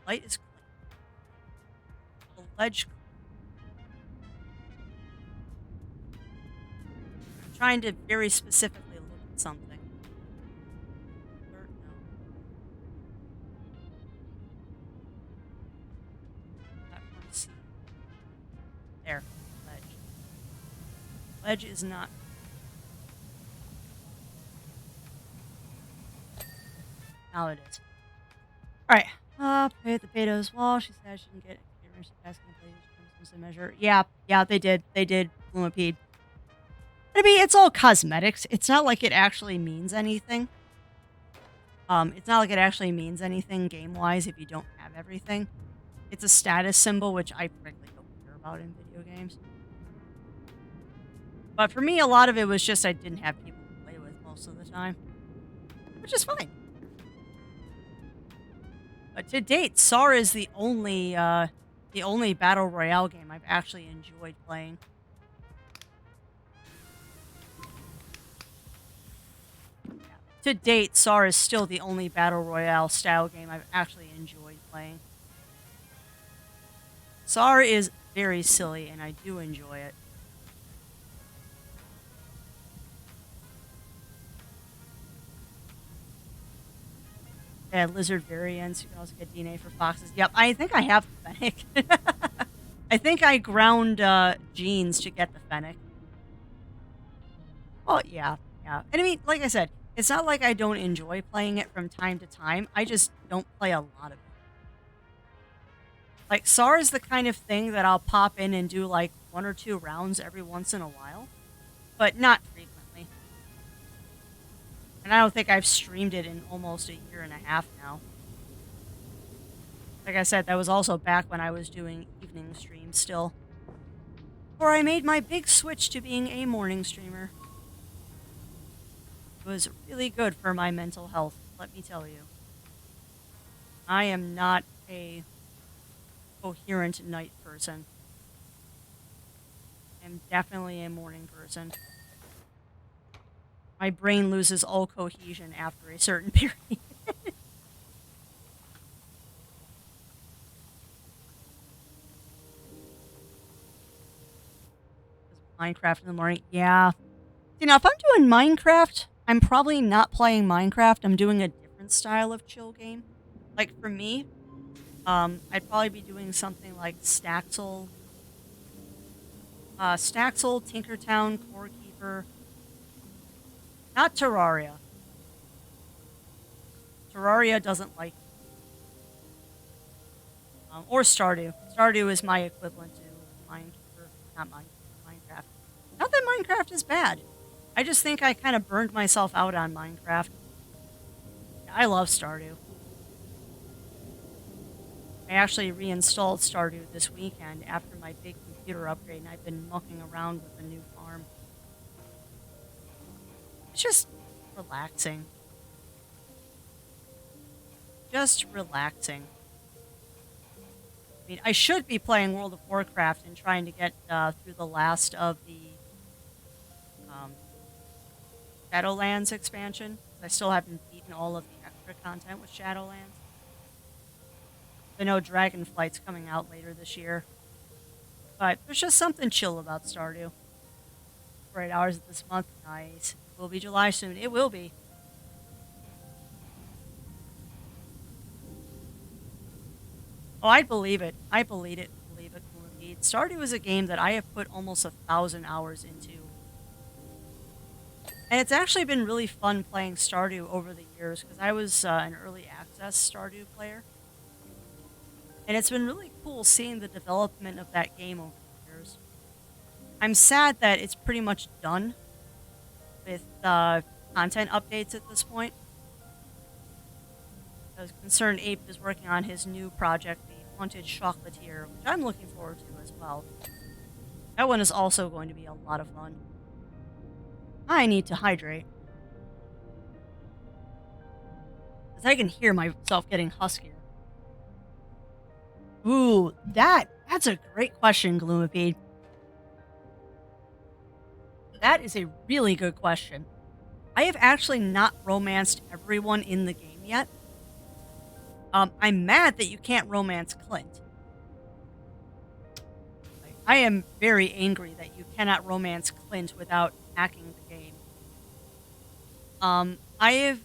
light is clean. The ledge. I'm trying to very specifically look at something. Dirt, no. Platform C. There. Ledge. Ledge is not. Now it is. Alright. Play at the Beto's wall. She said she can get asking to measure. Yeah, they did. They did Lumipede. I mean, it's all cosmetics. It's not like it actually means anything. It's not like it actually means anything game-wise if you don't have everything. It's a status symbol, which I frankly don't care about in video games. But for me, a lot of it was just I didn't have people to play with most of the time. Which is fine. But to date, SAR is the only Battle Royale game I've actually enjoyed playing. To date, SAR is still the only Battle Royale style game I've actually enjoyed playing. SAR is very silly, and I do enjoy it. Yeah, lizard variants. You can also get DNA for foxes. Yep, I think I have the Fennec. I think I ground genes to get the Fennec. Oh, yeah. And I mean, like I said, it's not like I don't enjoy playing it from time to time. I just don't play a lot of it. Like, SAR is the kind of thing that I'll pop in and do like 1 or 2 rounds every once in a while. But not frequently. And I don't think I've streamed it in almost a year and a half now. Like I said, that was also back when I was doing evening streams still. Before I made my big switch to being a morning streamer. It was really good for my mental health, let me tell you. I am not a coherent night person. I'm definitely a morning person. My brain loses all cohesion after a certain period. Minecraft in the morning. Yeah. You know, if I'm doing Minecraft, I'm probably not playing Minecraft. I'm doing a different style of chill game. Like for me, I'd probably be doing something like Staxel, Tinkertown, Core Keeper. Not Terraria. Terraria doesn't like or Stardew. Stardew is my equivalent to Minekeeper. Not Minecraft. Not that Minecraft is bad. I just think I kind of burned myself out on Minecraft. I love Stardew. I actually reinstalled Stardew this weekend after my big computer upgrade, and I've been mucking around with the new farm. It's just relaxing. Just relaxing. I mean, I should be playing World of Warcraft and trying to get through the last of the Shadowlands expansion. I still haven't beaten all of the extra content with Shadowlands. I know Dragonflight's coming out later this year. But there's just something chill about Stardew. 4 hours this month. Nice. It will be July soon. It will be. Oh, I'd believe it. I believe it. Believe it. Believe it. Stardew is a game that I have put almost 1,000 hours into. And it's actually been really fun playing Stardew over the years because I was an early access Stardew player. and it's been really cool seeing the development of that game over the years. I'm sad that it's pretty much done with content updates at this point. Because Concerned Ape is working on his new project, the Haunted Chocolatier, which I'm looking forward to as well. That one is also going to be a lot of fun. I need to hydrate. Because I can hear myself getting huskier. Ooh, that's a great question, Gloomapede. That is a really good question. I have actually not romanced everyone in the game yet. I'm mad that you can't romance Clint. Like, I am very angry that you cannot romance Clint without hacking the game. I have.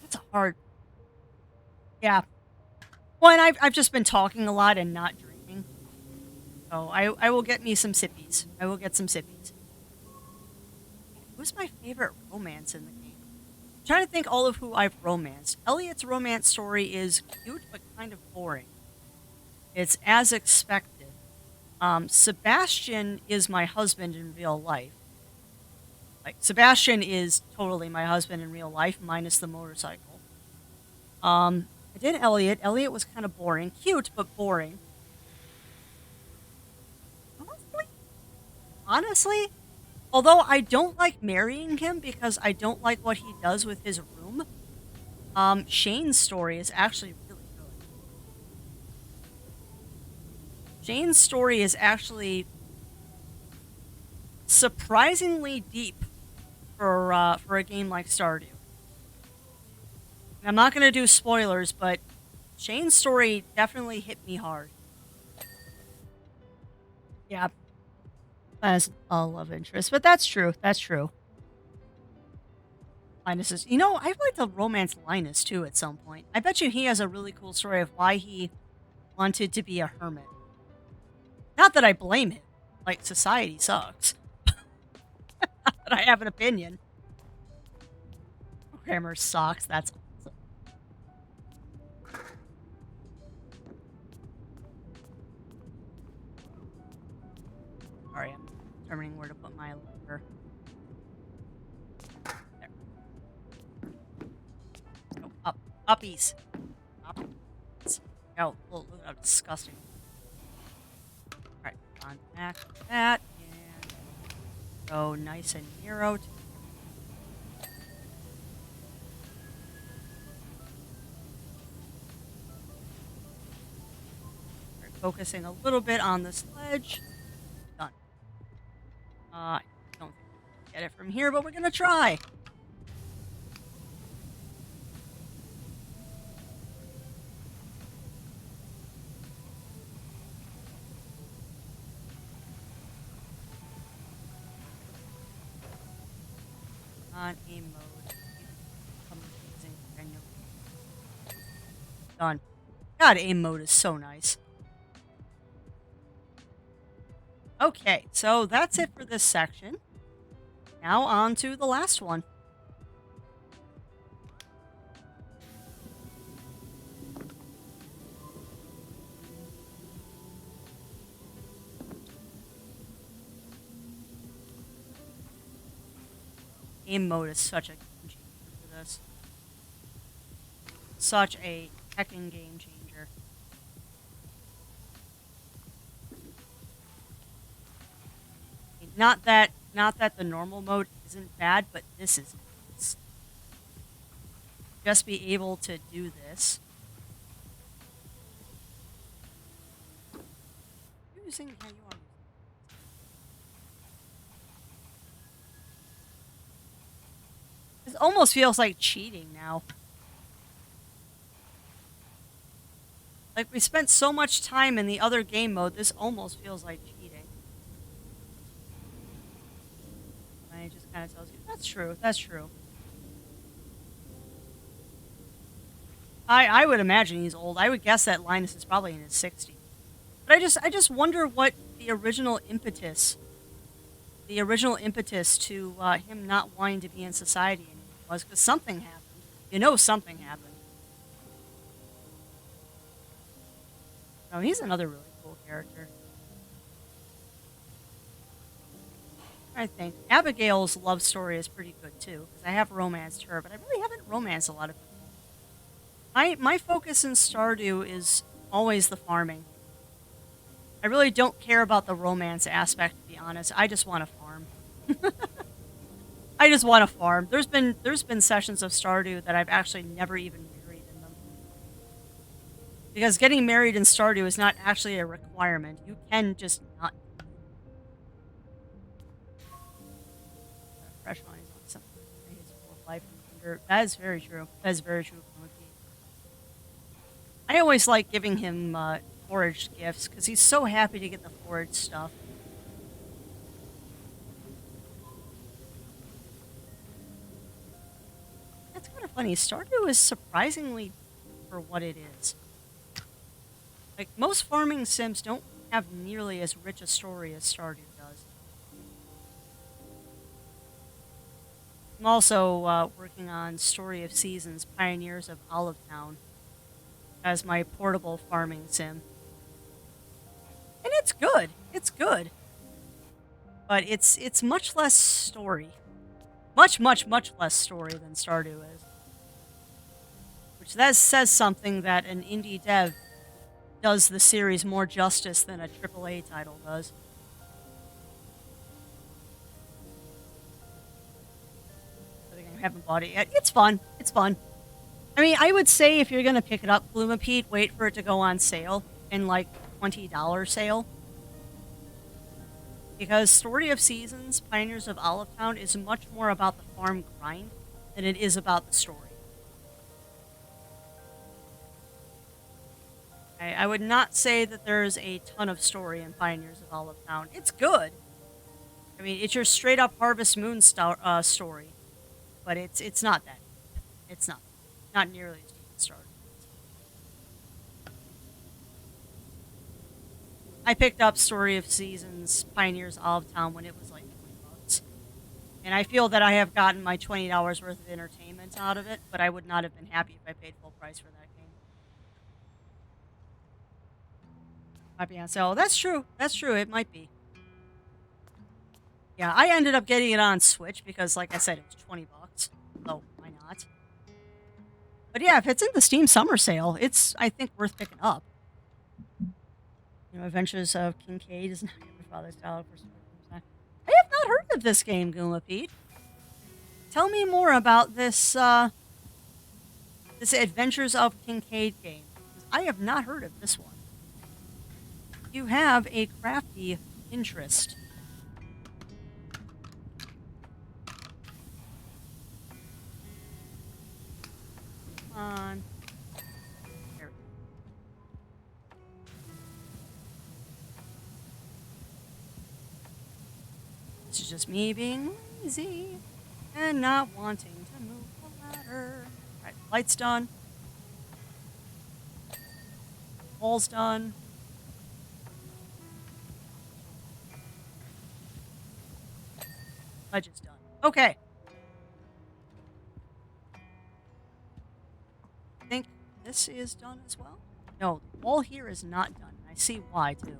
That's a hard. Yeah. Well, and I've just been talking a lot and not drinking. So I will get me some sippies. I will get some sippies. Who's my favorite romance in the game? I'm trying to think all of who I've romanced. Elliot's romance story is cute but kind of boring. It's as expected. Sebastian is my husband in real life. Like, Sebastian is totally my husband in real life, minus the motorcycle. I did Elliot. Elliot was kind of boring. Cute, but boring. Honestly, although I don't like marrying him because I don't like what he does with his room, Shane's story is actually really good. Shane's story is actually surprisingly deep for a game like Stardew. And I'm not going to do spoilers, but Shane's story definitely hit me hard. Yeah, as a love interest, but that's true. That's true. Linus is, I'd like to romance Linus too at some point. I bet you he has a really cool story of why he wanted to be a hermit. Not that I blame him. Like, society sucks. But I have an opinion. Grammar sucks. That's awesome. Sorry, I'm determining where to put my lever. There. Oh, up. Uppies. Uppies. Oh, look how disgusting. Alright, on back with that. And go nice and narrow. Focusing a little bit on this ledge. Done. I don't think we can get it from here, but we're gonna try. On aim mode. Amazing. I know. Done. God, aim mode is so nice. Okay, so that's it for this section. Now on to the last one. Game mode is such a game changer for this. Such a heckin' game changer. Not that the normal mode isn't bad, but this is nice. Just be able to do this. Using how you are. It almost feels like cheating now. Like, we spent so much time in the other game mode, this almost feels like cheating. And it just kind of tells you, that's true, that's true. I would imagine he's old. I would guess that Linus is probably in his 60s. But I just wonder what the original impetus to him not wanting to be in society anymore was, because something happened. Something happened. No, he's another really cool character. I think Abigail's love story is pretty good too, because I have romanced her, but I really haven't romanced a lot of people. My focus in Stardew is always the farming. I really don't care about the romance aspect, to be honest. I just want to farm. I just want to farm. There's been sessions of Stardew that I've actually never even married in them. Because getting married in Stardew is not actually a requirement. You can just not. Fresh wine is not something that is full of life and wonder. That is very true. That is very true. I always like giving him foraged gifts because he's so happy to get the foraged stuff. That's kind of funny. Stardew is surprisingly for what it is. Like, most farming sims don't have nearly as rich a story as Stardew does. I'm also working on Story of Seasons, Pioneers of Olive Town, as my portable farming sim. And it's good. It's good. But it's much less story. Much, much, much less story than Stardew is. Which that says something that an indie dev does the series more justice than a AAA title does. I think I haven't bought it yet. It's fun. It's fun. I mean, I would say if you're going to pick it up, Gloomapete, wait for it to go on sale in like $20 sale. Because Story of Seasons, Pioneers of Olive Town is much more about the farm grind than it is about the story. I would not say that there's a ton of story in Pioneers of Olive Town. It's good. I mean, it's your straight up Harvest Moon story, but it's not that. It's not nearly as deep as Stardew. I picked up Story of Seasons, Pioneers Olive Town when it was like $20. And I feel that I have gotten my $20 worth of entertainment out of it, but I would not have been happy if I paid full price for that game. Might be on sale. That's true. That's true. It might be. Yeah, I ended up getting it on Switch because, like I said, it was $20. So why not? But yeah, if it's in the Steam Summer Sale, it's, I think, worth picking up. You know, Adventures of Kincaid is not your father's child. I have not heard of this game, Goompete. Tell me more about this this Adventures of Kincaid game. I have not heard of this one. You have a crafty interest. Come on. There we go. This is just me being lazy and not wanting to move the ladder. Alright, light's done. Wall's done. Ledge is done. Okay. I think this is done as well. No, the wall here is not done. I see why, too.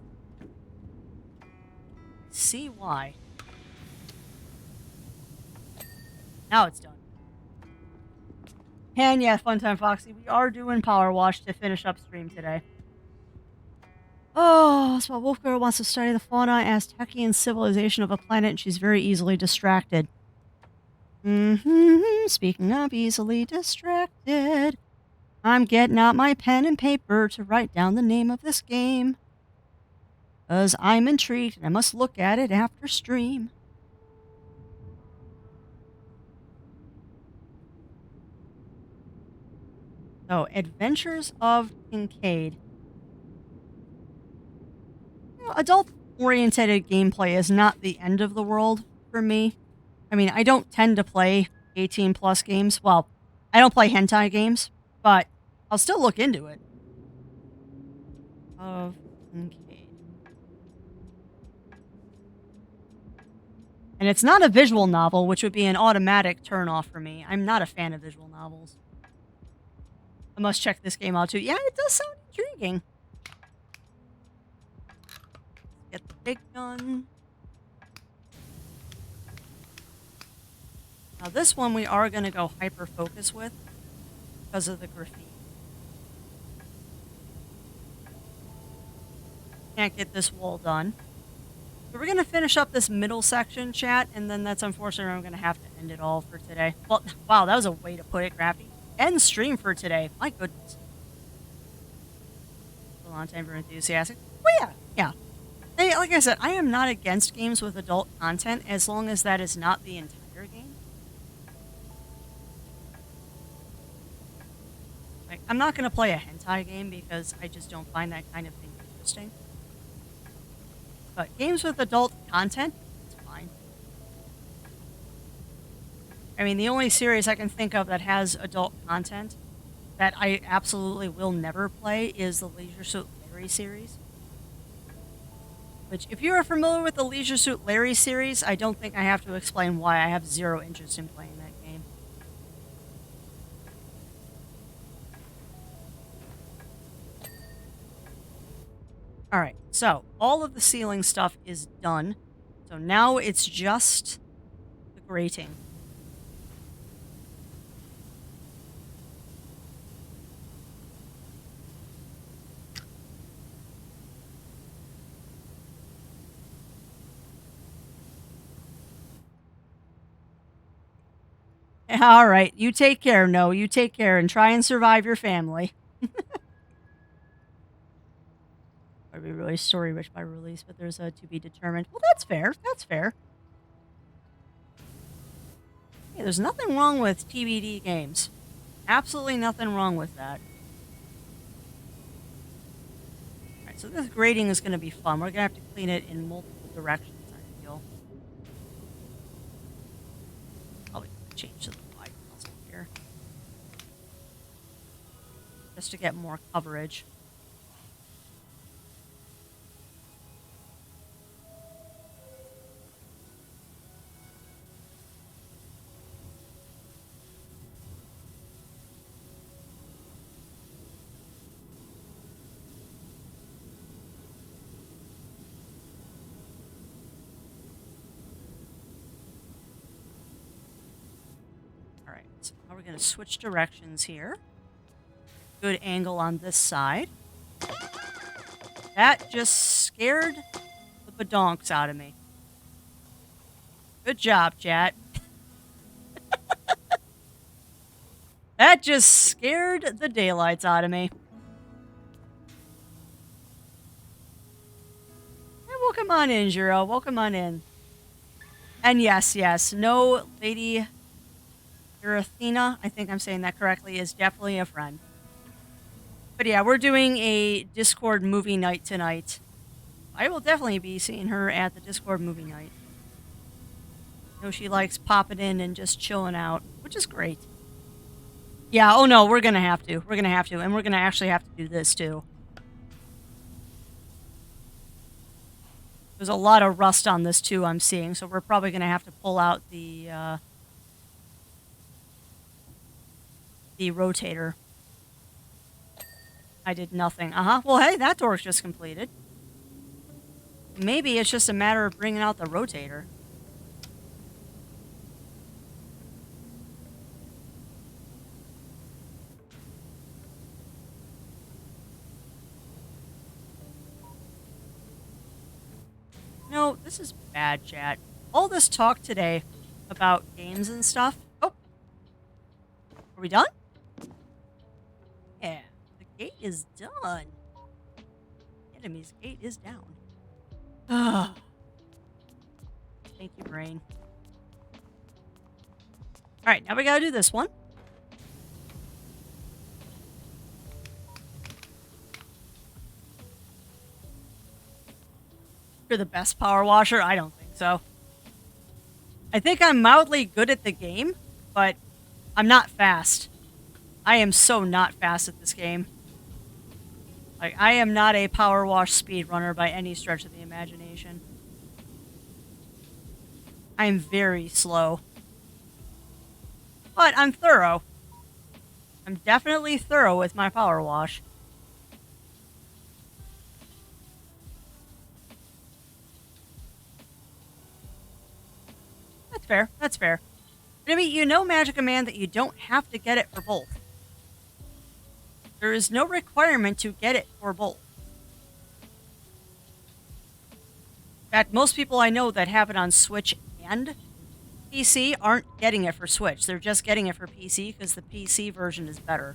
I see why. Now it's done. And yeah, fun time, Foxy. We are doing Power Wash to finish up stream today. Oh, so Wolf Girl wants to study the fauna as Techian civilization of a planet, and she's very easily distracted. Speaking of easily distracted, I'm getting out my pen and paper to write down the name of this game. 'Cause I'm intrigued and I must look at it after stream. So, Adventures of Kincaid. Adult-oriented gameplay is not the end of the world for me. I mean, I don't tend to play 18-plus games. Well, I don't play hentai games, but I'll still look into it. Of Kincaid. And it's not a visual novel, which would be an automatic turn-off for me. I'm not a fan of visual novels. I must check this game out, too. Yeah, it does sound intriguing. big gun. Now this one we are going to go hyper focus with because of the graffiti. Can't get this wall done. So we're going to finish up this middle section, chat, and then that's unfortunately I'm going to have to end it all for today. Well, wow, that was a way to put it, Crafty. End stream for today. My goodness. A long time for enthusiastic. Well, yeah. Hey, like I said, I am not against games with adult content as long as that is not the entire game. Like, I'm not going to play a hentai game because I just don't find that kind of thing interesting. But games with adult content, it's fine. I mean, the only series I can think of that has adult content that I absolutely will never play is the Leisure Suit Larry series. Which, if you are familiar with the Leisure Suit Larry series, I don't think I have to explain why I have zero interest in playing that game. Alright, so all of the ceiling stuff is done. So now it's just the grating. Alright, you take care, No. You take care and try and survive your family. I'd be really story rich by release, but there's a to be determined. Well, that's fair. That's fair. Hey, there's nothing wrong with TBD games. Absolutely nothing wrong with that. Alright, so this grading is going to be fun. We're going to have to clean it in multiple directions, I feel. Probably change to the wide puzzle here. Just to get more coverage. So now we're going to switch directions here. Good angle on this side. That just scared the badonks out of me. Good job, chat. That just scared the daylights out of me. Hey, welcome on in, Jiro. Welcome on in. And yes, no, Lady Erythina, I think I'm saying that correctly, is definitely a friend. But yeah, we're doing a Discord movie night tonight. I will definitely be seeing her at the Discord movie night. I know she likes popping in and just chilling out, which is great. Yeah, oh no, we're gonna have to. We're gonna have to. And we're gonna actually have to do this too. There's a lot of rust on this too, I'm seeing, so we're probably gonna have to pull out the rotator. I did nothing. Well, hey, that door's just completed. Maybe it's just a matter of bringing out the rotator. No, this is bad, chat. All this talk today about games and stuff. Oh. Are we done? Yeah. The gate is done. Enemy's gate is down. Ugh. Thank you, brain. Alright, now we gotta do this one. You're the best power washer? I don't think so. I think I'm mildly good at the game, but I'm not fast. I am so not fast at this game. Like, I am not a power wash speedrunner by any stretch of the imagination. I'm very slow. But I'm thorough. I'm definitely thorough with my power wash. fair. That's fair. But I mean, you know, Magic Man, that you don't have to get it for both. There is no requirement to get it for both. In fact, most people I know that have it on Switch and PC aren't getting it for Switch. They're just getting it for PC because the PC version is better.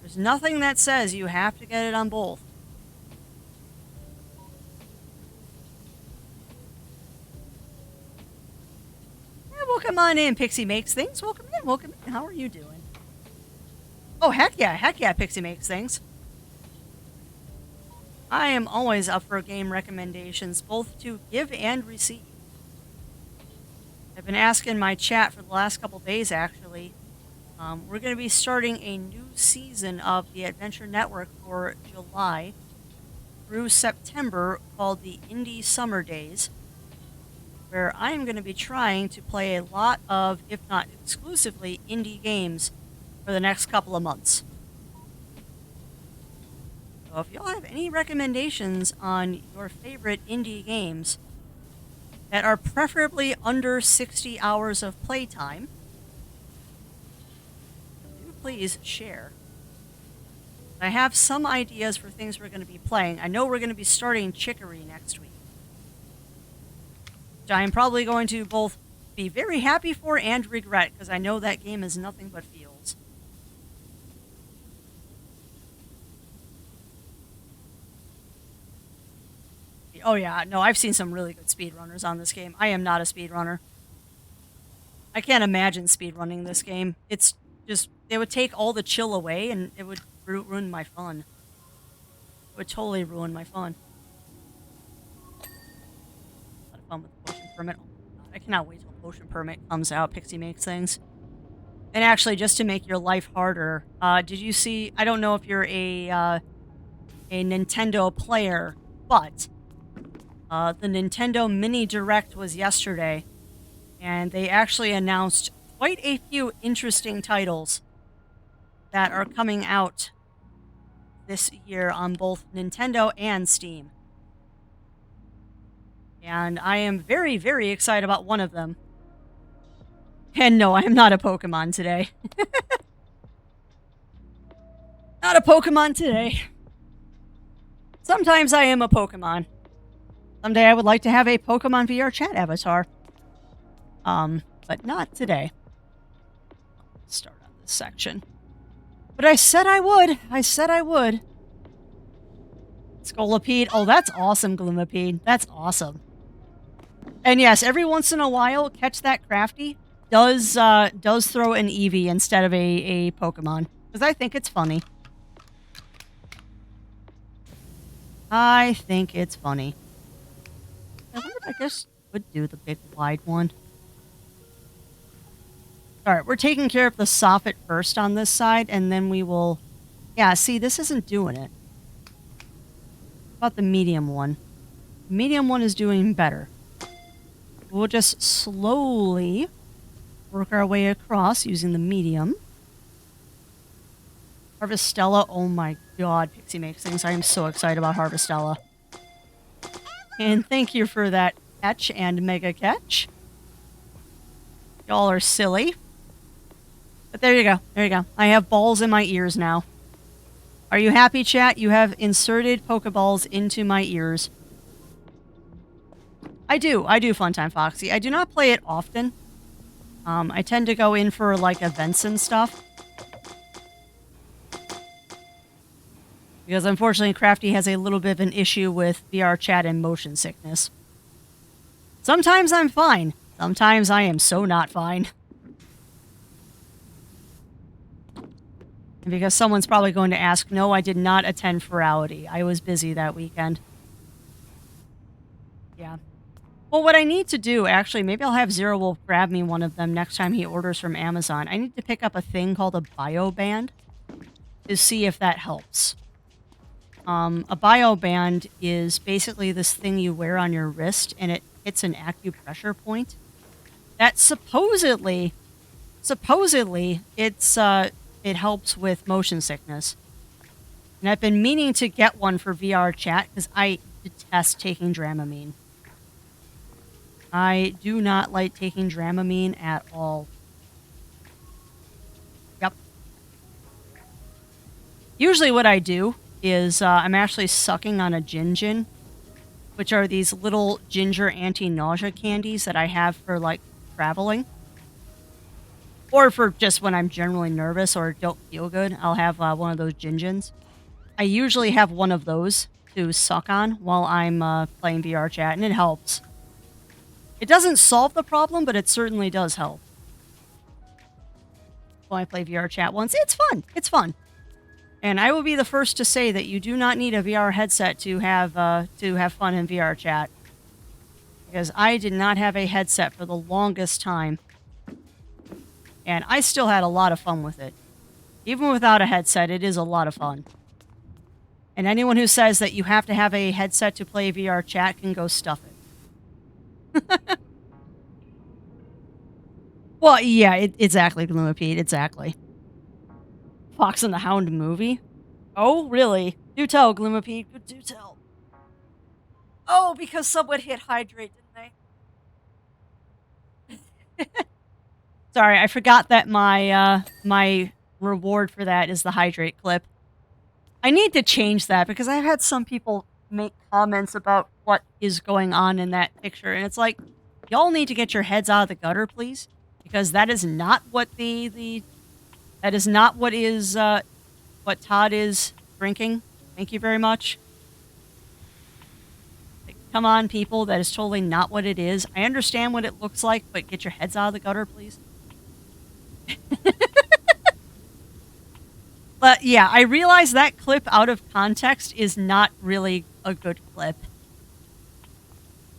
There's nothing that says you have to get it on both. Yeah, welcome on in, Pixie Makes Things. Welcome in, welcome in. How are you doing? Oh, heck yeah, Pixie Makes Things. I am always up for game recommendations, both to give and receive. I've been asking my chat for the last couple days, actually. We're going to be starting a new season of the Adventure Network for July through September called the Indie Summer Days, where I am going to be trying to play a lot of, if not exclusively, indie games for the next couple of months. So if y'all have any recommendations on your favorite indie games that are preferably under 60 hours of playtime, do please share. I have some ideas for things we're going to be playing. I know we're going to be starting Chicory next week, which I am probably going to both be very happy for and regret, because I know that game is nothing but feels. Oh yeah, no, I've seen some really good speedrunners on this game. I am not a speedrunner. I can't imagine speedrunning this game. It's just, it would take all the chill away and it would ruin my fun. It would totally ruin my fun. A lot of fun with the Potion Permit. Oh my God, I cannot wait till Potion Permit comes out. Pixie Makes Things. And actually, just to make your life harder, did you see, I don't know if you're a Nintendo player, but the Nintendo Mini Direct was yesterday, and they actually announced quite a few interesting titles that are coming out this year on both Nintendo and Steam. And I am very, very excited about one of them. And no, I am not a Pokemon today. Not a Pokemon today. Sometimes I am a Pokemon. Someday I would like to have a Pokemon VR chat avatar. But not today. Let's start on this section. But I said I would. I said I would. Scolipede. Oh, that's awesome, Gloomipede. That's awesome. And yes, every once in a while, Catch That Crafty does throw an Eevee instead of a Pokemon. Because I think it's funny. I think it's funny. I wonder if I just would do the big wide one. Alright, we're taking care of the soffit first on this side, and then we will... Yeah, see, this isn't doing it. How about the medium one? The medium one is doing better. We'll just slowly work our way across using the medium. Harvestella, oh my god, Pixie Makes Things. I am so excited about Harvestella. And thank you for that catch and mega catch. Y'all are silly. But there you go. There you go. I have balls in my ears now. Are you happy, chat? You have inserted Pokeballs into my ears. I do. I do, Funtime Foxy. I do not play it often. I tend to go in for, like, events and stuff. Because unfortunately, Crafty has a little bit of an issue with VR chat and motion sickness. Sometimes I'm fine. Sometimes I am so not fine. And because someone's probably going to ask, no, I did not attend Ferality. I was busy that weekend. Yeah. Well, what I need to do, actually, maybe I'll have Zero Wolf grab me one of them next time he orders from Amazon. I need to pick up a thing called a bioband to see if that helps. A bioband is basically this thing you wear on your wrist, and it hits an acupressure point. That supposedly, it helps with motion sickness. And I've been meaning to get one for VR chat because I detest taking Dramamine. I do not like taking Dramamine at all. Yep. Usually what I do is I'm actually sucking on a Gin, which are these little ginger anti-nausea candies that I have for, like, traveling. Or for just when I'm generally nervous or don't feel good, I'll have one of those Gins. I usually have one of those to suck on while I'm playing VR chat, and it helps. It doesn't solve the problem, but it certainly does help. When I play VR chat once, it's fun. It's fun. And I will be the first to say that you do not need a VR headset to have fun in VR chat. Because I did not have a headset for the longest time. And I still had a lot of fun with it. Even without a headset, it is a lot of fun. And anyone who says that you have to have a headset to play VR chat can go stuff it. Well, yeah, exactly, Gloomapede, exactly. Fox and the Hound movie? Oh, really? Do tell, Gloomapede, do tell. Oh, because someone hit hydrate, didn't they? Sorry, I forgot that my reward for that is the hydrate clip. I need to change that because I've had some people make comments about what is going on in that picture, and it's like, y'all need to get your heads out of the gutter, please, because that is not what that is not what is what Todd is drinking. Thank you very much. Like, come on, people, that is totally not what it is. I understand what it looks like, but get your heads out of the gutter, please. But yeah, I realize that clip out of context is not really a good clip.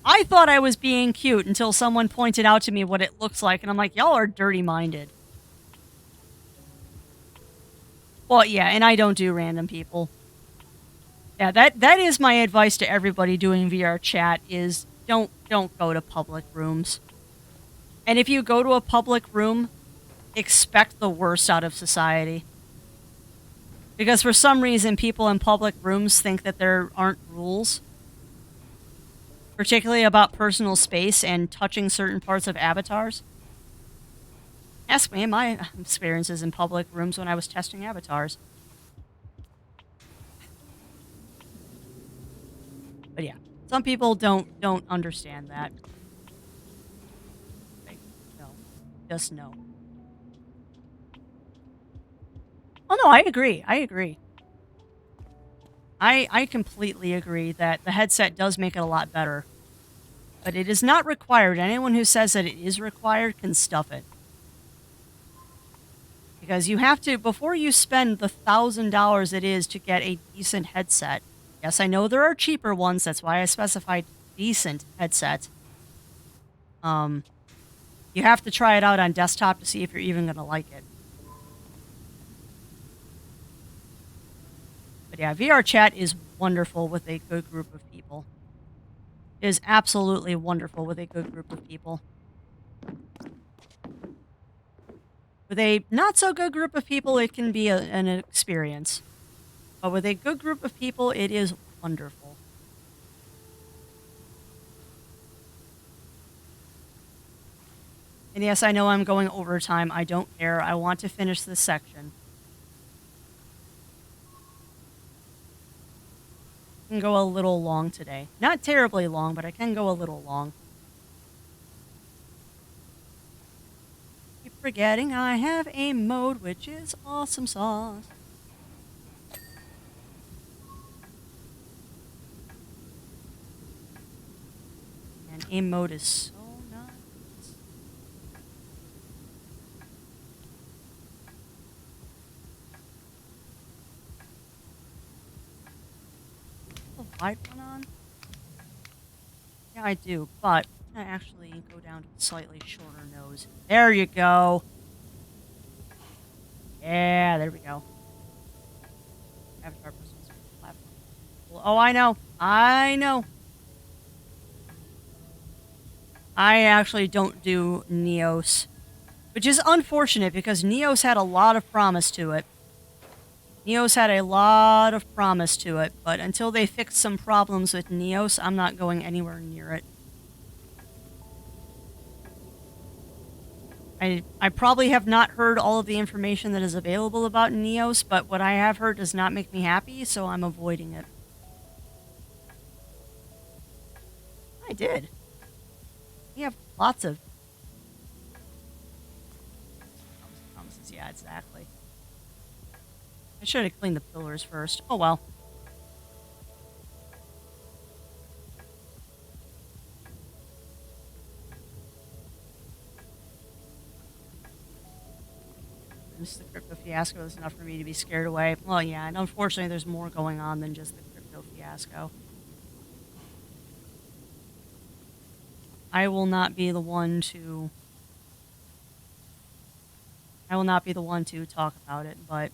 I thought I was being cute until someone pointed out to me what it looks like, and I'm like, y'all are dirty-minded. Well, yeah, and I don't do random people. Yeah, that is my advice to everybody doing VR chat is don't go to public rooms. And if you go to a public room, expect the worst out of society. Because for some reason, people in public rooms think that there aren't rules, particularly about personal space and touching certain parts of avatars. Ask me my experiences in public rooms when I was testing avatars. But yeah, some people don't understand that. Like, no, just no. Oh no, I agree. I agree. I completely agree that the headset does make it a lot better. But it is not required. Anyone who says that it is required can stuff it. Because you have to, before you spend the $1,000 it is to get a decent headset. Yes, I know there are cheaper ones. That's why I specified decent headset. You have to try it out on desktop to see if you're even going to like it. But yeah, VR chat is wonderful with a good group of people. It is absolutely wonderful with a good group of people. With a not so good group of people, it can be an experience. But with a good group of people, it is wonderful. And yes, I know I'm going overtime. I don't care. I want to finish this section. I can go a little long today. Not terribly long, but I can go a little long. Keep forgetting I have aim mode, which is awesome sauce. And aim mode is so nice. The wide one on? Yeah, I do, but I actually go down to a slightly shorter nose. There you go. Yeah, there we go. Avatar personal platform. Well, oh, I know. I know. I actually don't do Neos, which is unfortunate because Neos had a lot of promise to it. Neos had a lot of promise to it, but until they fix some problems with Neos, I'm not going anywhere near it. I probably have not heard all of the information that is available about Neos, but what I have heard does not make me happy, so I'm avoiding it. I did. We have lots of promises. Yeah, exactly. I should have cleaned the pillars first. Oh well. Just the crypto fiasco is enough for me to be scared away. Well, yeah, and unfortunately, there's more going on than just the crypto fiasco. I will not be the one to. I will not be the one to talk about it, but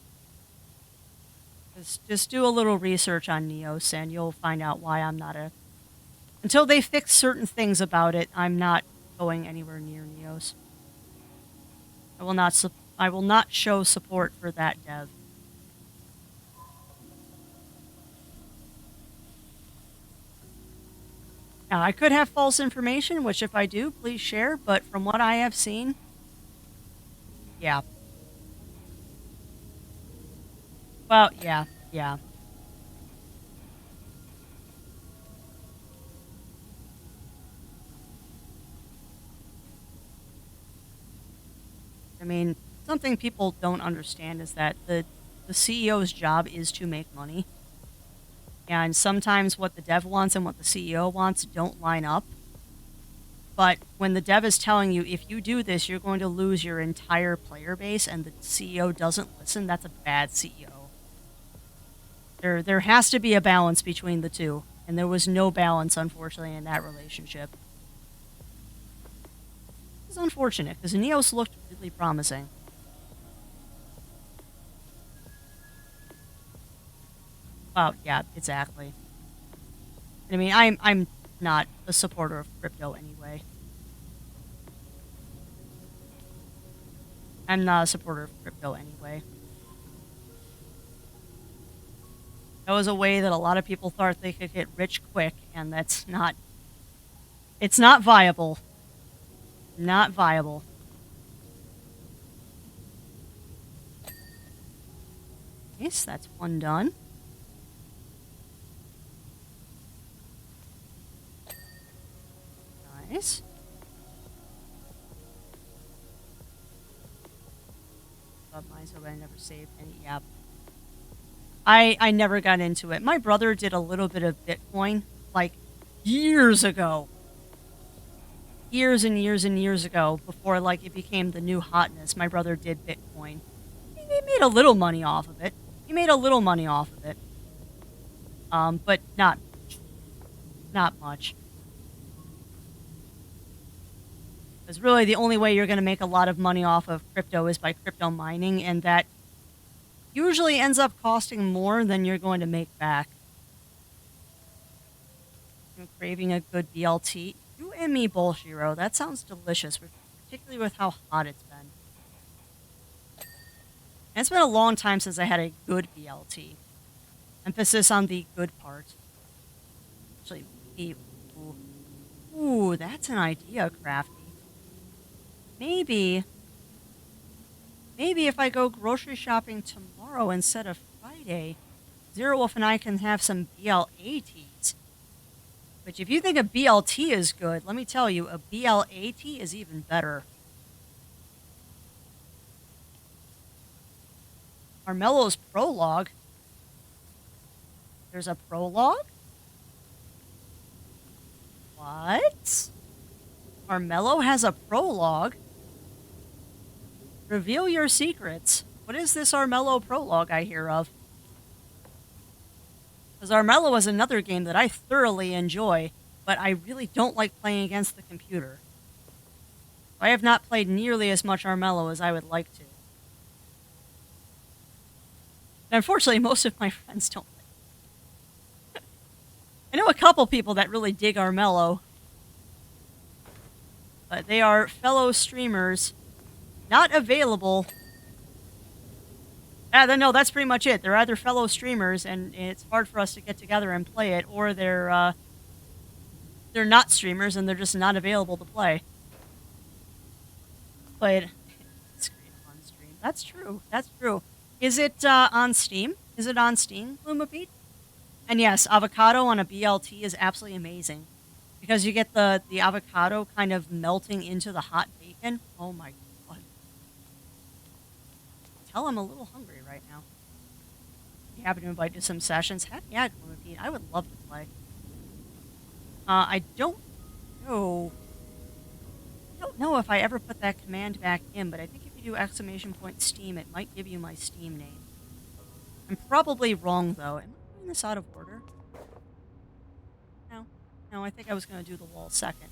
just do a little research on Neos, and you'll find out why I'm not a. Until they fix certain things about it, I'm not going anywhere near Neos. I will not. I will not show support for that dev. Now, I could have false information, which if I do, please share. But from what I have seen, yeah. Well, yeah, yeah. I mean, something people don't understand is that the CEO's job is to make money. And sometimes what the dev wants and what the CEO wants don't line up. But when the dev is telling you, if you do this, you're going to lose your entire player base, and the CEO doesn't listen, that's a bad CEO. There has to be a balance between the two. And there was no balance, unfortunately, in that relationship. It's unfortunate, because Neos looked really promising. Well, yeah, exactly. I mean, I'm not a supporter of crypto anyway. I'm not a supporter of crypto anyway. That was a way that a lot of people thought they could get rich quick, and that's not. It's not viable. Not viable. Yes, that's one done. Nice. But mine, so I never saved any. Yeah. I never got into it. My brother did a little bit of Bitcoin, like years ago. Years and years and years ago, before like it became the new hotness. My brother did Bitcoin. He made a little money off of it. He made a little money off of it. But not much. Because really the only way you're going to make a lot of money off of crypto is by crypto mining, and that usually ends up costing more than you're going to make back. I'm craving a good BLT. You and me both, Shiro. That sounds delicious, particularly with how hot it's been. And it's been a long time since I had a good BLT. Emphasis on the good part. Actually, ooh, that's an idea, Crafty. Maybe if I go grocery shopping tomorrow instead of Friday, Zero Wolf and I can have some BLATs. Which, if you think a BLT is good, let me tell you, a BLAT is even better. Armello's prologue. There's a prologue? What? Armello has a prologue? Reveal your secrets. What is this Armello prologue I hear of? Because Armello is another game that I thoroughly enjoy, but I really don't like playing against the computer. I have not played nearly as much Armello as I would like to. And unfortunately, most of my friends don't play. I know a couple people that really dig Armello, but they are fellow streamers not available Then no, that's pretty much it. They're either fellow streamers, and it's hard for us to get together and play it, or they're not streamers and they're just not available to play. But it's great on stream. That's true. That's true. Is it on Steam? Is it on Steam, Lumapede? And yes, avocado on a BLT is absolutely amazing because you get the avocado kind of melting into the hot bacon. Oh my god! Tell I'm a little hungry right now. You happen to invite to some sessions? Heck yeah, Lumapede. I would love to play. I don't know. I don't know if I ever put that command back in, but I think if you do exclamation point Steam, it might give you my Steam name. I'm probably wrong though. Am I doing this out of order? No. No, I think I was going to do the wall second.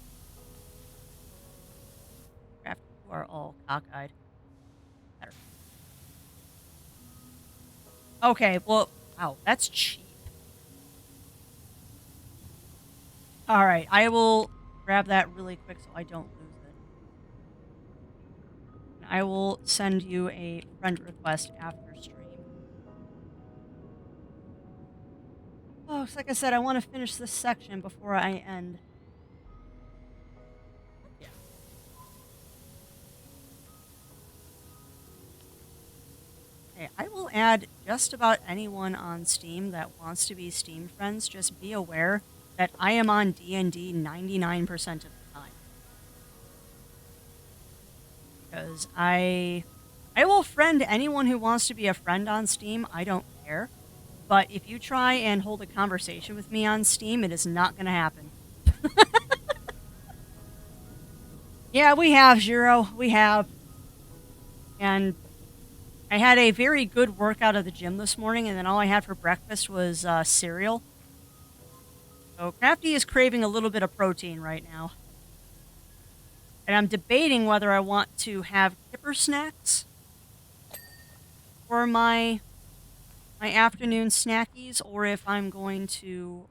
Craft, you are all cockeyed. Better. Okay, well, wow, that's cheap. Alright, I will grab that really quick so I don't lose it. And I will send you a friend request after stream. Oh, so like I said, I want to finish this section before I end. Yeah. Okay, I will add just about anyone on Steam that wants to be Steam friends. Just be aware that I am on D&D 99% of the time. Because I will friend anyone who wants to be a friend on Steam. I don't care. But if you try and hold a conversation with me on Steam, it is not going to happen. Yeah, we have, Zero. We have. And I had a very good workout at the gym this morning, and then all I had for breakfast was cereal. So Crafty is craving a little bit of protein right now. And I'm debating whether I want to have kipper snacks for my afternoon snackies, or if I'm going to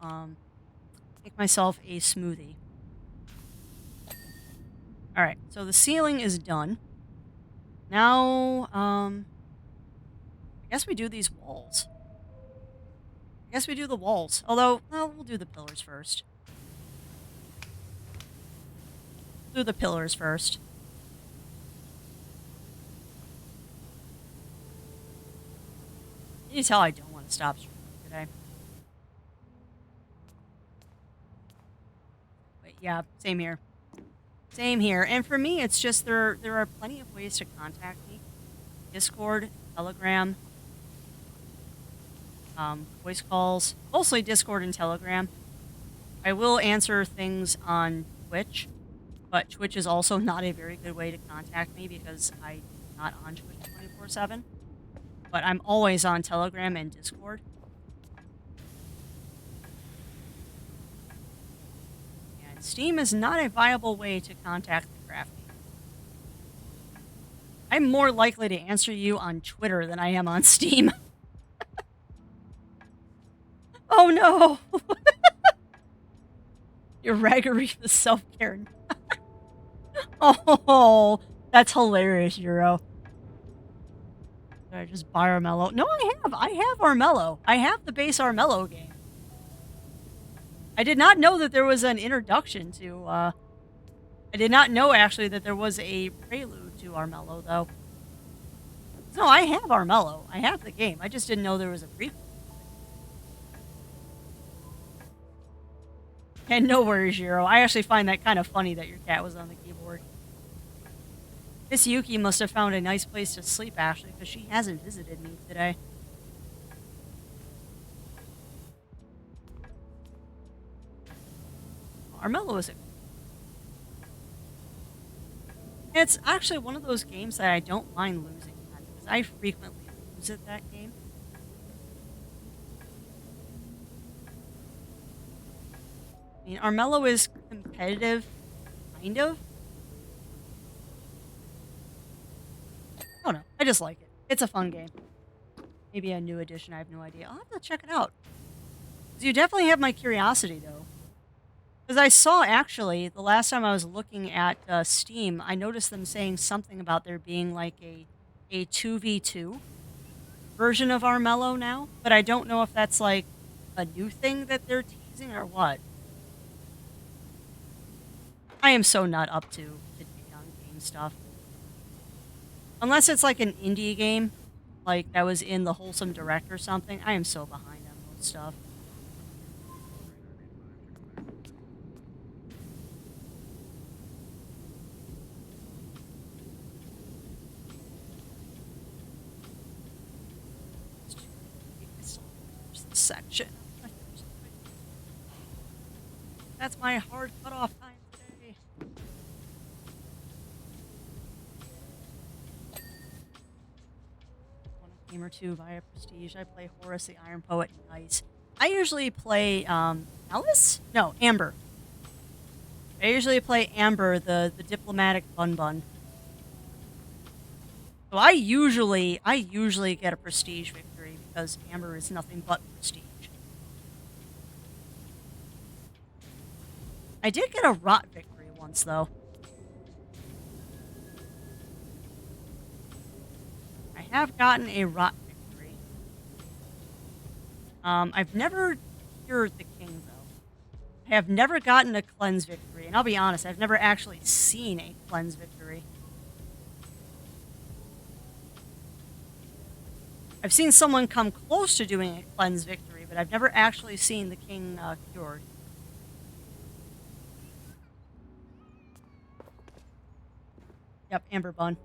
make myself a smoothie. Alright, so the ceiling is done. Now, I guess we do these walls. I guess we do the walls. Although, well, we'll do the pillars first. Do the pillars first. You can tell I don't want to stop streaming today. But yeah, same here. Same here. And for me, it's just there are plenty of ways to contact me. Discord, Telegram, voice calls, mostly Discord and Telegram. I will answer things on Twitch, but Twitch is also not a very good way to contact me because I'm not on Twitch 24/7. But I'm always on Telegram and Discord. And Steam is not a viable way to contact the crafty. I'm more likely to answer you on Twitter than I am on Steam. Oh no! Your raggery the self-care. Oh, that's hilarious, Euro. Did I just buy Armello? No, I have Armello. I have the base Armello game. I did not know that there was an introduction to, I did not know, actually, that there was a prelude to Armello, though. No, I have Armello. I have the game. I just didn't know there was a prequel. And no worries, Zero. I actually find that kind of funny that your cat was on the keyboard. Miss Yuki must have found a nice place to sleep, Ashley, because she hasn't visited me today. Armello is It's actually one of those games that I don't mind losing at, because I frequently lose at that game. I mean, Armello is competitive, kind of. I don't know. I just like it. It's a fun game. Maybe a new edition. I have no idea. I'll have to check it out. You definitely have my curiosity, though. Because I saw, actually, the last time I was looking at Steam, I noticed them saying something about there being like a 2v2. version of Armello now, but I don't know if that's like a new thing that they're teasing or what. I am so not up to date on game stuff. Unless it's like an indie game, like that was in the Wholesome Direct or something. I am so behind on most stuff. There's the section. That's my hard cutoff time today. One game or two via Prestige. I play Horus the Iron Poet. Nice. I usually play Alice? No, Amber. I usually play Amber, the diplomatic bun bun. So I usually get a prestige victory because Amber is nothing but prestige. I did get a rot victory once though. I have gotten a rot victory. I've never cured the king though. I have never gotten a cleanse victory, and I'll be honest, I've never actually seen a cleanse victory. I've seen someone come close to doing a cleanse victory, but I've never actually seen the king cured. Yep, Amber Bun.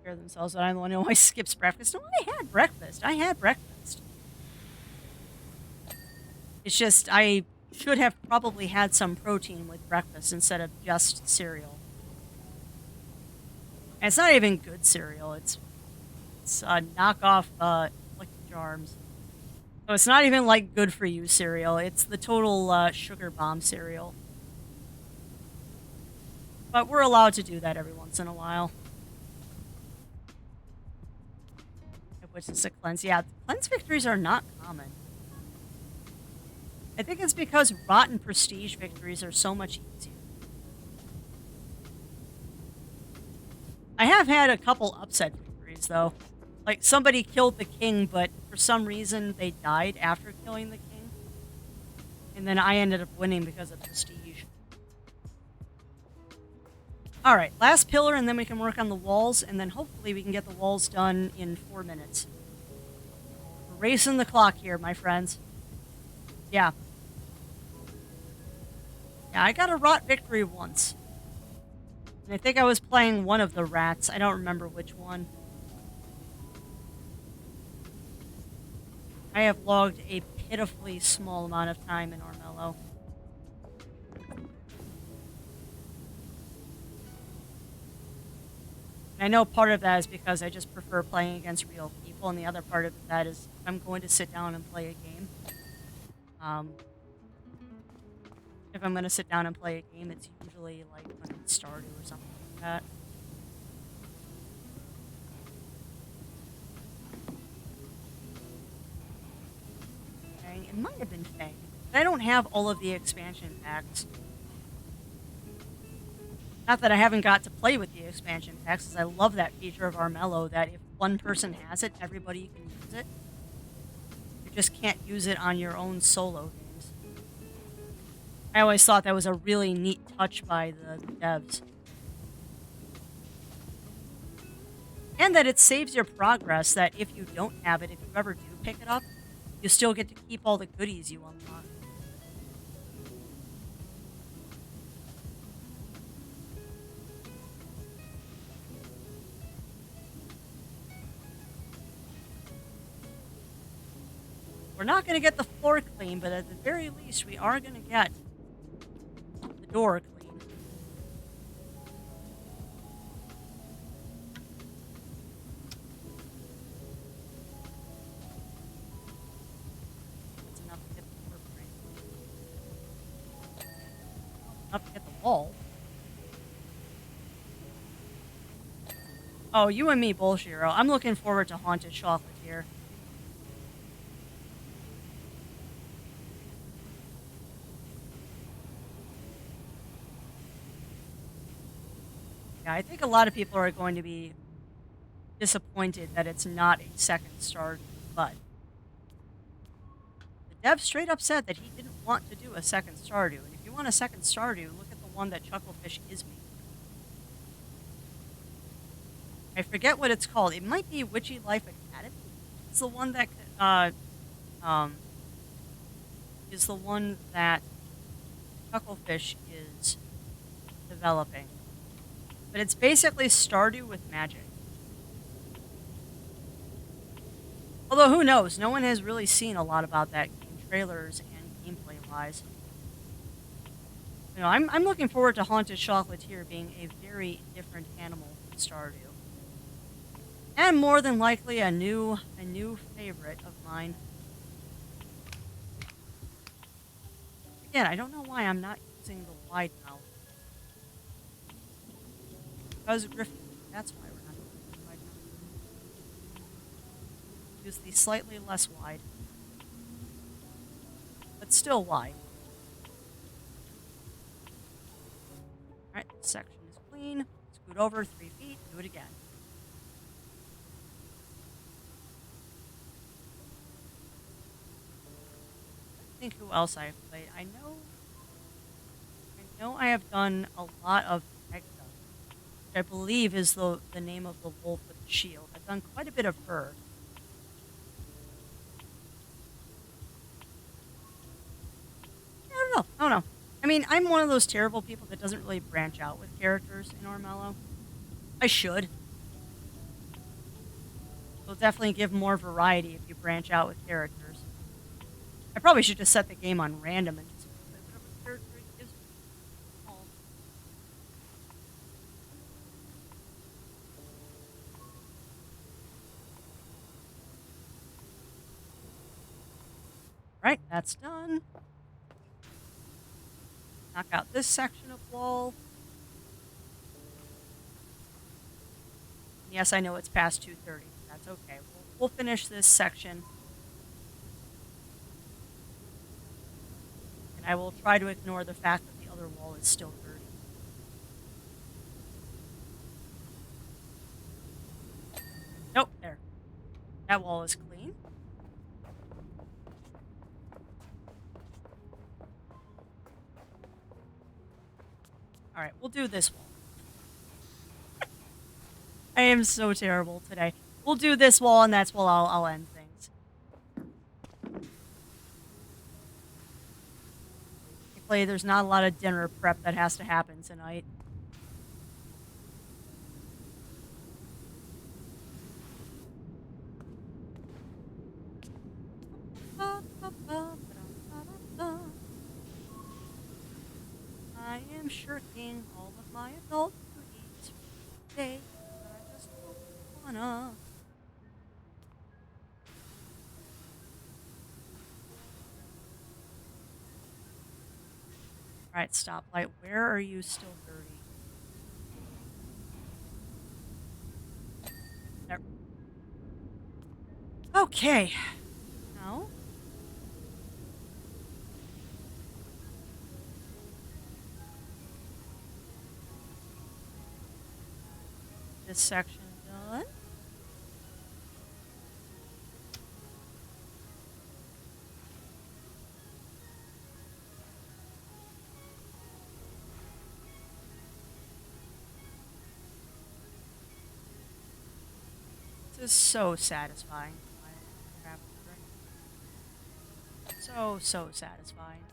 Care themselves, but I'm the one who always skips breakfast. No, I had breakfast. I had breakfast. It's just I should have probably had some protein with breakfast instead of just cereal. And it's not even good cereal. It's a knockoff Lucky Charms. So it's not even like good for you cereal. It's the total sugar bomb cereal. But we're allowed to do that every once in a while. Which is a cleanse. Yeah, cleanse victories are not common. I think it's because rotten prestige victories are so much easier. I have had a couple upset victories, though. Like, somebody killed the king, but for some reason they died after killing the king. And then I ended up winning because of prestige. Alright, last pillar, and then we can work on the walls, and then hopefully we can get the walls done in 4 minutes. We're racing the clock here, my friends. Yeah. Yeah, I got a rot victory once. And I think I was playing one of the rats. I don't remember which one. I have logged a pitifully small amount of time in Armello. And I know part of that is because I just prefer playing against real people, and the other part of that is I'm going to sit down and play a game. If I'm going to sit down and play a game, it's usually like when it's Stardew or something like that. Fang. It might have been Fang. But I don't have all of the expansion packs. Not that I haven't got to play with the expansion packs, as I love that feature of Armello that if one person has it, everybody can use it. You just can't use it on your own solo games. I always thought that was a really neat touch by the devs. And that it saves your progress, that if you don't have it, if you ever do pick it up, you still get to keep all the goodies you unlock. We're not going to get the floor clean, but at the very least, we are going to get the door clean. That's enough to get the door clean. Enough to get the wall. Oh, you and me both, Shiro. I'm looking forward to Haunted Chocolatier. Yeah, I think a lot of people are going to be disappointed that it's not a second Stardew, but the dev straight up said that he didn't want to do a second Stardew. And if you want a second Stardew, look at the one that Chucklefish is making. I forget what it's called. It might be Witchy Life Academy. It's the one that um, is the one that Chucklefish is developing. But it's basically Stardew with magic. Although who knows? No one has really seen a lot about that game, trailers and gameplay wise. You know, I'm looking forward to Haunted Chocolatier being a very different animal from Stardew. And more than likely a new favorite of mine. Again, I don't know why I'm not using the wide mouth. Because Griffin, that's why we're not using the wide mouth. Use the slightly less wide. But still wide. Alright, this section is clean. Scoot over 3 feet, do it again. Think who else I've played. I know I have done a lot of Egda, which I believe is the name of the wolf with the shield. I've done quite a bit of her. I don't know. I mean, I'm one of those terrible people that doesn't really branch out with characters in Armello. I should. It'll definitely give more variety if you branch out with characters. I probably should just set the game on random and just play whatever character it gives me. Oh. Right, that's done. Knock out this section of wall. Yes, I know it's past 2:30. That's okay. We'll finish this section. And I will try to ignore the fact that the other wall is still dirty. Nope, there. That wall is clean. Alright, we'll do this wall. I am so terrible today. We'll do this wall, and that's where I'll end things. Thankfully, there's not a lot of dinner prep that has to happen tonight. I am shirking all of my adult duties today. I just don't wanna. Alright, stoplight. Where are you still dirty? There. Okay. Now. This section done. This is so satisfying. So satisfying.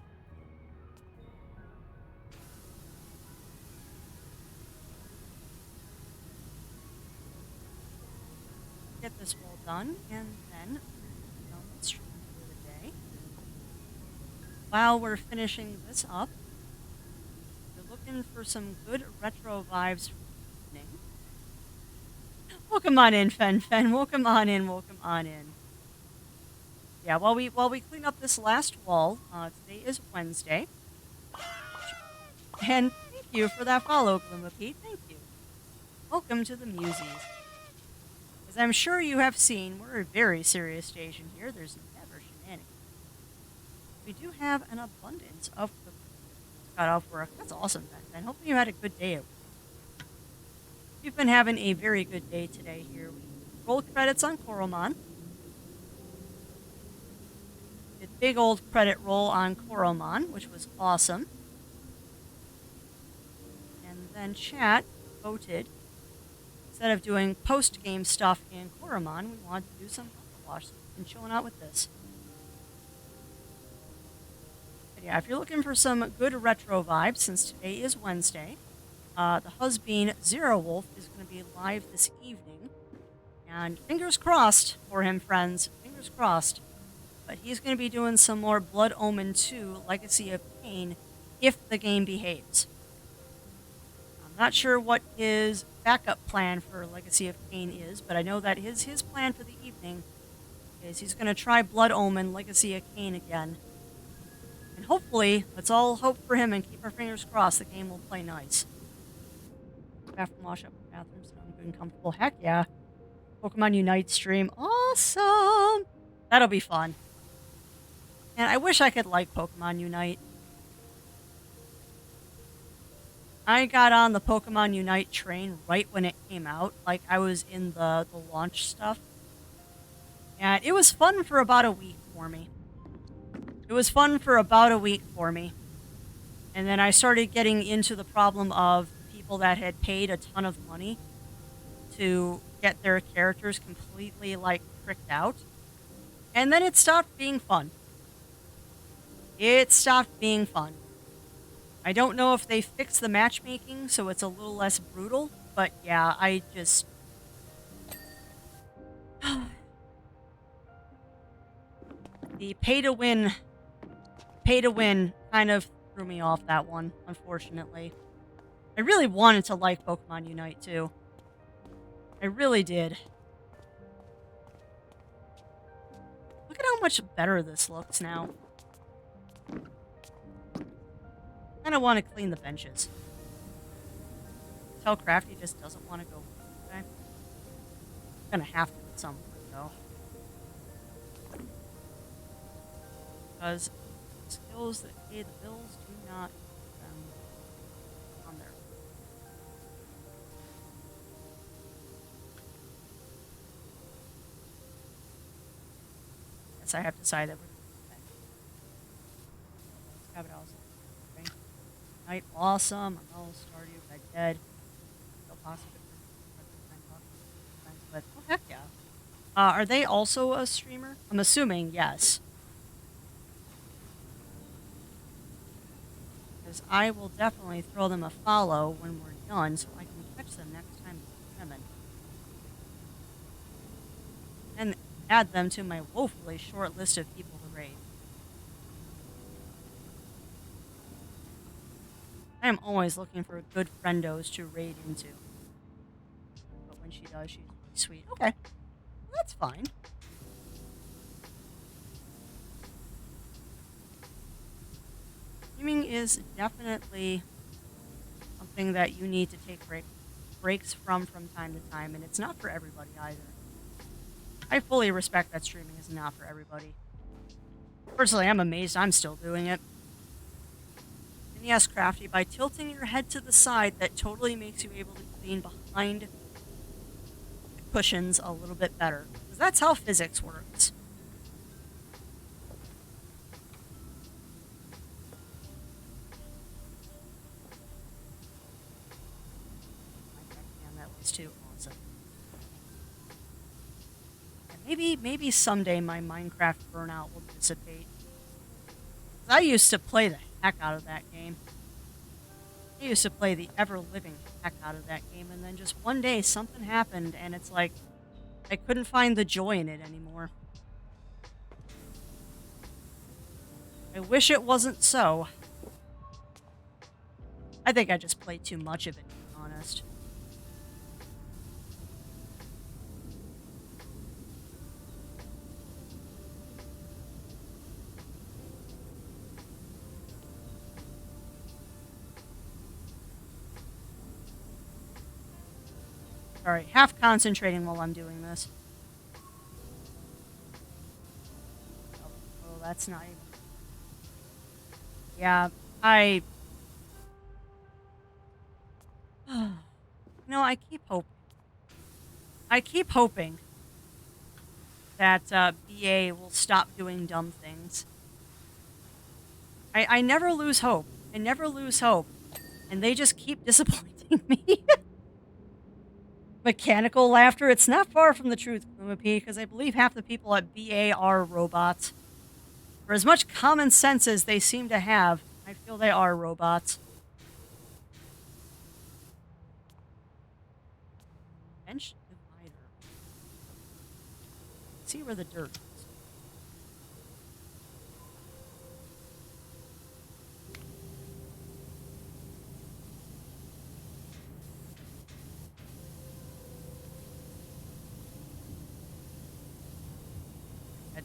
Get this wall done, and then stream for the day. While we're finishing this up, you're looking for some good retro vibes for the evening. Welcome on in, Fen. Welcome on in. Yeah, while we clean up this last wall, today is Wednesday. And thank you for that follow, Gloomapete. Thank you. Welcome to the Muses. As I'm sure you have seen, we're a very serious station here. There's never shenanigans. We do have an abundance of cookies. Got off work. That's awesome, Ben. Hopefully you had a good day at work. We've been having a very good day today here. We roll credits on Coromon. Did big old credit roll on Coromon, which was awesome. And then chat voted. Instead of doing post-game stuff in Coromon, we wanted to do some wash and chilling out with this. But yeah, if you're looking for some good retro vibes, since today is Wednesday, the Husbean Zero Wolf is going to be live this evening. And fingers crossed for him, friends. Fingers crossed. But he's going to be doing some more Blood Omen 2 Legacy of Kain if the game behaves. I'm not sure what his backup plan for Legacy of Kain is, but I know that his plan for the evening is he's going to try Blood Omen Legacy of Kain again. And hopefully, let's all hope for him and keep our fingers crossed the game will play nice. Bathroom wash up the bathroom so I'm good and comfortable. Heck yeah. Pokemon Unite stream. Awesome! That'll be fun. And I wish I could like Pokemon Unite. I got on the Pokemon Unite train right when it came out. Like, I was in the launch stuff. And it was fun for about a week for me. And then I started getting into the problem of people that had paid a ton of money to get their characters completely, like, tricked out. And then it stopped being fun. I don't know if they fixed the matchmaking so it's a little less brutal, but yeah, I just... the pay-to-win kind of threw me off that one, unfortunately. I really wanted to like Pokemon Unite, too. I really did. Look at how much better this looks now. I kind of want to clean the benches. Tell Crafty just doesn't want to go. Okay. I'm gonna have to at some point, though. Because skills that pay the bills do not put them on there. Guess I have to decide that we're going to have it also. Okay. Night, awesome. I'm all started. Red dead. Still possible. But oh heck yeah. Are they also a streamer? I'm assuming yes. Because I will definitely throw them a follow when we're done so I can catch them next time they're streaming. And add them to my woefully short list of people to raid. I am always looking for good friendos to raid into. But when she does, she's really sweet. Okay. Well, that's fine. Streaming is definitely something that you need to take breaks from time to time, and it's not for everybody either. I fully respect that streaming is not for everybody. Personally, I'm amazed I'm still doing it. And yes, Crafty, by tilting your head to the side, that totally makes you able to lean behind the cushions a little bit better. Because that's how physics works. That was too awesome. Maybe someday my Minecraft burnout will dissipate. I used to play the heck out of that game. I used to play the ever-living heck out of that game, and then just one day something happened, and it's like I couldn't find the joy in it anymore. I wish it wasn't so. I think I just played too much of it, to be honest. Alright, half concentrating while I'm doing this. Oh, that's not even... Yeah, No, I keep hoping. that BA will stop doing dumb things. I never lose hope. I never lose hope. And they just keep disappointing me. Mechanical laughter. It's not far from the truth, Kluma because I believe half the people at BA are robots. For as much common sense as they seem to have, I feel they are robots. Bench divider. Let's see where the dirt is.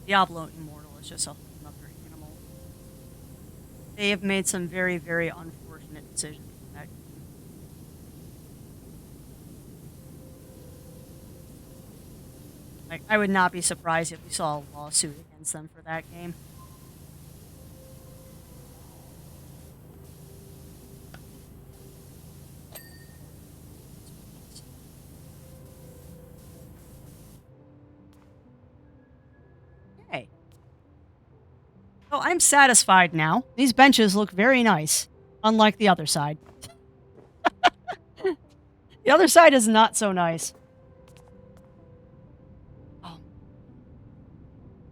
Diablo Immortal is just another animal. They have made some very, very unfortunate decisions with that game. Like, I would not be surprised if we saw a lawsuit against them for that game. Okay. So I'm satisfied now. These benches look very nice, unlike the other side. The other side is not so nice. Oh.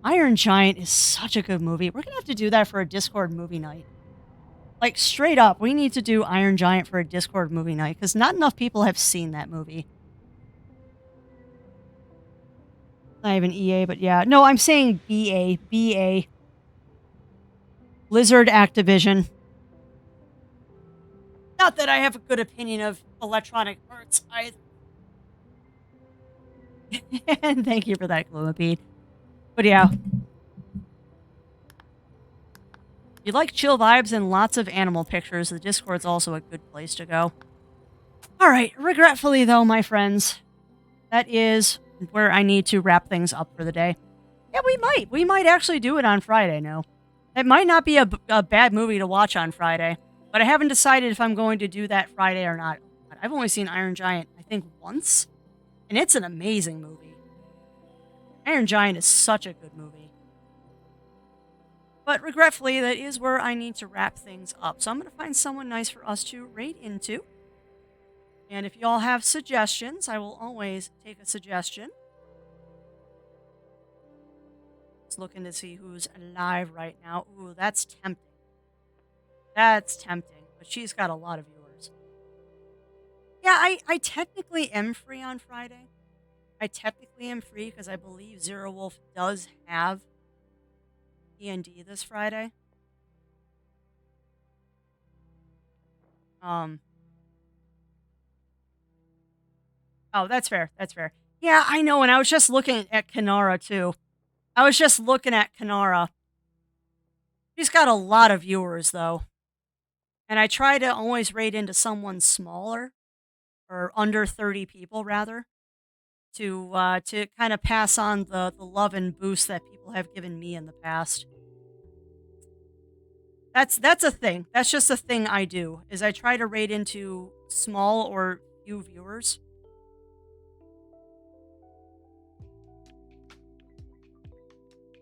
Iron Giant is such a good movie. We're going to have to do that for a Discord movie night. Like, straight up, we need to do Iron Giant for a Discord movie night, because not enough people have seen that movie. Not even EA, but yeah. No, I'm saying BA. BA. Blizzard Activision. Not that I have a good opinion of Electronic Arts either. And thank you for that, Glowapede. But yeah. If you like chill vibes and lots of animal pictures, the Discord's also a good place to go. Alright, regretfully though, my friends, that is where I need to wrap things up for the day. Yeah, we might. We might actually do it on Friday, no. It might not be a bad movie to watch on Friday, but I haven't decided if I'm going to do that Friday or not. I've only seen Iron Giant, I think, once, and it's an amazing movie. Iron Giant is such a good movie. But regretfully, that is where I need to wrap things up. So I'm going to find someone nice for us to raid into. And if y'all have suggestions, I will always take a suggestion. Just looking to see who's alive right now. Ooh, that's tempting. That's tempting. But she's got a lot of viewers. Yeah, I technically am free on Friday. I technically am free because I believe Zero Wolf does have D&D this Friday. Oh, that's fair. That's fair. Yeah, I know. And I was just looking at Kanara, too. I was just looking at Kanara. She's got a lot of viewers, though. And I try to always raid into someone smaller, or under 30 people, rather, to kind of pass on the love and boost that people have given me in the past. That's a thing. That's just a thing I do, is I try to raid into small or few viewers.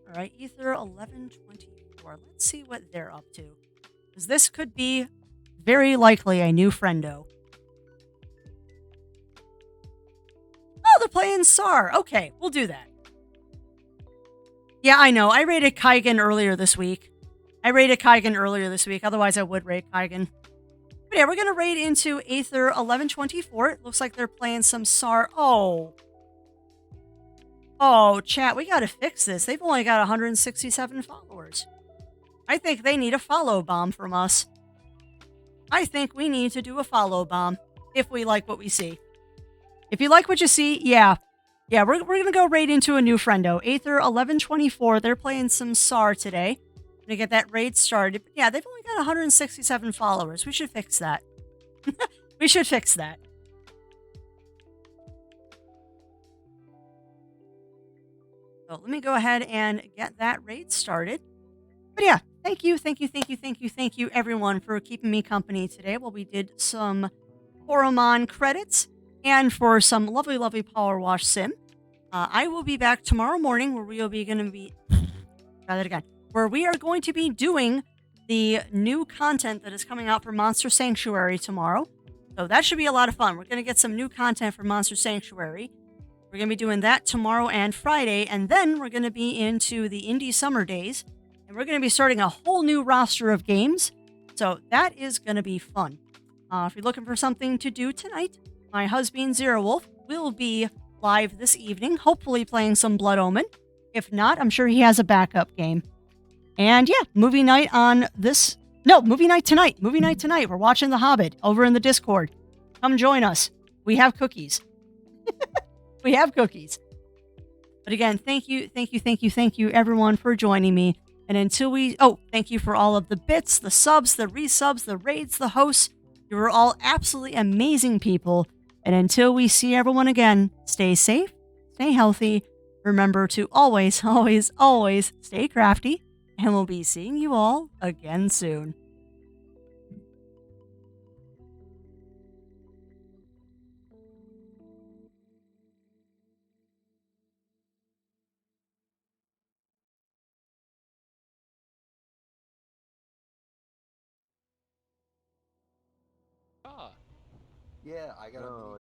All right, Ether 1124. Let's see what they're up to. Because this could be very likely a new friendo. Oh, they're playing SAR. Okay, we'll do that. Yeah, I know. I rated Kaigen earlier this week. Otherwise, I would raid Kaigen. But yeah, we're going to raid into Aether 1124. It looks like they're playing some SAR. Oh, chat, we got to fix this. They've only got 167 followers. I think they need a follow bomb from us. I think we need to do a follow bomb if we like what we see. If you like what you see, yeah. Yeah, we're going to go raid into a new friendo. Aether 1124, they're playing some SAR today. To get that raid started. But yeah, they've only got 167 followers. We should fix that. We should fix that. So let me go ahead and get that raid started. But yeah, thank you, everyone, for keeping me company today while we did some Coromon credits and for some lovely, lovely Power Wash Sim. I will be back tomorrow morning where we will be going to be, try that again, where we are going to be doing the new content that is coming out for Monster Sanctuary tomorrow. So that should be a lot of fun. We're going to get some new content for Monster Sanctuary. We're going to be doing that tomorrow and Friday, and then we're going to be into the Indie Summer Days, and we're going to be starting a whole new roster of games. So that is going to be fun. If you're looking for something to do tonight, my husband Zero Wolf will be live this evening, hopefully playing some Blood Omen. If not, I'm sure he has a backup game. And yeah, movie night on this. No, movie night tonight. Movie night tonight. We're watching The Hobbit over in the Discord. Come join us. We have cookies. We have cookies. But again, thank you, everyone, for joining me. And until we. Oh, thank you for all of the bits, the subs, the resubs, the raids, the hosts. You are all absolutely amazing people. And until we see everyone again, stay safe, stay healthy. Remember to always, always, always stay crafty. And we'll be seeing you all again soon. Ah, Yeah, I got a No,